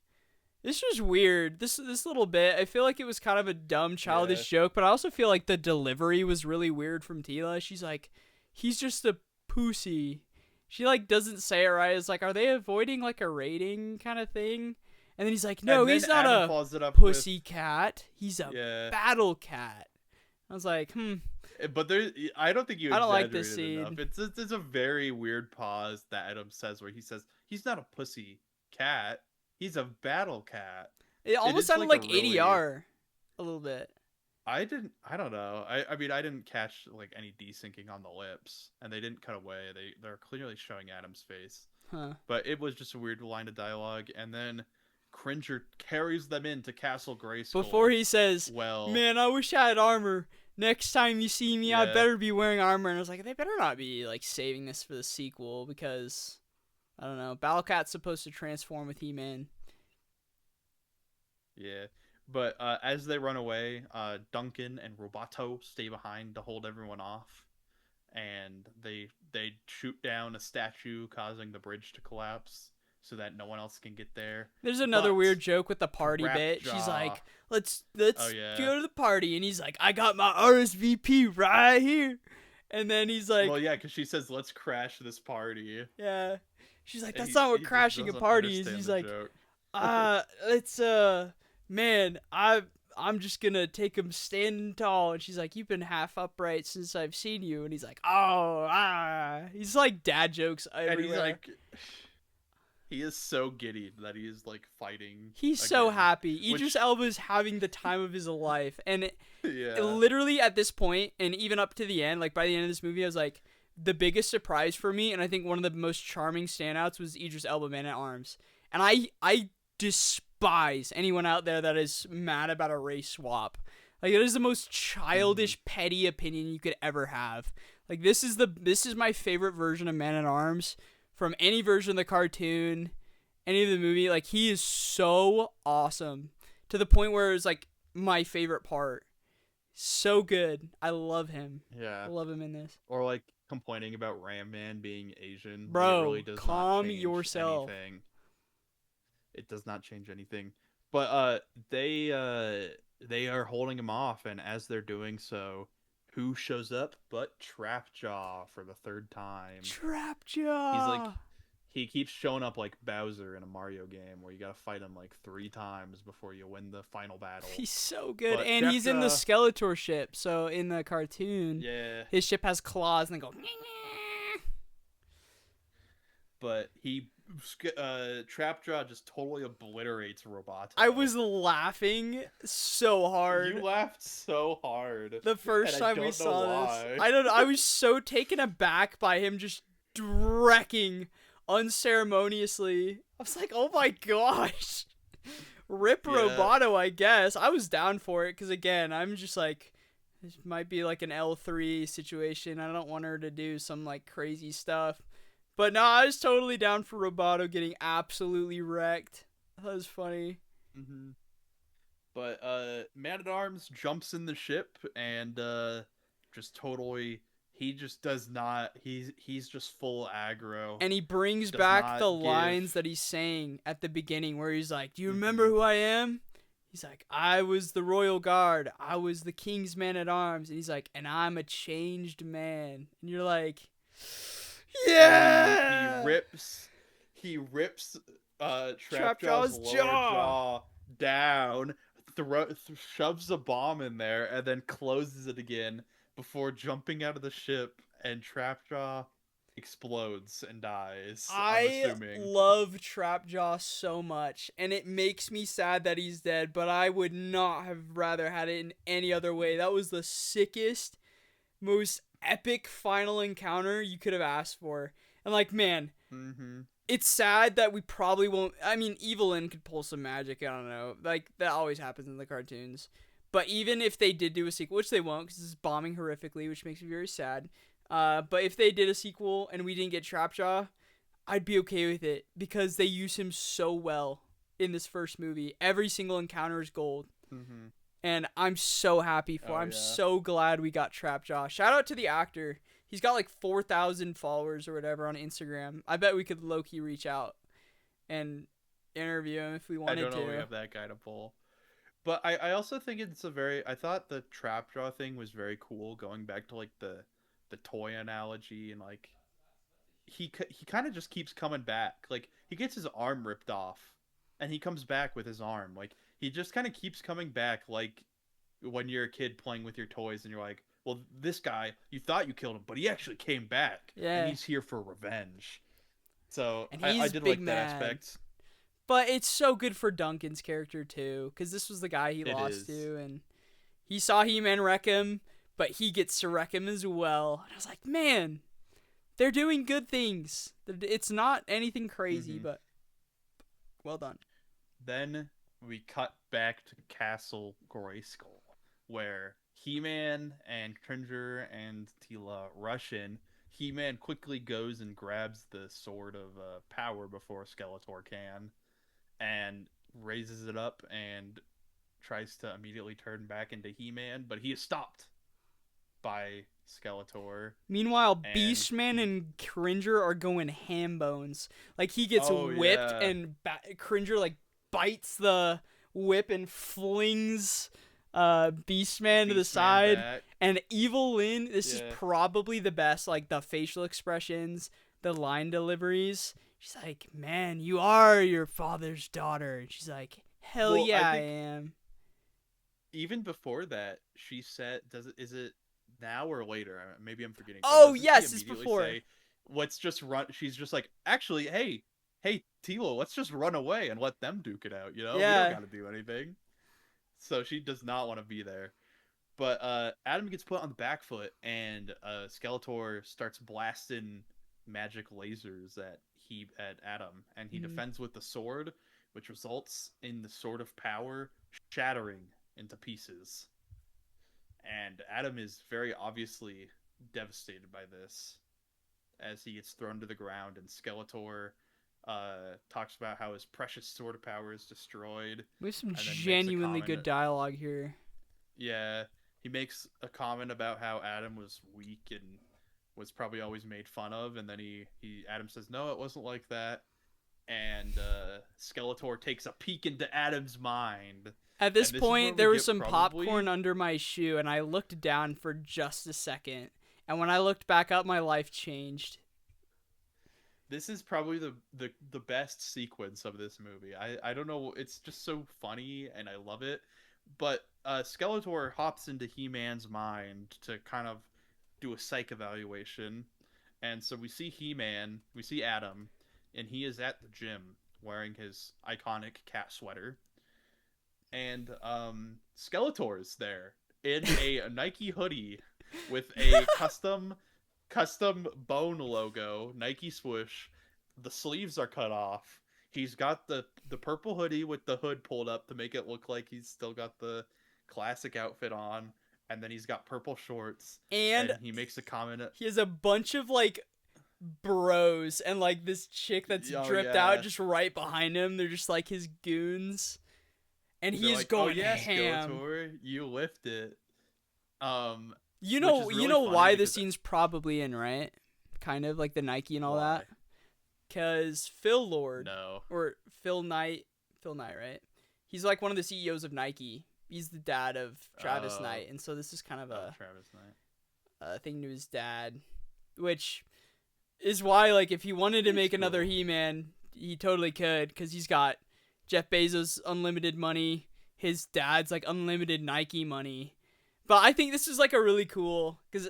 Speaker 1: this was weird. This little bit, I feel like it was kind of a dumb, childish joke. But I also feel like the delivery was really weird from Teela. She's like, he's just a pussy. She like doesn't say it right. It's like, are they avoiding like a rating kind of thing? And then he's like, no, he's not a pussy cat. He's a battle cat. I was like,
Speaker 2: But I don't think you exaggerated
Speaker 1: I don't like this scene.
Speaker 2: enough. It's a very weird pause that Adam says where he says, he's not a pussy cat. He's a battle cat.
Speaker 1: It almost sounded like ADR a little bit.
Speaker 2: I don't know. I mean, I didn't catch like any desyncing on the lips, and they didn't cut away. They're clearly showing Adam's face.
Speaker 1: Huh.
Speaker 2: But it was just a weird line of dialogue, and then Cringer carries them into Castle Grayskull.
Speaker 1: Before he says, well, man, I wish I had armor. Next time you see me, I better be wearing armor. And I was like, they better not be like saving this for the sequel, because I don't know. Battlecat's supposed to transform with He-Man.
Speaker 2: Yeah. But as they run away, Duncan and Roboto stay behind to hold everyone off. And they shoot down a statue, causing the bridge to collapse, so that no one else can get there.
Speaker 1: There's another weird joke with the party bit. She's like, let's go to the party. And he's like, I got my RSVP right here. And then he's like,
Speaker 2: well, yeah, because she says, let's crash this party.
Speaker 1: Yeah. She's like, that's not what crashing a party is. He's like, man, I'm just gonna take him standing tall. And she's like, you've been half upright since I've seen you. And he's like, he's like dad jokes everywhere.
Speaker 2: And he's like, he is so giddy that he is like fighting.
Speaker 1: He's so happy. Idris Elba's having the time of his life. And literally at this point, and even up to the end, like by the end of this movie, I was like, the biggest surprise for me, and I think one of the most charming standouts, was Idris Elba, Man at Arms. And I despise anyone out there that is mad about a race swap. Like, it is the most childish, petty opinion you could ever have. Like, this is my favorite version of Man at Arms from any version of the cartoon, any of the movie. Like, he is so awesome to the point where it's like my favorite part. So good. I love him.
Speaker 2: Yeah.
Speaker 1: I love him in this.
Speaker 2: Or like complaining about Ram Man being Asian.
Speaker 1: Bro,
Speaker 2: really does
Speaker 1: calm
Speaker 2: not change
Speaker 1: yourself.
Speaker 2: Anything. It does not change anything. But they are holding him off, and as they're doing so, who shows up but Trapjaw for the third time?
Speaker 1: Trapjaw!
Speaker 2: He keeps showing up like Bowser in a Mario game where you gotta fight him like 3 times before you win the final battle.
Speaker 1: He's so good. But and he's in the Skeletor ship, so in the cartoon, his ship has claws and they go...
Speaker 2: But Trapjaw just totally obliterates Roboto.
Speaker 1: I was laughing so hard.
Speaker 2: You laughed so hard.
Speaker 1: The first time we saw this. I was so taken aback by him just wrecking unceremoniously. I was like, oh my gosh. Rip Roboto, I guess. I was down for it because, again, I'm just like, this might be like an L3 situation. I don't want her to do some like crazy stuff. But no, I was totally down for Roboto getting absolutely wrecked. That was funny.
Speaker 2: Mm-hmm. But Man-at-Arms jumps in the ship and just totally... He just does not... He's just full aggro.
Speaker 1: And he brings back the lines that he's saying at the beginning where he's like, do you remember who I am? He's like, I was the Royal Guard. I was the King's Man-at-Arms. And he's like, and I'm a changed man. And you're like...
Speaker 2: and he
Speaker 1: Yeah.
Speaker 2: rips Trapjaw's
Speaker 1: Trapjaw's
Speaker 2: lower
Speaker 1: jaw.
Speaker 2: jaw down, shoves a bomb in there, and then closes it again before jumping out of the ship, and Trapjaw explodes and dies, I'm
Speaker 1: I
Speaker 2: assuming.
Speaker 1: love Trapjaw so much, and it makes me sad that he's dead, but I would not have rather had it in any other way. That was the sickest, most epic final encounter you could have asked for. And like, man,
Speaker 2: Mm-hmm.
Speaker 1: it's sad that we probably won't. I mean, Evelyn could pull some magic. I don't know. Like, that always happens in the cartoons. But even if they did do a sequel, which they won't because it's bombing horrifically, which makes me very sad. But if they did a sequel and we didn't get Trapjaw, I'd be okay with it because they use him so well in this first movie. Every single encounter is gold.
Speaker 2: Mm-hmm.
Speaker 1: And I'm so happy for.
Speaker 2: Oh
Speaker 1: I'm
Speaker 2: yeah.
Speaker 1: so glad we got Trapjaw. Shout out to the actor. He's got like 4,000 followers or whatever on Instagram. I bet we could low key reach out and interview him if we
Speaker 2: I
Speaker 1: wanted
Speaker 2: don't know if we
Speaker 1: to.
Speaker 2: have that guy to pull. But I also think it's a very I thought the Trapjaw thing was very cool, going back to like the toy analogy, and like he kind of just keeps coming back. Like he gets his arm ripped off and he comes back with his arm. Like he just kind of keeps coming back, like when you're a kid playing with your toys and you're like, well, this guy, you thought you killed him, but he actually came back and
Speaker 1: Yeah.
Speaker 2: he's here for revenge. So
Speaker 1: And
Speaker 2: I
Speaker 1: he's
Speaker 2: did
Speaker 1: big
Speaker 2: like that
Speaker 1: mad.
Speaker 2: aspect.
Speaker 1: But it's so good for Duncan's character too, because this was the guy he
Speaker 2: It
Speaker 1: lost
Speaker 2: is.
Speaker 1: to, and he saw He-Man wreck him, but he gets to wreck him as well. And I was like, man, they're doing good things. It's not anything crazy,
Speaker 2: Mm-hmm.
Speaker 1: but well done.
Speaker 2: Then we cut back to Castle Grayskull, where He-Man and Cringer and Tila rush in. He-Man quickly goes and grabs the Sword of Power before Skeletor can, and raises it up and tries to immediately turn back into He-Man, but he is stopped by Skeletor,
Speaker 1: Meanwhile,
Speaker 2: and
Speaker 1: Beastman
Speaker 2: he.
Speaker 1: and Cringer are going ham bones. Like he gets
Speaker 2: Oh
Speaker 1: whipped,
Speaker 2: yeah,
Speaker 1: and Cringer like bites the whip and flings Beastman to the
Speaker 2: Beastman
Speaker 1: side.
Speaker 2: back.
Speaker 1: And Evil Lynn, this is
Speaker 2: Yeah,
Speaker 1: probably the best. Like the facial expressions, the line deliveries. She's like, "Man, you are your father's daughter." And she's like, "Hell
Speaker 2: well, I
Speaker 1: yeah, I
Speaker 2: think
Speaker 1: am."
Speaker 2: even before that, she said, "Does it? Is it now or later? Maybe I'm forgetting." But
Speaker 1: Oh
Speaker 2: doesn't she
Speaker 1: yes, it's
Speaker 2: immediately
Speaker 1: before.
Speaker 2: say, "Let's just run"? She's just like, "Actually, hey, Tilo, let's just run away and let them duke it out. You know, we don't
Speaker 1: Yeah.
Speaker 2: got to do anything." So she does not want to be there. But Adam gets put on the back foot, and Skeletor starts blasting magic lasers at Adam, and he
Speaker 1: Mhm.
Speaker 2: defends with the sword, which results in the Sword of Power shattering into pieces. And Adam is very obviously devastated by this as he gets thrown to the ground, and Skeletor talks about how his precious Sword of Power is destroyed,
Speaker 1: We have some
Speaker 2: and then makes a
Speaker 1: genuinely
Speaker 2: comment.
Speaker 1: good dialogue here.
Speaker 2: Yeah, he makes a comment about how Adam was weak and was probably always made fun of, and then he Adam says, "No, it wasn't like that." And Skeletor takes a peek into Adam's mind,
Speaker 1: At this
Speaker 2: and this is where
Speaker 1: point,
Speaker 2: we
Speaker 1: there was
Speaker 2: get
Speaker 1: some popcorn
Speaker 2: probably
Speaker 1: under my shoe, and I looked down for just a second. And when I looked back up, my life changed.
Speaker 2: this is probably the best sequence of this movie. I don't know, it's just so funny and I love it. But Skeletor hops into He-Man's mind to kind of do a psych evaluation. And so we see He-Man, we see Adam, and he is at the gym wearing his iconic cat sweater. And Skeletor's there in a Nike hoodie with a custom bone logo, Nike swoosh. The sleeves are cut off. He's got the purple hoodie with the hood pulled up to make it look like he's still got the classic outfit on, and then he's got purple shorts,
Speaker 1: And
Speaker 2: and he makes a comment.
Speaker 1: he has a bunch of like bros and like this chick that's
Speaker 2: Oh
Speaker 1: dripped out
Speaker 2: yeah,
Speaker 1: just right behind him. They're just like his goons. And
Speaker 2: they're
Speaker 1: he's
Speaker 2: like, "Oh
Speaker 1: going
Speaker 2: yeah,
Speaker 1: ham.
Speaker 2: Skeletor, you lift it," um,
Speaker 1: You
Speaker 2: which
Speaker 1: know
Speaker 2: is
Speaker 1: you
Speaker 2: really
Speaker 1: know
Speaker 2: funny
Speaker 1: why this
Speaker 2: because
Speaker 1: scene's probably in, right? Kind of like the Nike and all
Speaker 2: why?
Speaker 1: that. Cause Phil Lord
Speaker 2: No.
Speaker 1: or Phil Knight, right? He's like one of the CEOs of Nike. He's the dad of Travis
Speaker 2: Oh,
Speaker 1: Knight, and so this is kind of
Speaker 2: oh, Travis Knight.
Speaker 1: a thing to his dad, which is why, like, if he wanted to
Speaker 2: It's
Speaker 1: make another
Speaker 2: cool.
Speaker 1: He-Man, he totally could, because he's got Jeff Bezos' unlimited money, his dad's, like, unlimited Nike money. But I think this is, like, a really cool, because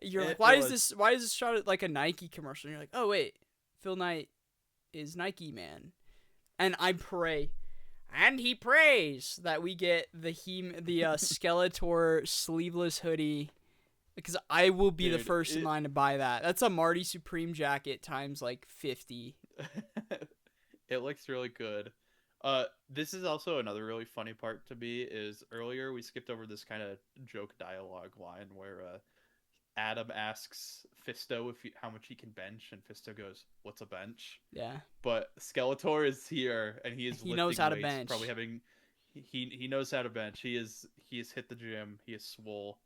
Speaker 1: you're like,
Speaker 2: It was.
Speaker 1: why is this shot at, like, a Nike commercial? And you're like, oh, wait, Phil Knight is Nike Man. And I pray, and he prays that we get the Skeletor sleeveless hoodie, because I will be the
Speaker 2: Dude,
Speaker 1: first in line to buy that. That's a Marty Supreme jacket times like 50.
Speaker 2: it looks really good. This is also another really funny part to me is earlier we skipped over this kind of joke dialogue line where Adam asks Fisto how much he can bench, and Fisto goes, "What's a bench?"
Speaker 1: Yeah,
Speaker 2: But Skeletor is here, and he is
Speaker 1: he knows
Speaker 2: lifting
Speaker 1: how to
Speaker 2: weights,
Speaker 1: bench.
Speaker 2: probably having he knows how to bench. He has hit the gym. He is swole,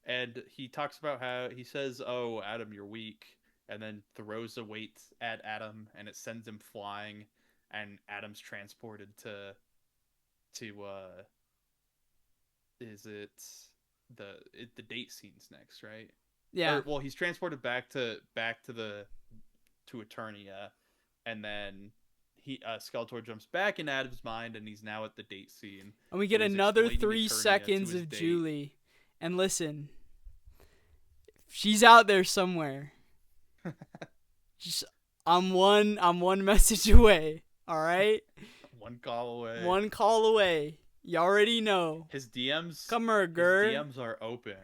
Speaker 2: and he talks about how he says, "Oh, Adam, you're weak," and then throws a weight at Adam, and it sends him flying, and Adam's transported to is it the date scenes next, right?
Speaker 1: Yeah,
Speaker 2: Or well, he's transported to Eternia, and then Skeletor jumps back in Adam's mind, and he's now at the date scene
Speaker 1: and we get
Speaker 2: where he's
Speaker 1: another
Speaker 2: explaining
Speaker 1: 3
Speaker 2: Eternia to
Speaker 1: seconds
Speaker 2: his
Speaker 1: of
Speaker 2: date.
Speaker 1: Julie. And listen, she's out there somewhere. Just I'm one message away. All right,
Speaker 2: One call away.
Speaker 1: one call away. You already know.
Speaker 2: His DMs.
Speaker 1: Come here,
Speaker 2: His
Speaker 1: girl.
Speaker 2: DMs are open.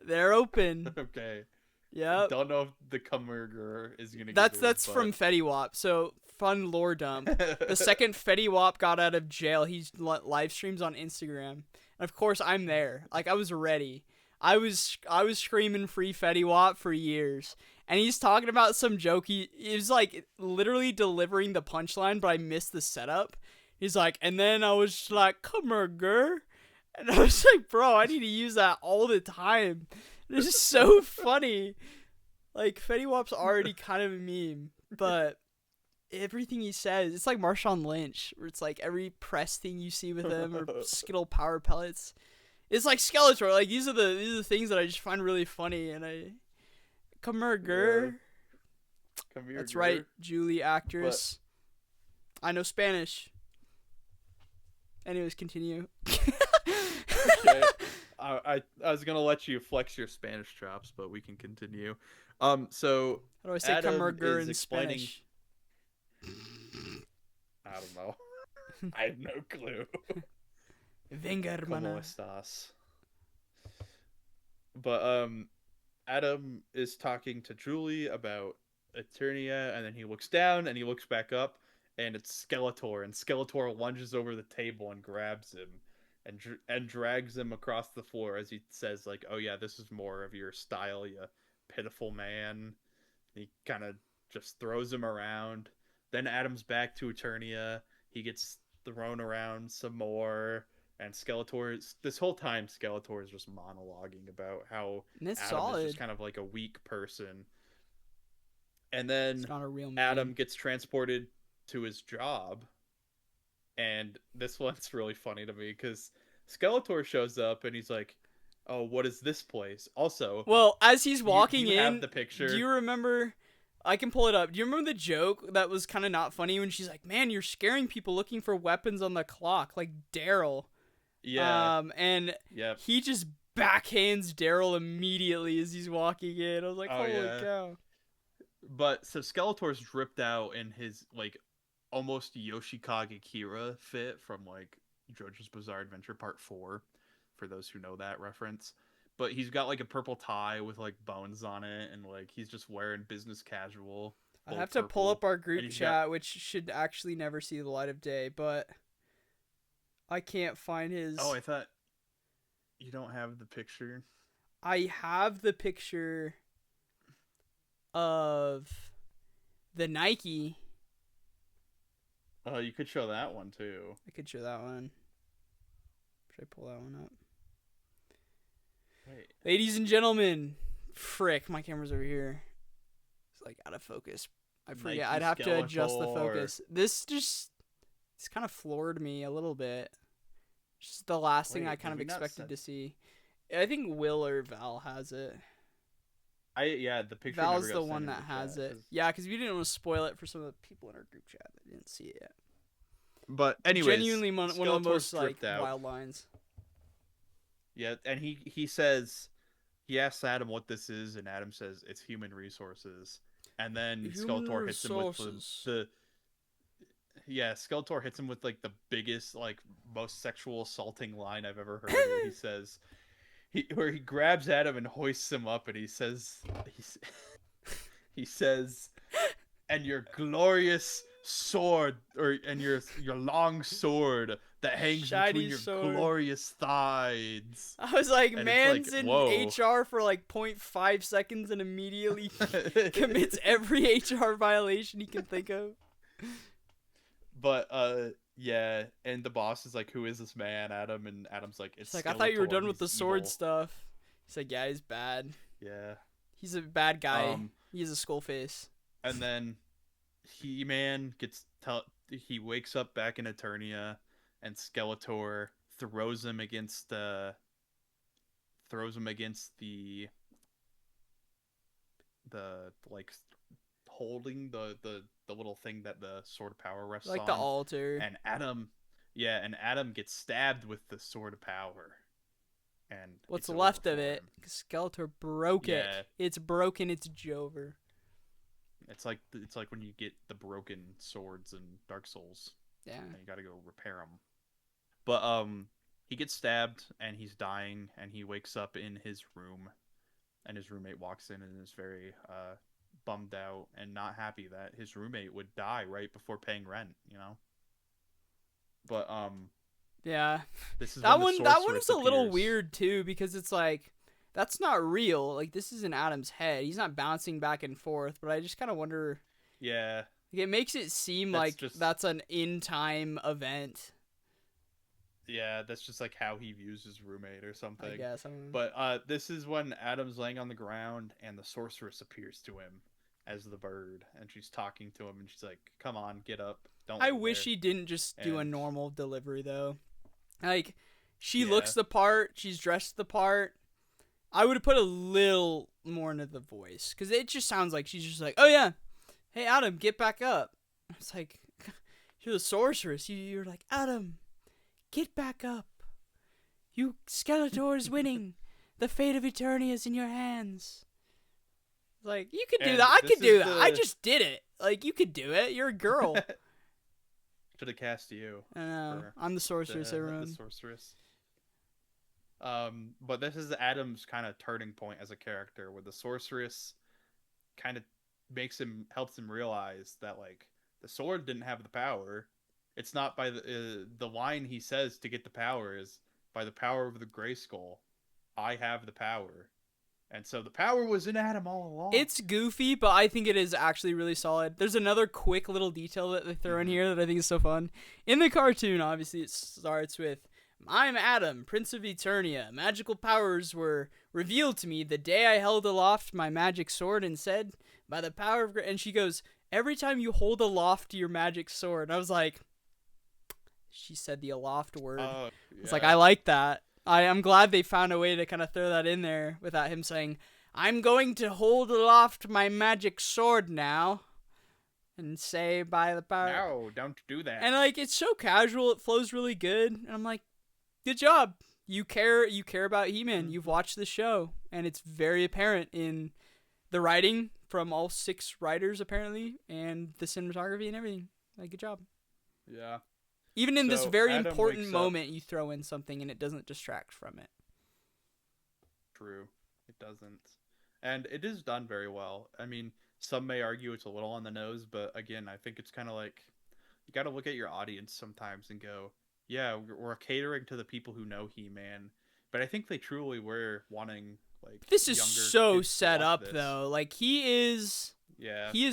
Speaker 1: They're open.
Speaker 2: Okay.
Speaker 1: Yep.
Speaker 2: Don't know if the Cummerger is gonna get
Speaker 1: That's from Fetty Wap. So fun lore dump. The second Fetty Wap got out of jail, he live streams on Instagram, and of course I'm there. Like I was ready. I was screaming free Fetty Wap for years, and he's talking about some joke. He was like literally delivering the punchline, but I missed the setup. He's like, and then I was just like, "Come here, girl," and I was like, "Bro, I need to use that all the time." This is so funny. Like, Fetty Wap's already kind of a meme, but everything he says, it's like Marshawn Lynch, where it's like every press thing you see with him, or Skittle Power Pellets. It's like Skeletor. Like, these are the things that I just find really funny, and I... Come here, girl.
Speaker 2: Yeah. Come here,
Speaker 1: That's
Speaker 2: girl.
Speaker 1: right, Julie, actress. I know Spanish. Anyways, continue.
Speaker 2: Okay. I was gonna let you flex your Spanish chops, but we can continue. So
Speaker 1: How do I say
Speaker 2: Adam
Speaker 1: Camerger
Speaker 2: is
Speaker 1: in
Speaker 2: explaining.
Speaker 1: Spanish?
Speaker 2: I don't know. I have no clue.
Speaker 1: Venga,
Speaker 2: ¿Cómo
Speaker 1: hermana.
Speaker 2: estás? But Adam is talking to Julie about Eternia, and then he looks down and he looks back up, and it's Skeletor, and Skeletor lunges over the table and grabs him, and drags him across the floor as he says, like, "Oh yeah, this is more of your style, you pitiful man." He kind of just throws him around. Then Adam's back to Eternia. He gets thrown around some more. And this whole time, Skeletor is just monologuing about how
Speaker 1: And it's
Speaker 2: Adam is just
Speaker 1: solid.
Speaker 2: kind of like a weak person. And
Speaker 1: It's
Speaker 2: then
Speaker 1: not a real name.
Speaker 2: Adam gets transported to his job. And this one's really funny to me because Skeletor shows up and he's like, "Oh, what is this place?" Also,
Speaker 1: Well, as he's
Speaker 2: do
Speaker 1: walking
Speaker 2: you have
Speaker 1: in,
Speaker 2: the picture?
Speaker 1: do you remember? I can pull it up. Do you remember the joke that was kind of not funny when she's like, "Man, you're scaring people looking for weapons on the clock," like Daryl.
Speaker 2: Yeah.
Speaker 1: And
Speaker 2: Yep.
Speaker 1: he just backhands Daryl immediately as he's walking in. I was like,
Speaker 2: Oh
Speaker 1: "Holy
Speaker 2: yeah.
Speaker 1: cow!"
Speaker 2: But so Skeletor's dripped out in his like almost Yoshikage Kira fit from like JoJo's Bizarre Adventure Part 4, for those who know that reference. But he's got like a purple tie with like bones on it, and like he's just wearing business casual.
Speaker 1: I
Speaker 2: Full
Speaker 1: have to pull up
Speaker 2: purple.
Speaker 1: our
Speaker 2: And
Speaker 1: group
Speaker 2: he's got
Speaker 1: chat, which should actually never see the light of day, but I can't find his.
Speaker 2: Oh, I thought you don't have the picture.
Speaker 1: I have the picture of the Nike.
Speaker 2: Oh, you could show that one too.
Speaker 1: I could show that one. Should I pull that one up?
Speaker 2: Wait.
Speaker 1: Ladies and gentlemen, frick, my camera's over here. It's like out of focus. I forget.
Speaker 2: Nike
Speaker 1: I'd have to adjust the
Speaker 2: Skeletor.
Speaker 1: focus. It's kind of floored me a little bit. Just the last thing
Speaker 2: Wait,
Speaker 1: I kind
Speaker 2: did
Speaker 1: of
Speaker 2: we not
Speaker 1: expected
Speaker 2: set-
Speaker 1: to see. I think Will or Val has it.
Speaker 2: The picture never
Speaker 1: Val's
Speaker 2: got
Speaker 1: the
Speaker 2: sent
Speaker 1: one
Speaker 2: in
Speaker 1: that
Speaker 2: the
Speaker 1: has
Speaker 2: chat,
Speaker 1: it.
Speaker 2: 'cause-
Speaker 1: Yeah, because we didn't want to spoil it for some of the people in our group chat that didn't see it yet.
Speaker 2: But anyways,
Speaker 1: Genuinely one of the
Speaker 2: Skeletor's
Speaker 1: most like
Speaker 2: dripped out.
Speaker 1: wild lines.
Speaker 2: Yeah, and he says he asks Adam what this is, and Adam says it's human resources. And then
Speaker 1: Human
Speaker 2: Skeletor hits him with
Speaker 1: resources.
Speaker 2: Skeletor hits him with like the biggest, like most sexual assaulting line I've ever heard, where he says where he grabs Adam and hoists him up, and he says he says, and your glorious sword, and your long sword that hangs
Speaker 1: Shiny
Speaker 2: between your
Speaker 1: sword.
Speaker 2: glorious thighs.
Speaker 1: I was like,
Speaker 2: And
Speaker 1: man's
Speaker 2: it's like,
Speaker 1: in
Speaker 2: whoa.
Speaker 1: HR for like 0.5 seconds and immediately commits every HR violation he can think of.
Speaker 2: But yeah, and the boss is like, "Who is this man, Adam?" And Adam's like, "It's
Speaker 1: It's like, I thought you were
Speaker 2: Skeletor,
Speaker 1: done with
Speaker 2: he's
Speaker 1: the sword
Speaker 2: evil."
Speaker 1: stuff. He's like, yeah, he's bad.
Speaker 2: Yeah.
Speaker 1: He's a bad guy. He's a skull face.
Speaker 2: And then He-Man he wakes up back in Eternia, and Skeletor throws him against the like holding the little thing that the sword of power rests
Speaker 1: Like
Speaker 2: on.
Speaker 1: the altar.
Speaker 2: And Adam gets stabbed with the sword of power. And
Speaker 1: What's
Speaker 2: it's
Speaker 1: left
Speaker 2: over
Speaker 1: of
Speaker 2: for
Speaker 1: it?
Speaker 2: him.
Speaker 1: Skeletor broke it. It's broken. It's Jover.
Speaker 2: It's like when you get the broken swords in Dark Souls.
Speaker 1: Yeah.
Speaker 2: And you got to go repair them. But he gets stabbed and he's dying, and he wakes up in his room, and his roommate walks in and is very bummed out and not happy that his roommate would die right before paying rent, you know. But
Speaker 1: yeah,
Speaker 2: this is
Speaker 1: that
Speaker 2: when
Speaker 1: one
Speaker 2: the
Speaker 1: is a little
Speaker 2: appears.
Speaker 1: weird too, because it's like that's not real. Like, this is in Adam's head. He's not bouncing back and forth. But I just kind of wonder.
Speaker 2: Yeah.
Speaker 1: Like, it makes it seem like that's an in-time event.
Speaker 2: Yeah, that's just like how he views his roommate or something.
Speaker 1: I guess. I don't know.
Speaker 2: But this is when Adam's laying on the ground and the sorceress appears to him as the bird, and she's talking to him, and she's like, "Come on, get up. Don't."
Speaker 1: I wish he didn't just do a
Speaker 2: And-
Speaker 1: normal delivery though. Like, she looks the part, she's dressed the part. I would have put a little more into the voice, because it just sounds like she's just like, "Oh yeah, hey Adam, get back up." It's like, you're the sorceress. You're like, "Adam, get back up. You Skeletor is winning. The fate of Eternia is in your hands." Like, you could do
Speaker 2: And
Speaker 1: that. I
Speaker 2: this
Speaker 1: could do
Speaker 2: is
Speaker 1: that. I just did it. Like, you could do it. You're a girl.
Speaker 2: Should have cast you.
Speaker 1: I know. I'm the sorceress, everyone.
Speaker 2: The sorceress. But this is Adam's kind of turning point as a character, where the sorceress kind of helps him realize that, like, the sword didn't have the power. It's not by the line he says to get the power is, "By the power of the Gray Skull, I have the power." And so the power was in Adam all along.
Speaker 1: It's goofy, but I think it is actually really solid. There's another quick little detail that they throw in here that I think is so fun. In the cartoon, obviously, it starts with, "I'm Adam, Prince of Eternia. Magical powers were revealed to me the day I held aloft my magic sword and said, by the power of..." And she goes, "Every time you hold aloft your magic sword." And I was like, she said the aloft word.
Speaker 2: Yeah.
Speaker 1: It's like, I like that. I'm glad they found a way to kind of throw that in there without him saying, "I'm going to hold aloft my magic sword now and say by the power."
Speaker 2: No, don't do that.
Speaker 1: And like, it's so casual, it flows really good, and I'm like, good job. You care about He-Man. You've watched the show, and it's very apparent in the writing from all 6 writers apparently, and the cinematography and everything. Like, good job.
Speaker 2: Yeah.
Speaker 1: Even in this very
Speaker 2: Adam
Speaker 1: important
Speaker 2: wakes
Speaker 1: moment, you throw in something and it doesn't distract from it.
Speaker 2: True. It doesn't. And it is done very well. I mean, some may argue it's a little on the nose, but again, I think it's kind of like, you got to look at your audience sometimes and go, yeah, we're catering to the people who know He-Man. But I think they truly were wanting, like,
Speaker 1: this is
Speaker 2: younger
Speaker 1: so
Speaker 2: kids to
Speaker 1: set
Speaker 2: watch
Speaker 1: up
Speaker 2: this.
Speaker 1: though. Like, he is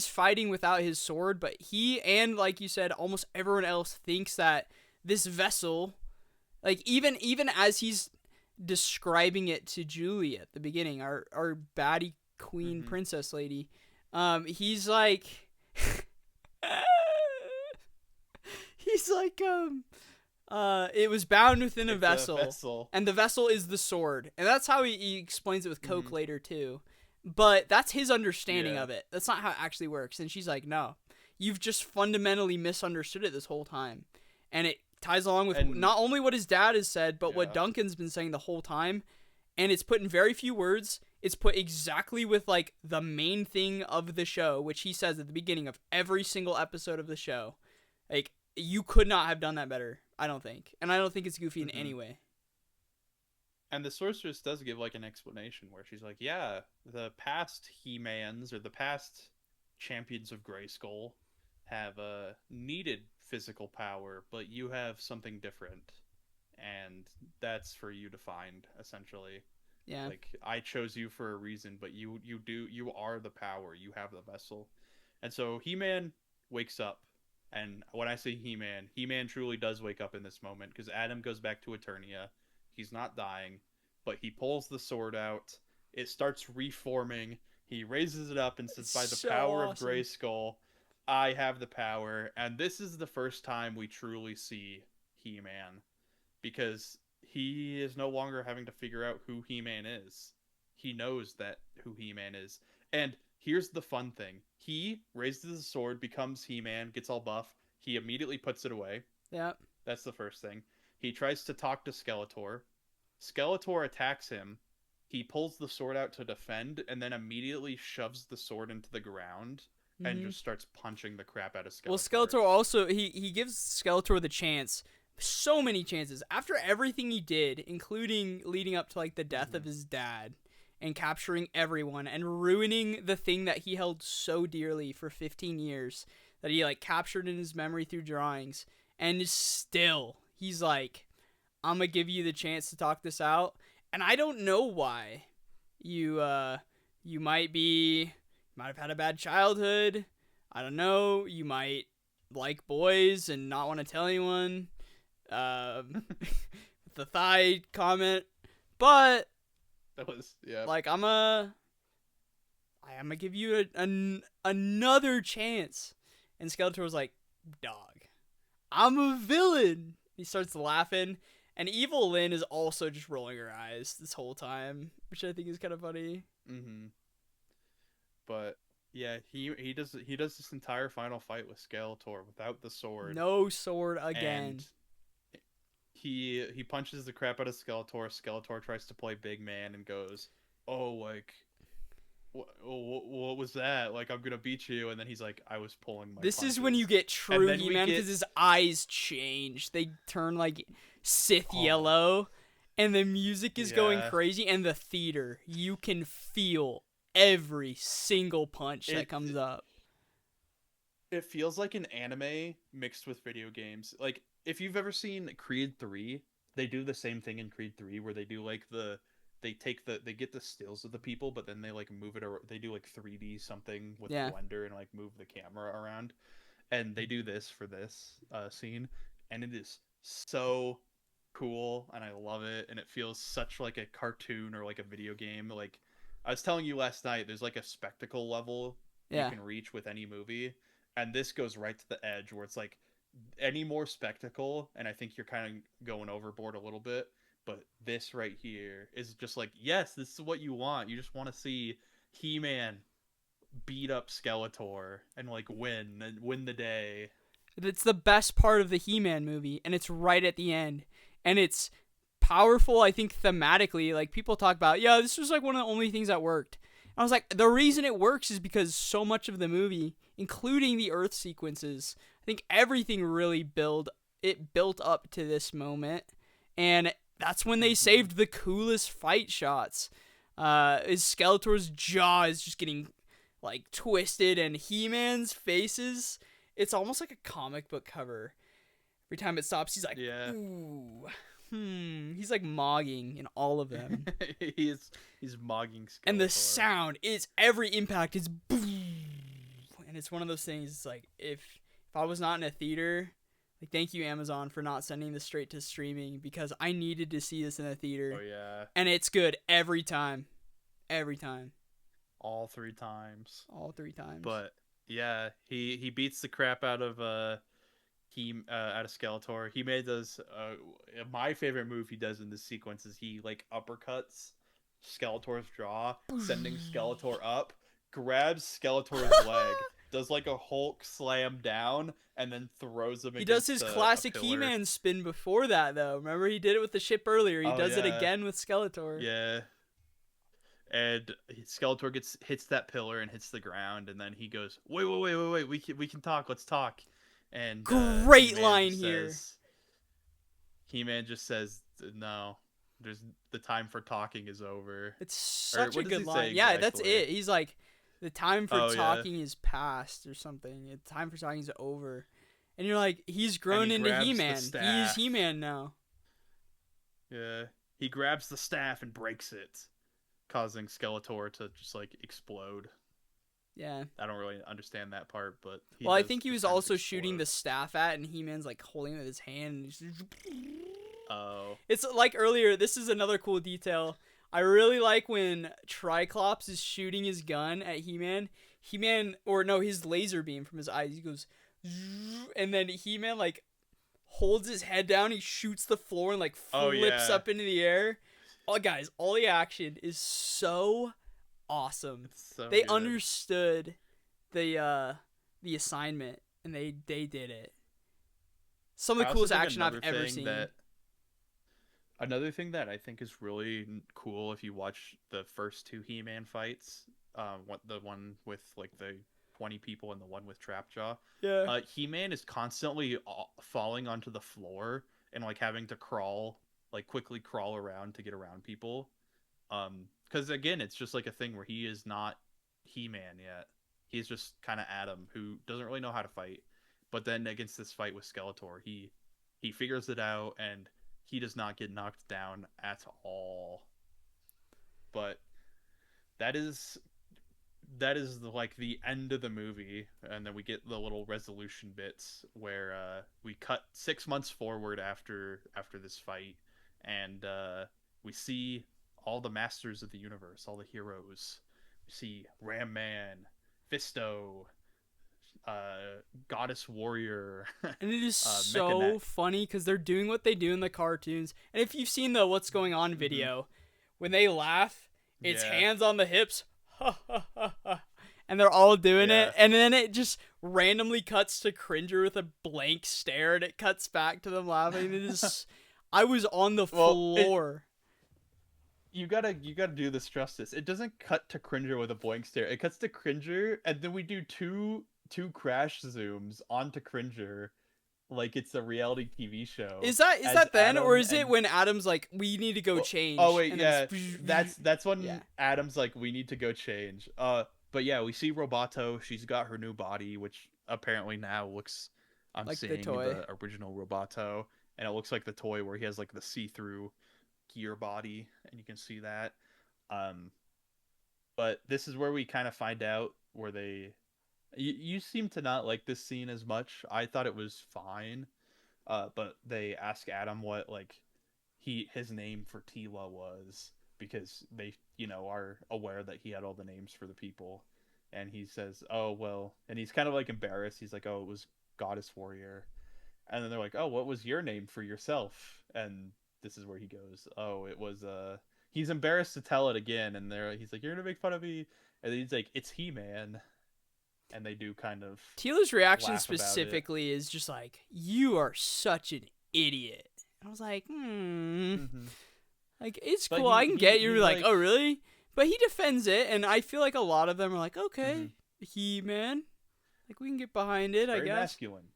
Speaker 1: fighting without his sword, but he, and like you said, almost everyone else thinks that this vessel, like, even as he's describing it to Julie at the beginning, our baddie queen princess lady, he's like he's like, it was bound within a vessel, and the vessel is the sword. And that's how he explains it with Coke later too. But that's his understanding
Speaker 2: Yeah.
Speaker 1: of it. That's not how it actually works. And she's like, no, you've just fundamentally misunderstood it this whole time. And it ties along with
Speaker 2: And
Speaker 1: not only what his dad has said, but what
Speaker 2: yeah.
Speaker 1: Duncan's been saying the whole time. And it's put in very few words. It's put exactly with like the main thing of the show, which he says at the beginning of every single episode of the show. Like, you could not have done that better, I don't think. And I don't think it's goofy in
Speaker 2: Hmm.
Speaker 1: any way.
Speaker 2: And the sorceress does give like an explanation where she's like, "Yeah, the past He-Mans or the past champions of Grayskull have needed physical power, but you have something different, and that's for you to find essentially.
Speaker 1: Yeah.
Speaker 2: Like I chose you for a reason, but you are the power. You have the vessel." And so He-Man wakes up, and when I say He-Man, He-Man truly does wake up in this moment because Adam goes back to Eternia. He's not dying, but he pulls the sword out. It starts reforming. He raises it up and says,
Speaker 1: It's
Speaker 2: "By the
Speaker 1: so
Speaker 2: power of
Speaker 1: awesome.
Speaker 2: Grayskull, I have the power." And this is the first time we truly see He-Man because he is no longer having to figure out who He-Man is. He knows that who He-Man is. And here's the fun thing. He raises the sword, becomes He-Man, gets all buff. He immediately puts it away.
Speaker 1: Yeah.
Speaker 2: That's the first thing. He tries to talk to Skeletor. Skeletor attacks him. He pulls the sword out to defend and then immediately shoves the sword into the ground and
Speaker 1: Mm-hmm.
Speaker 2: just starts punching the crap out of
Speaker 1: Well,
Speaker 2: Skeletor.
Speaker 1: Skeletor also he gives Skeletor the chance, so many chances after everything he did, including leading up to like the death of
Speaker 2: Mm-hmm.
Speaker 1: his dad and capturing everyone and ruining the thing that he held so dearly for 15 years that he like captured in his memory through drawings, and still he's like, I'm gonna give you the chance to talk this out. And I don't know why. You might have had a bad childhood. I don't know. You might like boys and not want to tell anyone. The thigh comment. But
Speaker 2: That was yeah.
Speaker 1: like I'm gonna give you another chance. And Skeletor was like, dog, I'm a villain. He starts laughing, and Evil Lynn is also just rolling her eyes this whole time, which I think is kind of funny.
Speaker 2: Mm-hmm. But yeah, he does this entire final fight with Skeletor without the sword,
Speaker 1: No sword
Speaker 2: and
Speaker 1: again.
Speaker 2: he punches the crap out of Skeletor. Skeletor tries to play big man and goes, "Oh, like what was that? Like I'm gonna beat you." And then he's like, "I was pulling my
Speaker 1: This is when you
Speaker 2: punches."
Speaker 1: get
Speaker 2: And
Speaker 1: true
Speaker 2: then we
Speaker 1: He-Man
Speaker 2: get
Speaker 1: because his eyes change. They turn like Sith
Speaker 2: oh
Speaker 1: yellow, and the music is going
Speaker 2: yeah,
Speaker 1: crazy, and the theater. You can feel every single punch that
Speaker 2: it
Speaker 1: comes up.
Speaker 2: it feels like an anime mixed with video games. Like if you've ever seen Creed 3, they do the same thing in Creed 3 where they do like they get the stills of the people but then they like move it or they do like 3D something with
Speaker 1: Yeah.
Speaker 2: Blender and like move the camera around. And they do this for this scene and it is so cool and I love it and it feels such like a cartoon or like a video game. Like I was telling you last night, there's like a spectacle level you
Speaker 1: Yeah.
Speaker 2: can reach with any movie, and this goes right to the edge where it's like any more spectacle, and I think you're kind of going overboard a little bit. But this right here is just like, yes, this is what you want. You just want to see He-Man beat up Skeletor and like win the day.
Speaker 1: It's the best part of the He-Man movie, and it's right at the end. And it's powerful, I think, thematically. Like, people talk about, yeah, this was like one of the only things that worked. And I was like, the reason it works is because so much of the movie, including the Earth sequences, I think everything really built up to this moment. And that's when they
Speaker 2: Mm-hmm.
Speaker 1: saved the coolest fight shots. Is Skeletor's jaw is just getting like twisted, and He-Man's faces, it's almost like a comic book cover. Every time it stops, he's like,
Speaker 2: Yeah.
Speaker 1: ooh, He's like mogging in all of them.
Speaker 2: he's he's mogging
Speaker 1: And the
Speaker 2: Skeletor.
Speaker 1: sound is every impact is boom. And it's one of those things, it's like if I was not in a theater, like thank you Amazon for not sending this straight to streaming because I needed to see this in a
Speaker 2: Oh
Speaker 1: theater.
Speaker 2: yeah,
Speaker 1: And it's good every time. Every time.
Speaker 2: all three times.
Speaker 1: All three times.
Speaker 2: But yeah, he beats the crap out of out of Skeletor. He made those my favorite move he does in this sequence is he like uppercuts Skeletor's jaw, sending Skeletor up, grabs Skeletor's leg, does like a Hulk slam down, and then throws him
Speaker 1: He does
Speaker 2: against
Speaker 1: his
Speaker 2: a
Speaker 1: classic
Speaker 2: pillar.
Speaker 1: He-Man spin before that, though. Remember, he did it with the ship earlier. He
Speaker 2: Oh
Speaker 1: does it
Speaker 2: yeah,
Speaker 1: again with Skeletor.
Speaker 2: yeah. And Skeletor hits that pillar and hits the ground, and then he goes, "Wait! We can talk. Let's talk." And
Speaker 1: Great line here.
Speaker 2: He-Man just says, "No, there's the time for talking is over."
Speaker 1: It's
Speaker 2: Or
Speaker 1: such a
Speaker 2: what does
Speaker 1: good
Speaker 2: he
Speaker 1: line.
Speaker 2: say
Speaker 1: Yeah, that's
Speaker 2: exactly?
Speaker 1: it. He's like, the time for
Speaker 2: Oh yeah,
Speaker 1: talking is past or something. The time for talking is over. And you're like, he's
Speaker 2: and
Speaker 1: grown
Speaker 2: he
Speaker 1: into
Speaker 2: grabs the
Speaker 1: He-Man. He's
Speaker 2: staff.
Speaker 1: He-Man now.
Speaker 2: Yeah, he grabs the staff and breaks it, causing Skeletor to just like explode.
Speaker 1: Yeah.
Speaker 2: I don't really understand that part, but he
Speaker 1: Well, I
Speaker 2: does
Speaker 1: think he
Speaker 2: just
Speaker 1: was
Speaker 2: kind of
Speaker 1: also shooting
Speaker 2: explode.
Speaker 1: the staff at, and He-Man's like holding it with his hand.
Speaker 2: Oh,
Speaker 1: It's like earlier. This is another cool detail. I really like when Triclops is shooting his gun at He-Man. He-Man, or no, his laser beam from his eyes. He goes, and then He-Man like holds his head down. He shoots the floor and like
Speaker 2: oh
Speaker 1: flips
Speaker 2: yeah,
Speaker 1: up into the air. Oh, guys, all the action is so awesome.
Speaker 2: it's so
Speaker 1: They
Speaker 2: good.
Speaker 1: understood the assignment, and they did it. Some of
Speaker 2: I
Speaker 1: the
Speaker 2: also
Speaker 1: coolest
Speaker 2: think
Speaker 1: action I've ever seen.
Speaker 2: another thing that I think is really cool if you watch the first two He-Man fights, the one with like the 20 people and the one with Trapjaw,
Speaker 1: Yeah.
Speaker 2: He-Man is constantly falling onto the floor and like having to quickly crawl around to get around people. Because again, it's just like a thing where he is not He-Man yet. He's just kind of Adam who doesn't really know how to fight. But then against this fight with Skeletor, he figures it out and he does not get knocked down at all. But that is like the end of the movie, and then we get the little resolution bits where we cut 6 months forward after this fight, and we see all the masters of the universe, all the heroes. We see Ram Man, Fisto, Goddess Warrior,
Speaker 1: And it is
Speaker 2: Mechanic.
Speaker 1: so funny because they're doing what they do in the cartoons. And if you've seen the What's Going On
Speaker 2: Mm-hmm.
Speaker 1: video, when they laugh, it's
Speaker 2: Yeah,
Speaker 1: hands on the hips. And they're all doing
Speaker 2: yeah.
Speaker 1: it. And then it just randomly cuts to Cringer with a blank stare, and it cuts back to them laughing. It is. I was on the
Speaker 2: Well,
Speaker 1: floor.
Speaker 2: you gotta do this justice. It doesn't cut to Cringer with a blank stare. It cuts to Cringer, and then we do two crash zooms onto Cringer, like it's a reality TV show.
Speaker 1: Is that
Speaker 2: As
Speaker 1: then, or
Speaker 2: Adam
Speaker 1: is it
Speaker 2: and
Speaker 1: when Adam's like, we need to go
Speaker 2: oh,
Speaker 1: change?
Speaker 2: oh wait,
Speaker 1: And
Speaker 2: yeah,
Speaker 1: then
Speaker 2: that's when
Speaker 1: yeah,
Speaker 2: Adam's like, we need to go change. But yeah, we see Roboto. She's got her new body, which apparently now looks. I'm
Speaker 1: like the
Speaker 2: seeing
Speaker 1: toy.
Speaker 2: the original Roboto, and it looks like the toy where he has like the see-through gear body, and you can see that. Um, but this is where we kind of find out where they. You seem to not like this scene as much. I thought it was fine. But they ask Adam what like his name for Tila was, because they are aware that he had all the names for the people, and he says, "Oh well," and he's kind of like embarrassed. He's like, "Oh, it was Goddess Warrior," and then they're like, "Oh, what was your name for yourself?" And this is where he goes, "Oh, it was." He's embarrassed to tell it again, and he's like, "You're gonna make fun of me," and then he's like, "It's He-Man," and they do kind of
Speaker 1: Tila's reaction
Speaker 2: laugh about it.
Speaker 1: specifically is just like, "You are such an idiot." And I was like,
Speaker 2: Mm-hmm.
Speaker 1: like it's
Speaker 2: But
Speaker 1: cool. I can get you're
Speaker 2: he's
Speaker 1: like,
Speaker 2: like,
Speaker 1: "Oh, really?" But he defends it, and I feel like a lot of them are like,
Speaker 2: mm-hmm.
Speaker 1: "Okay, He-Man, like we can get behind it, I
Speaker 2: Very
Speaker 1: guess."
Speaker 2: masculine.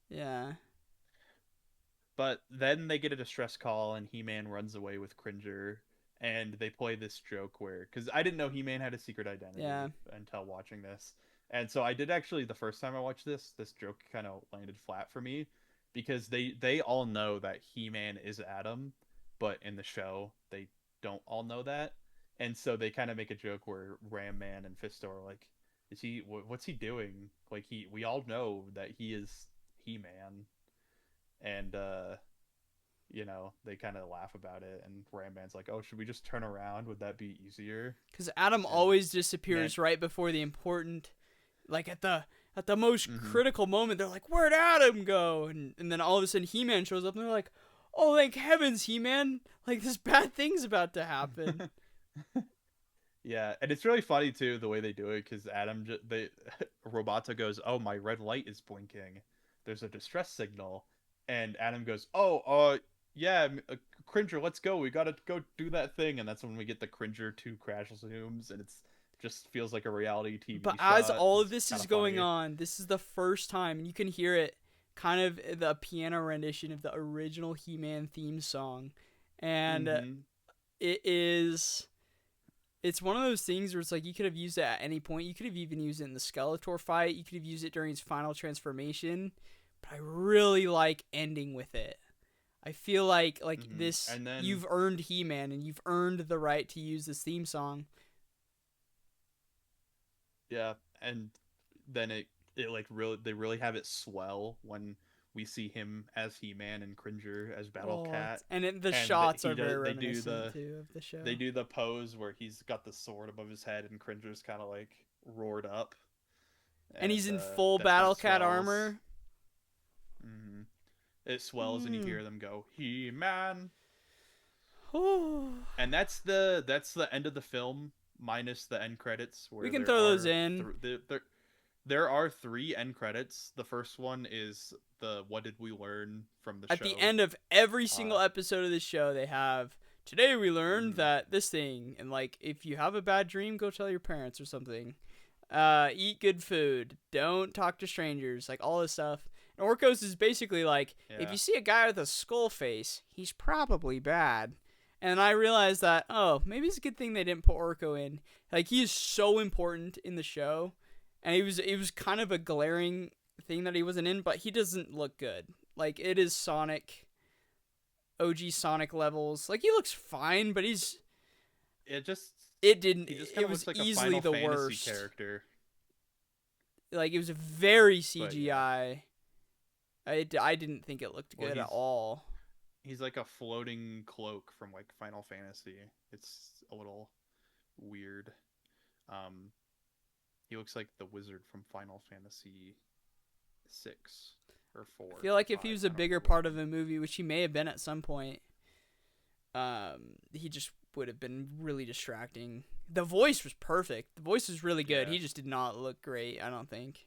Speaker 1: Yeah,
Speaker 2: But then they get a distress call, and He-Man runs away with Cringer, and they play this joke where, because I didn't know He-Man had a secret identity
Speaker 1: yeah.
Speaker 2: until watching this, and so I did actually the first time I watched this joke kind of landed flat for me, because they all know that He-Man is Adam, but in the show they don't all know that, and so they kind of make a joke where Ram Man and Fisto are like, "Is he? What's he doing? Like we all know that he is He-Man." And they kind of laugh about it, and Ram Man's like, "Oh, should we just turn around? Would that be easier?"
Speaker 1: Because Adam
Speaker 2: And
Speaker 1: always disappears right before the important, like at the most
Speaker 2: mm-hmm.
Speaker 1: critical moment. They're like, "Where'd Adam go?" And then all of a sudden He-Man shows up, and they're like, "Oh, thank heavens, He-Man! Like this bad thing's about to happen."
Speaker 2: Yeah, and it's really funny too the way they do it because they Roboto goes, "Oh, my red light is blinking. There's a distress signal," and Adam goes, "Oh, yeah, Cringer, let's go. We gotta go do that thing." And that's when we get the Cringer 2 crash zooms, and it's just feels like a reality
Speaker 1: But
Speaker 2: TV
Speaker 1: as
Speaker 2: shot.
Speaker 1: all of
Speaker 2: It's
Speaker 1: this
Speaker 2: kind
Speaker 1: is
Speaker 2: of
Speaker 1: going
Speaker 2: funny.
Speaker 1: on, this is the first time, and you can hear it, kind of the piano rendition of the original He-Man theme song, and
Speaker 2: Mm-hmm.
Speaker 1: it is. It's one of those things where it's like you could have used it at any point. You could have even used it in the Skeletor fight. You could have used it during his final transformation. But I really like ending with it. I feel like
Speaker 2: Mm-hmm.
Speaker 1: this,
Speaker 2: And then
Speaker 1: you've earned He-Man and you've earned the right to use this theme song.
Speaker 2: yeah, and then it like really they really have it swell when we see him as He-Man and Cringer as Battle
Speaker 1: Oh,
Speaker 2: Cat,
Speaker 1: the
Speaker 2: and
Speaker 1: shots
Speaker 2: he
Speaker 1: are
Speaker 2: does
Speaker 1: very reminiscent too of the
Speaker 2: they
Speaker 1: show.
Speaker 2: do the pose where he's got the sword above his head and Cringer's kind of like roared up,
Speaker 1: And he's
Speaker 2: and
Speaker 1: in full
Speaker 2: that's when
Speaker 1: Battle
Speaker 2: it
Speaker 1: Cat
Speaker 2: swells.
Speaker 1: armor.
Speaker 2: Hmm. It swells, and you
Speaker 1: Mm.
Speaker 2: hear them go He-Man,
Speaker 1: Oh.
Speaker 2: and that's the end of the film minus the end credits
Speaker 1: We
Speaker 2: where
Speaker 1: can throw those in.
Speaker 2: there are three end credits. The first one is the "What did we learn from the
Speaker 1: At the
Speaker 2: show?"
Speaker 1: end of every
Speaker 2: Uh,
Speaker 1: single episode of the show, they have today we learned
Speaker 2: mhm.
Speaker 1: that this thing, and like if you have a bad dream, go tell your parents or something. Eat good food. Don't talk to strangers. Like all this stuff. And Orcos is basically like if
Speaker 2: Yeah,
Speaker 1: you see a guy with a skull face, he's probably bad. And I realized that maybe it's a good thing they didn't put Orko in. Like he is so important in the show, and it was kind of a glaring thing that he wasn't in, but he doesn't look good. Like it is Sonic, OG Sonic levels. Like he looks fine, but
Speaker 2: it just
Speaker 1: it didn't.
Speaker 2: he just kind
Speaker 1: It
Speaker 2: of
Speaker 1: was
Speaker 2: looks like a
Speaker 1: easily
Speaker 2: Final
Speaker 1: the
Speaker 2: Fantasy
Speaker 1: worst.
Speaker 2: character.
Speaker 1: Like it was very
Speaker 2: But yeah,
Speaker 1: CGI. I didn't think it looked
Speaker 2: well
Speaker 1: good at all.
Speaker 2: he's like a floating cloak from like Final Fantasy. It's a little weird. Um, he looks like the wizard from Final Fantasy 6 or
Speaker 1: I
Speaker 2: 4,
Speaker 1: feel like if he
Speaker 2: 5.
Speaker 1: was a
Speaker 2: I don't
Speaker 1: bigger
Speaker 2: remember which
Speaker 1: part of
Speaker 2: one.
Speaker 1: the movie, which he may have been at some point, he just would have been really distracting. The voice was perfect. The voice was really good.
Speaker 2: Yeah.
Speaker 1: He just did not look great, I don't think.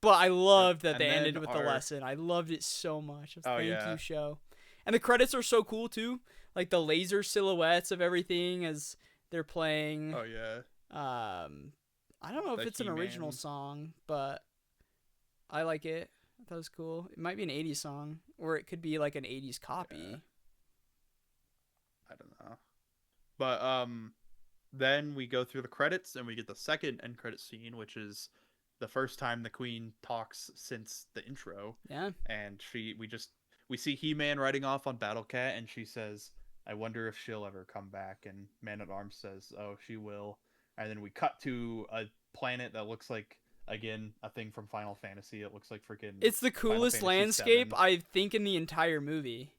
Speaker 1: But I
Speaker 2: Yep.
Speaker 1: loved that they
Speaker 2: And
Speaker 1: ended
Speaker 2: then
Speaker 1: with the
Speaker 2: our
Speaker 1: lesson. I loved it so much.
Speaker 2: oh
Speaker 1: Thank you,
Speaker 2: yeah,
Speaker 1: show. And the credits are so cool too. Like the laser silhouettes of everything as they're playing.
Speaker 2: oh yeah,
Speaker 1: I don't know if
Speaker 2: the
Speaker 1: it's an original
Speaker 2: He-Man.
Speaker 1: song, but I like it. That was cool. It might be an 80s song, or it could be like an 80s
Speaker 2: Yeah,
Speaker 1: copy.
Speaker 2: I don't know. But then we go through the credits and we get the second end credit scene, which is the first time the Queen talks since the intro,
Speaker 1: Yeah.
Speaker 2: and we see He-Man riding off on Battle Cat, and she says, "I wonder if she'll ever come back." And Man at Arms says, "Oh, she will." And then we cut to a planet that looks like again a thing from Final Fantasy. It looks like freaking
Speaker 1: It's the
Speaker 2: Final
Speaker 1: coolest
Speaker 2: Fantasy
Speaker 1: landscape,
Speaker 2: 7.
Speaker 1: I think, in the entire movie.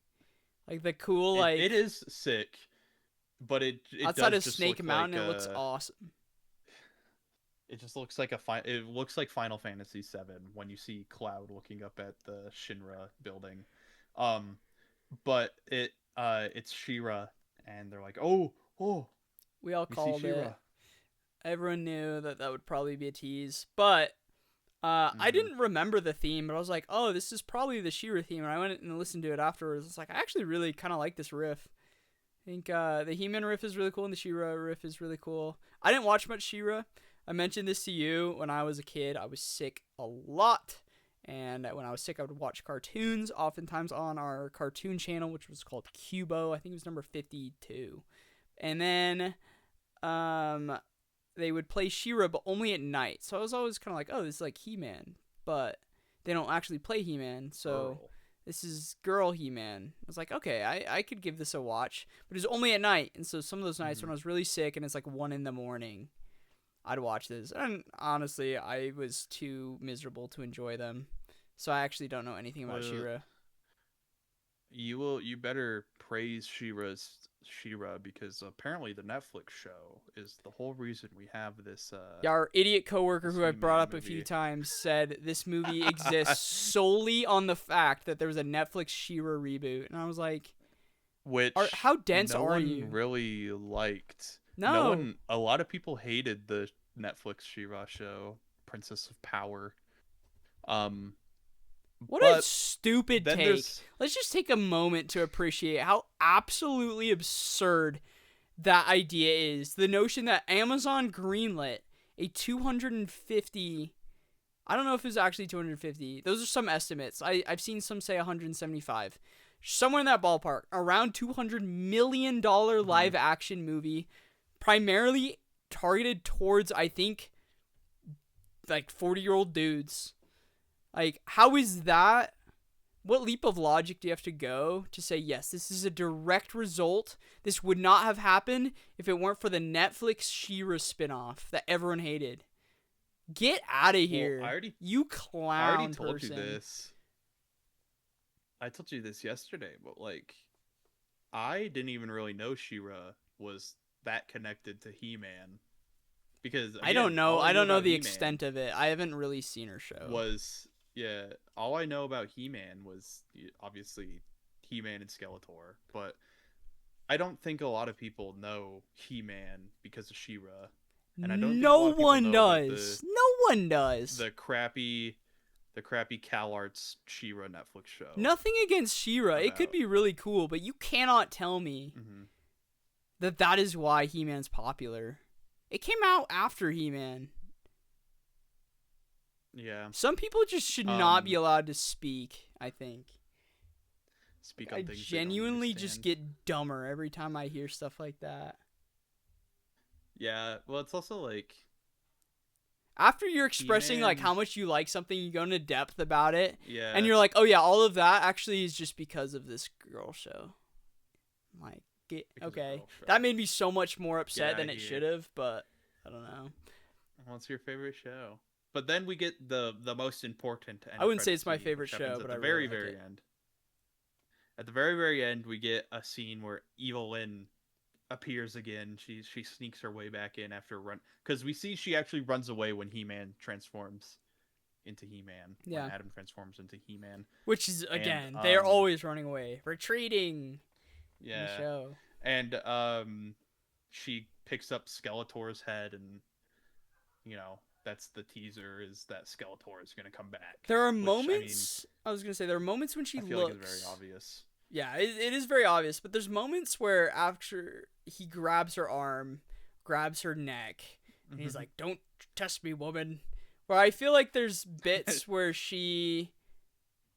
Speaker 1: Like the cool,
Speaker 2: It
Speaker 1: like,
Speaker 2: is sick, but it
Speaker 1: outside
Speaker 2: does
Speaker 1: of
Speaker 2: just
Speaker 1: Snake
Speaker 2: look like
Speaker 1: Mountain, it looks awesome.
Speaker 2: it just looks like it looks like Final Fantasy 7 when you see Cloud looking up at the Shinra building. Um but it's Shira, and they're like, "Oh,
Speaker 1: We all
Speaker 2: we see
Speaker 1: called it.
Speaker 2: Shira."
Speaker 1: Everyone knew that that would probably be a tease. But I
Speaker 2: Mhm.
Speaker 1: didn't remember the theme, but I was like, oh, this is probably the She-Ra theme. And I went and listened to it afterwards. It's like, I actually really kind of like this riff. I think the He-Man riff is really cool and the She-Ra riff is really cool. I didn't watch much She-Ra. I mentioned this to you when I was a kid. I was sick a lot. And when I was sick, I would watch cartoons, oftentimes on our cartoon channel, which was called Cubo. I think it was number 52. And then um, they would play She-Ra, but only at night. So I was always kind of like, oh, this is like He-Man. But they don't actually play He-Man. So
Speaker 2: Girl.
Speaker 1: this is girl He-Man. I was like, okay, I could give this a watch. But it was only at night. And so some of those nights when
Speaker 2: Mhm.
Speaker 1: I was really sick and it's like 1 in the morning, I'd watch this. And honestly, I was too miserable to enjoy them. So I actually don't know anything about
Speaker 2: Well,
Speaker 1: She-Ra.
Speaker 2: you better praise Shira because apparently the Netflix show is the whole reason we have
Speaker 1: Yeah, our idiot coworker
Speaker 2: this
Speaker 1: who I've brought
Speaker 2: He-Man
Speaker 1: up a few
Speaker 2: movie.
Speaker 1: times said this movie exists solely on the fact that there was a Netflix She-Ra reboot. And I was like,
Speaker 2: which
Speaker 1: How dense
Speaker 2: no
Speaker 1: are
Speaker 2: one
Speaker 1: you?
Speaker 2: really liked. No
Speaker 1: No.
Speaker 2: one, a lot of people hated the Netflix She-Ra show, Princess of Power. Um,
Speaker 1: What a
Speaker 2: but
Speaker 1: stupid
Speaker 2: then
Speaker 1: take.
Speaker 2: there's
Speaker 1: Let's just take a moment to appreciate how absolutely absurd that idea is. The notion that Amazon greenlit a 250, I don't know if it was actually 250. Those are some estimates. I've seen some say 175. Somewhere in that ballpark, around $200 million
Speaker 2: Mhm.
Speaker 1: live action movie, primarily targeted towards, I think, like 40-year-old dudes. Like, how is that? What leap of logic do you have to go to say, yes, this is a direct result? This would not have happened if it weren't for the Netflix She-Ra spinoff that everyone hated. Get out of
Speaker 2: well,
Speaker 1: here, you
Speaker 2: I already
Speaker 1: clown
Speaker 2: told you
Speaker 1: person.
Speaker 2: this. I told you this yesterday, but like I didn't even really know She-Ra was that connected to He-Man because
Speaker 1: I don't
Speaker 2: again,
Speaker 1: know.
Speaker 2: all I
Speaker 1: I
Speaker 2: knew
Speaker 1: don't know
Speaker 2: about
Speaker 1: the
Speaker 2: He-Man
Speaker 1: extent of it. I haven't really seen her show.
Speaker 2: was yeah, all I know about He-Man was obviously He-Man and Skeletor, but I don't think a lot of people know He-Man because of She-Ra, and I don't think a
Speaker 1: No
Speaker 2: lot of people
Speaker 1: one
Speaker 2: know about
Speaker 1: does. No one does.
Speaker 2: the crappy the crappy Cal Arts She-Ra Netflix show
Speaker 1: Nothing against She-Ra. It could
Speaker 2: about.
Speaker 1: be really cool, but you cannot tell me
Speaker 2: Hmm.
Speaker 1: that that is why He-Man's popular. It came out after He-Man.
Speaker 2: Yeah.
Speaker 1: Some people just should not be
Speaker 2: Um.
Speaker 1: allowed to speak, I think.
Speaker 2: Speak
Speaker 1: I
Speaker 2: on things they don't
Speaker 1: genuinely just
Speaker 2: understand.
Speaker 1: get dumber every time I hear stuff like that.
Speaker 2: Yeah. Well, it's also like
Speaker 1: After you're expressing like
Speaker 2: He-Man.
Speaker 1: how much you like something, you go into depth about it, and
Speaker 2: Yeah.
Speaker 1: you're like, "Oh yeah, all of that actually is just because of this girl show." I'm like,
Speaker 2: Because of
Speaker 1: okay,
Speaker 2: Girl Show.
Speaker 1: that made me so much more
Speaker 2: Get
Speaker 1: upset
Speaker 2: out
Speaker 1: than
Speaker 2: of
Speaker 1: it
Speaker 2: here.
Speaker 1: should have, but I don't know.
Speaker 2: What's your favorite show? But then we get the most important
Speaker 1: I
Speaker 2: end
Speaker 1: wouldn't say
Speaker 2: credit
Speaker 1: it's my
Speaker 2: scene,
Speaker 1: favorite
Speaker 2: which happens
Speaker 1: show,
Speaker 2: at
Speaker 1: but
Speaker 2: the
Speaker 1: I really
Speaker 2: very
Speaker 1: like
Speaker 2: very
Speaker 1: it.
Speaker 2: end. At the very very end, we get a scene where Evil Lynn appears again. She sneaks her way back in after run because we see she actually runs away when He-Man transforms into He-Man, when
Speaker 1: Yeah,
Speaker 2: Adam transforms into He-Man.
Speaker 1: which is
Speaker 2: And
Speaker 1: again, they are always running away, retreating in the
Speaker 2: yeah.
Speaker 1: show.
Speaker 2: And she picks up Skeletor's head, and that's the teaser, is that Skeletor is going to come back,
Speaker 1: There are
Speaker 2: which I mean
Speaker 1: moments. I was gonna say there are moments when she
Speaker 2: I feel like is very
Speaker 1: looks.
Speaker 2: obvious.
Speaker 1: Yeah, it is very obvious, but there's moments where after he grabs her arm, grabs her neck, and he's like, "Don't test me, woman." Where I feel like there's bits where she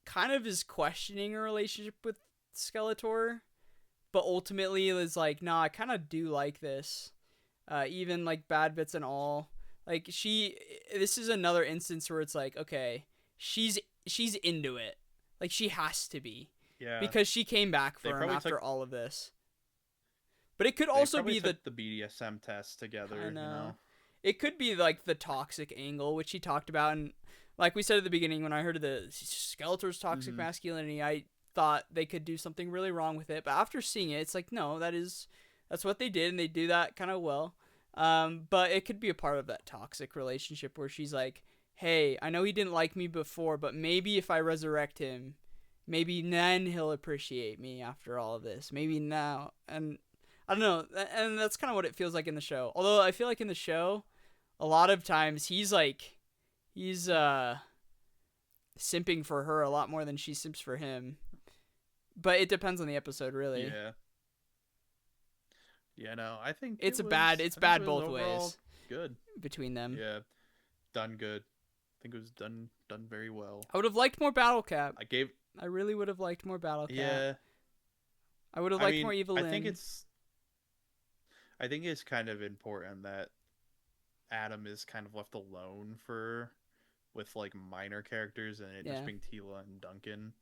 Speaker 1: kind of is questioning her relationship with Skeletor, but ultimately is like, "Nah, I kind of do like this." Even like bad bits and all. Like this is another instance where it's like, okay, she's she's into it. Like she has to be
Speaker 2: Yeah,
Speaker 1: because she came back
Speaker 2: they
Speaker 1: for him
Speaker 2: probably
Speaker 1: after
Speaker 2: took
Speaker 1: all of this. But it could
Speaker 2: they
Speaker 1: also
Speaker 2: probably
Speaker 1: be the
Speaker 2: took the BDSM test
Speaker 1: I
Speaker 2: together, you know.
Speaker 1: know. It could be like the toxic angle, which he talked about, and like we said at the beginning, when I heard of the Skeletor's toxic
Speaker 2: Mm-hmm.
Speaker 1: masculinity, I thought they could do something really wrong with it. But after seeing it, it's like no, that's what they did, and they do that kind of well. But it could be a part of that toxic relationship where she's like, "Hey, I know he didn't like me before, but maybe if I resurrect him, maybe then he'll appreciate me after all of this. Maybe now." And I don't know, and that's kind of what it feels like in the show. Although I feel like in the show, a lot of times he's simping for her a lot more than she simps for him. But it depends on the episode, really.
Speaker 2: Yeah. Yeah, no,
Speaker 1: It's
Speaker 2: I think it
Speaker 1: bad
Speaker 2: was
Speaker 1: both
Speaker 2: overall
Speaker 1: ways
Speaker 2: good.
Speaker 1: between them.
Speaker 2: Yeah, done good. I think it was done very well.
Speaker 1: I would have liked more Battle Cat.
Speaker 2: I gave
Speaker 1: I really would have liked more Battle Cat.
Speaker 2: Yeah.
Speaker 1: I would have
Speaker 2: I
Speaker 1: liked more
Speaker 2: mean,
Speaker 1: Evelyn.
Speaker 2: I think it's kind of important that Adam is kind of left alone for with like minor characters and it just
Speaker 1: Yeah.
Speaker 2: being Tila and Duncan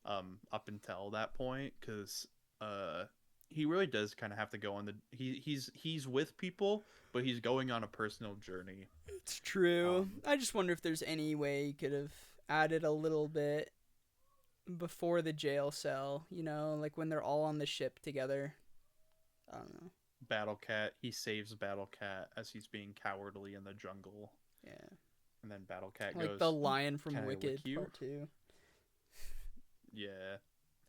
Speaker 2: up until that point, cuz uh he really does kind of have to go on the he's with people, but he's going on a personal journey.
Speaker 1: It's true.
Speaker 2: Um
Speaker 1: I just wonder if there's any way you could have added a little bit before the jail cell, like when they're all on the ship together. I don't know.
Speaker 2: Battle Cat, he saves Battle Cat as he's being cowardly in the jungle,
Speaker 1: Yeah.
Speaker 2: and then Battle Cat
Speaker 1: Like the
Speaker 2: goes,
Speaker 1: lion from
Speaker 2: "Can I lick
Speaker 1: Wicked
Speaker 2: you?"
Speaker 1: Part 2.
Speaker 2: Yeah.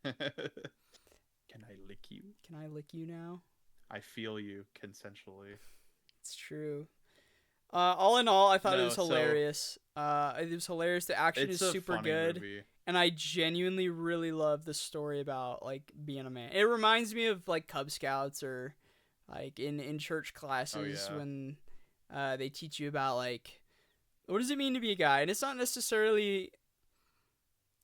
Speaker 2: Can I lick you?
Speaker 1: Can I lick you now?
Speaker 2: I feel you consensually.
Speaker 1: It's true. All in all, I thought it was
Speaker 2: No, so
Speaker 1: hilarious. It was hilarious. The action is
Speaker 2: it's a
Speaker 1: super
Speaker 2: funny
Speaker 1: good,
Speaker 2: movie.
Speaker 1: and I genuinely really love the story about like being a man. It reminds me of like Cub Scouts or like in church
Speaker 2: Oh
Speaker 1: classes
Speaker 2: yeah.
Speaker 1: when they teach you about like what does it mean to be a guy, and it's not necessarily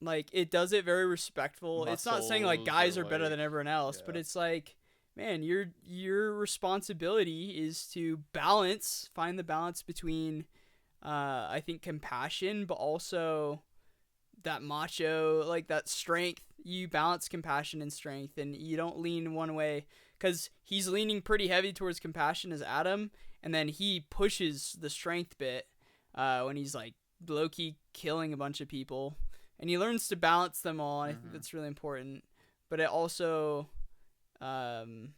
Speaker 1: like it does it very respectful. It's not saying like
Speaker 2: Muscles or
Speaker 1: guys are better
Speaker 2: like
Speaker 1: than everyone else, but
Speaker 2: yeah.
Speaker 1: it's like man, your responsibility is to balance, find the balance between I think compassion, but also that macho, like that strength. You balance compassion and strength, and you don't lean one way because he's leaning pretty heavy towards compassion as Adam, and then he pushes the strength bit when he's like low key killing a bunch of people, and he learns to balance them all. And I think
Speaker 2: Hmm.
Speaker 1: that's really important. But it also um,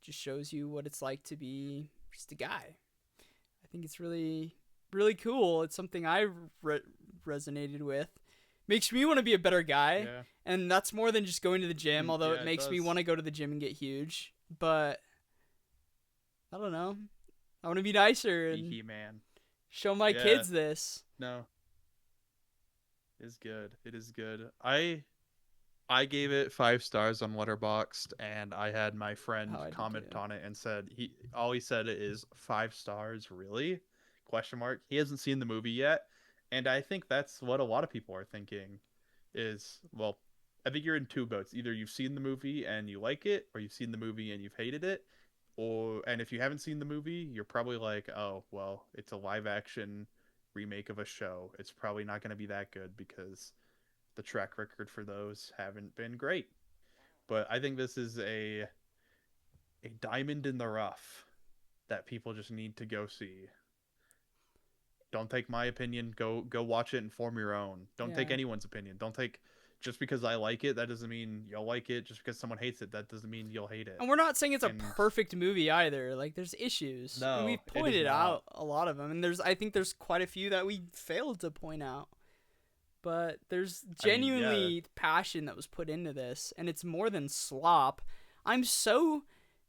Speaker 1: just shows you what it's like to be just a guy. I think it's really, really cool. It's something I resonated with. Makes me want to be a better guy,
Speaker 2: Yeah.
Speaker 1: and that's more than just going to the gym. Although it
Speaker 2: Yeah, it
Speaker 1: makes me want
Speaker 2: does.
Speaker 1: to go to the gym and get huge, but I don't know. I want to be nicer
Speaker 2: Be
Speaker 1: and
Speaker 2: He-Man.
Speaker 1: show my
Speaker 2: Yeah.
Speaker 1: kids this.
Speaker 2: No, it's good. It is good. I gave it 5 stars on Letterboxd, and I had my
Speaker 1: Oh,
Speaker 2: friend
Speaker 1: I did
Speaker 2: comment
Speaker 1: too.
Speaker 2: on it and said he said is 5 stars, really? Question mark. He hasn't seen the movie yet, and I think that's what a lot of people are thinking. Is well, I think you're in two boats. Either you've seen the movie and you like it, or you've seen the movie and you've hated it, or and if you haven't seen the movie, you're probably like, oh well, it's a live action remake of a show. It's probably not going to be that good because the track record for those haven't been great. But I think this is a diamond in the rough that people just need to go see. Don't take my opinion. Go watch it and form your own. Don't take
Speaker 1: Yeah.
Speaker 2: anyone's opinion. Don't take just because I like it, that doesn't mean you'll like it. Just because someone hates it, that doesn't mean you'll hate it.
Speaker 1: And we're not saying it's a
Speaker 2: And
Speaker 1: perfect movie either. Like there's issues, and
Speaker 2: no,
Speaker 1: we've
Speaker 2: it is
Speaker 1: pointed
Speaker 2: not.
Speaker 1: out a lot of them. And I think there's quite a few that we failed to point out. But there's
Speaker 2: I mean, yeah.
Speaker 1: genuinely passion that was put into this, and it's more than slop. I'm so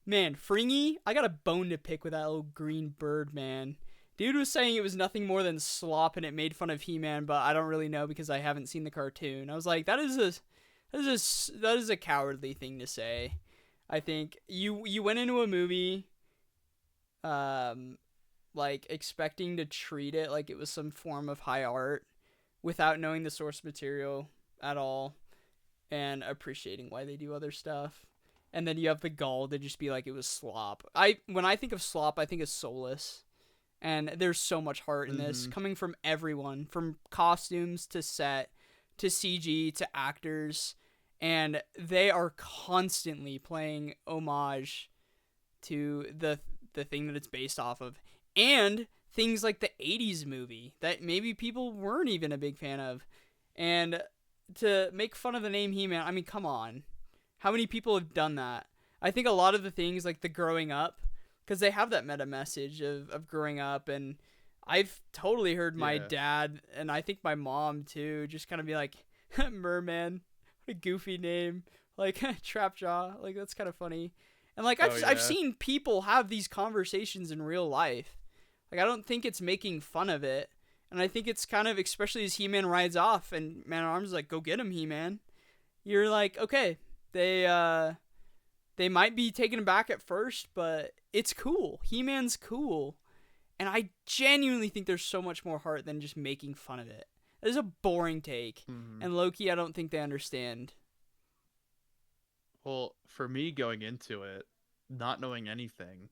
Speaker 1: man, Fringy, I got a bone to pick with that little green bird, man. Dude was saying it was nothing more than slop, and it made fun of He-Man, but I don't really know because I haven't seen the cartoon. I was like, that is a cowardly thing to say. I think you went into a movie, um, like expecting to treat it like it was some form of high art without knowing the source material at all and appreciating why they do other stuff. And then you have the gall to just be like it was slop. When I think of slop, I think of soulless. And there's so much heart in this
Speaker 2: Mm-hmm.
Speaker 1: coming from everyone, from costumes to set to CG to actors, and they are constantly playing homage to the thing that it's based off of, and things like the 80s movie that maybe people weren't even a big fan of. And to make fun of the name He-Man, I mean, come on. How many people have done that? I think a lot of the things like the growing up, because they have that meta message of growing up, and I've totally heard my
Speaker 2: Yeah.
Speaker 1: dad and I think my mom too just kind of be like, Merman, what a goofy name, like Trapjaw, like that's kind of funny. And like
Speaker 2: Oh
Speaker 1: I've
Speaker 2: yeah.
Speaker 1: seen people have these conversations in real life. Like I don't think it's making fun of it. And I think it's kind of, especially as He-Man rides off and Man at Arms is like, go get him, He-Man. You're like, okay, they might be taken aback at first, but it's cool. He-Man's cool. And I genuinely think there's so much more heart than just making fun of it. It is a boring take.
Speaker 2: Mm-hmm.
Speaker 1: And Loki, I don't think they understand.
Speaker 2: Well, for me going into it, not knowing anything,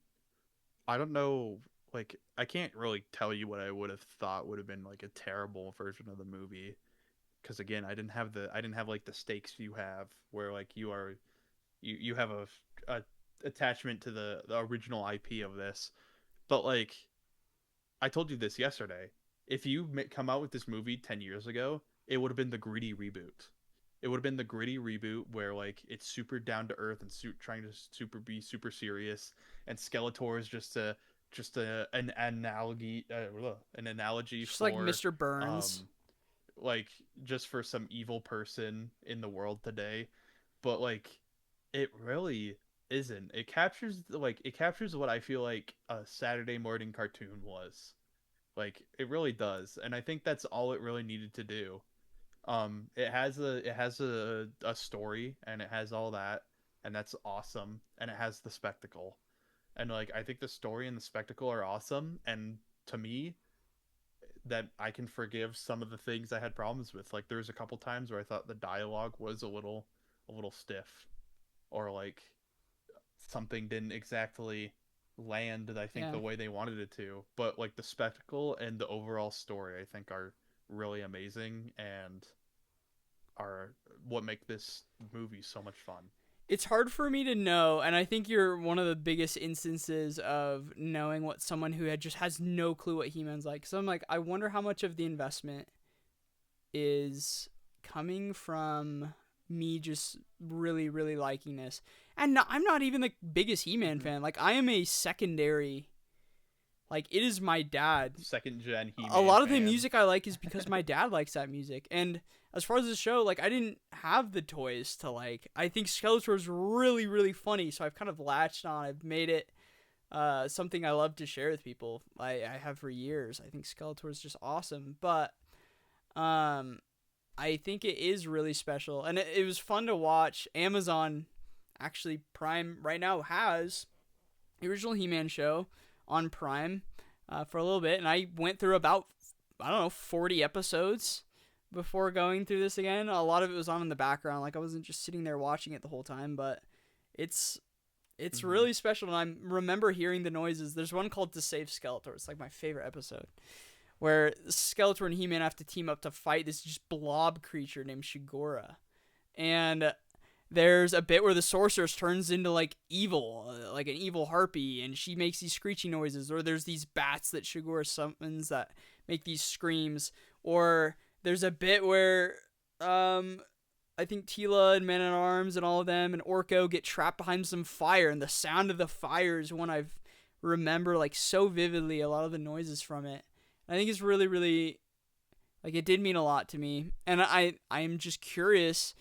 Speaker 2: I don't know. Like, I can't really tell you what I would have thought would have been like a terrible version of the movie. Because again, I didn't have like the stakes you have, where like you have a attachment to the original IP of this. But like, I told you this yesterday. If you come out with this movie 10 years ago, it would have been the gritty reboot. It would have been the gritty reboot where like it's super down to earth and trying to super serious, and Skeletor is just an analogy
Speaker 1: Just like
Speaker 2: for
Speaker 1: Mr. Burns.
Speaker 2: um like just for some evil person in the world today. But like It really isn't. It captures what I feel like a Saturday morning cartoon was. Like it really does. And I think that's all it really needed to do. It has a story and it has all that, and that's awesome. And it has the spectacle. And like I think the story and the spectacle are awesome, and to me that I can forgive some of the things I had problems with. Like there's a couple times where I thought the dialogue was a little stiff, or like something didn't exactly land I think
Speaker 1: Yeah.
Speaker 2: the way they wanted it to. But like the spectacle and the overall story I think are really amazing and are what make this movie so much fun.
Speaker 1: It's hard for me to know, and I think you're one of the biggest instances of knowing what someone who just has no clue what He-Man's like. So I'm like, I wonder how much of the investment is coming from me just really, really liking this. And no, I'm not even the biggest He-Man
Speaker 2: Mm-hmm.
Speaker 1: fan. Like, I am a secondary. Like, it is my dad.
Speaker 2: Second gen
Speaker 1: A
Speaker 2: He-Man
Speaker 1: lot of the
Speaker 2: fan.
Speaker 1: music I like is because my dad likes that music. And as far as the show, like, I didn't have the toys to like. I think Skeletor is really, really funny, so I've kind of latched on. I've made it something I love to share with people. I have for years. I think Skeletor is just awesome, but um, I think it is really special, and it was fun to watch. Amazon, actually, Prime right now has the original He-Man show on Prime for a little bit, and I went through about, I don't know, 40 episodes before going through this again. A lot of it was on in the background, like I wasn't just sitting there watching it the whole time, but it's it's
Speaker 2: Mm-hmm.
Speaker 1: really special, and I remember hearing the noises. There's one called "To Save Skeletor." It's like my favorite episode, where Skeletor and He-Man have to team up to fight this just blob creature named Shigora, and there's a bit where the sorceress turns into like evil, like an evil harpy, and she makes these screeching noises. Or there's these bats that Shigura summons that make these screams. Or there's a bit where I think Tila and Man at Arms and all of them and Orko get trapped behind some fire, and the sound of the fire is one I remember like so vividly. A lot of the noises from it. I think it's really, really like it did mean a lot to me, and I'm just curious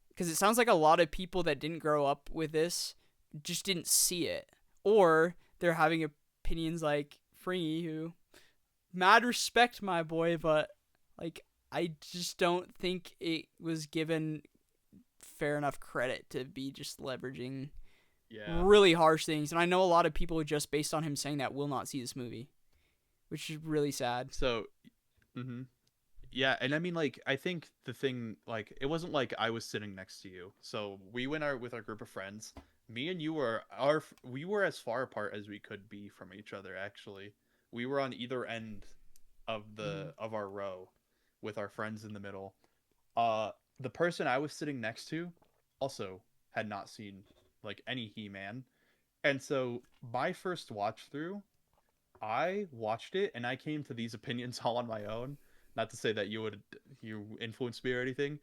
Speaker 1: because it sounds like a lot of people that didn't grow up with this just didn't see it, or they're having opinions like Fringy, who mad respect my boy, but like I just don't think it was given fair enough credit to be just leveraging
Speaker 2: Yeah.
Speaker 1: really harsh things. And I know a lot of people just based on him saying that will not see this movie, which is really sad.
Speaker 2: So, mm-hmm. Yeah, and I mean, like, I think the thing, like, it wasn't like I was sitting next to you. So we went out with our group of friends. Me and you we were as far apart as we could be from each other. Actually, we were on either end of
Speaker 1: Mm.
Speaker 2: our row, with our friends in the middle. The person I was sitting next to also had not seen like any He-Man, and so my first watch through, I watched it and I came to these opinions all on my own. Not to say that you influenced me or anything.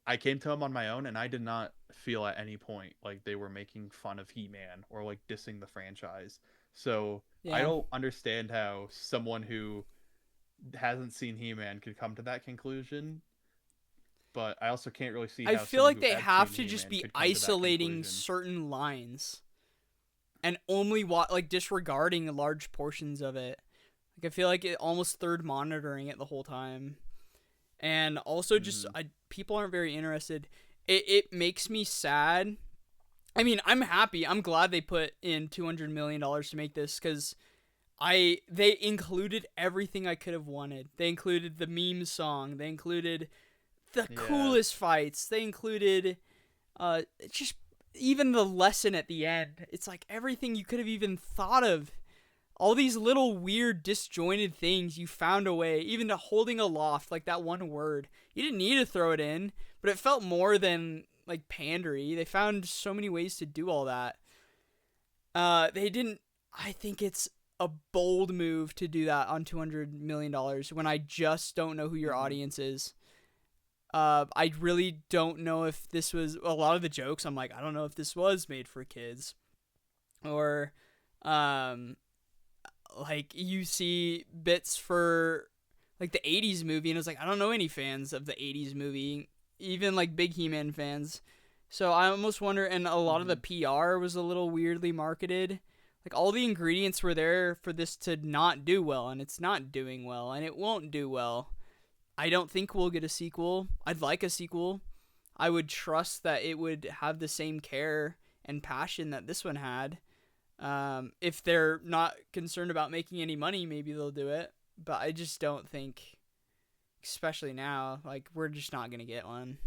Speaker 2: I came to them on my own and I did not feel at any point like they were making fun of He-Man or like dissing the franchise. So I
Speaker 1: Yeah.
Speaker 2: don't understand how someone who hasn't seen He-Man could come to that conclusion, but I also can't really see
Speaker 1: I
Speaker 2: how
Speaker 1: feel
Speaker 2: someone
Speaker 1: like
Speaker 2: who
Speaker 1: they
Speaker 2: had
Speaker 1: have
Speaker 2: seen
Speaker 1: to just
Speaker 2: He-Man
Speaker 1: be
Speaker 2: could come to that
Speaker 1: isolating
Speaker 2: conclusion.
Speaker 1: certain lines and only like disregarding large portions of it. Like I feel like it almost third monitoring it the whole time, and also just
Speaker 2: Mm-hmm.
Speaker 1: people aren't very interested. It makes me sad. I mean, I'm happy. I'm glad they put in $200 million to make this because they included everything I could have wanted. They included the meme song. They included the
Speaker 2: Yeah.
Speaker 1: coolest fights. They included just even the lesson at the end. It's like everything you could have even thought of. All these little weird disjointed things you found a way, even to holding aloft, like that one word. You didn't need to throw it in, but it felt more than like pandery. They found so many ways to do all that. They didn't. I think it's a bold move to do that on $200 million when I just don't know who your
Speaker 2: Mm-hmm.
Speaker 1: audience is. I really don't know if this was a lot of the jokes. I'm like, I don't know if this was made for kids, or, um, like you see bits for like the '80s movie, and it's like I don't know any fans of the '80s movie, even like big He-Man fans. So I almost wonder, and a lot of the
Speaker 2: Hmm.
Speaker 1: PR was a little weirdly marketed. Like all the ingredients were there for this to not do well, and it's not doing well, and it won't do well. I don't think we'll get a sequel. I'd like a sequel. I would trust that it would have the same care and passion that this one had. If they're not concerned about making any money, maybe they'll do it. But I just don't think, especially now, like we're just not gonna get one.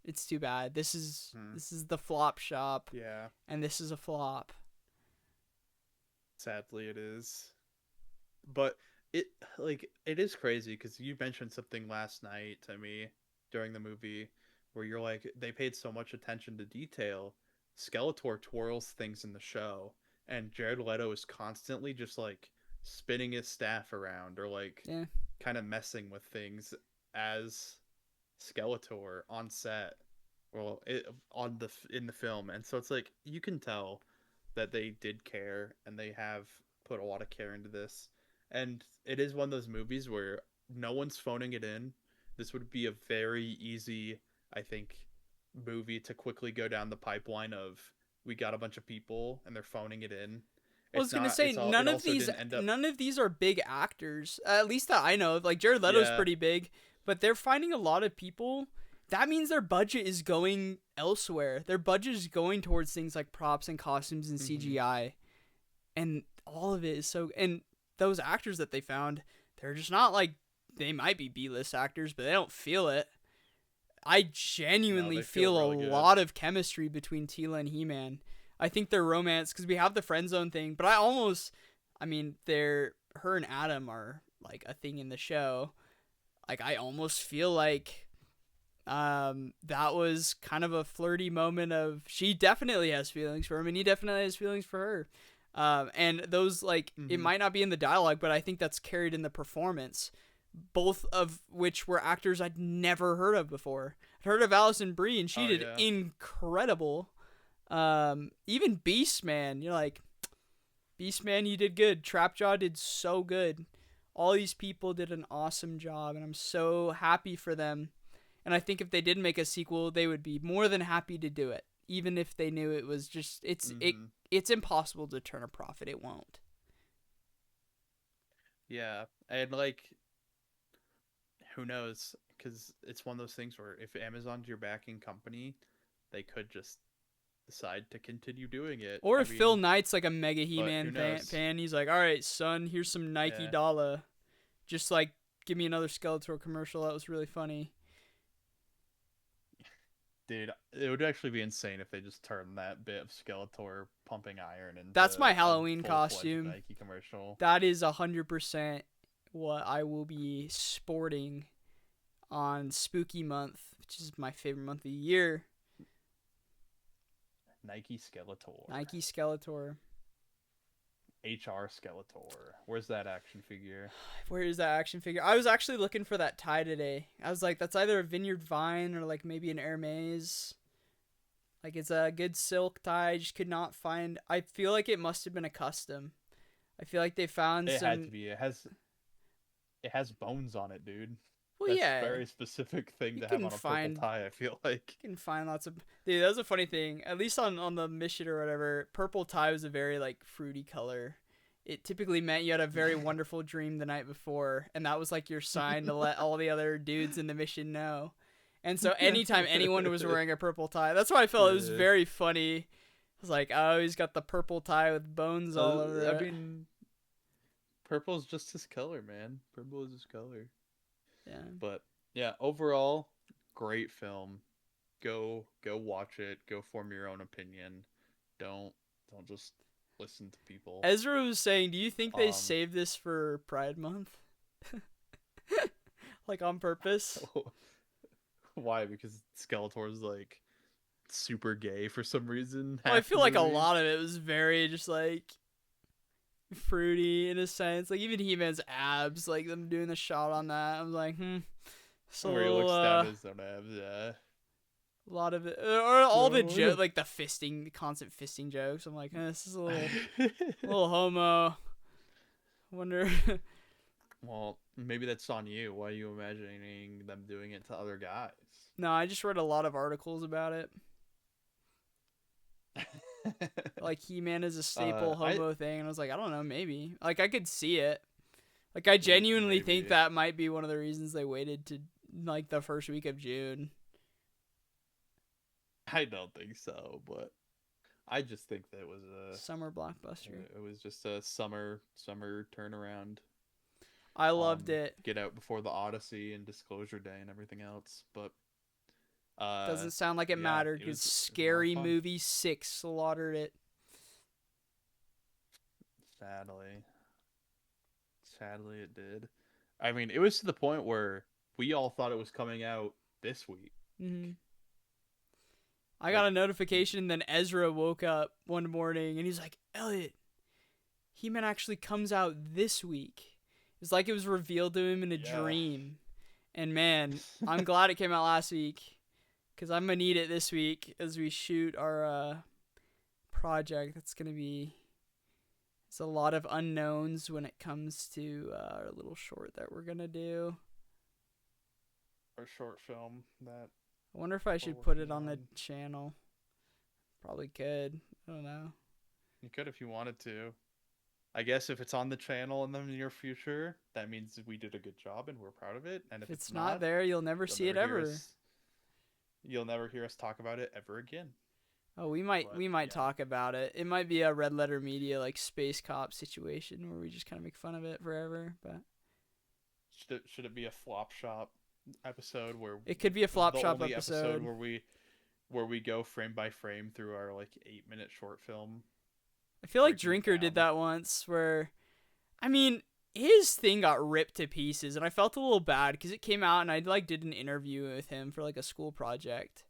Speaker 1: It's too bad. This is
Speaker 2: Hmm.
Speaker 1: this is the flop shop,
Speaker 2: Yeah,
Speaker 1: and this is a flop.
Speaker 2: sadly it is. But it it is crazy because you mentioned something last night to me during the movie where you're like they paid so much attention to detail. Skeletor twirls things in the show, and Jared Leto is constantly just like spinning his staff around or like
Speaker 1: Yeah.
Speaker 2: kind of messing with things as Skeletor on set. Well, on the in the film, and so it's like you can tell that they did care and they have put a lot of care into this. And it is one of those movies where no one's phoning it in. This would be a very easy, I think, movie to quickly go down the pipeline of we got a bunch of people and they're phoning it in.
Speaker 1: I was
Speaker 2: It's
Speaker 1: gonna
Speaker 2: not.
Speaker 1: say
Speaker 2: It also didn't end up.
Speaker 1: none of these are big actors. At least that I know of. Like Jared Leto's
Speaker 2: Yeah.
Speaker 1: pretty big, but they're finding a lot of people. That means their budget is going elsewhere. Their budget is going towards things like props and costumes and
Speaker 2: Hmm.
Speaker 1: CGI, and all of it is so. And those actors that they found, they're just not like they might be B-list actors, but they don't feel it. I
Speaker 2: No,
Speaker 1: genuinely
Speaker 2: they feel
Speaker 1: feel a
Speaker 2: really good.
Speaker 1: lot of chemistry between Tila and He-Man. I think their romance, because we have the friend zone thing, but I mean, her and Adam are like a thing in the show. Like I almost feel like that was kind of a flirty moment of she definitely has feelings for him and he definitely has feelings for her. And those like it
Speaker 2: Hmm.
Speaker 1: might not be in the dialogue, but I think that's carried in the performance. Both of which were actors I'd never heard of before. I'd heard of Alison Brie and she
Speaker 2: Oh
Speaker 1: did
Speaker 2: yeah.
Speaker 1: incredible. Even Beastman, you're like, Beastman, you did good. Trapjaw did so good. All these people did an awesome job, and I'm so happy for them. And I think if they did make a sequel, they would be more than happy to do it, even if they knew it was just
Speaker 2: Hmm.
Speaker 1: it's impossible to turn a profit. It won't.
Speaker 2: Yeah, and like who knows? Because it's one of those things where if Amazon's your backing company, they could just decide to continue doing it.
Speaker 1: Or
Speaker 2: I
Speaker 1: if Phil
Speaker 2: mean,
Speaker 1: Knight's like a mega
Speaker 2: but who
Speaker 1: He-Man
Speaker 2: knows?
Speaker 1: fan, he's like, all right, son, here's some Nike
Speaker 2: Yeah,
Speaker 1: dollar. Just like give me another Skeletor commercial. That was really funny.
Speaker 2: dude, it would actually be insane if they just turned that bit of Skeletor pumping iron
Speaker 1: That's
Speaker 2: into
Speaker 1: my
Speaker 2: a
Speaker 1: Halloween
Speaker 2: full-fledged
Speaker 1: costume.
Speaker 2: Nike commercial.
Speaker 1: That is 100% what I will be sporting on Spooky Month, which is my favorite month of the year.
Speaker 2: Nike Skeletor,
Speaker 1: Nike Skeletor.
Speaker 2: HR Skeletor. Where's that action figure?
Speaker 1: Where is that action figure? I was actually looking for that tie today. I was like, that's either a Vineyard Vine or like maybe an Hermes. Like it's a good silk tie. I just could not find. I feel like it must have been a custom. I feel like they found
Speaker 2: It had to
Speaker 1: some.
Speaker 2: be. It has bones on it, dude.
Speaker 1: Well,
Speaker 2: That's a
Speaker 1: yeah,
Speaker 2: very specific thing
Speaker 1: you
Speaker 2: to have
Speaker 1: can
Speaker 2: on a purple
Speaker 1: find
Speaker 2: tie, I feel like.
Speaker 1: you can find lots of. Dude, that was a funny thing. At least on the mission or whatever, purple tie was a very like fruity color. It typically meant you had a very wonderful dream the night before, and that was like your sign to let all the other dudes in the mission know. And so anytime anyone was wearing a purple tie, that's why I felt it was
Speaker 2: uh,
Speaker 1: very funny. I was like, oh, he's got the purple tie with bones all over
Speaker 2: I
Speaker 1: it.
Speaker 2: mean, purple's just his color, man. Purple is his color.
Speaker 1: Yeah.
Speaker 2: But yeah, overall, great film. Go watch it. Go form your own opinion. Don't don't just listen to people.
Speaker 1: Ezra was saying, do you think they
Speaker 2: Um,
Speaker 1: saved this for Pride Month? Like on purpose?
Speaker 2: why? Because Skeletor's like super gay for some reason.
Speaker 1: Well, I
Speaker 2: Half the
Speaker 1: feel like a
Speaker 2: movie.
Speaker 1: lot of it was very just like fruity in a sense. Like even He-Man's abs, like them doing the shot on that. I'm like, it's a
Speaker 2: Where he
Speaker 1: little
Speaker 2: looks down his own abs. Yeah.
Speaker 1: a lot of it, or all the
Speaker 2: No.
Speaker 1: like the fisting, the constant fisting jokes. I'm like, this is a little homo. Wonder.
Speaker 2: Well, maybe that's on you. Why are you imagining them doing it to other guys?
Speaker 1: No, I just read a lot of articles about it. Like He-Man is a staple
Speaker 2: I
Speaker 1: homo thing, and I was like, I don't know, maybe. Like I could see it. Like I genuinely think
Speaker 2: maybe.
Speaker 1: that might be one of the reasons they waited to like the first week of June.
Speaker 2: I don't think so, but I just think that
Speaker 1: Summer blockbuster.
Speaker 2: it was just a summer turnaround.
Speaker 1: I loved it.
Speaker 2: Get out before the Odyssey and Disclosure Day and everything else, but
Speaker 1: Doesn't sound like it
Speaker 2: yeah,
Speaker 1: mattered because
Speaker 2: it was a lot of
Speaker 1: Scary
Speaker 2: fun.
Speaker 1: Movie 6 slaughtered it.
Speaker 2: Sadly, sadly it did. I mean, it was to the point where we all thought it was coming out this week.
Speaker 1: Mm-hmm. I got
Speaker 2: Like,
Speaker 1: a notification, then Ezra woke up one morning and he's like, Elliot, He-Man actually comes out this week. It's like it was revealed to him in a
Speaker 2: yeah.
Speaker 1: dream. And man, I'm glad it came out last week because I'm going to need it this week as we shoot our project. That's going to be. It's a lot of unknowns when it comes to our little short that we're going to do.
Speaker 2: Our short film that
Speaker 1: I wonder if I
Speaker 2: we're
Speaker 1: should put it
Speaker 2: working
Speaker 1: on the
Speaker 2: on.
Speaker 1: channel. Probably could. I don't know.
Speaker 2: You could if you wanted to. I guess if it's on the channel in the near future, that means we did a good job and we're proud of it. And
Speaker 1: If
Speaker 2: if it's
Speaker 1: it's not
Speaker 2: not,
Speaker 1: there, you'll never
Speaker 2: you'll
Speaker 1: see it
Speaker 2: never hear
Speaker 1: ever.
Speaker 2: us. You'll never hear us talk about it ever again.
Speaker 1: Oh, we might
Speaker 2: Yeah,
Speaker 1: talk about it. It might be a Red Letter Media like space cop situation where we just kind of make fun of it forever. But
Speaker 2: should it be a flop shop episode where
Speaker 1: it could be a flop
Speaker 2: the
Speaker 1: shop
Speaker 2: only episode
Speaker 1: episode.
Speaker 2: where we go frame by frame through our like 8 minute short film,
Speaker 1: I feel like
Speaker 2: breaking it
Speaker 1: Drinker did
Speaker 2: down?
Speaker 1: that once where, I mean, his thing got ripped to pieces, and I felt a little bad because it came out and I like did an interview with him for like a school project.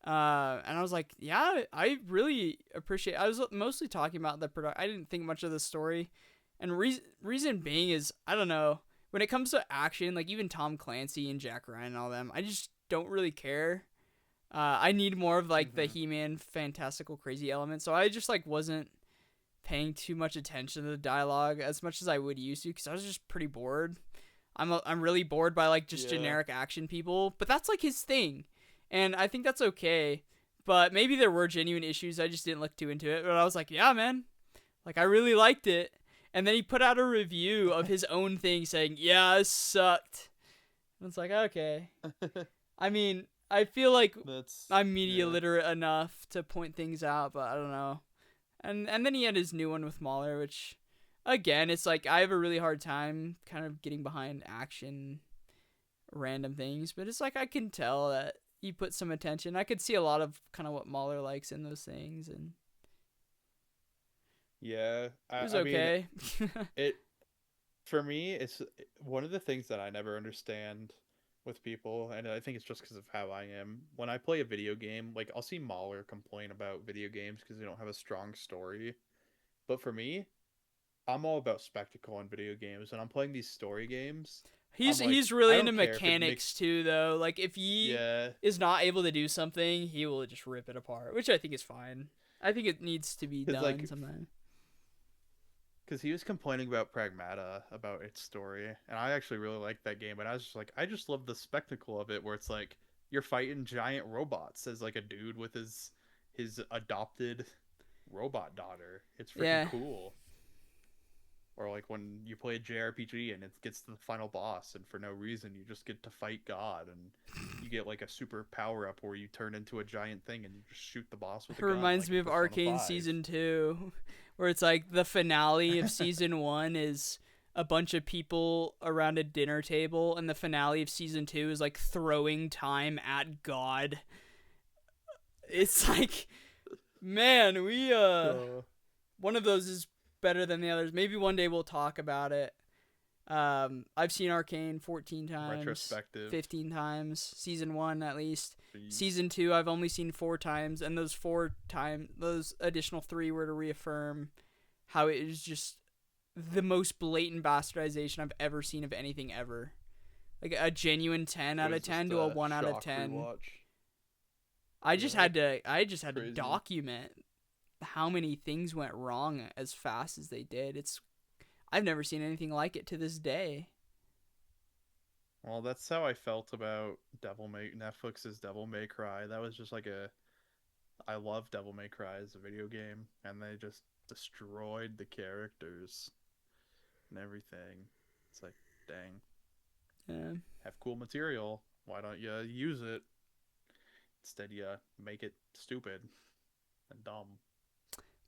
Speaker 1: And I was like, yeah, I really appreciate. I was mostly talking about the product. I didn't think much of the story, and reason being is I don't know. When it comes to action, like even Tom Clancy and Jack Ryan and all them, I just don't really care. I need more of like the
Speaker 2: Mm-hmm.
Speaker 1: He-Man fantastical crazy element, so I just like wasn't paying too much attention to the dialogue as much as I would used to because I was just pretty bored. I'm really bored by like just
Speaker 2: Yeah,
Speaker 1: generic action people, but that's like his thing, and I think that's okay. But maybe there were genuine issues. I just didn't look too into it. But I was like, yeah, man, like I really liked it. And then he put out a review of his own thing saying, yeah, it sucked. And it's like, okay. I mean, I feel like
Speaker 2: that's
Speaker 1: I'm media
Speaker 2: yeah,
Speaker 1: literate enough to point things out, but I don't know. And then he had his new one with Mahler, which again, it's like I have a really hard time kind of getting behind action random things, but it's like I can tell that he put some attention. I could see a lot of kind of what Mahler likes in those things, and
Speaker 2: yeah.
Speaker 1: it was
Speaker 2: I mean,
Speaker 1: okay.
Speaker 2: it for me, it's one of the things that I never understand with people, and I think it's just because of how I am. When I play a video game, like I'll see Mahler complain about video games because they don't have a strong story. But for me, I'm all about spectacle in video games, and I'm playing these story games.
Speaker 1: he's
Speaker 2: I'm like,
Speaker 1: he's
Speaker 2: I
Speaker 1: really into
Speaker 2: don't care if it
Speaker 1: mechanics
Speaker 2: makes,
Speaker 1: too, though. Like if he
Speaker 2: yeah,
Speaker 1: is not able to do something, he will just rip it apart, which I think is fine. I think it needs to be
Speaker 2: because
Speaker 1: done
Speaker 2: like,
Speaker 1: sometimes.
Speaker 2: because he was complaining about Pragmata about its story, and I actually really liked that game, and I was just like, I just love the spectacle of it, where it's like you're fighting giant robots as like a dude with his adopted robot daughter. It's freaking
Speaker 1: Yeah,
Speaker 2: cool. Or like when you play a JRPG and it gets to the final boss, and for no reason you just get to fight God, and you get like a super power up where you turn into a giant thing and you just shoot the boss with
Speaker 1: it
Speaker 2: a gun,
Speaker 1: reminds
Speaker 2: like
Speaker 1: me
Speaker 2: in
Speaker 1: of
Speaker 2: Persona
Speaker 1: Arcane
Speaker 2: 5.
Speaker 1: season 2, where it's like the finale of season 1 is a bunch of people around a dinner table, and the finale of season 2 is like throwing time at God. It's like, man, we
Speaker 2: Uh,
Speaker 1: one of those is better than the others. Maybe one day we'll talk about it. I've seen Arcane 14 times,
Speaker 2: retrospective.
Speaker 1: 15 times, season 1 at least.
Speaker 2: Jeez.
Speaker 1: Season 2 I've only seen 4 times, and those additional 3 were to reaffirm how it is just the most blatant bastardization I've ever seen of anything ever. Like a genuine 10
Speaker 2: It
Speaker 1: out of
Speaker 2: was
Speaker 1: 10
Speaker 2: just
Speaker 1: to a
Speaker 2: a
Speaker 1: 1 out of
Speaker 2: shock
Speaker 1: 10.
Speaker 2: rewatch.
Speaker 1: I just
Speaker 2: Yeah,
Speaker 1: had to
Speaker 2: crazy.
Speaker 1: document how many things went wrong as fast as they did. I've never seen anything like it to this day.
Speaker 2: Well, that's how I felt about Devil May Netflix's Devil May Cry. That was just like I love Devil May Cry as a video game, and they just destroyed the characters and everything. It's like, dang,
Speaker 1: Yeah.
Speaker 2: have cool material. Why don't you use it? Instead, you make it stupid and dumb.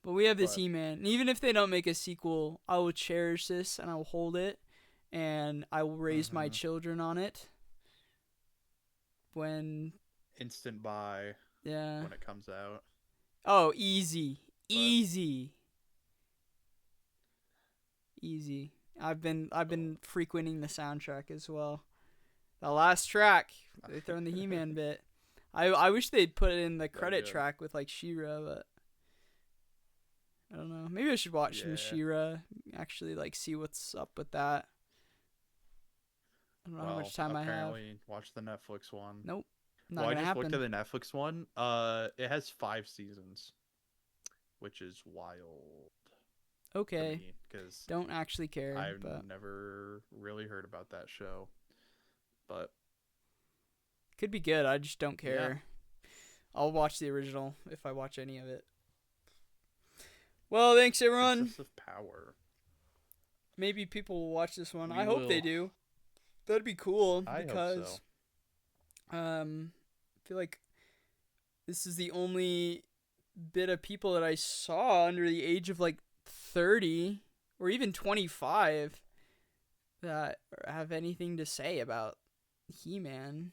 Speaker 1: But we have this
Speaker 2: But
Speaker 1: He-Man. And even if they don't make a sequel, I will cherish this and I will hold it and I will raise my children on it. When
Speaker 2: instant buy
Speaker 1: yeah.
Speaker 2: when it comes out.
Speaker 1: Oh, easy.
Speaker 2: But
Speaker 1: Easy. Easy. I've been frequenting the soundtrack as well. The last track, they throw in the He-Man bit. I wish they'd put it in the credit track with like She-Ra, but I don't know. Maybe I should watch some She-Ra. Actually, like see what's up with that. I don't know how much time I have.
Speaker 2: Apparently, watch the Netflix one.
Speaker 1: Nope, not
Speaker 2: I
Speaker 1: gonna
Speaker 2: just
Speaker 1: happen.
Speaker 2: looked at the Netflix one. It has 5 seasons, which is wild.
Speaker 1: Okay,
Speaker 2: because
Speaker 1: don't actually care.
Speaker 2: I've
Speaker 1: but
Speaker 2: never really heard about that show, but
Speaker 1: could be good. I just don't care. Yeah. I'll watch the original if I watch any of it. Well, thanks everyone.
Speaker 2: Excessive power.
Speaker 1: Maybe people will watch this one. I hope they do. That'd be cool because
Speaker 2: hope so.
Speaker 1: I feel like this is the only bit of people that I saw under the age of like 30 or even 25 that have anything to say about He-Man.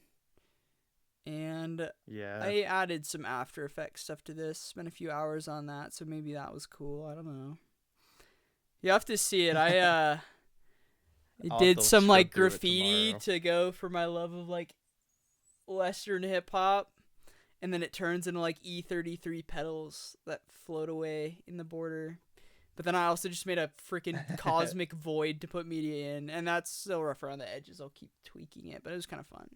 Speaker 1: And
Speaker 2: yeah,
Speaker 1: I added some After Effects stuff to this, spent a few hours on that, so maybe that was cool. I don't know. You have to see it. I did some like graffiti to go for my love of like Western hip hop, and then it turns into like E33 pedals that float away in the border. But then I also just made a freaking cosmic void to put media in, and that's still rough around the edges. I'll keep tweaking it, but it was kind of fun.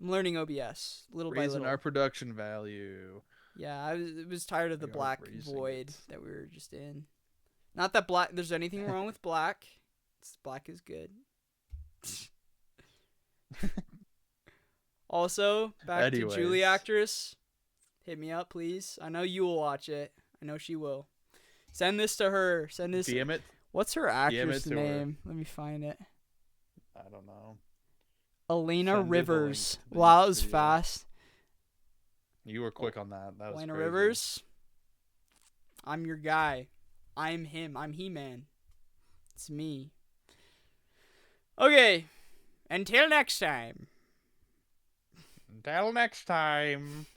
Speaker 1: I'm learning OBS little by little.
Speaker 2: Raising our production value.
Speaker 1: Yeah, I was tired of the black void that we were just in. Not that black. There's anything wrong with black. Black is good. Also, back to Julie actress. Hit me up, please. I know you will watch it. I know she will. Send this to her. Send this.
Speaker 2: DM it.
Speaker 1: What's her actress name? Let me find it.
Speaker 2: I don't know.
Speaker 1: Elena Rivers. Wow, that was fast.
Speaker 2: You were quick on that. That was
Speaker 1: Elena
Speaker 2: crazy.
Speaker 1: Rivers. I'm your guy. I'm him. I'm He-Man. It's me. Okay. Until next time.
Speaker 2: Until next time.